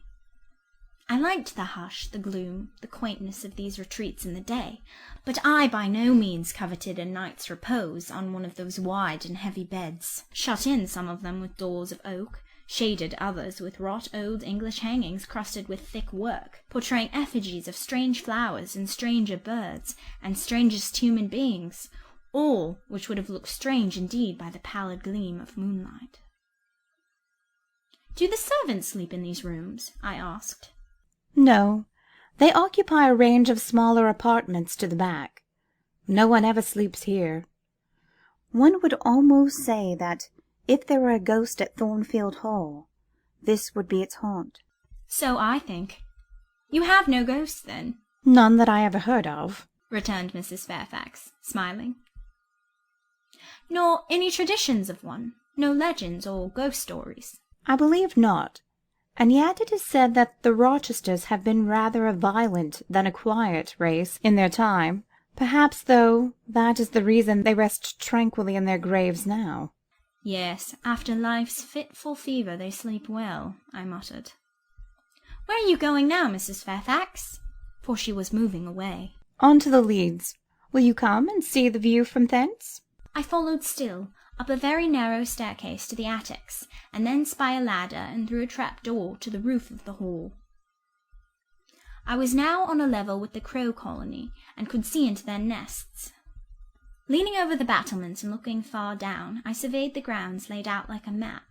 [SPEAKER 2] I liked the hush, the gloom, the quaintness of these retreats in the day, but I by no means coveted a night's repose on one of those wide and heavy beds, shut in some of them with doors of oak, shaded others with wrought old English hangings crusted with thick work, portraying effigies of strange flowers and stranger birds, and strangest human beings, all which would have looked strange indeed by the pallid gleam of moonlight. "Do the servants sleep in these rooms?" I asked.
[SPEAKER 5] No, they occupy a range of smaller apartments to the back. No one ever sleeps here. One would almost say that if there were a ghost at Thornfield Hall, this would be its haunt.
[SPEAKER 2] So I think. You have no ghosts, then?
[SPEAKER 5] None that I ever heard of,
[SPEAKER 2] returned Mrs. Fairfax, smiling. Nor any traditions of one? No legends or ghost stories?
[SPEAKER 5] I believe not. And yet it is said that the Rochesters have been rather a violent than a quiet race in their time. Perhaps, though, that is the reason they rest tranquilly in their graves now.
[SPEAKER 2] Yes, after life's fitful fever they sleep well, I muttered. Where are you going now, Mrs. Fairfax? For she was moving away.
[SPEAKER 5] On to the Leads. Will you come and see the view from thence?
[SPEAKER 2] I followed still, up a very narrow staircase to the attics, and thence by a ladder and through a trap-door to the roof of the hall. I was now on a level with the crow colony, and could see into their nests. Leaning over the battlements and looking far down, I surveyed the grounds laid out like a map,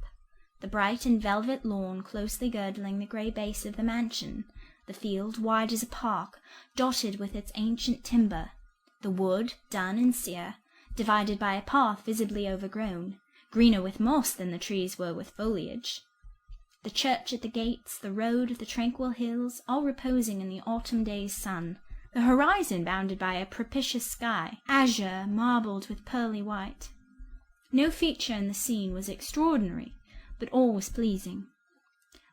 [SPEAKER 2] the bright and velvet lawn closely girdling the grey base of the mansion, the field wide as a park, dotted with its ancient timber, the wood, dun and sere, divided by a path visibly overgrown, greener with moss than the trees were with foliage. The church at the gates, the road, the tranquil hills, all reposing in the autumn day's sun, the horizon bounded by a propitious sky, azure, marbled with pearly white. No feature in the scene was extraordinary, but all was pleasing.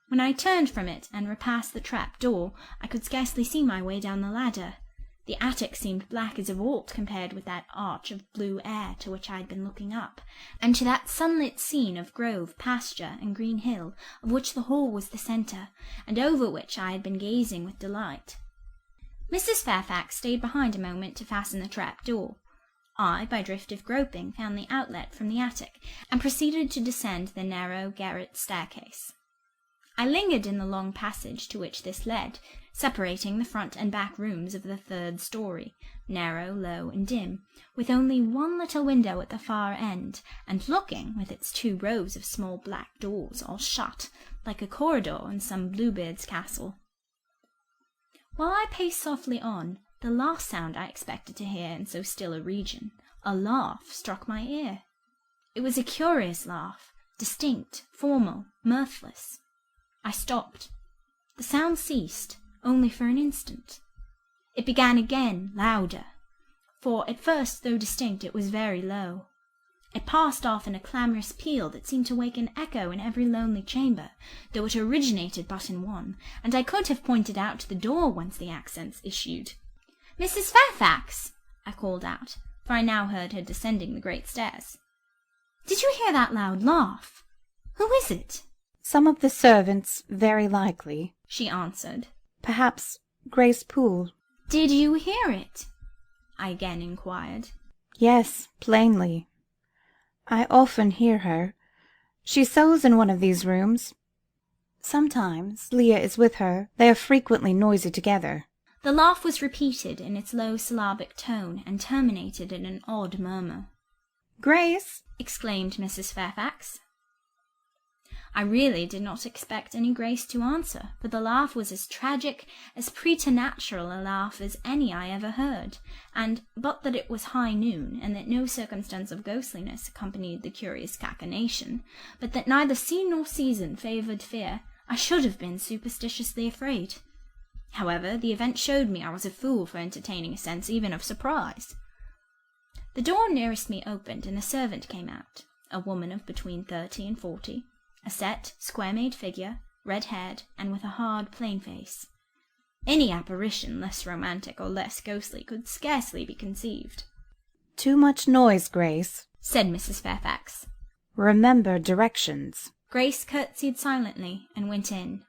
[SPEAKER 2] When I turned from it and repassed the trap-door, I could scarcely see my way down the ladder. The attic seemed black as a vault compared with that arch of blue air to which I had been looking up, and to that sunlit scene of grove, pasture, and green hill, of which the hall was the centre, and over which I had been gazing with delight. Mrs. Fairfax stayed behind a moment to fasten the trap-door. I, by drift of groping, found the outlet from the attic, and proceeded to descend the narrow garret staircase. I lingered in the long passage to which this led, separating the front and back rooms of the third story, narrow, low, and dim, with only one little window at the far end, and looking, with its 2 rows of small black doors all shut, like a corridor in some Bluebeard's castle. While I paced softly on, the last sound I expected to hear in so still a region, A laugh struck my ear. It was a curious laugh, distinct, formal, mirthless. I stopped. The sound ceased, only for an instant. It began again, louder, for at first, though distinct, it was very low. It passed off in a clamorous peal that seemed to wake an echo in every lonely chamber, though it originated but in one, and I could have pointed out to the door whence the accents issued. "Mrs. Fairfax!" I called out, for I now heard her descending the great stairs. "Did you hear that loud laugh? Who is it?"
[SPEAKER 5] "Some of the servants, very likely,"
[SPEAKER 2] she answered.
[SPEAKER 5] "Perhaps Grace Poole."
[SPEAKER 2] "Did you hear it?" I again inquired.
[SPEAKER 5] "Yes, plainly. I often hear her. She sews in one of these rooms. Sometimes Leah is with her. They are frequently noisy together."
[SPEAKER 2] The laugh was repeated in its low syllabic tone, and terminated in an odd murmur.
[SPEAKER 5] "Grace!"
[SPEAKER 2] exclaimed Mrs. Fairfax. I really did not expect any Grace to answer, for the laugh was as tragic, as preternatural a laugh as any I ever heard, and, but that it was high noon, and that no circumstance of ghostliness accompanied the curious cachinnation, but that neither scene nor season favoured fear, I should have been superstitiously afraid. However, the event showed me I was a fool for entertaining a sense even of surprise. The door nearest me opened, and a servant came out, a woman of between 30 and 40, a set, square-made figure, red-haired, and with a hard, plain face. Any apparition less romantic or less ghostly could scarcely be conceived.
[SPEAKER 5] "Too much noise, Grace,"
[SPEAKER 2] said Mrs. Fairfax.
[SPEAKER 5] "Remember directions."
[SPEAKER 2] Grace curtsied silently and went in.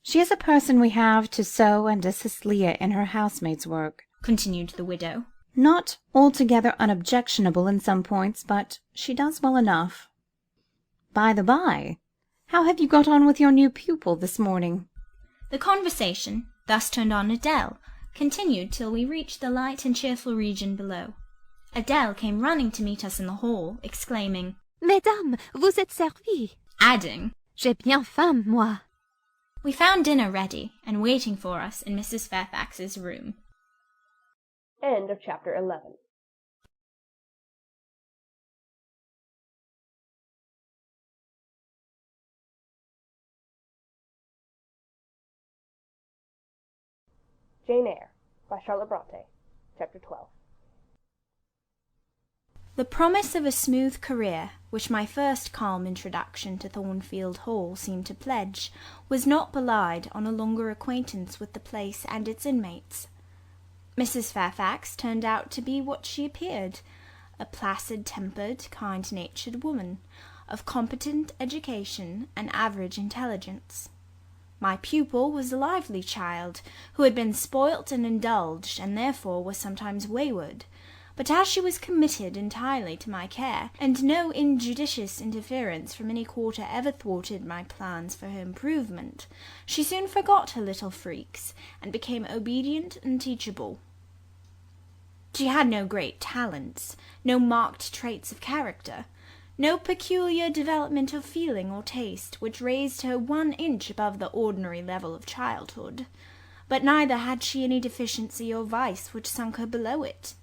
[SPEAKER 5] "She is a person we have to sew and assist Leah in her housemaid's work,"
[SPEAKER 2] continued the widow.
[SPEAKER 5] "Not altogether unobjectionable in some points, but she does well enough. By the by, how have you got on with your new pupil this morning?"
[SPEAKER 2] The conversation, thus turned on Adèle, continued till we reached the light and cheerful region below. Adèle came running to meet us in the hall, exclaiming,
[SPEAKER 16] "Mesdames, vous êtes servies,"
[SPEAKER 2] adding,
[SPEAKER 16] "J'ai bien faim, moi."
[SPEAKER 2] We found dinner ready and waiting for us in Mrs. Fairfax's room.
[SPEAKER 1] End of chapter 11. Jane Eyre by Charlotte Bronte. Chapter 12.
[SPEAKER 2] The promise of a smooth career, which my first calm introduction to Thornfield Hall seemed to pledge, was not belied on a longer acquaintance with the place and its inmates. Mrs. Fairfax turned out to be what she appeared, a placid-tempered, kind-natured woman, of competent education and average intelligence. My pupil was a lively child, who had been spoilt and indulged, and therefore was sometimes wayward, but as she was committed entirely to my care, and no injudicious interference from any quarter ever thwarted my plans for her improvement, she soon forgot her little freaks, and became obedient and teachable. She had no great talents, no marked traits of character, no peculiar development of feeling or taste which raised her 1 inch above the ordinary level of childhood, but neither had she any deficiency or vice which sunk her below it.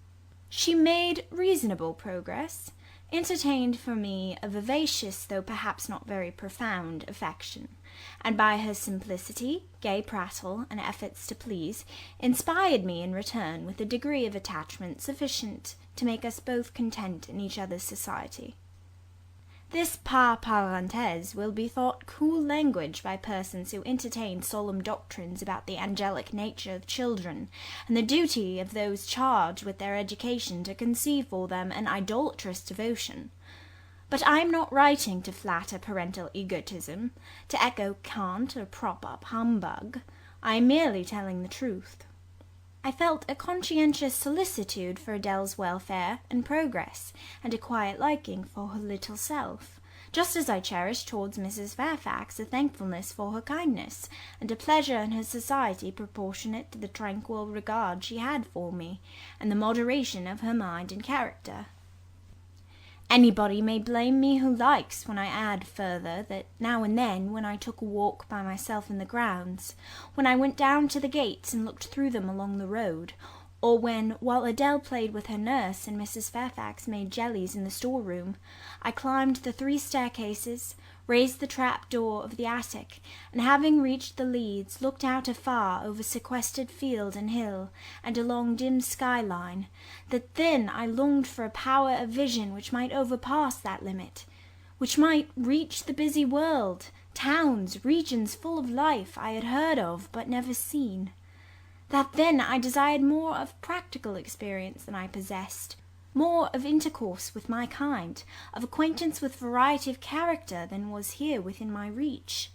[SPEAKER 2] She made reasonable progress, entertained for me a vivacious, though perhaps not very profound, affection, and by her simplicity, gay prattle, and efforts to please, inspired me in return with a degree of attachment sufficient to make us both content in each other's society. This par parenthèse will be thought cool language by persons who entertain solemn doctrines about the angelic nature of children, and the duty of those charged with their education to conceive for them an idolatrous devotion. But I am not writing to flatter parental egotism, to echo cant or prop up humbug. I am merely telling the truth. I felt a conscientious solicitude for Adèle's welfare and progress, and a quiet liking for her little self, just as I cherished towards Mrs. Fairfax a thankfulness for her kindness, and a pleasure in her society proportionate to the tranquil regard she had for me, and the moderation of her mind and character. Anybody may blame me who likes when I add further that now and then, when I took a walk by myself in the grounds, when I went down to the gates and looked through them along the road, or when, while Adele played with her nurse and Mrs. Fairfax made jellies in the storeroom, I climbed the 3 staircases, raised the trap-door of the attic, and having reached the leads, looked out afar over sequestered field and hill, and along dim skyline, that then I longed for a power of vision which might overpass that limit, which might reach the busy world, towns, regions full of life I had heard of but never seen. That then I desired more of practical experience than I possessed, more of intercourse with my kind, of acquaintance with variety of character than was here within my reach.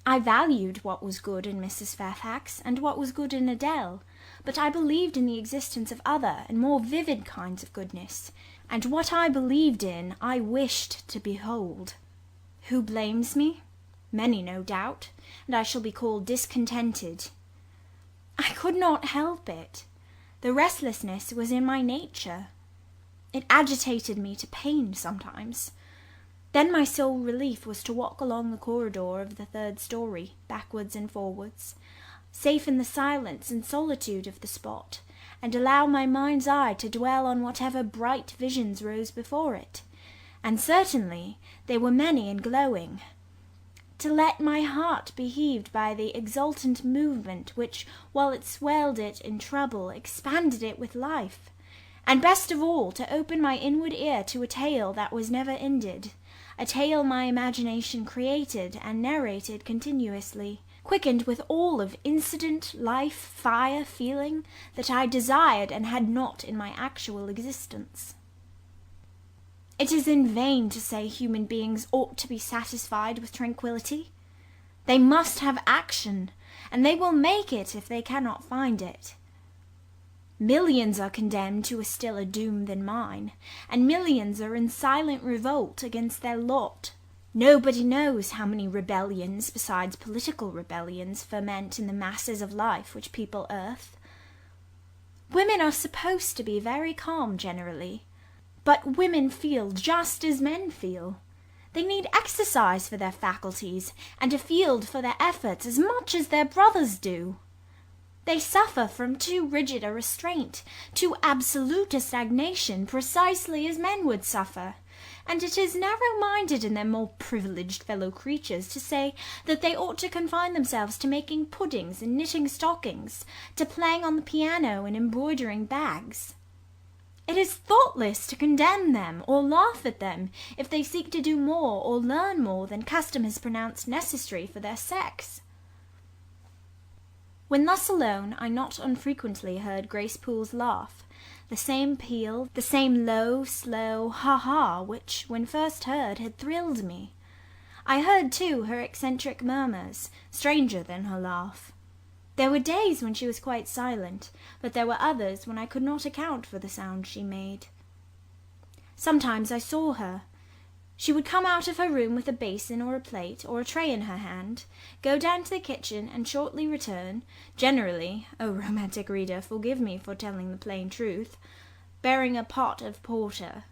[SPEAKER 2] I valued what was good in Mrs. Fairfax, and what was good in Adele, but I believed in the existence of other and more vivid kinds of goodness, and what I believed in I wished to behold. Who blames me? Many, no doubt, and I shall be called discontented. I could not help it. The restlessness was in my nature. It agitated me to pain sometimes. Then my sole relief was to walk along the corridor of the 3rd story, backwards and forwards, safe in the silence and solitude of the spot, and allow my mind's eye to dwell on whatever bright visions rose before it, and certainly they were many and glowing. To let my heart be heaved by the exultant movement which, while it swelled it in trouble, expanded it with life, and best of all, to open my inward ear to a tale that was never ended, a tale my imagination created and narrated continuously, quickened with all of incident, life, fire, feeling, that I desired and had not in my actual existence. It is in vain to say human beings ought to be satisfied with tranquillity. They must have action, and they will make it if they cannot find it. Millions are condemned to a stiller doom than mine, and millions are in silent revolt against their lot. Nobody knows how many rebellions, besides political rebellions, ferment in the masses of life which people earth. Women are supposed to be very calm generally, but women feel just as men feel. They need exercise for their faculties, and a field for their efforts as much as their brothers do. They suffer from too rigid a restraint, too absolute a stagnation, precisely as men would suffer, and it is narrow-minded in their more privileged fellow-creatures to say that they ought to confine themselves to making puddings and knitting stockings, to playing on the piano and embroidering bags. It is thoughtless to condemn them or laugh at them if they seek to do more or learn more than custom has pronounced necessary for their sex. When thus alone, I not unfrequently heard Grace Poole's laugh, the same peal, the same low, slow ha-ha which, when first heard, had thrilled me. I heard, too, her eccentric murmurs, stranger than her laugh. There were days when she was quite silent, but there were others when I could not account for the sound she made. Sometimes I saw her. She would come out of her room with a basin or a plate or a tray in her hand, go down to the kitchen and shortly return, generally, O romantic reader, forgive me for telling the plain truth, bearing a pot of porter.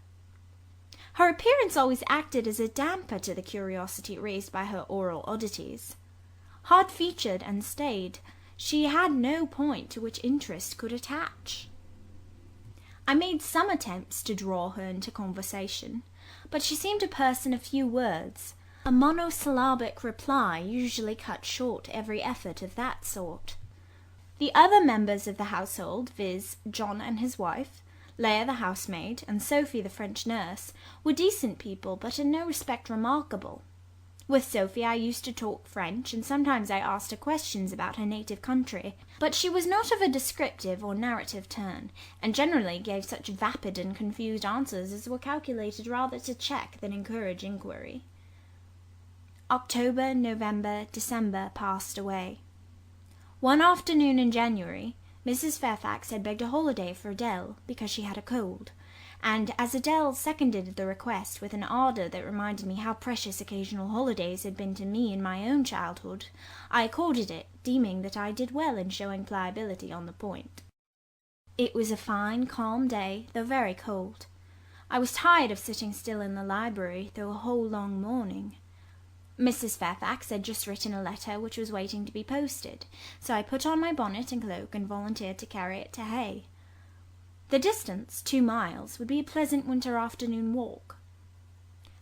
[SPEAKER 2] Her appearance always acted as a damper to the curiosity raised by her oral oddities. Hard-featured and staid, she had no point to which interest could attach. I made some attempts to draw her into conversation, but she seemed a person of few words. A monosyllabic reply usually cut short every effort of that sort. The other members of the household, viz., John and his wife, Leah the housemaid, and Sophie the French nurse, were decent people, but in no respect remarkable. With Sophie I used to talk French, and sometimes I asked her questions about her native country, but she was not of a descriptive or narrative turn, and generally gave such vapid and confused answers as were calculated rather to check than encourage inquiry. October, November, December passed away. One afternoon in January, Mrs. Fairfax had begged a holiday for Adele, because she had a cold, and as Adele seconded the request with an ardour that reminded me how precious occasional holidays had been to me in my own childhood, I accorded it, deeming that I did well in showing pliability on the point. It was a fine, calm day, though very cold. I was tired of sitting still in the library through a whole long morning. Mrs. Fairfax had just written a letter which was waiting to be posted, so I put on my bonnet and cloak and volunteered to carry it to Hay. The distance, 2 miles, would be a pleasant winter afternoon walk.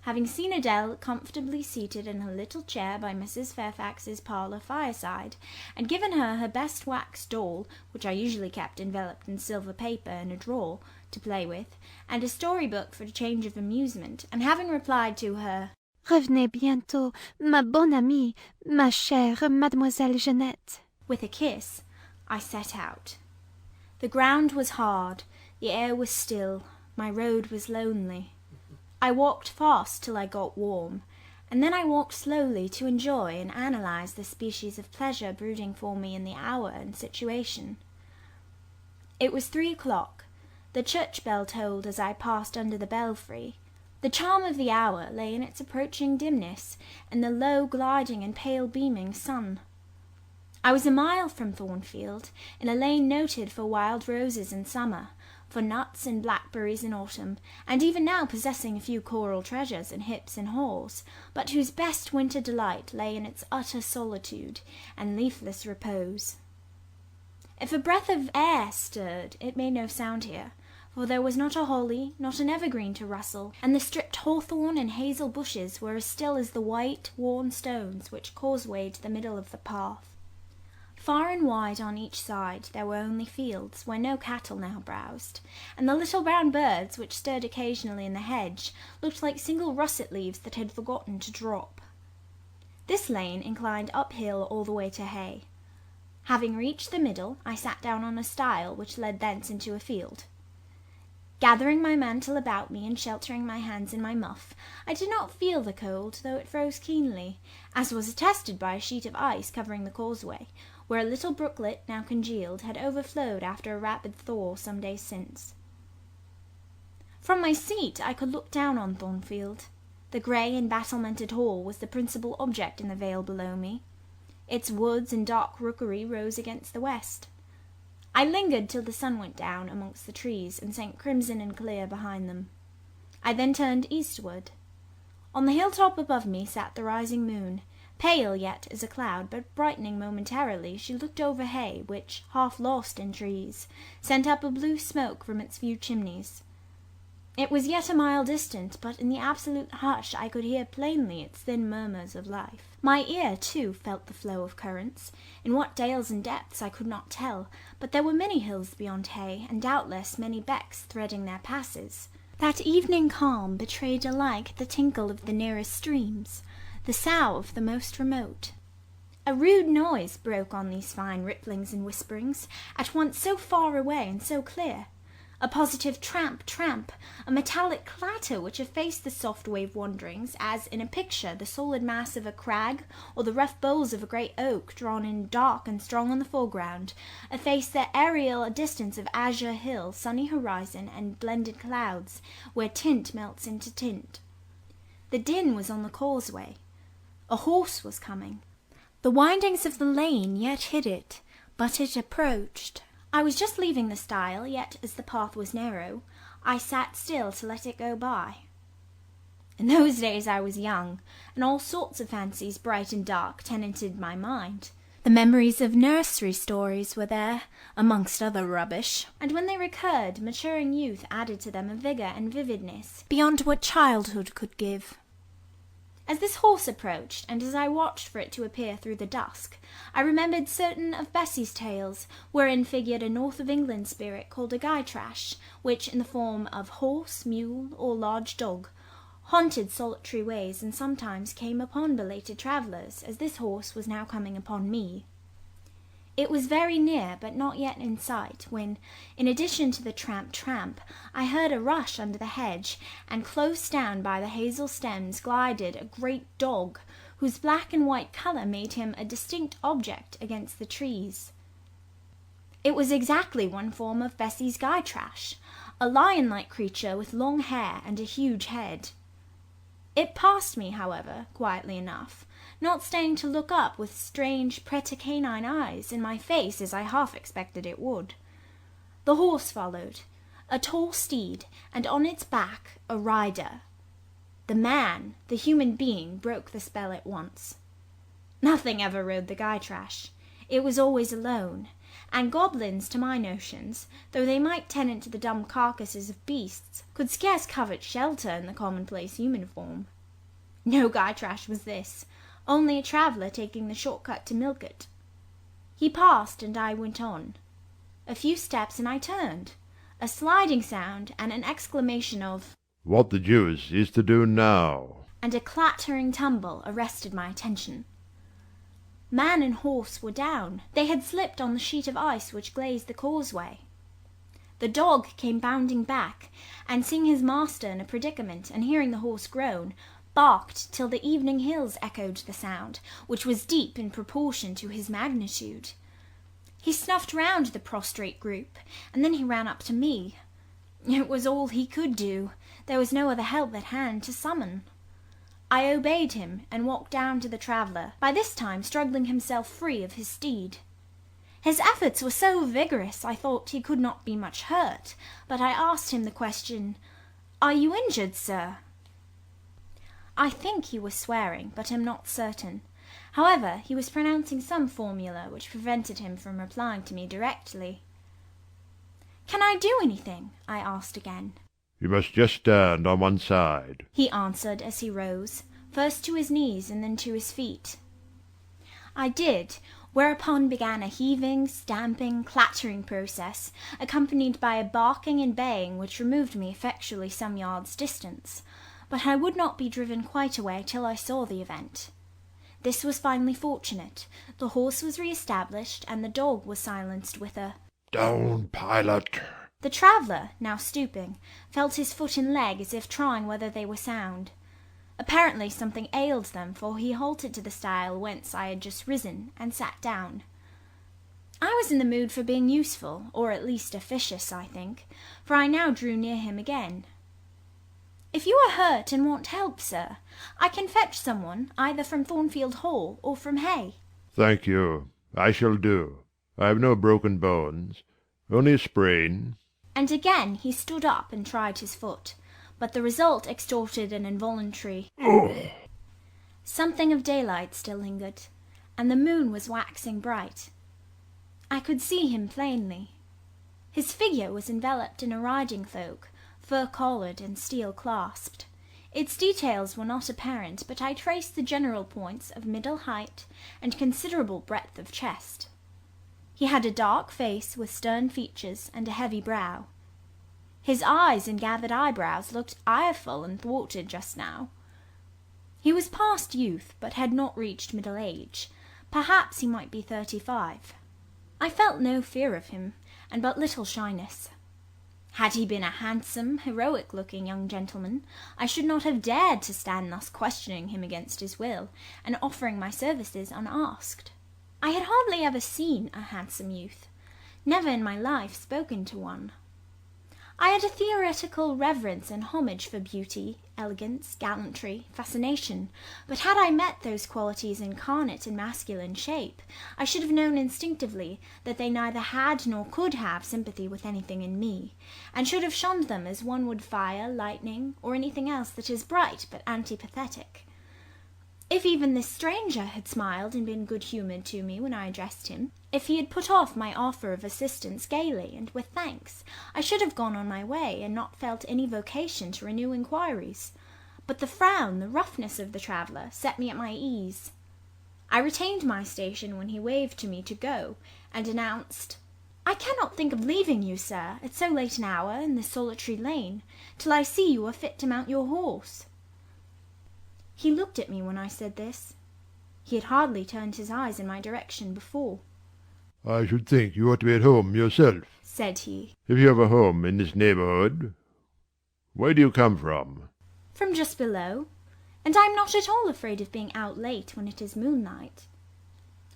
[SPEAKER 2] Having seen Adele comfortably seated in her little chair by Mrs. Fairfax's parlour fireside, and given her her best wax doll, which I usually kept enveloped in silver paper in a drawer, to play with, and a story-book for a change of amusement, and having replied to her
[SPEAKER 16] Revenez bientôt, ma bonne amie, ma chère Mademoiselle Jeannette,
[SPEAKER 2] with a kiss, I set out. The ground was hard, the air was still, my road was lonely. I walked fast till I got warm, and then I walked slowly to enjoy and analyse the species of pleasure brooding for me in the hour and situation. It was 3 o'clock. The church bell tolled as I passed under the belfry. The charm of the hour lay in its approaching dimness, and the low gliding and pale beaming sun. I was a mile from Thornfield, in a lane noted for wild roses in summer, for nuts and blackberries in autumn, and even now possessing a few choral treasures in hips and haws, but whose best winter delight lay in its utter solitude and leafless repose. If a breath of air stirred, it made no sound here, for there was not a holly, not an evergreen to rustle, and the stripped hawthorn and hazel bushes were as still as the white, worn stones which causewayed the middle of the path. Far and wide on each side there were only fields, where no cattle now browsed, and the little brown birds which stirred occasionally in the hedge looked like single russet leaves that had forgotten to drop. This lane inclined uphill all the way to Hay. Having reached the middle, I sat down on a stile which led thence into a field. Gathering my mantle about me and sheltering my hands in my muff, I did not feel the cold, though it froze keenly, as was attested by a sheet of ice covering the causeway, where a little brooklet, now congealed, had overflowed after a rapid thaw some days since. From my seat I could look down on Thornfield. The grey and battlemented hall was the principal object in the vale below me. Its woods and dark rookery rose against the west. I lingered till the sun went down amongst the trees and sank crimson and clear behind them. I then turned eastward. On the hilltop above me sat the rising moon, pale yet as a cloud, but brightening momentarily. She looked over Hay, which, half lost in trees, sent up a blue smoke from its few chimneys. It was yet a mile distant, but in the absolute hush I could hear plainly its thin murmurs of life. My ear, too, felt the flow of currents. In what dales and depths I could not tell, but there were many hills beyond Hay, and doubtless many becks threading their passes. That evening calm betrayed alike the tinkle of the nearest streams, the sough of the most remote. A rude noise broke on these fine ripplings and whisperings, at once so far away and so clear. A positive tramp, tramp, a metallic clatter which effaced the soft wave wanderings, as in a picture the solid mass of a crag, or the rough boles of a great oak, drawn in dark and strong on the foreground, effaced the aerial distance of azure hill, sunny horizon, and blended clouds, where tint melts into tint. The din was on the causeway. A horse was coming. The windings of the lane yet hid it, but it approached. I was just leaving the stile, yet as the path was narrow, I sat still to let it go by. In those days I was young, and all sorts of fancies, bright and dark, tenanted my mind. The memories of nursery stories were there, amongst other rubbish, and when they recurred, maturing youth added to them a vigour and vividness beyond what childhood could give. As this horse approached, and as I watched for it to appear through the dusk, I remembered certain of Bessie's tales, wherein figured a north of England spirit called a Gytrash, which, in the form of horse, mule, or large dog, haunted solitary ways, and sometimes came upon belated travellers, as this horse was now coming upon me. It was very near, but not yet in sight, when, in addition to the tramp-tramp, I heard a rush under the hedge, and close down by the hazel stems glided a great dog, whose black and white colour made him a distinct object against the trees. It was exactly one form of Bessie's Gytrash, a lion-like creature with long hair and a huge head. It passed me, however, quietly enough, not staying to look up with strange preter-canine eyes in my face as I half expected it would. The horse followed, a tall steed, and on its back a rider. The man, the human being, broke the spell at once. Nothing ever rode the Gytrash. It was always alone, and goblins, to my notions, though they might tenant the dumb carcasses of beasts, could scarce covet shelter in the commonplace human form. No Gytrash was this, only a traveller taking the short cut to Milgate. He passed, and I went on. A few steps, and I turned. A sliding sound, and an exclamation of
[SPEAKER 15] "What the deuce is to do now?"
[SPEAKER 2] and a clattering tumble arrested my attention. Man and horse were down. They had slipped on the sheet of ice which glazed the causeway. The dog came bounding back, and seeing his master in a predicament, and hearing the horse groan, barked till the evening hills echoed the sound, which was deep in proportion to his magnitude. He snuffed round the prostrate group, and then he ran up to me. It was all he could do. There was no other help at hand to summon. I obeyed him, and walked down to the traveller, by this time struggling himself free of his steed. His efforts were so vigorous I thought he could not be much hurt, but I asked him the question, "Are you injured, sir?" I think he was swearing, but am not certain. However, he was pronouncing some formula which prevented him from replying to me directly. "Can I do anything?" I asked again.
[SPEAKER 15] "You must just stand on one side,"
[SPEAKER 2] he answered as he rose, first to his knees and then to his feet. I did, whereupon began a heaving, stamping, clattering process, accompanied by a barking and baying which removed me effectually some yards' distance, but I would not be driven quite away till I saw the event. This was finally fortunate. The horse was re-established, and the dog was silenced with a
[SPEAKER 15] "Down, pilot!"
[SPEAKER 2] The traveller, now stooping, felt his foot and leg as if trying whether they were sound. Apparently something ailed them, for he halted to the stile whence I had just risen, and sat down. I was in the mood for being useful, or at least officious, I think, for I now drew near him again. "If you are hurt and want help, sir, I can fetch someone, either from Thornfield Hall or from Hay."
[SPEAKER 15] "Thank you. I shall do. I have no broken bones. Only a sprain."
[SPEAKER 2] And again he stood up and tried his foot, but the result extorted an involuntary Something of daylight still lingered, and the moon was waxing bright. I could see him plainly. His figure was enveloped in a riding cloak, fur-collared and steel-clasped. Its details were not apparent, but I traced the general points of middle height and considerable breadth of chest. He had a dark face with stern features and a heavy brow. His eyes and gathered eyebrows looked ireful and thwarted just now. He was past youth, but had not reached middle age. Perhaps he might be 35. I felt no fear of him, and but little shyness. Had he been a handsome, heroic-looking young gentleman, I should not have dared to stand thus questioning him against his will, and offering my services unasked. I had hardly ever seen a handsome youth, never in my life spoken to one. I had a theoretical reverence and homage for beauty, elegance, gallantry, fascination, but had I met those qualities incarnate in masculine shape, I should have known instinctively that they neither had nor could have sympathy with anything in me, and should have shunned them as one would fire, lightning, or anything else that is bright but antipathetic. If even this stranger had smiled and been good-humoured to me when I addressed him, if he had put off my offer of assistance gaily and with thanks, I should have gone on my way, and not felt any vocation to renew inquiries. But the frown, the roughness of the traveller, set me at my ease. I retained my station when he waved to me to go, and announced, "I cannot think of leaving you, sir, at so late an hour, in this solitary lane, till I see you are fit to mount your horse." He looked at me when I said this. He had hardly turned his eyes in my direction before.
[SPEAKER 15] "I should think you ought to be at home yourself,"
[SPEAKER 2] said he.
[SPEAKER 15] "if you have a home in this neighbourhood. Where do you come from?"
[SPEAKER 2] "From just below, and I am not at all afraid of being out late when it is moonlight.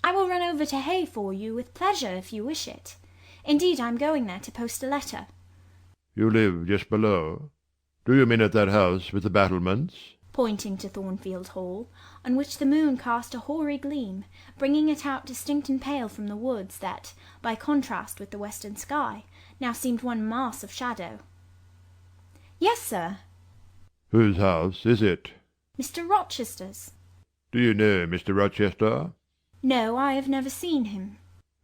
[SPEAKER 2] I will run over to Hay for you with pleasure if you wish it. Indeed, I am going there to post a letter."
[SPEAKER 15] "You live just below? Do you mean at that house with the battlements?"
[SPEAKER 2] Pointing to Thornfield Hall, on which the moon cast a hoary gleam, bringing it out distinct and pale from the woods that, by contrast with the western sky, now seemed one mass of shadow. "Yes, sir."
[SPEAKER 15] Whose house is it?
[SPEAKER 2] Mr. Rochester's.
[SPEAKER 15] Do you know Mr. Rochester?
[SPEAKER 2] No, I have never seen him.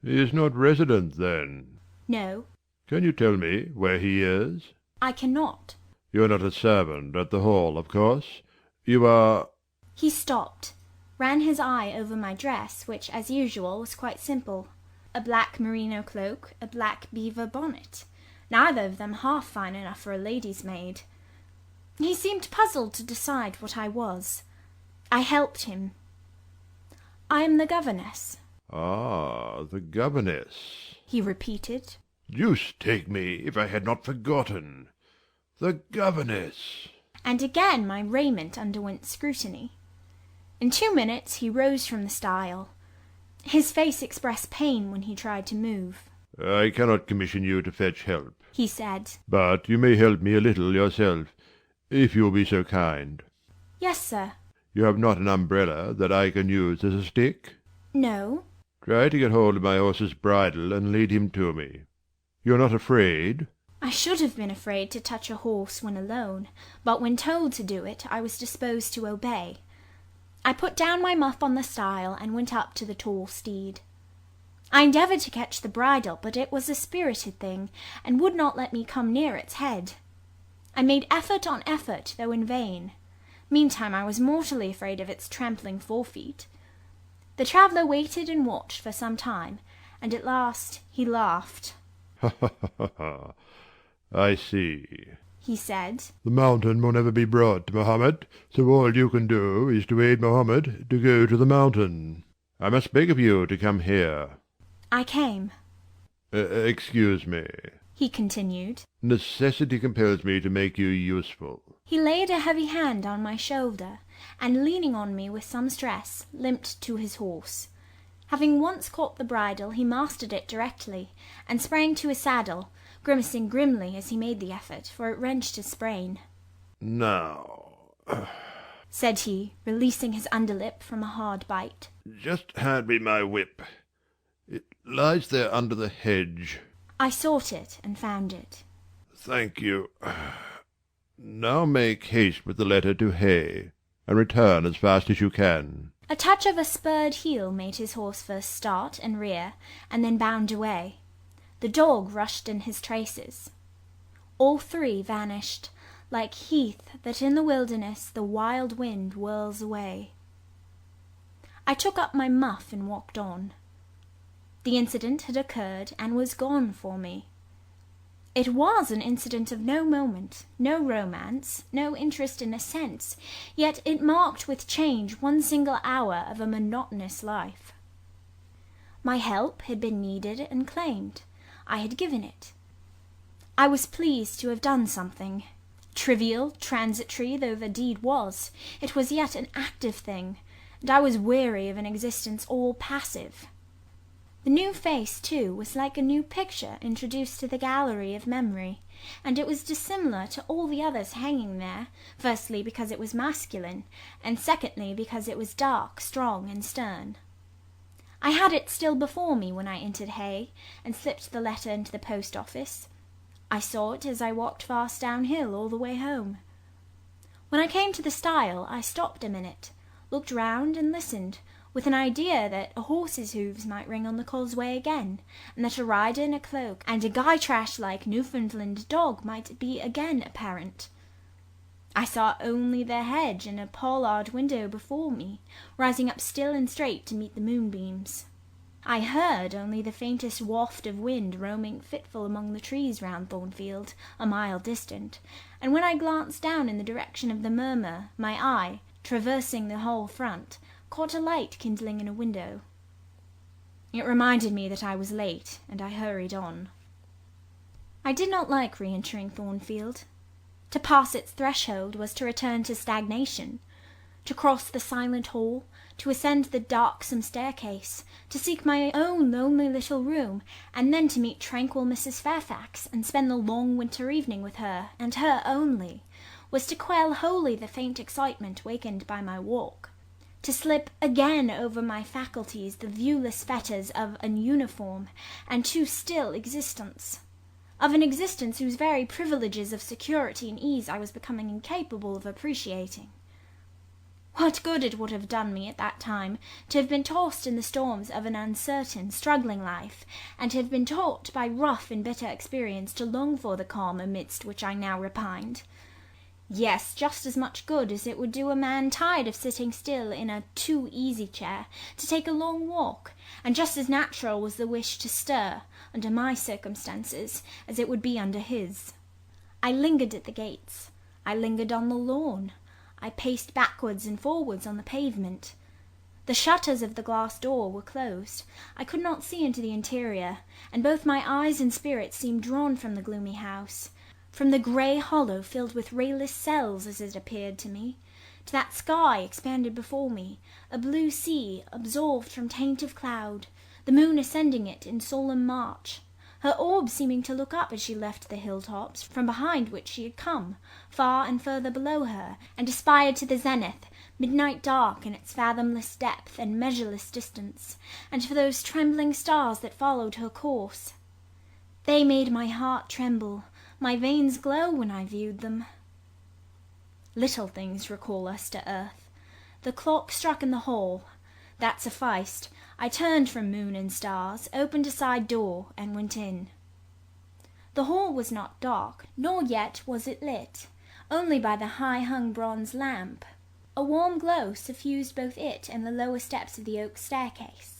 [SPEAKER 15] He is not resident, then?
[SPEAKER 2] No.
[SPEAKER 15] Can you tell me where he is?
[SPEAKER 2] I cannot.
[SPEAKER 15] You are not a servant at the Hall, of course. You are—
[SPEAKER 2] He stopped, ran his eye over my dress, which, as usual, was quite simple. A black merino cloak, a black beaver bonnet, neither of them half fine enough for a lady's maid. He seemed puzzled to decide what I was. I helped him. I am the governess.
[SPEAKER 15] Ah, the governess,
[SPEAKER 2] he repeated.
[SPEAKER 15] Deuce take me if I had not forgotten. The governess.
[SPEAKER 2] And again my raiment underwent scrutiny. In 2 minutes he rose from the stile. His face expressed pain when he tried to move.
[SPEAKER 15] I cannot commission you to fetch help,
[SPEAKER 2] he said.
[SPEAKER 15] But you may help me a little yourself, if you will be so kind.
[SPEAKER 2] Yes, sir.
[SPEAKER 15] You have not an umbrella that I can use as a stick?
[SPEAKER 2] No.
[SPEAKER 15] Try to get hold of my horse's bridle and lead him to me. You are not afraid?
[SPEAKER 2] I should have been afraid to touch a horse when alone, but when told to do it, I was disposed to obey. I put down my muff on the stile and went up to the tall steed. I endeavoured to catch the bridle, but it was a spirited thing, and would not let me come near its head. I made effort on effort, though in vain. Meantime I was mortally afraid of its trampling forefeet. The traveller waited and watched for some time, and at last he laughed.
[SPEAKER 15] Ha ha ha ha! I see,
[SPEAKER 2] he said.
[SPEAKER 15] The mountain will never be brought to Mahomet, so all you can do is to aid Mahomet to go to the mountain. I must beg of you to come here.
[SPEAKER 2] I came.
[SPEAKER 15] Excuse me,
[SPEAKER 2] he continued.
[SPEAKER 15] Necessity compels me to make you useful.
[SPEAKER 2] He laid a heavy hand on my shoulder, and leaning on me with some stress, limped to his horse. Having once caught the bridle, he mastered it directly, and sprang to his saddle, grimacing grimly as he made the effort, for it wrenched his brain.
[SPEAKER 15] Now,
[SPEAKER 2] said he, releasing his underlip from a hard bite.
[SPEAKER 15] Just hand me my whip. It lies there under the hedge.
[SPEAKER 2] I sought it and found it.
[SPEAKER 15] Thank you. Now make haste with the letter to Hay, and return as fast as you can.
[SPEAKER 2] A touch of a spurred heel made his horse first start and rear, and then bound away. The dog rushed in his traces. All three vanished, like heath that in the wilderness the wild wind whirls away. I took up my muff and walked on. The incident had occurred and was gone for me. It was an incident of no moment, no romance, no interest in a sense, yet it marked with change one single hour of a monotonous life. My help had been needed and claimed. I had given it. I was pleased to have done something. Trivial, transitory though the deed was, it was yet an active thing, and I was weary of an existence all passive. The new face, too, was like a new picture introduced to the gallery of memory, and it was dissimilar to all the others hanging there, firstly because it was masculine, and secondly because it was dark, strong, and stern. I had it still before me when I entered Hay, and slipped the letter into the post-office. I saw it as I walked fast downhill all the way home. When I came to the stile, I stopped a minute, looked round and listened, with an idea that a horse's hoofs might ring on the causeway again, and that a rider in a cloak and a Guy-Trash-like Newfoundland dog might be again apparent. I saw only the hedge and a pollard window before me, rising up still and straight to meet the moonbeams. I heard only the faintest waft of wind roaming fitful among the trees round Thornfield, a mile distant, and when I glanced down in the direction of the murmur, my eye, traversing the whole front, caught a light kindling in a window. It reminded me that I was late, and I hurried on. I did not like re-entering Thornfield. To pass its threshold was to return to stagnation, to cross the silent hall, to ascend the darksome staircase, to seek my own lonely little room, and then to meet tranquil Mrs. Fairfax, and spend the long winter evening with her, and her only, was to quell wholly the faint excitement wakened by my walk, to slip again over my faculties the viewless fetters of an uniform and too still existence. of an existence whose very privileges of security and ease I was becoming incapable of appreciating. What good it would have done me at that time to have been tossed in the storms of an uncertain, struggling life, and to have been taught by rough and bitter experience to long for the calm amidst which I now repined. Yes, just as much good as it would do a man tired of sitting still in a too-easy chair to take a long walk, and just as natural was the wish to stir, under my circumstances, as it would be under his. I lingered at the gates. I lingered on the lawn. I paced backwards and forwards on the pavement. The shutters of the glass door were closed. I could not see into the interior, and both my eyes and spirit seemed drawn from the gloomy house, from the grey hollow filled with rayless cells, as it appeared to me, to that sky expanded before me, a blue sea absolved from taint of cloud, the moon ascending it in solemn march, her orb seeming to look up as she left the hill-tops, from behind which she had come, far and further below her, and aspired to the zenith, midnight dark in its fathomless depth and measureless distance, and for those trembling stars that followed her course. They made my heart tremble, my veins glow when I viewed them. Little things recall us to earth. The clock struck in the hall. That sufficed. I turned from moon and stars, opened a side door, and went in. The hall was not dark, nor yet was it lit, only by the high-hung bronze lamp. A warm glow suffused both it and the lower steps of the oak staircase.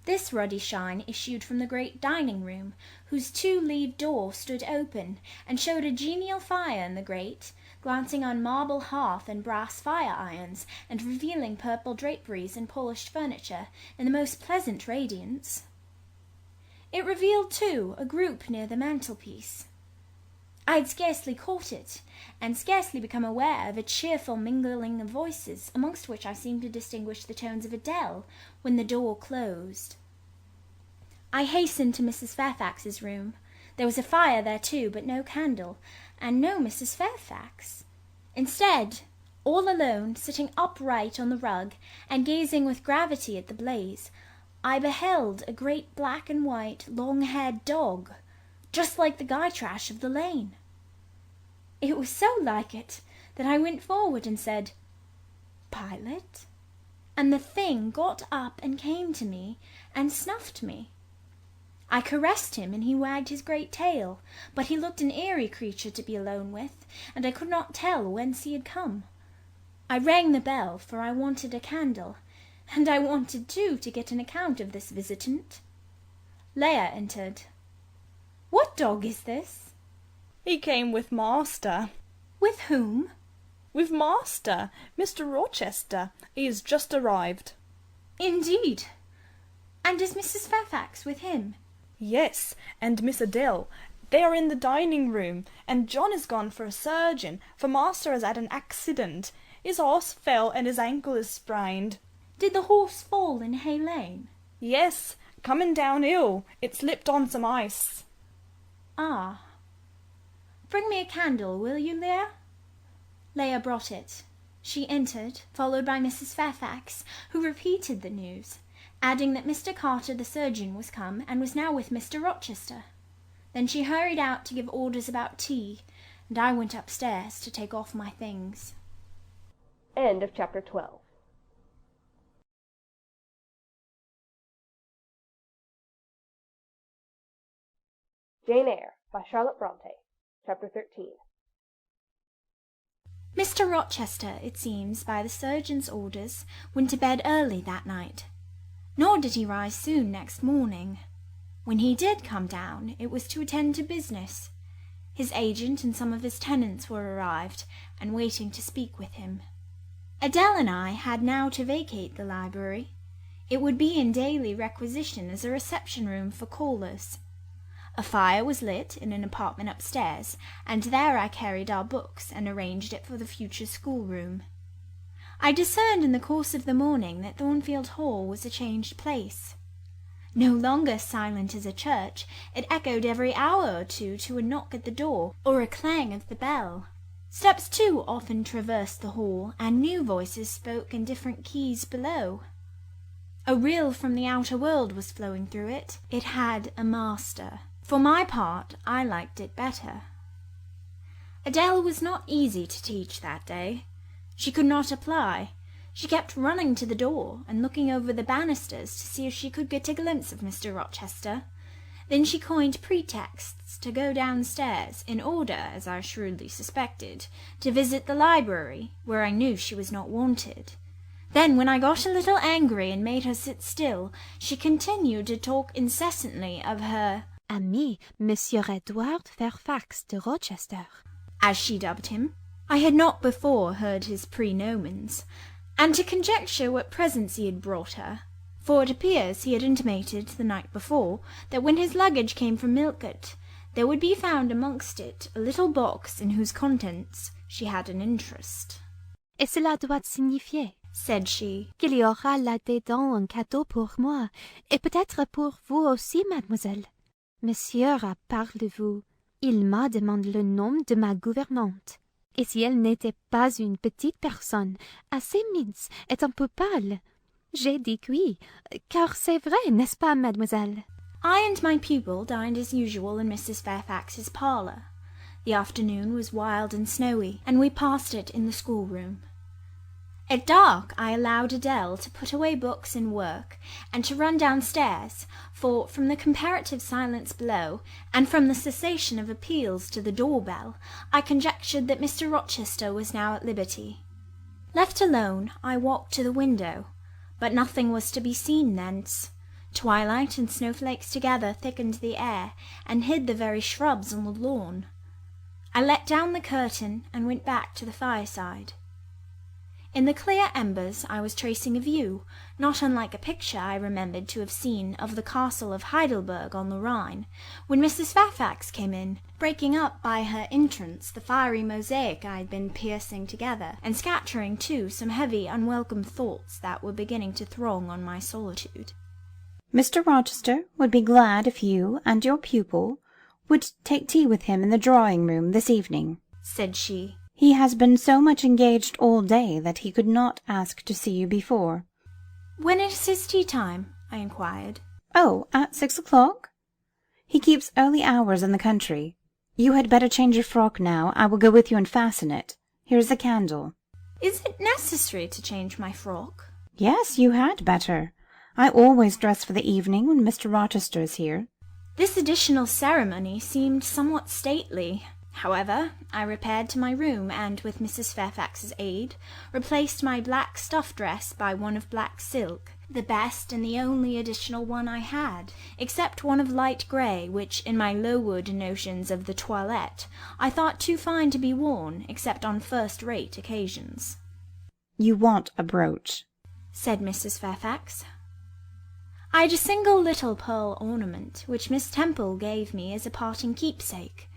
[SPEAKER 2] This ruddy shine issued from the great dining-room, whose two-leaved door stood open, and showed a genial fire in the grate, glancing on marble hearth and brass fire-irons, and revealing purple draperies and polished furniture in the most pleasant radiance. It revealed, too, a group near the mantelpiece. I had scarcely caught it, and scarcely become aware of a cheerful mingling of voices, amongst which I seemed to distinguish the tones of Adele, when the door closed. I hastened to Mrs. Fairfax's room. There was a fire there too, but no candle, and no Mrs. Fairfax. Instead, all alone, sitting upright on the rug, and gazing with gravity at the blaze, I beheld a great black and white, long-haired dog, just like the Gytrash of the lane. It was so like it that I went forward and said, "Pilot?" and the thing got up and came to me and snuffed me. I caressed him, and he wagged his great tail, but he looked an eerie creature to be alone with, and I could not tell whence he had come. I rang the bell, for I wanted a candle, and I wanted, too, to get an account of this visitant. Leah entered. "What dog is this?"
[SPEAKER 17] "He came with master."
[SPEAKER 2] "With whom?"
[SPEAKER 17] "With master, Mr. Rochester. He is just arrived."
[SPEAKER 2] "Indeed! And is Mrs. Fairfax with him?"
[SPEAKER 17] "Yes, and Miss Adele. They are in the dining-room, and John is gone for a surgeon, for master has had an accident. His horse fell, and his ankle is sprained."
[SPEAKER 2] "Did the horse fall in Hay Lane?"
[SPEAKER 17] "Yes, coming downhill. It slipped on some ice."
[SPEAKER 2] "Ah. Bring me a candle, will you, Leah?" Leah brought it. She entered, followed by Mrs. Fairfax, who repeated the news, adding that Mr. Carter the surgeon was come, and was now with Mr. Rochester. Then she hurried out to give orders about tea, and I went upstairs to take off my things.
[SPEAKER 1] End of chapter 12. Jane Eyre by Charlotte Bronte. Chapter 13.
[SPEAKER 2] Mr. Rochester, it seems, by the surgeon's orders, went to bed early that night. Nor did he rise soon next morning. When he did come down, it was to attend to business. His agent and some of his tenants were arrived, and waiting to speak with him. Adele and I had now to vacate the library. It would be in daily requisition as a reception-room for callers. A fire was lit in an apartment upstairs, and there I carried our books and arranged it for the future schoolroom. I discerned in the course of the morning that Thornfield Hall was a changed place. No longer silent as a church, it echoed every hour or two to a knock at the door or a clang of the bell. Steps too often traversed the hall, and new voices spoke in different keys below. A rill from the outer world was flowing through it. It had a master. For my part, I liked it better. Adele was not easy to teach that day. She could not apply. She kept running to the door and looking over the banisters to see if she could get a glimpse of Mr. Rochester. Then she coined pretexts to go downstairs in order, as I shrewdly suspected, to visit the library, where I knew she was not wanted. Then, when I got a little angry and made her sit still, she continued to talk incessantly of her
[SPEAKER 16] ami, Monsieur Edward Fairfax de Rochester,
[SPEAKER 2] as she dubbed him. I had not before heard his praenomens, and to conjecture what presents he had brought her, for it appears he had intimated the night before that when his luggage came from Millcote, there would be found amongst it a little box in whose contents she had an interest.
[SPEAKER 16] Et cela doit signifier,
[SPEAKER 2] said she,
[SPEAKER 16] qu'il y aura là-dedans un cadeau pour moi, et peut-être pour vous aussi, mademoiselle. Monsieur a parlé de vous. Il m'a demandé le nom de ma gouvernante. Et si elle n'était pas une petite personne, assez mince et un peu pâle, j'ai dit oui, car c'est vrai, n'est-ce pas, mademoiselle?
[SPEAKER 2] I and my pupil dined as usual in Mrs. Fairfax's parlour. The afternoon was wild and snowy, and we passed it in the schoolroom. At dark I allowed Adele to put away books and work, and to run downstairs, for from the comparative silence below, and from the cessation of appeals to the door-bell, I conjectured that Mr. Rochester was now at liberty. Left alone, I walked to the window, but nothing was to be seen thence. Twilight and snowflakes together thickened the air, and hid the very shrubs on the lawn. I let down the curtain, and went back to the fireside. In the clear embers I was tracing a view, not unlike a picture I remembered to have seen of the castle of Heidelberg on the Rhine, when Mrs. Fairfax came in, breaking up by her entrance the fiery mosaic I had been piecing together, and scattering, too, some heavy, unwelcome thoughts that were beginning to throng on my solitude.
[SPEAKER 5] Mr. Rochester would be glad if you and your pupil would take tea with him in the drawing-room this evening,
[SPEAKER 2] said she.
[SPEAKER 5] He has been so much engaged all day that he could not ask to see you before.
[SPEAKER 2] When is his tea time? I inquired.
[SPEAKER 5] Oh, at 6 o'clock. He keeps early hours in the country. You had better change your frock now. I will go with you and fasten it. Here is a candle.
[SPEAKER 2] Is it necessary to change my frock?
[SPEAKER 5] Yes, you had better. I always dress for the evening when Mr. Rochester is here.
[SPEAKER 2] This additional ceremony seemed somewhat stately. However, I repaired to my room, and, with Mrs. Fairfax's aid, replaced my black stuff dress by one of black silk, the best and the only additional one I had, except one of light grey, which, in my Lowood notions of the toilette, I thought too fine to be worn, except on first-rate occasions.
[SPEAKER 5] You want a brooch,
[SPEAKER 2] said Mrs. Fairfax. I had a single little pearl ornament, which Miss Temple gave me as a parting keepsake.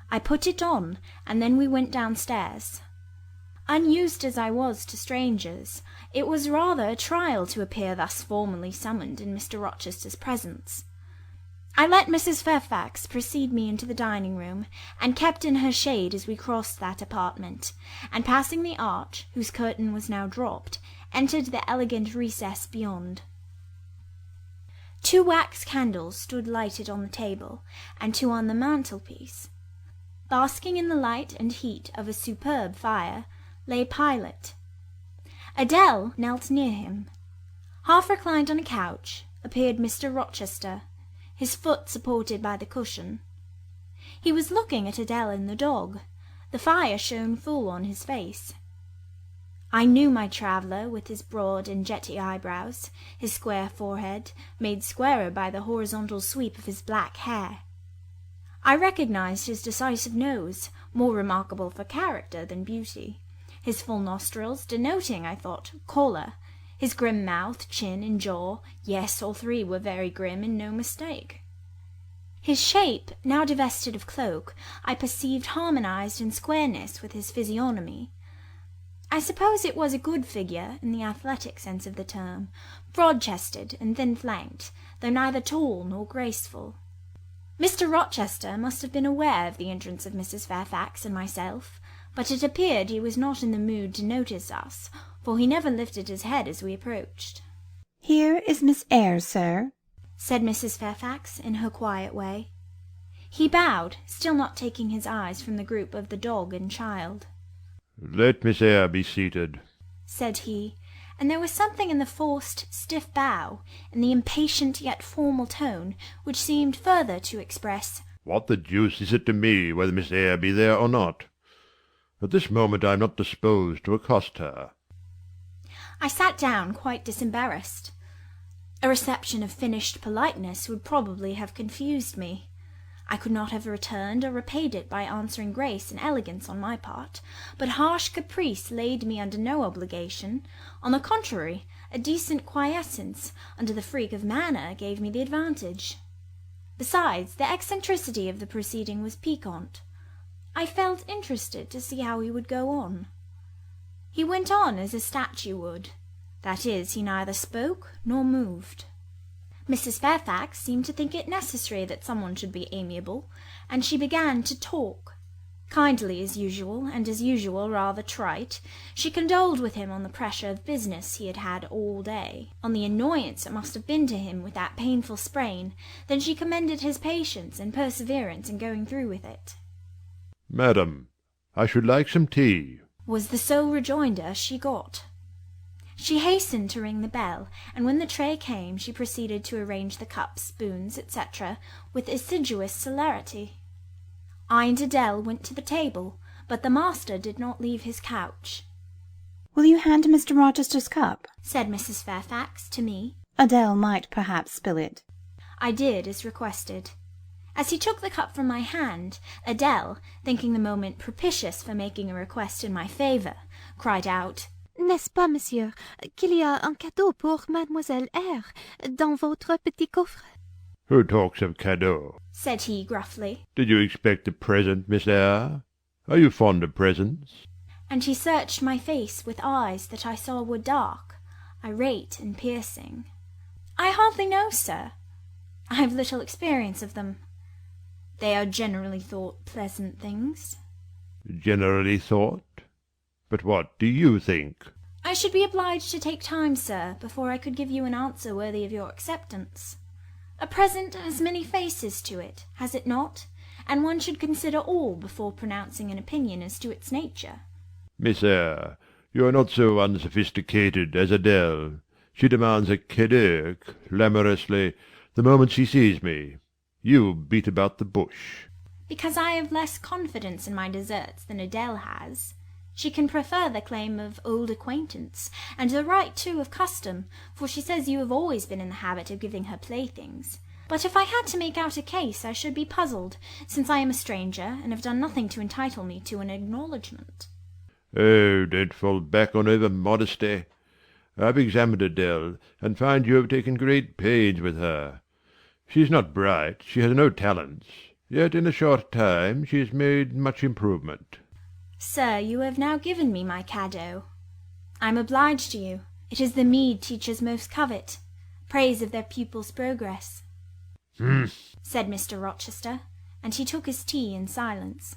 [SPEAKER 2] I put it on, and then we went downstairs. Unused as I was to strangers, it was rather a trial to appear thus formally summoned in Mr. Rochester's presence. I let Mrs. Fairfax precede me into the dining-room, and kept in her shade as we crossed that apartment, and passing the arch, whose curtain was now dropped, entered the elegant recess beyond. 2 wax candles stood lighted on the table, and 2 on the mantelpiece. Basking in the light and heat of a superb fire lay Pilot. Adele knelt near him. Half reclined on a couch appeared Mr. Rochester, his foot supported by the cushion. He was looking at Adele and the dog. The fire shone full on his face. I knew my traveller, with his broad and jetty eyebrows, his square forehead, made squarer by the horizontal sweep of his black hair. I recognized his decisive nose, more remarkable for character than beauty, his full nostrils denoting, I thought, choler, his grim mouth, chin, and jaw, yes, all 3 were very grim and no mistake. His shape, now divested of cloak, I perceived harmonized in squareness with his physiognomy. I suppose it was a good figure, in the athletic sense of the term, broad-chested and thin-flanked, though neither tall nor graceful. Mr. Rochester must have been aware of the entrance of Mrs. Fairfax and myself, but it appeared he was not in the mood to notice us, for he never lifted his head as we approached.
[SPEAKER 5] Here is Miss Eyre, sir,
[SPEAKER 2] said Mrs. Fairfax in her quiet way. He bowed, still not taking his eyes from the group of the dog and child.
[SPEAKER 15] "Let Miss Eyre be seated,"
[SPEAKER 2] said he, and there was something in the forced, stiff bow, and the impatient yet formal tone, which seemed further to express,
[SPEAKER 15] "What the deuce is it to me whether Miss Eyre be there or not? At this moment I am not disposed to accost her."
[SPEAKER 2] I sat down quite disembarrassed. A reception of finished politeness would probably have confused me. I could not have returned or repaid it by answering grace and elegance on my part, but harsh caprice laid me under no obligation. On the contrary, a decent quiescence, under the freak of manner, gave me the advantage. Besides, the eccentricity of the proceeding was piquant. I felt interested to see how he would go on. He went on as a statue would. That is, he neither spoke nor moved. Mrs. Fairfax seemed to think it necessary that someone should be amiable, and she began to talk. Kindly as usual, and as usual rather trite, she condoled with him on the pressure of business he had had all day, on the annoyance it must have been to him with that painful sprain. Then she commended his patience and perseverance in going through with it.
[SPEAKER 15] "Madam, I should like some tea,"
[SPEAKER 2] was the sole rejoinder she got. She hastened to ring the bell, and when the tray came she proceeded to arrange the cups, spoons, etc., with assiduous celerity. I and Adele went to the table, but the master did not leave his couch.
[SPEAKER 5] "Will you hand Mr. Rochester's cup?"
[SPEAKER 2] said Mrs. Fairfax to me.
[SPEAKER 5] "Adele might perhaps spill it."
[SPEAKER 2] I did as requested. As he took the cup from my hand, Adele, thinking the moment propitious for making a request in my favour, cried out,
[SPEAKER 16] N'est-ce pas, monsieur, qu'il y a un cadeau pour Mademoiselle Eyre dans votre petit coffre?
[SPEAKER 15] "Who talks of cadeau?"
[SPEAKER 2] said he gruffly.
[SPEAKER 15] "Did you expect a present, Miss Eyre? Are you fond of presents?"
[SPEAKER 2] And he searched my face with eyes that I saw were dark, irate and piercing. "I hardly know, sir. I have little experience of them. They are generally thought pleasant things."
[SPEAKER 15] "Generally thought? But what do you think?"
[SPEAKER 2] "I should be obliged to take time, sir, before I could give you an answer worthy of your acceptance. A present has many faces to it, has it not? And one should consider all before pronouncing an opinion as to its nature."
[SPEAKER 15] "Miss Eyre, you are not so unsophisticated as Adele. She demands a cadeau clamorously the moment she sees me. You beat about the bush."
[SPEAKER 2] "Because I have less confidence in my deserts than Adele has. She can prefer the claim of old acquaintance, and the right, too, of custom, for she says you have always been in the habit of giving her playthings. But if I had to make out a case, I should be puzzled, since I am a stranger, and have done nothing to entitle me to an acknowledgment."
[SPEAKER 15] "Oh, don't fall back on over-modesty. I've examined Adele, and find you have taken great pains with her. She is not bright, she has no talents, yet in a short time she has made much improvement."
[SPEAKER 2] "Sir, you have now given me my cadeau. I am obliged to you. It is the meed teachers most covet, praise of their pupils' progress," said Mr. Rochester, and he took his tea in silence.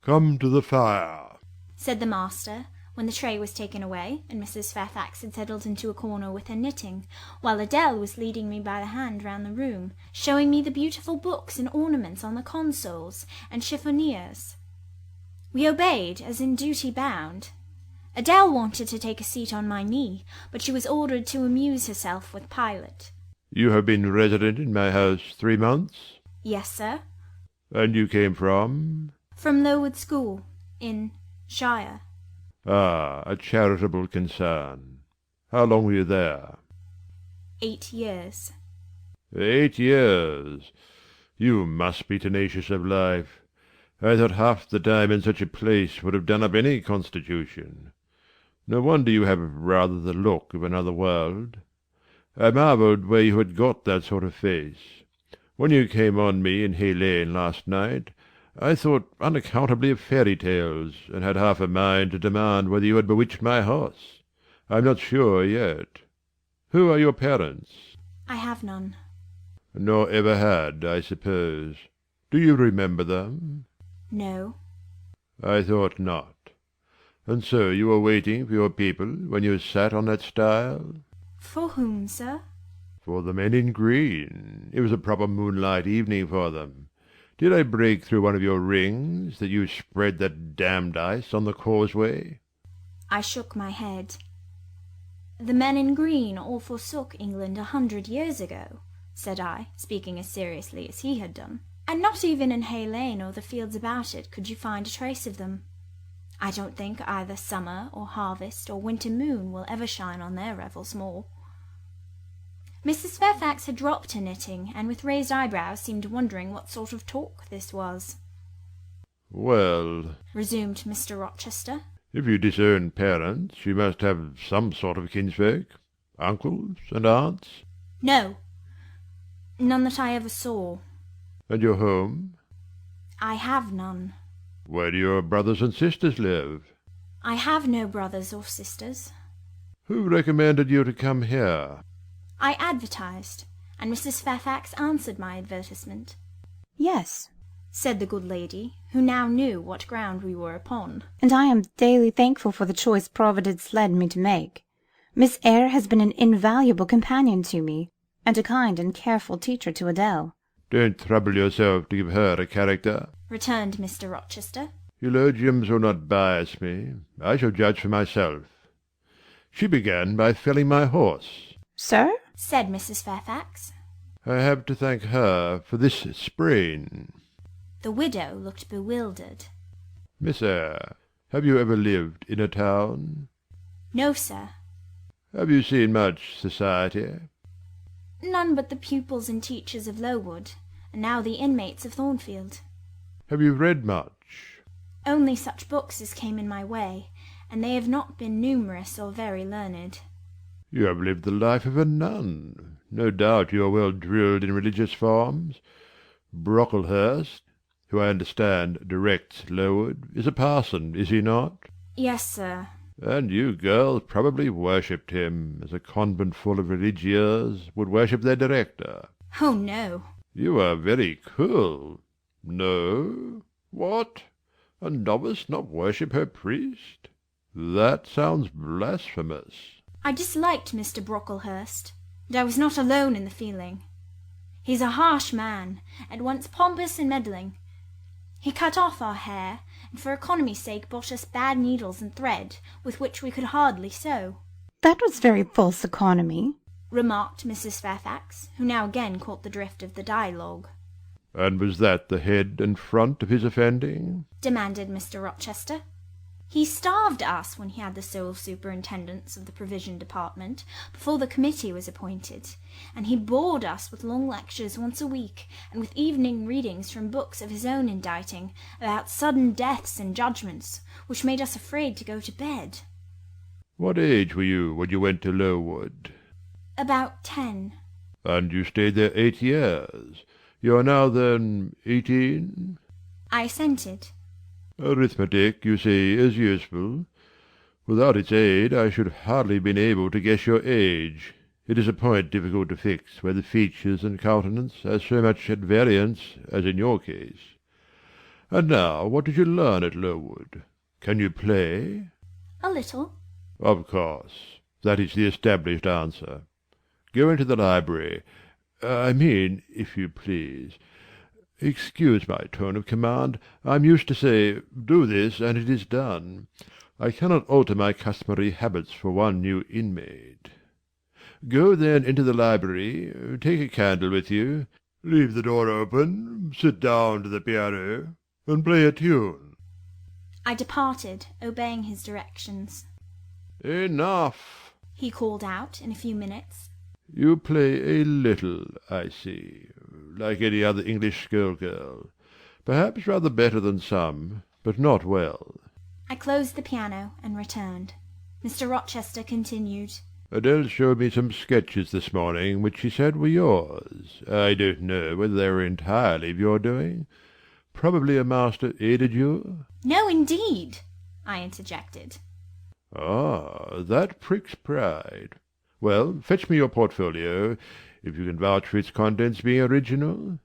[SPEAKER 15] "Come to the fire,"
[SPEAKER 2] said the master, when the tray was taken away, and Mrs. Fairfax had settled into a corner with her knitting, while Adele was leading me by the hand round the room, showing me the beautiful books and ornaments on the consoles and chiffoniers. We obeyed, as in duty bound. Adele wanted to take a seat on my knee, but she was ordered to amuse herself with Pilot.
[SPEAKER 15] "You have been resident in my house 3 months?"
[SPEAKER 2] "Yes, sir."
[SPEAKER 15] "And you came from?"
[SPEAKER 2] "From Lowood School, in Shire."
[SPEAKER 15] "Ah, a charitable concern. How long were you there?"
[SPEAKER 2] 8 years.
[SPEAKER 15] 8 years. You must be tenacious of life. I thought half the time in such a place would have done up any constitution. No wonder you have rather the look of another world. I marvelled where you had got that sort of face. When you came on me in Hay Lane last night, I thought unaccountably of fairy tales, and had half a mind to demand whether you had bewitched my horse. I am not sure yet. Who are your parents?"
[SPEAKER 2] "I have none."
[SPEAKER 15] "Nor ever had, I suppose. Do you remember them?"
[SPEAKER 2] "No."
[SPEAKER 15] "I thought not. And so you were waiting for your people when you sat on that stile?"
[SPEAKER 2] "For whom, sir?"
[SPEAKER 15] "For the men in green. It was a proper moonlight evening for them. Did I break through one of your rings, that you spread that damned ice on the causeway?
[SPEAKER 2] I shook my head. The men in green all forsook England 100 years ago, said I, speaking as seriously as he had done, and not even in Hay Lane or the fields about it could you find a trace of them. I don't think either summer or harvest or winter moon will ever shine on their revels more. Mrs. Fairfax had dropped her knitting, and with raised eyebrows seemed wondering what sort of talk this was.
[SPEAKER 15] Well,
[SPEAKER 2] resumed Mr. Rochester,
[SPEAKER 15] if you disown parents, you must have some sort of kinsfolk, uncles and aunts.
[SPEAKER 2] No, none that I ever saw.
[SPEAKER 15] And your home?
[SPEAKER 2] I have none.
[SPEAKER 15] Where do your brothers and sisters live?
[SPEAKER 2] I have no brothers or sisters.
[SPEAKER 15] Who recommended you to come here?
[SPEAKER 2] I advertised, and Mrs. Fairfax answered my advertisement.
[SPEAKER 5] Yes,
[SPEAKER 2] said the good lady, who now knew what ground we were upon.
[SPEAKER 5] And I am daily thankful for the choice Providence led me to make. Miss Eyre has been an invaluable companion to me, and a kind and careful teacher to Adele.
[SPEAKER 15] Don't trouble yourself to give her a character,
[SPEAKER 2] returned Mr. Rochester.
[SPEAKER 15] Eulogiums will not bias me. I shall judge for myself. She began by felling my horse.
[SPEAKER 5] Sir?
[SPEAKER 2] said Mrs. Fairfax.
[SPEAKER 15] I have to thank her for this sprain.
[SPEAKER 2] The widow looked bewildered.
[SPEAKER 15] Miss Eyre, have you ever lived in a town?
[SPEAKER 2] No, sir.
[SPEAKER 15] Have you seen much society?
[SPEAKER 2] None but the pupils and teachers of Lowood, and now the inmates of Thornfield.
[SPEAKER 15] Have you read much?
[SPEAKER 2] Only such books as came in my way, and they have not been numerous or very learned.
[SPEAKER 15] You have lived the life of a nun. No doubt you are well drilled in religious forms. Brocklehurst, who I understand directs Lowood, is a parson, is he not?
[SPEAKER 2] Yes, sir.
[SPEAKER 15] And you girls probably worshipped him, as a convent full of religieuses would worship their director.
[SPEAKER 2] Oh, no.
[SPEAKER 15] You are very cool. No? What? A novice not worship her priest? That sounds blasphemous.
[SPEAKER 2] I disliked Mr. Brocklehurst, and I was not alone in the feeling. He's a harsh man, at once pompous and meddling. He cut off our hair, and for economy's sake bought us bad needles and thread, with which we could hardly sew.
[SPEAKER 5] That was very false economy,
[SPEAKER 2] remarked Mrs. Fairfax, who now again caught the drift of the dialogue.
[SPEAKER 15] And was that the head and front of his offending?
[SPEAKER 2] Demanded Mr. Rochester. He starved us when he had the sole superintendence of the provision department, before the committee was appointed, and he bored us with long lectures once a week, and with evening readings from books of his own inditing, about sudden deaths and judgments, which made us afraid to go to bed.
[SPEAKER 15] What age were you when you went to Lowood?
[SPEAKER 2] About 10.
[SPEAKER 15] And you stayed there 8 years. You are now, then, 18?
[SPEAKER 2] I assented.
[SPEAKER 15] Arithmetic, you see, is useful. Without its aid I should hardly have been able to guess your age. It is a point difficult to fix where the features and countenance are so much at variance as in your case. And now, what did you learn at Lowood? Can you play?
[SPEAKER 2] A little.
[SPEAKER 15] Of course. That is the established answer. Go into the library. I mean, if you please. Excuse my tone of command. I am used to say, do this, and it is done. I cannot alter my customary habits for one new inmate. Go then into the library, take a candle with you, leave the door open, sit down to the piano, and play a tune.
[SPEAKER 2] I departed, obeying his directions.
[SPEAKER 15] Enough!
[SPEAKER 2] He called out in a few minutes.
[SPEAKER 15] You play a little, I see, like any other English schoolgirl. Perhaps rather better than some, but not well.
[SPEAKER 2] I closed the piano and returned. Mr. Rochester continued.
[SPEAKER 15] Adele showed me some sketches this morning which she said were yours. I don't know whether they were entirely of your doing. Probably a master aided you?
[SPEAKER 2] No, indeed, I interjected.
[SPEAKER 15] Ah, that pricks pride. Well, fetch me your portfolio, if you can vouch for its contents being original.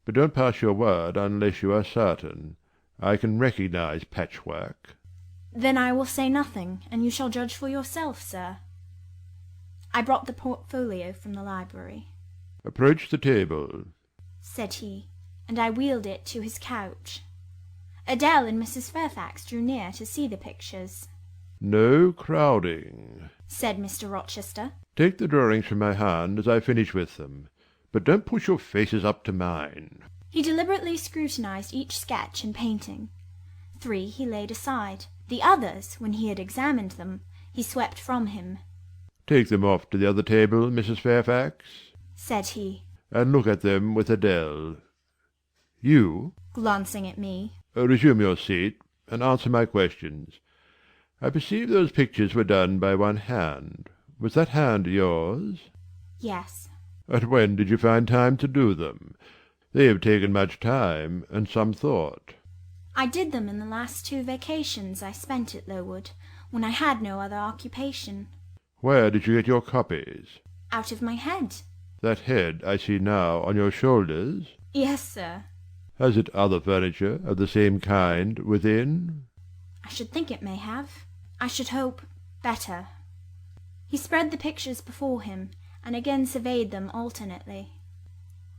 [SPEAKER 15] But don't pass your word unless you are certain. I can recognize patchwork.
[SPEAKER 2] Then I will say nothing, and you shall judge for yourself, sir. I brought the portfolio from the library.
[SPEAKER 15] Approach the table,
[SPEAKER 2] said he, and I wheeled it to his couch. Adele and Mrs. Fairfax drew near to see the pictures.
[SPEAKER 15] No crowding,
[SPEAKER 2] said Mr. Rochester.
[SPEAKER 15] Take the drawings from my hand as I finish with them, but don't push your faces up to mine.
[SPEAKER 2] He deliberately scrutinized each sketch and painting. 3 he laid aside. The others, when he had examined them, he swept from him.
[SPEAKER 15] Take them off to the other table, Mrs. Fairfax,
[SPEAKER 2] said he,
[SPEAKER 15] and look at them with Adele. You,
[SPEAKER 2] glancing at me,
[SPEAKER 15] resume your seat, and answer my questions. I perceive those pictures were done by one hand. Was that hand yours?
[SPEAKER 2] Yes.
[SPEAKER 15] And when did you find time to do them? They have taken much time and some thought.
[SPEAKER 2] I did them in the last 2 vacations I spent at Lowood, when I had no other occupation.
[SPEAKER 15] Where did you get your copies?
[SPEAKER 2] Out of my head.
[SPEAKER 15] That head I see now on your shoulders?
[SPEAKER 2] Yes, sir.
[SPEAKER 15] Has it other furniture of the same kind within?
[SPEAKER 2] I should think it may have. I should hope better. He spread the pictures before him, and again surveyed them alternately.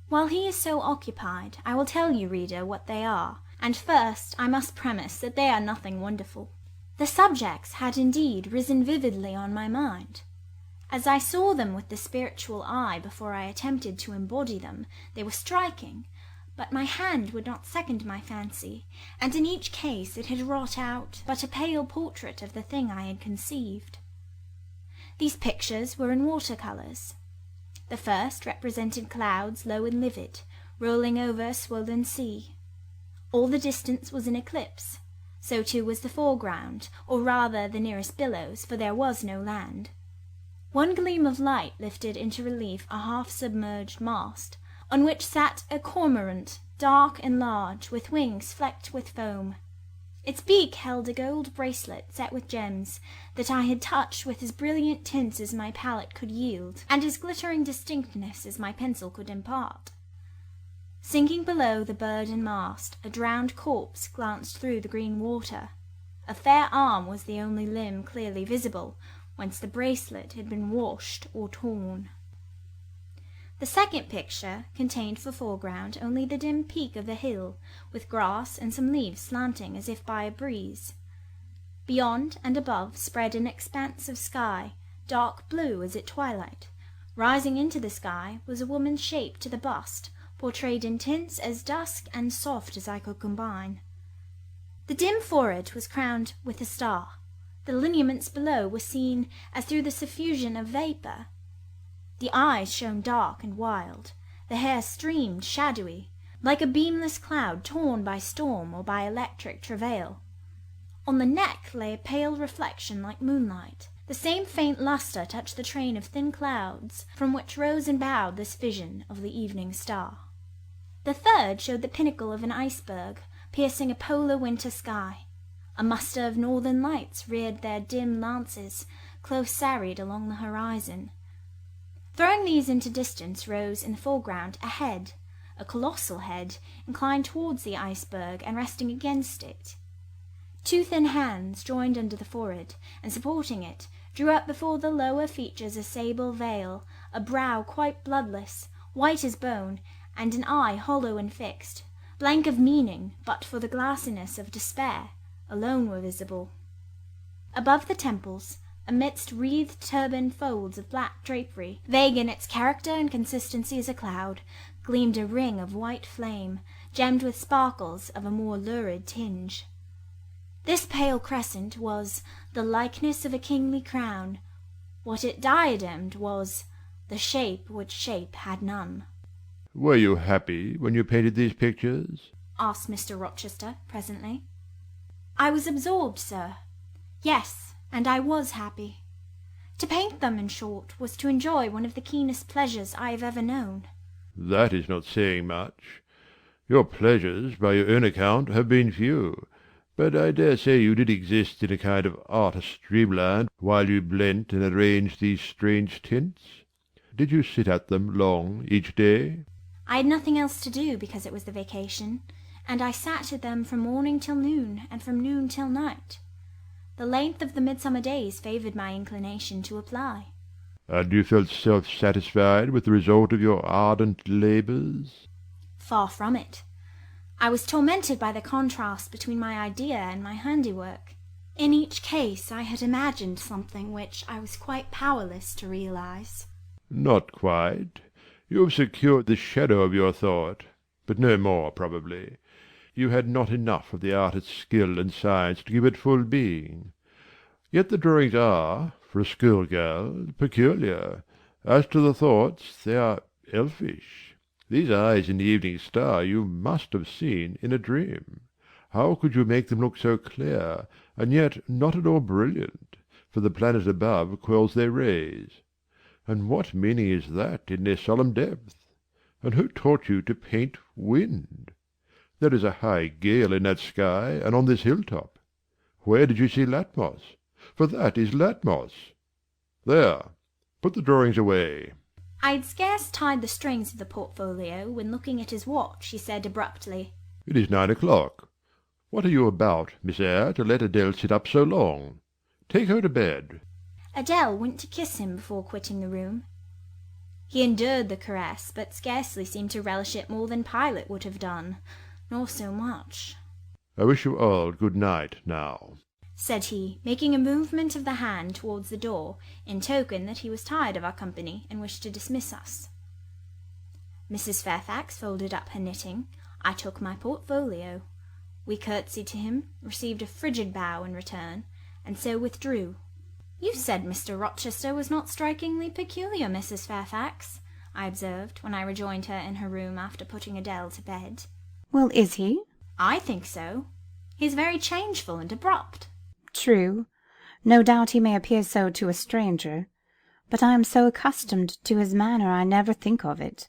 [SPEAKER 2] While he is so occupied, I will tell you, reader, what they are, and first I must premise that they are nothing wonderful. The subjects had indeed risen vividly on my mind. As I saw them with the spiritual eye before I attempted to embody them, they were striking, but my hand would not second my fancy, and in each case it had wrought out but a pale portrait of the thing I had conceived. These pictures were in water-colours. The first represented clouds low and livid, rolling over a swollen sea. All the distance was in eclipse, so too was the foreground, or rather the nearest billows, for there was no land. One gleam of light lifted into relief a half-submerged mast, on which sat a cormorant, dark and large, with wings flecked with foam. Its beak held a gold bracelet set with gems that I had touched with as brilliant tints as my palette could yield, and as glittering distinctness as my pencil could impart. Sinking below the bird and mast, a drowned corpse glanced through the green water. A fair arm was the only limb clearly visible, whence the bracelet had been washed or torn. The second picture contained for foreground only the dim peak of a hill, with grass and some leaves slanting as if by a breeze. Beyond and above spread an expanse of sky, dark blue as at twilight. Rising into the sky was a woman's shape to the bust, portrayed in tints as dusk and soft as I could combine. The dim forehead was crowned with a star. The lineaments below were seen as through the suffusion of vapour. The eyes shone dark and wild. The hair streamed shadowy, like a beamless cloud torn by storm or by electric travail. On the neck lay a pale reflection like moonlight. The same faint lustre touched the train of thin clouds from which rose and bowed this vision of the evening star. The third showed the pinnacle of an iceberg piercing a polar winter sky. A muster of northern lights reared their dim lances, close serried along the horizon. Throwing these into distance rose in the foreground a head, a colossal head, inclined towards the iceberg and resting against it. 2 thin hands, joined under the forehead, and supporting it, drew up before the lower features a sable veil, a brow quite bloodless, white as bone, and an eye hollow and fixed, blank of meaning, but for the glassiness of despair, alone were visible. Above the temples, amidst wreathed turban folds of black drapery, vague in its character and consistency as a cloud, gleamed a ring of white flame, gemmed with sparkles of a more lurid tinge. This pale crescent was the likeness of a kingly crown. What it diademed was the shape which shape had none.
[SPEAKER 15] Were you happy when you painted these pictures?
[SPEAKER 2] Asked Mr. Rochester presently. I was absorbed, sir. Yes, and I was happy. To paint them, in short, was to enjoy one of the keenest pleasures I have ever known.
[SPEAKER 15] That is not saying much. Your pleasures, by your own account, have been few, but I dare say you did exist in a kind of artist's dreamland while you blent and arranged these strange tints. Did you sit at them long each day?
[SPEAKER 2] I had nothing else to do because it was the vacation, and I sat at them from morning till noon, and from noon till night. The length of the midsummer days favoured my inclination to apply.
[SPEAKER 15] And you felt self-satisfied with the result of your ardent labours?
[SPEAKER 2] Far from it. I was tormented by the contrast between my idea and my handiwork. In each case I had imagined something which I was quite powerless to realize.
[SPEAKER 15] Not quite. You have secured the shadow of your thought, but no more, probably. You had not enough of the artist's skill and science to give it full being. Yet the drawings are, for a schoolgirl, peculiar. As to the thoughts, they are elfish. These eyes in the evening star you must have seen in a dream. How could you make them look so clear, and yet not at all brilliant, for the planet above quells their rays? And what meaning is that in their solemn depth? And who taught you to paint wind? There is a high gale in that sky, and on this hilltop. Where did you see Latmos? For that is Latmos. There, put the drawings away.
[SPEAKER 2] I'd scarce tied the strings of the portfolio when, looking at his watch, he said abruptly,
[SPEAKER 15] It is 9 o'clock. What are you about, Miss Eyre, to let Adele sit up so long? Take her to bed.
[SPEAKER 2] Adele went to kiss him before quitting the room. He endured the caress, but scarcely seemed to relish it more than Pilate would have done, nor so much.
[SPEAKER 15] I wish you all good night now,
[SPEAKER 2] said he, making a movement of the hand towards the door, in token that he was tired of our company and wished to dismiss us. Mrs. Fairfax folded up her knitting. I took my portfolio. We curtsied to him, received a frigid bow in return, and so withdrew. You said Mr. Rochester was not strikingly peculiar, Mrs. Fairfax, I observed, when I rejoined her in her room after putting Adele to bed.
[SPEAKER 5] Well, is he?
[SPEAKER 2] I think so. He is very changeful and abrupt.
[SPEAKER 5] True. No doubt he may appear so to a stranger, but I am so accustomed to his manner I never think of it.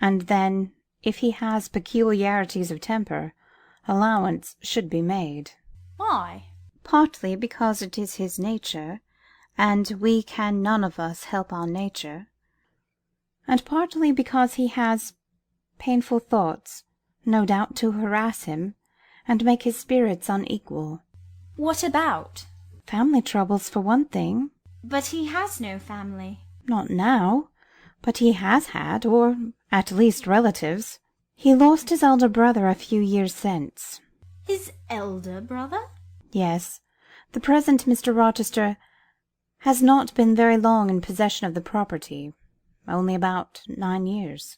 [SPEAKER 5] And then, if he has peculiarities of temper, allowance should be made.
[SPEAKER 2] Why?
[SPEAKER 5] Partly because it is his nature, and we can none of us help our nature, and partly because he has painful thoughts, no doubt to harass him, and make his spirits unequal.
[SPEAKER 2] What about?
[SPEAKER 5] Family troubles, for one thing.
[SPEAKER 2] But he has no family.
[SPEAKER 5] Not now, but he has had, or at least relatives. He lost his elder brother a few years since.
[SPEAKER 2] His elder brother?
[SPEAKER 5] Yes. The present Mr. Rochester has not been very long in possession of the property, only about 9 years.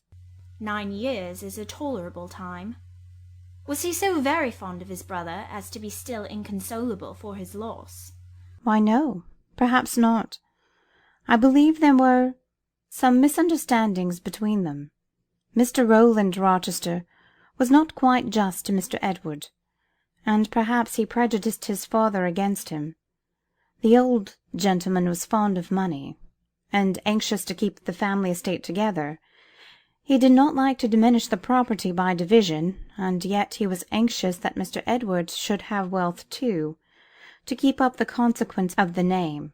[SPEAKER 2] 9 years is a tolerable time. Was he so very fond of his brother as to be still inconsolable for his loss?
[SPEAKER 5] Why, no, perhaps not. I believe there were some misunderstandings between them. Mr. Rowland Rochester was not quite just to Mr. Edward, and perhaps he prejudiced his father against him. The old gentleman was fond of money, and anxious to keep the family estate together. He did not like to diminish the property by division, and yet he was anxious that Mr. Edward should have wealth too, to keep up the consequence of the name.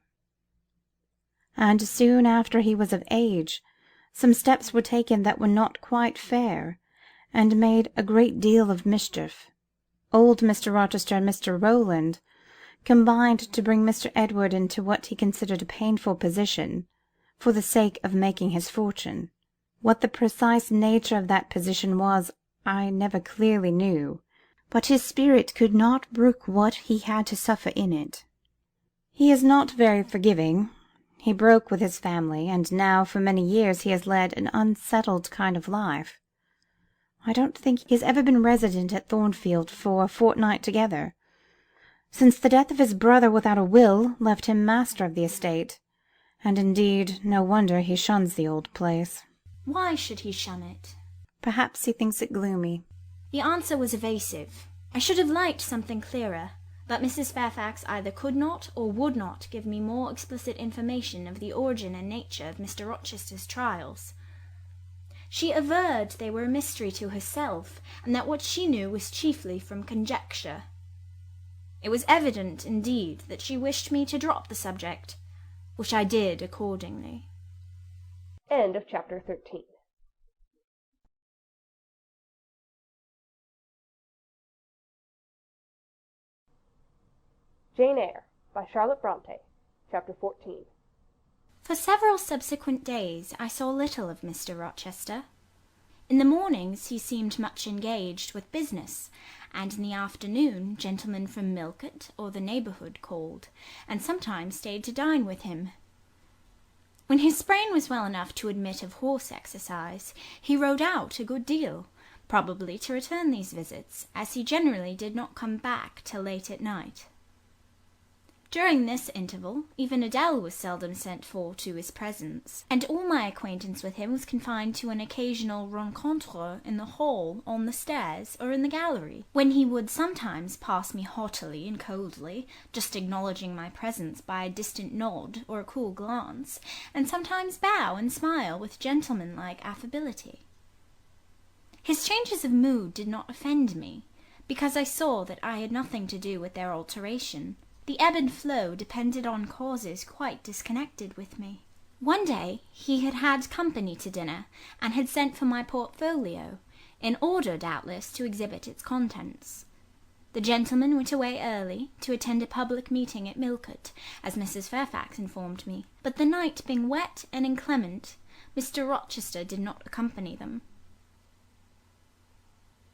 [SPEAKER 5] And soon after he was of age, some steps were taken that were not quite fair, and made a great deal of mischief. Old Mr. Rochester and Mr. Rowland combined to bring Mr. Edward into what he considered a painful position, for the sake of making his fortune. What the precise nature of that position was, I never clearly knew, but his spirit could not brook what he had to suffer in it. He is not very forgiving. He broke with his family, and now for many years he has led an unsettled kind of life. I don't think he has ever been resident at Thornfield for a fortnight together, since the death of his brother without a will left him master of the estate, and indeed no wonder he shuns the old place.
[SPEAKER 2] Why should he shun it?
[SPEAKER 5] Perhaps he thinks it gloomy.
[SPEAKER 2] The answer was evasive. I should have liked something clearer, but Mrs. Fairfax either could not or would not give me more explicit information of the origin and nature of Mr. Rochester's trials. She averred they were a mystery to herself, and that what she knew was chiefly from conjecture. It was evident, indeed, that she wished me to drop the subject, which I did accordingly.
[SPEAKER 1] End of chapter 13. Jane Eyre by Charlotte Bronte, Chapter 14.
[SPEAKER 2] For several subsequent days I saw little of Mr. Rochester. In the mornings he seemed much engaged with business, and in the afternoon gentlemen from Millcote or the neighbourhood called, and sometimes stayed to dine with him. When his brain was well enough to admit of horse exercise, he rode out a good deal, probably to return these visits, as he generally did not come back till late at night. During this interval, even Adèle was seldom sent for to his presence, and all my acquaintance with him was confined to an occasional rencontre in the hall, on the stairs, or in the gallery, when he would sometimes pass me haughtily and coldly, just acknowledging my presence by a distant nod or a cool glance, and sometimes bow and smile with gentlemanlike affability. His changes of mood did not offend me, because I saw that I had nothing to do with their alteration. The ebb and flow depended on causes quite disconnected with me. One day he had had company to dinner, and had sent for my portfolio, in order, doubtless, to exhibit its contents. The gentleman went away early, to attend a public meeting at Millcote, as Mrs. Fairfax informed me, but the night being wet and inclement, Mr. Rochester did not accompany them.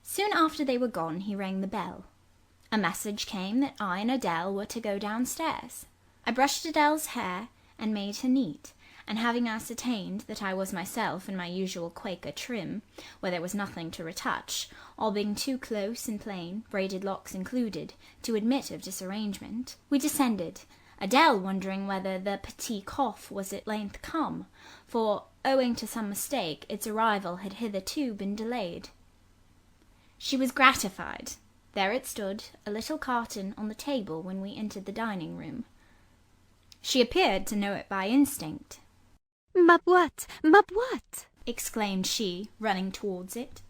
[SPEAKER 2] Soon after they were gone he rang the bell. A message came that I and Adèle were to go downstairs. I brushed Adèle's hair and made her neat, and having ascertained that I was myself in my usual Quaker trim, where there was nothing to retouch, all being too close and plain, braided locks included, to admit of disarrangement, we descended, Adèle wondering whether the petit coif was at length come, for, owing to some mistake, its arrival had hitherto been delayed. She was gratified. There it stood, a little carton on the table when we entered the dining-room. She appeared to know it by instinct.
[SPEAKER 16] "Ma boîte! Ma boîte!"
[SPEAKER 2] exclaimed she, running towards it.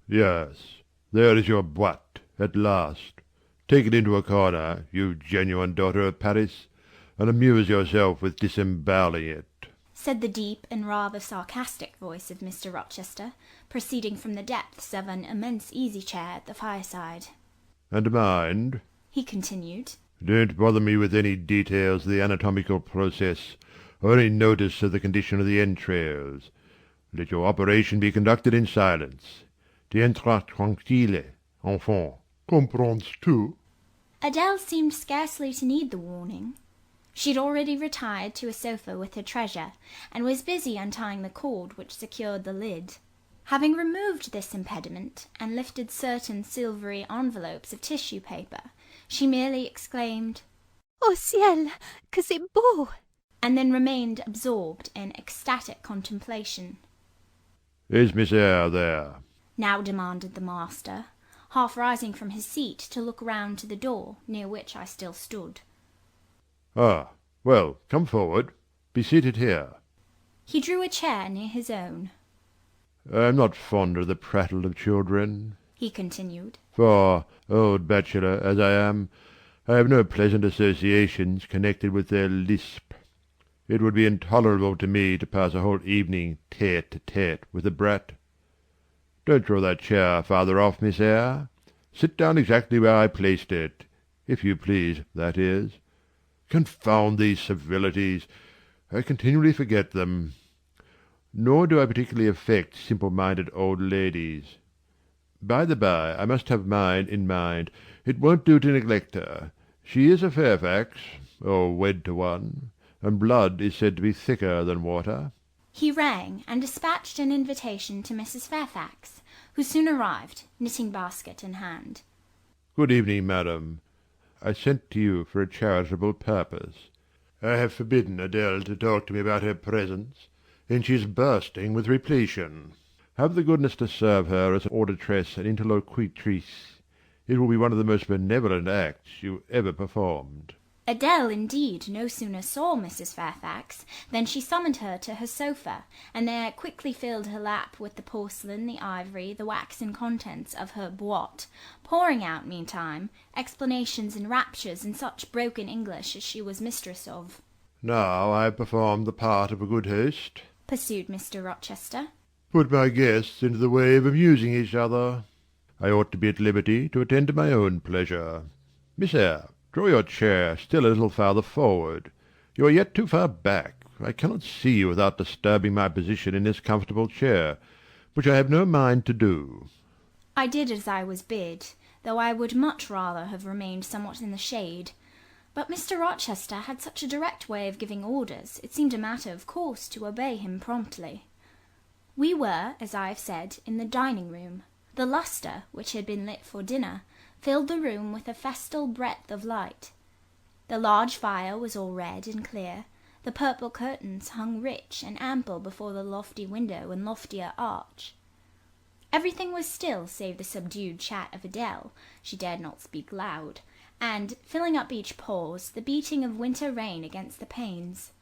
[SPEAKER 15] Yes, there is your boîte, at last. Take it into a corner, you genuine daughter of Paris, and amuse yourself with disemboweling it,
[SPEAKER 2] said the deep and rather sarcastic voice of Mr. Rochester, proceeding from the depths of an immense easy-chair at the fireside.
[SPEAKER 15] And mind,
[SPEAKER 2] he continued,
[SPEAKER 15] don't bother me with any details of the anatomical process, or any notice of the condition of the entrails. Let your operation be conducted in silence. Tiendras tranquille, enfant. Comprends-tu?
[SPEAKER 2] Adèle seemed scarcely to need the warning. She had already retired to a sofa with her treasure, and was busy untying the cord which secured the lid. Having removed this impediment, and lifted certain silvery envelopes of tissue paper, she merely exclaimed,
[SPEAKER 16] "Oh ciel, que c'est beau!"
[SPEAKER 2] and then remained absorbed in ecstatic contemplation.
[SPEAKER 15] Is Miss Eyre there?
[SPEAKER 2] Now demanded the master, half rising from his seat to look round to the door, near which I still stood.
[SPEAKER 15] Ah, well, come forward. Be seated here.
[SPEAKER 2] He drew a chair near his own.
[SPEAKER 15] I am not fond of the prattle of children,
[SPEAKER 2] he continued,
[SPEAKER 15] for, old bachelor as I am, I have no pleasant associations connected with their lisp. It would be intolerable to me to pass a whole evening tête-à-tête with a brat. Don't draw that chair farther off, Miss Eyre. Sit down exactly where I placed it, if you please, that is. Confound these civilities! I continually forget them. Nor do I particularly affect simple-minded old ladies. By the by, I must have mine in mind. It won't do to neglect her. She is a Fairfax, or wed to one, and blood is said to be thicker than water.
[SPEAKER 2] He rang, and dispatched an invitation to Mrs. Fairfax, who soon arrived, knitting-basket in hand.
[SPEAKER 15] Good evening, madam. I sent to you for a charitable purpose. I have forbidden Adèle to talk to me about her presents, and she is bursting with repletion. Have the goodness to serve her as an auditress and interlocutrice. It will be one of the most benevolent acts you ever performed.
[SPEAKER 2] Adèle, indeed, no sooner saw Mrs. Fairfax than she summoned her to her sofa, and there quickly filled her lap with the porcelain, the ivory, the waxen contents of her boîte, pouring out, meantime, explanations and raptures in such broken English as she was mistress of.
[SPEAKER 15] Now I have performed the part of a good host,
[SPEAKER 2] pursued Mr. Rochester.
[SPEAKER 15] Put my guests into the way of amusing each other. I ought to be at liberty to attend to my own pleasure. Miss Eyre, draw your chair still a little farther forward. You are yet too far back. I cannot see you without disturbing my position in this comfortable chair. which I have no mind to do.
[SPEAKER 2] I did as I was bid, though I would much rather have remained somewhat in the shade. But Mr. Rochester had such a direct way of giving orders, it seemed a matter of course to obey him promptly. We were, as I have said, in the dining-room. The lustre, which had been lit for dinner, filled the room with a festal breadth of light. The large fire was all red and clear, the purple curtains hung rich and ample before the lofty window and loftier arch. Everything was still save the subdued chat of Adele, she dared not speak loud, and, filling up each pause, the beating of winter rain against the panes.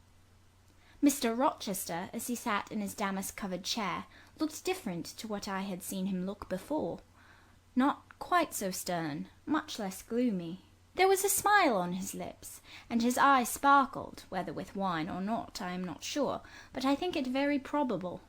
[SPEAKER 2] Mr. Rochester, as he sat in his damask-covered chair, looked different to what I had seen him look before. Not quite so stern, much less gloomy. There was a smile on his lips, and his eyes sparkled, whether with wine or not, I am not sure, but I think it very probable.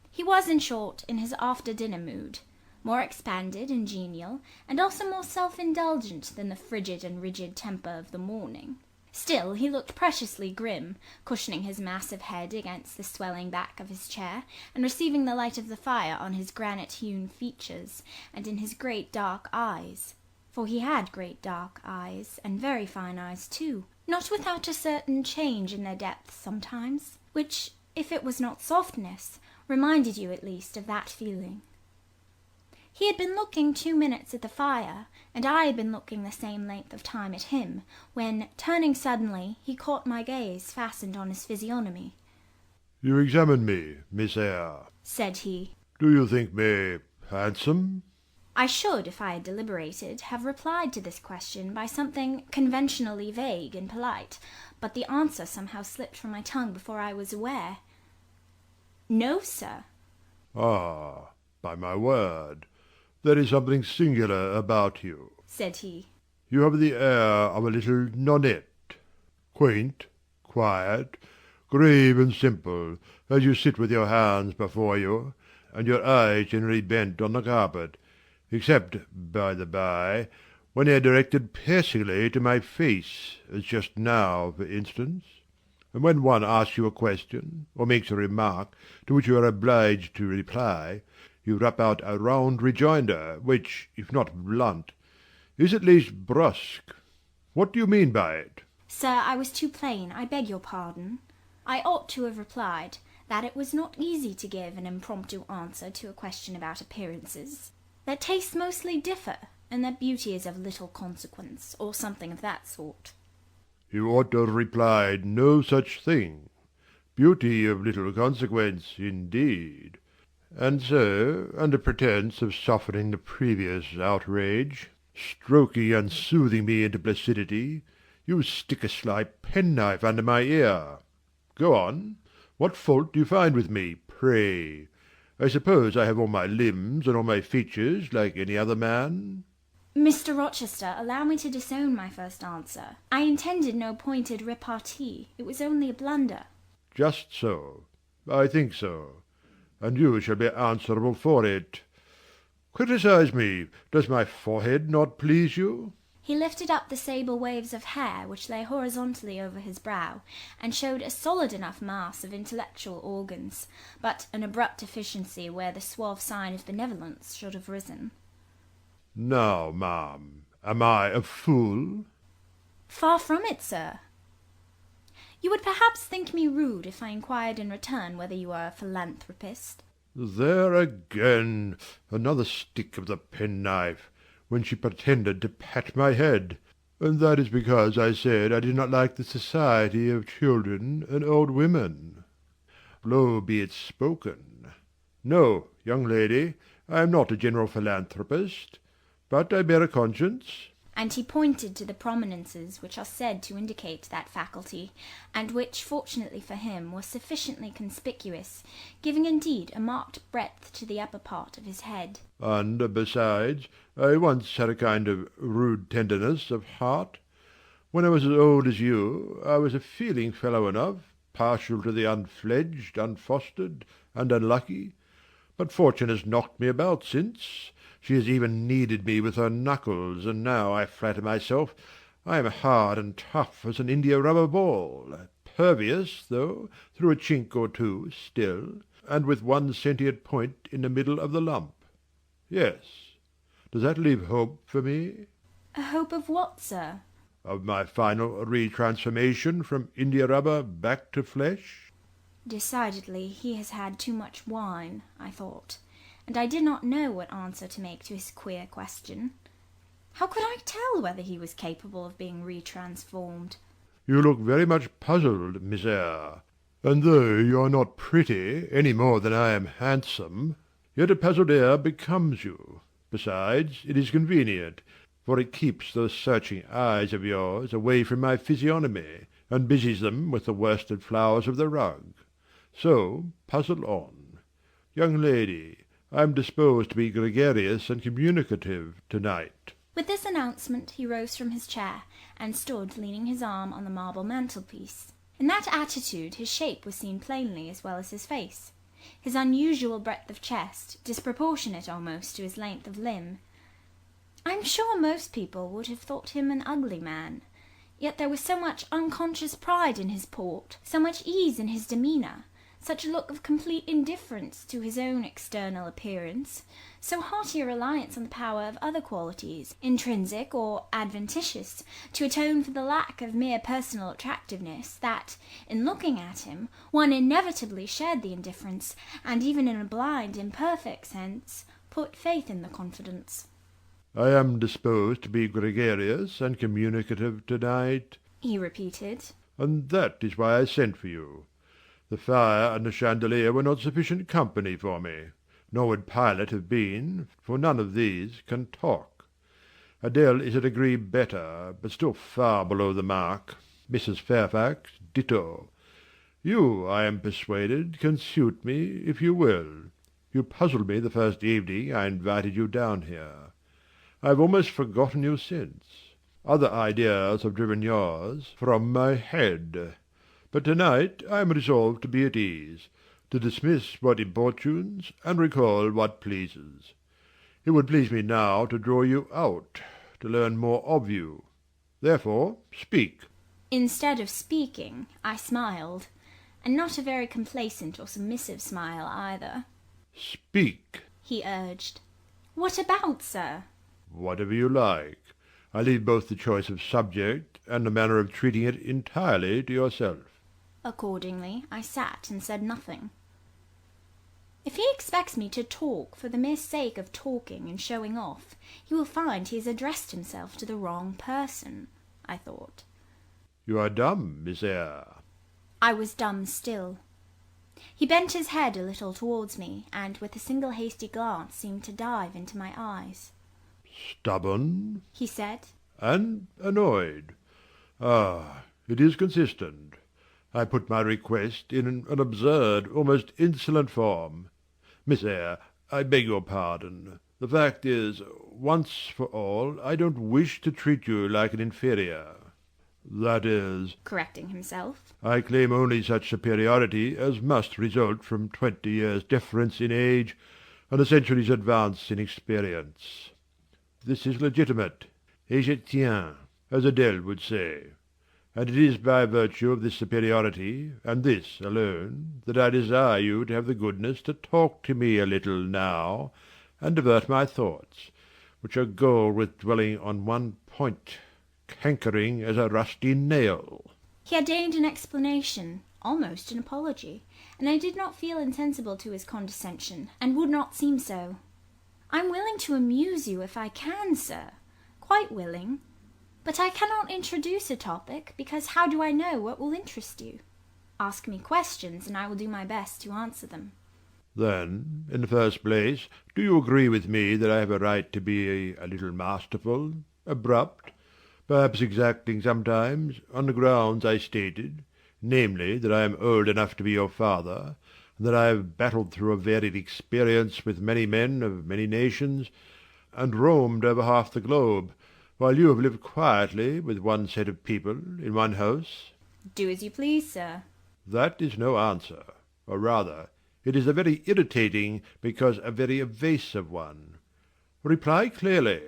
[SPEAKER 2] He was, in short, in his after-dinner mood, more expanded and genial, and also more self-indulgent than the frigid and rigid temper of the morning. Still, he looked preciously grim, cushioning his massive head against the swelling back of his chair, and receiving the light of the fire on his granite-hewn features, and in his great dark eyes. For he had great dark eyes, and very fine eyes too, not without a certain change in their depth sometimes, which, if it was not softness, reminded you at least of that feeling. He had been looking 2 minutes at the fire, and I had been looking the same length of time at him, when, turning suddenly, he caught my gaze fastened on his physiognomy.
[SPEAKER 15] "You examine me, Miss Eyre,"
[SPEAKER 2] said he.
[SPEAKER 15] "Do you think me handsome?"
[SPEAKER 2] I should, if I had deliberated, have replied to this question by something conventionally vague and polite, but the answer somehow slipped from my tongue before I was aware. "No, sir."
[SPEAKER 15] "Ah, by my word, there is something singular about you,"
[SPEAKER 2] said he.
[SPEAKER 15] "You have the air of a little nonnette, quaint, quiet, grave and simple, as you sit with your hands before you, and your eyes generally bent on the carpet, except, by the by, when they are directed piercingly to my face, as just now, for instance. And when one asks you a question, or makes a remark to which you are obliged to reply, you rap out a round rejoinder, which, if not blunt, is at least brusque. What do you mean by it?"
[SPEAKER 2] "Sir, I was too plain. I beg your pardon. I ought to have replied that it was not easy to give an impromptu answer to a question about appearances, that tastes mostly differ, and that beauty is of little consequence, or something of that sort."
[SPEAKER 15] "You ought to have replied no such thing. Beauty of little consequence, indeed. And so, under pretence of softening the previous outrage, stroking and soothing me into placidity, you stick a sly penknife under my ear. Go on. What fault do you find with me, pray? I suppose I have all my limbs and all my features like any other man?"
[SPEAKER 2] "Mr. Rochester, allow me to disown my first answer. I intended no pointed repartee. It was only a blunder."
[SPEAKER 15] "Just so. I think so. And you shall be answerable for it. Criticise me. Does my forehead not please you?"
[SPEAKER 2] He lifted up the sable waves of hair which lay horizontally over his brow, and showed a solid enough mass of intellectual organs, but an abrupt deficiency where the suave sign of benevolence should have risen.
[SPEAKER 15] "Now, ma'am, am I a fool?"
[SPEAKER 2] "Far from it, sir. You would perhaps think me rude if I inquired in return whether you are a philanthropist."
[SPEAKER 15] There again, another stick of the penknife, when she pretended to pat my head, and that is because I said I did not like the society of children and old women. Low be it spoken. No, young lady, I am not a general philanthropist, but I bear a conscience.
[SPEAKER 2] And he pointed to the prominences which are said to indicate that faculty, and which, fortunately for him, were sufficiently conspicuous, giving indeed a marked breadth to the upper part of his head.
[SPEAKER 15] And, besides, I once had a kind of rude tenderness of heart. When I was as old as you, I was a feeling fellow enough, partial to the unfledged, unfostered, and unlucky. But fortune has knocked me about since. She has even kneaded me with her knuckles, and now, I flatter myself, I am hard and tough as an india-rubber ball, pervious, though, through a chink or two still, and with one sentient point in the middle of the lump. Yes. Does that leave hope for me?
[SPEAKER 2] A hope of what, sir?
[SPEAKER 15] Of my final retransformation from india-rubber back to flesh?
[SPEAKER 2] Decidedly he has had too much wine, I thought, and I did not know what answer to make to his queer question. How could I tell whether he was capable of being retransformed?
[SPEAKER 15] You look very much puzzled, Miss Eyre, and though you are not pretty any more than I am handsome, yet a puzzled air becomes you. Besides, it is convenient, for it keeps those searching eyes of yours away from my physiognomy, and busies them with the worsted flowers of the rug. So puzzle on. Young lady, I am disposed to be gregarious and communicative to-night.
[SPEAKER 2] With this announcement he rose from his chair, and stood leaning his arm on the marble mantelpiece. In that attitude his shape was seen plainly as well as his face. His unusual breadth of chest, disproportionate almost to his length of limb. I am sure most people would have thought him an ugly man, yet there was so much unconscious pride in his port, so much ease in his demeanour, such a look of complete indifference to his own external appearance, so hearty a reliance on the power of other qualities, intrinsic or adventitious, to atone for the lack of mere personal attractiveness, that, in looking at him, one inevitably shared the indifference, and even in a blind, imperfect sense, put faith in the confidence.
[SPEAKER 15] I am disposed to be gregarious and communicative to-night,
[SPEAKER 2] he repeated,
[SPEAKER 15] and that is why I sent for you. The fire and the chandelier were not sufficient company for me, nor would Pilate have been, for none of these can talk. Adele is a degree better, but still far below the mark. Mrs. Fairfax, ditto. You, I am persuaded, can suit me, if you will. You puzzled me the first evening I invited you down here. I have almost forgotten you since. Other ideas have driven yours from my head. But to-night I am resolved to be at ease, to dismiss what importunes, and recall what pleases. It would please me now to draw you out, to learn more of you. Therefore, speak.
[SPEAKER 2] Instead of speaking, I smiled, and not a very complacent or submissive smile either.
[SPEAKER 15] Speak,
[SPEAKER 2] he urged. What about, sir?
[SPEAKER 15] Whatever you like. I leave both the choice of subject and the manner of treating it entirely to yourself.
[SPEAKER 2] Accordingly, I sat and said nothing. If he expects me to talk for the mere sake of talking and showing off, he will find he has addressed himself to the wrong person, I thought.
[SPEAKER 15] You are dumb, Miss Eyre.
[SPEAKER 2] I was dumb still. He bent his head a little towards me, and with a single hasty glance seemed to dive into my eyes.
[SPEAKER 15] Stubborn?
[SPEAKER 2] He said.
[SPEAKER 15] And annoyed. Ah, it is consistent. I put my request in an absurd, almost insolent form. Miss Eyre, I beg your pardon. The fact is, once for all, I don't wish to treat you like an inferior. That is,
[SPEAKER 2] correcting himself,
[SPEAKER 15] I claim only such superiority as must result from 20 years' difference in age and a century's advance in experience. This is legitimate, et je tiens, as Adele would say. And it is by virtue of this superiority, and this alone, that I desire you to have the goodness to talk to me a little now, and divert my thoughts, which are galled with dwelling on one point, cankering as a rusty nail.
[SPEAKER 2] He had deigned an explanation, almost an apology, and I did not feel insensible to his condescension, and would not seem so. I'm willing to amuse you if I can, sir, quite willing. But I cannot introduce a topic, because how do I know what will interest you? Ask me questions, and I will do my best to answer them.
[SPEAKER 15] Then, in the first place, do you agree with me that I have a right to be a little masterful, abrupt, perhaps exacting sometimes, on the grounds I stated, namely, that I am old enough to be your father, and that I have battled through a varied experience with many men of many nations, and roamed over half the globe, while you have lived quietly with one set of people in one house?
[SPEAKER 2] Do as you please, sir.
[SPEAKER 15] That is no answer, or rather, it is a very irritating because a very evasive one. Reply clearly.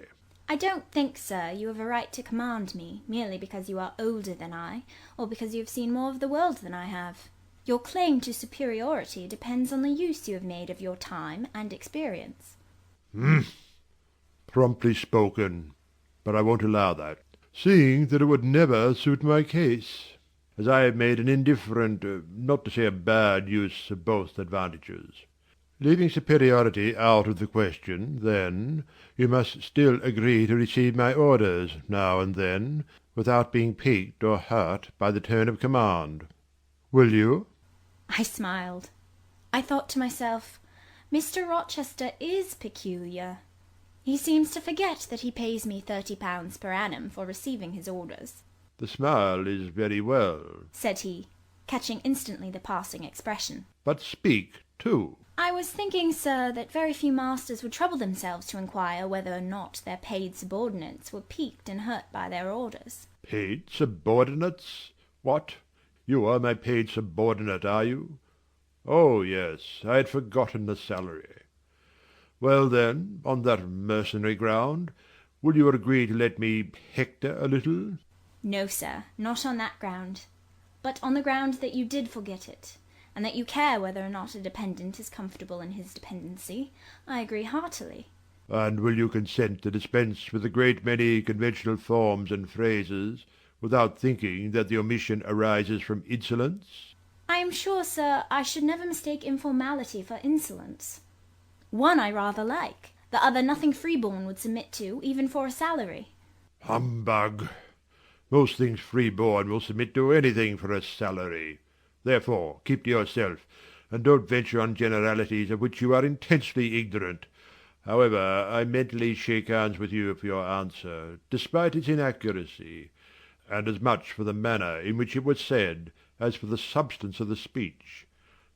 [SPEAKER 2] I don't think, sir, you have a right to command me, merely because you are older than I, or because you have seen more of the world than I have. Your claim to superiority depends on the use you have made of your time and experience.
[SPEAKER 15] Promptly spoken, but I won't allow that, seeing that it would never suit my case, as I have made an indifferent, not to say a bad use of both advantages. Leaving superiority out of the question, then, you must still agree to receive my orders, now and then, without being piqued or hurt by the tone of command. Will you?
[SPEAKER 2] I smiled. I thought to myself, Mr. Rochester is peculiar. He seems to forget that he pays me £30 per annum for receiving his orders.
[SPEAKER 15] The smile is very well,
[SPEAKER 2] said he, catching instantly the passing expression.
[SPEAKER 15] But speak, too.
[SPEAKER 2] I was thinking, sir, that very few masters would trouble themselves to inquire whether or not their paid subordinates were piqued and hurt by their orders.
[SPEAKER 15] Paid subordinates? What? You are my paid subordinate, are you? Oh, yes, I had forgotten the salary. Well, then, on that mercenary ground, will you agree to let me hector a little?
[SPEAKER 2] No, sir, not on that ground, but on the ground that you did forget it, and that you care whether or not a dependent is comfortable in his dependency. I agree heartily.
[SPEAKER 15] And will you consent to dispense with a great many conventional forms and phrases, without thinking that the omission arises from insolence?
[SPEAKER 2] I am sure, sir, I should never mistake informality for insolence. One I rather like, the other nothing freeborn would submit to, even for a salary.
[SPEAKER 15] Humbug! Most things freeborn will submit to anything for a salary. Therefore, keep to yourself, and don't venture on generalities of which you are intensely ignorant. However, I mentally shake hands with you for your answer, despite its inaccuracy, and as much for the manner in which it was said as for the substance of the speech.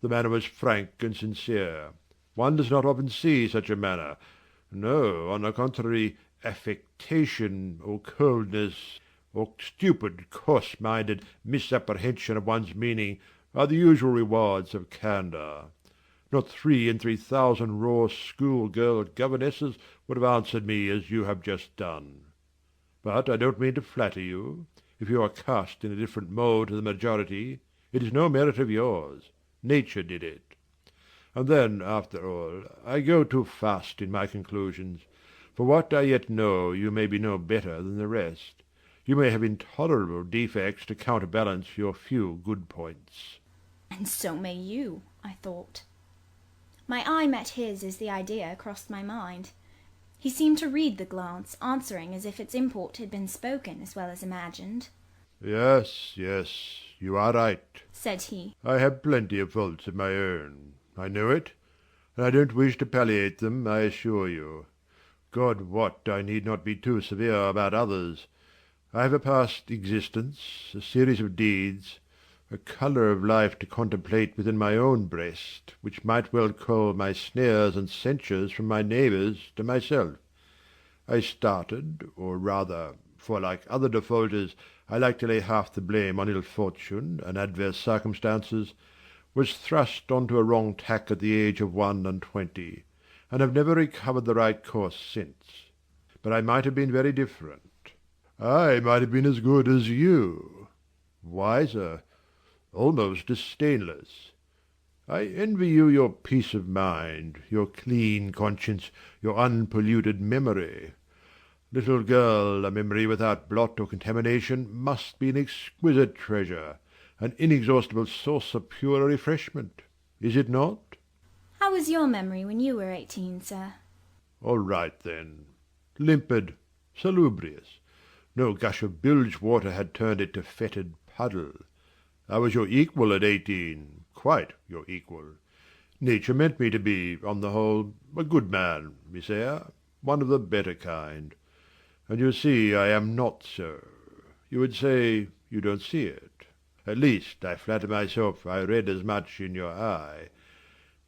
[SPEAKER 15] The manner was frank and sincere. One does not often see such a manner. No, on the contrary, affectation or coldness, or stupid, coarse-minded misapprehension of one's meaning are the usual rewards of candour. Not 3 in 3,000 raw school-girl governesses would have answered me as you have just done. But I don't mean to flatter you. If you are cast in a different mould to the majority, it is no merit of yours. Nature did it. And then, after all, I go too fast in my conclusions. For what I yet know, you may be no better than the rest. You may have intolerable defects to counterbalance your few good points.
[SPEAKER 2] And so may you, I thought. My eye met his as the idea crossed my mind. He seemed to read the glance, answering as if its import had been spoken as well as imagined.
[SPEAKER 15] Yes, yes, you are right,
[SPEAKER 2] said he.
[SPEAKER 15] I have plenty of faults of my own. I know it, and I don't wish to palliate them, I assure you. God wot, I need not be too severe about others. I have a past existence, a series of deeds, a colour of life to contemplate within my own breast, which might well call my sneers and censures from my neighbours to myself. I started, or rather, for like other defaulters, I like to lay half the blame on ill fortune and adverse circumstances, was thrust on to a wrong tack at the age of 21, and have never recovered the right course since. But I might have been very different. I might have been as good as you, wiser, almost as stainless. I envy you your peace of mind, your clean conscience, your unpolluted memory. Little girl, a memory without blot or contamination must be an exquisite treasure, an inexhaustible source of pure refreshment, is it not?
[SPEAKER 2] How was your memory when you were 18, sir?
[SPEAKER 15] All right, then. Limpid, salubrious. No gush of bilge water had turned it to fetid puddle. I was your equal at 18, quite your equal. Nature meant me to be, on the whole, a good man, Miss Eyre, one of the better kind. And you see I am not so. You would say you don't see it. At least I flatter myself I read as much in your eye.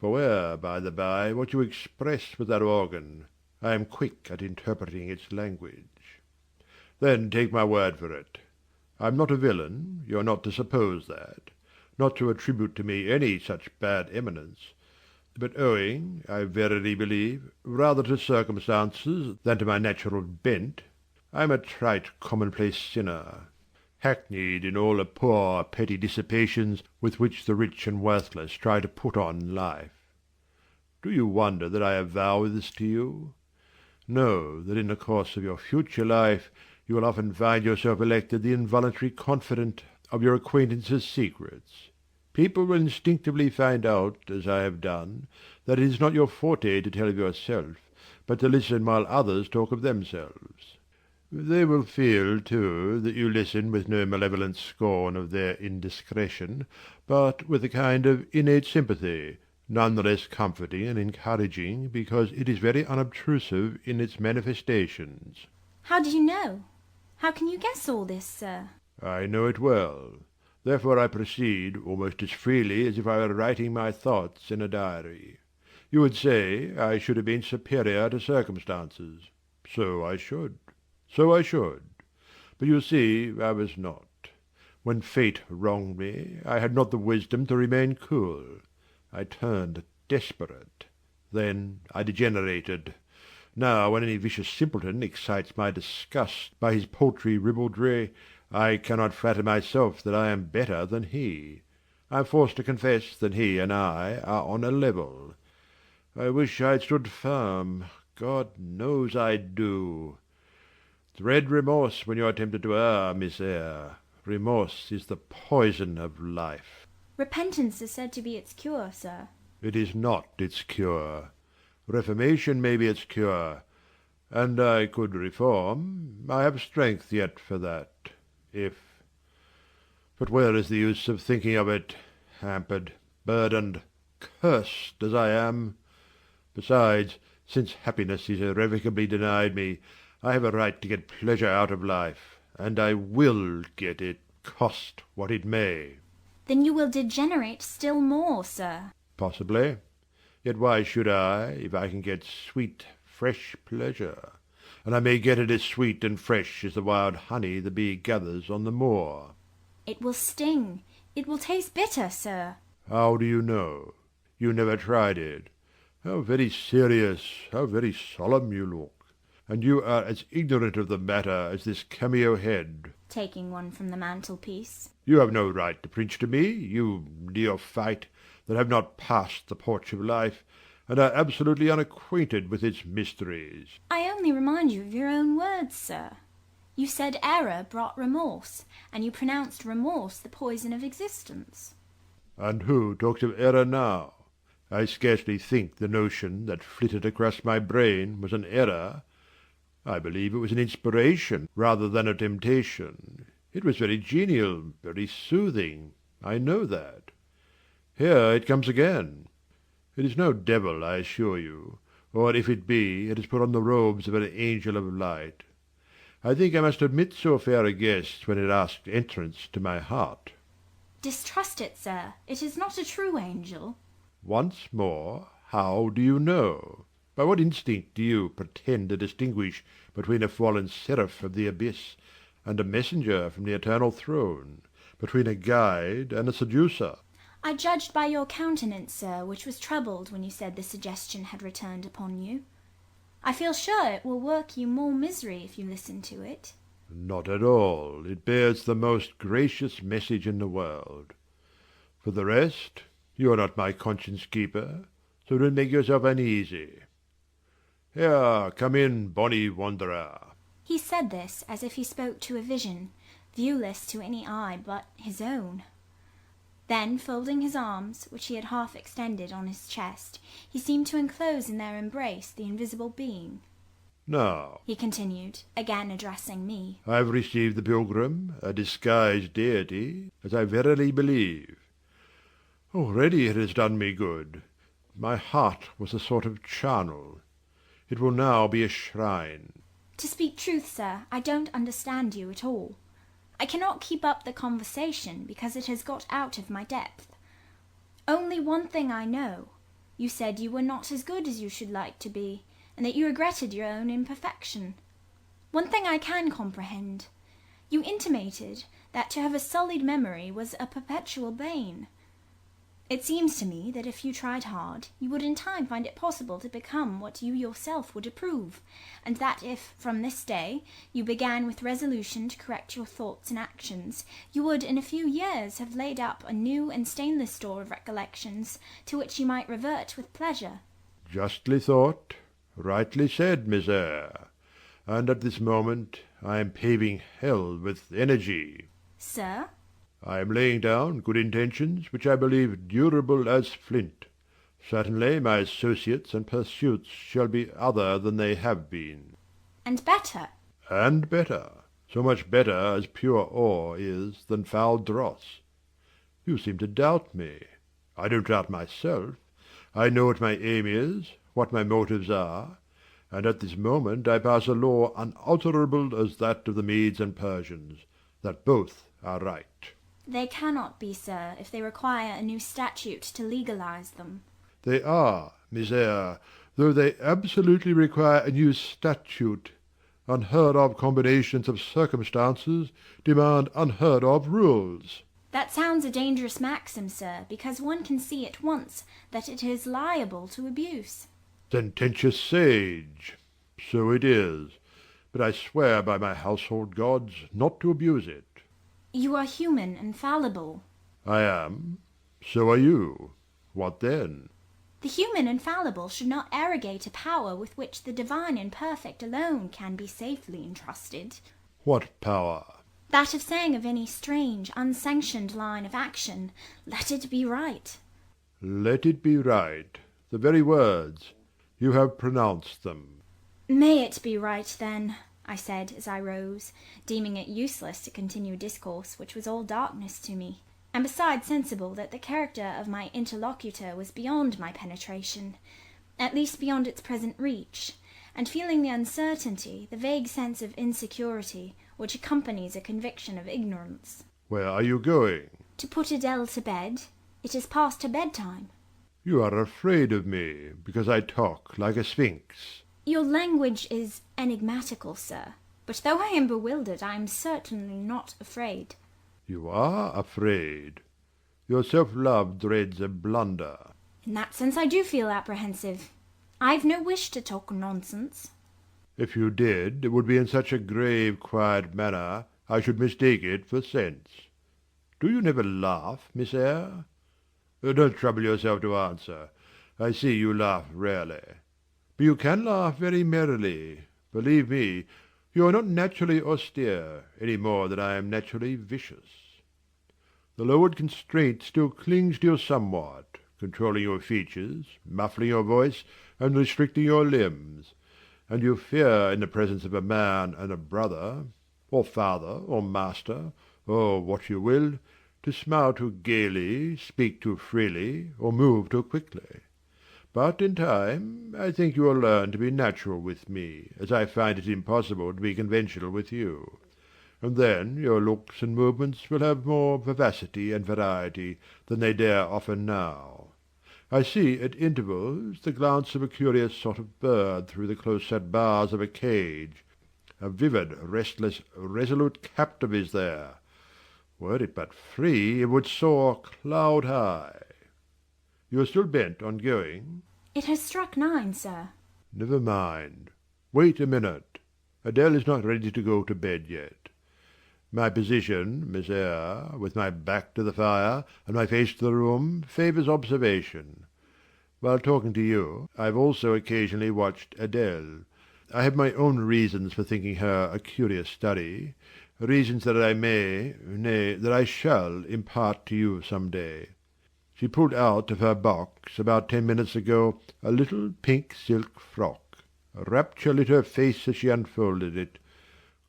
[SPEAKER 15] For where, by the by, what you express with that organ, I am quick at interpreting its language. Then take my word for it. I am not a villain, you are not to suppose that, not to attribute to me any such bad eminence, but owing, I verily believe, rather to circumstances than to my natural bent, I am a trite commonplace sinner. hackneyed in all the poor petty dissipations with which the rich and worthless try to put on life. Do you wonder that I avow this to you? Know that in the course of your future life you will often find yourself elected the involuntary confidant of your acquaintances' secrets. People will instinctively find out, as I have done, that it is not your forte to tell of yourself, but to listen while others talk of themselves. They will feel, too, that you listen with no malevolent scorn of their indiscretion, but with a kind of innate sympathy, none the less comforting and encouraging because it is very unobtrusive in its manifestations.
[SPEAKER 2] How do you know? How can you guess all this, sir?
[SPEAKER 15] I know it well. Therefore I proceed almost as freely as if I were writing my thoughts in a diary. You would say I should have been superior to circumstances. So I should. But you see, I was not. When fate wronged me, I had not the wisdom to remain cool. I turned desperate. Then I degenerated. Now, when any vicious simpleton excites my disgust by his paltry ribaldry, I cannot flatter myself that I am better than he. I am forced to confess that he and I are on a level. I wish I had stood firm. God knows I do. Dread remorse when you are tempted to err, Miss Eyre. Remorse is the poison of life.
[SPEAKER 2] Repentance is said to be its cure, sir.
[SPEAKER 15] It is not its cure. Reformation may be its cure, and I could reform. I have strength yet for that, if... But where is the use of thinking of it, hampered, burdened, cursed as I am? Besides, since happiness is irrevocably denied me, I have a right to get pleasure out of life, and I will get it, cost what it may.
[SPEAKER 2] Then you will degenerate still more, sir.
[SPEAKER 15] Possibly. Yet why should I, if I can get sweet, fresh pleasure? And I may get it as sweet and fresh as the wild honey the bee gathers on the moor.
[SPEAKER 2] It will sting. It will taste bitter, sir.
[SPEAKER 15] How do you know? You never tried it. How very serious, how very solemn you look. And you are as ignorant of the matter as this cameo head.
[SPEAKER 2] Taking one from the mantelpiece.
[SPEAKER 15] You have no right to preach to me, you neophyte, that have not passed the porch of life, and are absolutely unacquainted with its mysteries.
[SPEAKER 2] I only remind you of your own words, sir. You said error brought remorse, and you pronounced remorse the poison of existence.
[SPEAKER 15] And who talks of error now? I scarcely think the notion that flitted across my brain was an error. I believe it was an inspiration rather than a temptation. It was very genial, very soothing. I know that. Here it comes again. It is no devil, I assure you, or if it be, it has put on the robes of an angel of light. I think I must admit so fair a guest when it asked entrance to my heart.
[SPEAKER 2] Distrust it, sir. It is not a true angel.
[SPEAKER 15] Once more, how do you know? By what instinct do you pretend to distinguish between a fallen seraph of the abyss and a messenger from the eternal throne, between a guide and a seducer?
[SPEAKER 2] I judged by your countenance, sir, which was troubled when you said the suggestion had returned upon you. I feel sure it will work you more misery if you listen to it.
[SPEAKER 15] Not at all. It bears the most gracious message in the world. For the rest, you are not my conscience-keeper, so don't make yourself uneasy. Here, come in, bonny wanderer.
[SPEAKER 2] He said this as if he spoke to a vision, viewless to any eye but his own. Then, folding his arms, which he had half extended on his chest, he seemed to enclose in their embrace the invisible being.
[SPEAKER 15] Now,
[SPEAKER 2] he continued, again addressing me,
[SPEAKER 15] I have received the pilgrim, a disguised deity, as I verily believe. Already it has done me good. My heart was a sort of charnel. It will now be a shrine.
[SPEAKER 2] To speak truth, sir, I don't understand you at all. I cannot keep up the conversation because it has got out of my depth. Only one thing I know. You said you were not as good as you should like to be, and that you regretted your own imperfection. One thing I can comprehend. You intimated that to have a sullied memory was a perpetual bane. It seems to me that if you tried hard, you would in time find it possible to become what you yourself would approve, and that if, from this day, you began with resolution to correct your thoughts and actions, you would in a few years have laid up a new and stainless store of recollections, to which you might revert with pleasure.
[SPEAKER 15] Justly thought, rightly said, Miss Eyre. And at this moment I am paving hell with energy.
[SPEAKER 2] Sir?
[SPEAKER 15] I am laying down good intentions which I believe durable as flint. Certainly my associates and pursuits shall be other than they have been.
[SPEAKER 2] And better.
[SPEAKER 15] And better. So much better as pure ore is than foul dross. You seem to doubt me. I don't doubt myself. I know what my aim is, what my motives are, and at this moment I pass a law unalterable as that of the Medes and Persians, that both are right.
[SPEAKER 2] They cannot be, sir, if they require a new statute to legalize them.
[SPEAKER 15] They are, Miss Eyre, though they absolutely require a new statute. Unheard of combinations of circumstances demand unheard of rules.
[SPEAKER 2] That sounds a dangerous maxim, sir, because one can see at once that it is liable to abuse.
[SPEAKER 15] Sententious sage. So it is. But I swear by my household gods not to abuse it.
[SPEAKER 2] You are human and fallible.
[SPEAKER 15] I am. So are you. What then?
[SPEAKER 2] The human and fallible should not arrogate a power with which the divine and perfect alone can be safely entrusted.
[SPEAKER 15] What power?
[SPEAKER 2] That of saying of any strange, unsanctioned line of action, "Let it be right."
[SPEAKER 15] Let it be right. The very words. You have pronounced them.
[SPEAKER 2] May it be right, then, I said as I rose, deeming it useless to continue discourse which was all darkness to me, and besides sensible that the character of my interlocutor was beyond my penetration, at least beyond its present reach, and feeling the uncertainty, the vague sense of insecurity, which accompanies a conviction of ignorance.
[SPEAKER 15] Where are you going?
[SPEAKER 2] To put Adele to bed. It is past her bedtime.
[SPEAKER 15] You are afraid of me, because I talk like a sphinx.
[SPEAKER 2] Your language is enigmatical, sir, but though I am bewildered, I am certainly not afraid.
[SPEAKER 15] You are afraid. Your self-love dreads a blunder.
[SPEAKER 2] In that sense I do feel apprehensive. I've no wish to talk nonsense.
[SPEAKER 15] If you did, it would be in such a grave, quiet manner, I should mistake it for sense. Do you never laugh, Miss Eyre? Don't trouble yourself to answer. I see you laugh rarely. But you can laugh very merrily. Believe me, you are not naturally austere, any more than I am naturally vicious. The lowered constraint still clings to you somewhat, controlling your features, muffling your voice, and restricting your limbs. And you fear in the presence of a man and a brother, or father, or master, or what you will, to smile too gaily, speak too freely, or move too quickly. But in time I think you will learn to be natural with me, as I find it impossible to be conventional with you. And then your looks and movements will have more vivacity and variety than they dare offer now. I see at intervals the glance of a curious sort of bird through the close-set bars of a cage. A vivid, restless, resolute captive is there. Were it but free, it would soar cloud-high. You are still bent on going?
[SPEAKER 2] It has struck 9, sir.
[SPEAKER 15] Never mind. Wait a minute. Adele is not ready to go to bed yet. My position, Miss Eyre, with my back to the fire and my face to the room, favours observation. While talking to you, I have also occasionally watched Adele. I have my own reasons for thinking her a curious study, reasons that I may, nay, that I shall impart to you some day. She pulled out of her box about 10 minutes ago a little pink silk frock. A rapture lit her face as she unfolded it.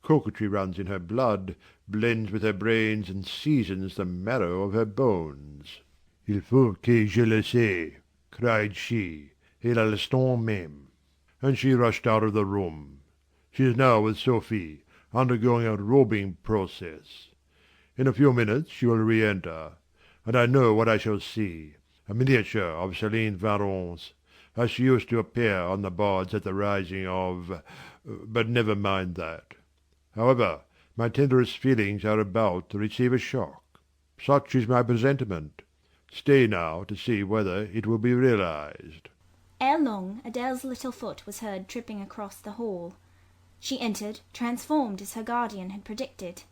[SPEAKER 15] Coquetry runs in her blood, blends with her brains, and seasons the marrow of her bones. Il faut que je le sais, cried she, et à l'instant même. And she rushed out of the room. She is now with Sophie, undergoing a robing process. In a few minutes she will re-enter, and I know what I shall see, a miniature of Céline Varens, as she used to appear on the boards at the rising of... but never mind that. However, my tenderest feelings are about to receive a shock. Such is my presentiment. Stay now to see whether it will be realized.
[SPEAKER 2] Ere long, Adele's little foot was heard tripping across the hall. She entered, transformed as her guardian had predicted.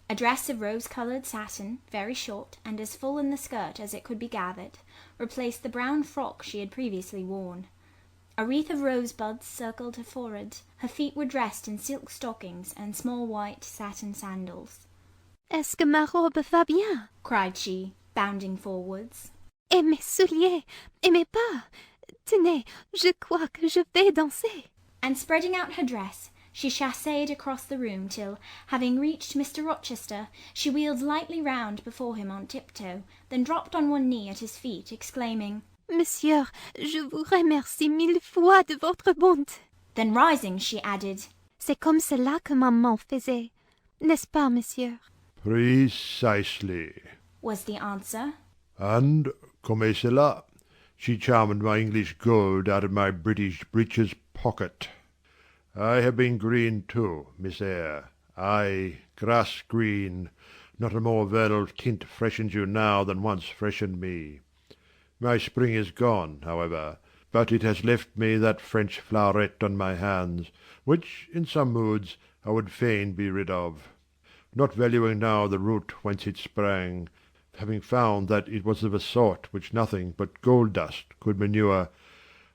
[SPEAKER 2] A dress of rose-coloured satin, very short, and as full in the skirt as it could be gathered, replaced the brown frock she had previously worn. A wreath of rosebuds circled her forehead. Her feet were dressed in silk stockings and small white satin sandals.
[SPEAKER 16] Est-ce que ma robe va bien?
[SPEAKER 2] Cried she, bounding forwards.
[SPEAKER 16] Et mes souliers, et mes pas. Tenez, je crois que je vais danser.
[SPEAKER 2] And spreading out her dress, she chassed across the room till, having reached Mr. Rochester, she wheeled lightly round before him on tiptoe, then dropped on one knee at his feet, exclaiming,
[SPEAKER 16] Monsieur, je vous remercie mille fois de votre bonté.
[SPEAKER 2] Then rising, she added,
[SPEAKER 16] C'est comme cela que maman faisait, n'est-ce pas, monsieur?
[SPEAKER 15] Precisely,
[SPEAKER 2] was the answer.
[SPEAKER 15] And comme cela, she charmed my English gold out of my British breeches pocket. I have been green too, Miss Eyre, aye, grass green. Not a more vernal tint freshens you now than once freshened me. My spring is gone, however, but it has left me that French floweret on my hands, which, in some moods, I would fain be rid of, not valuing now the root whence it sprang, having found that it was of a sort which nothing but gold dust could manure.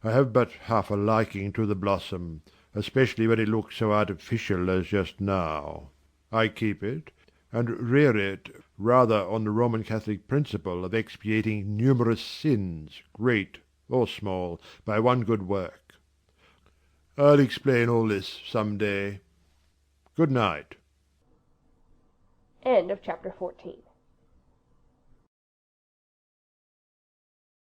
[SPEAKER 15] I have but half a liking to the blossom, especially when it looks so artificial as just now. I keep it, and rear it rather on the Roman Catholic principle of expiating numerous sins, great or small, by one good work. I'll explain all this some day. Good night.
[SPEAKER 1] End of chapter 14.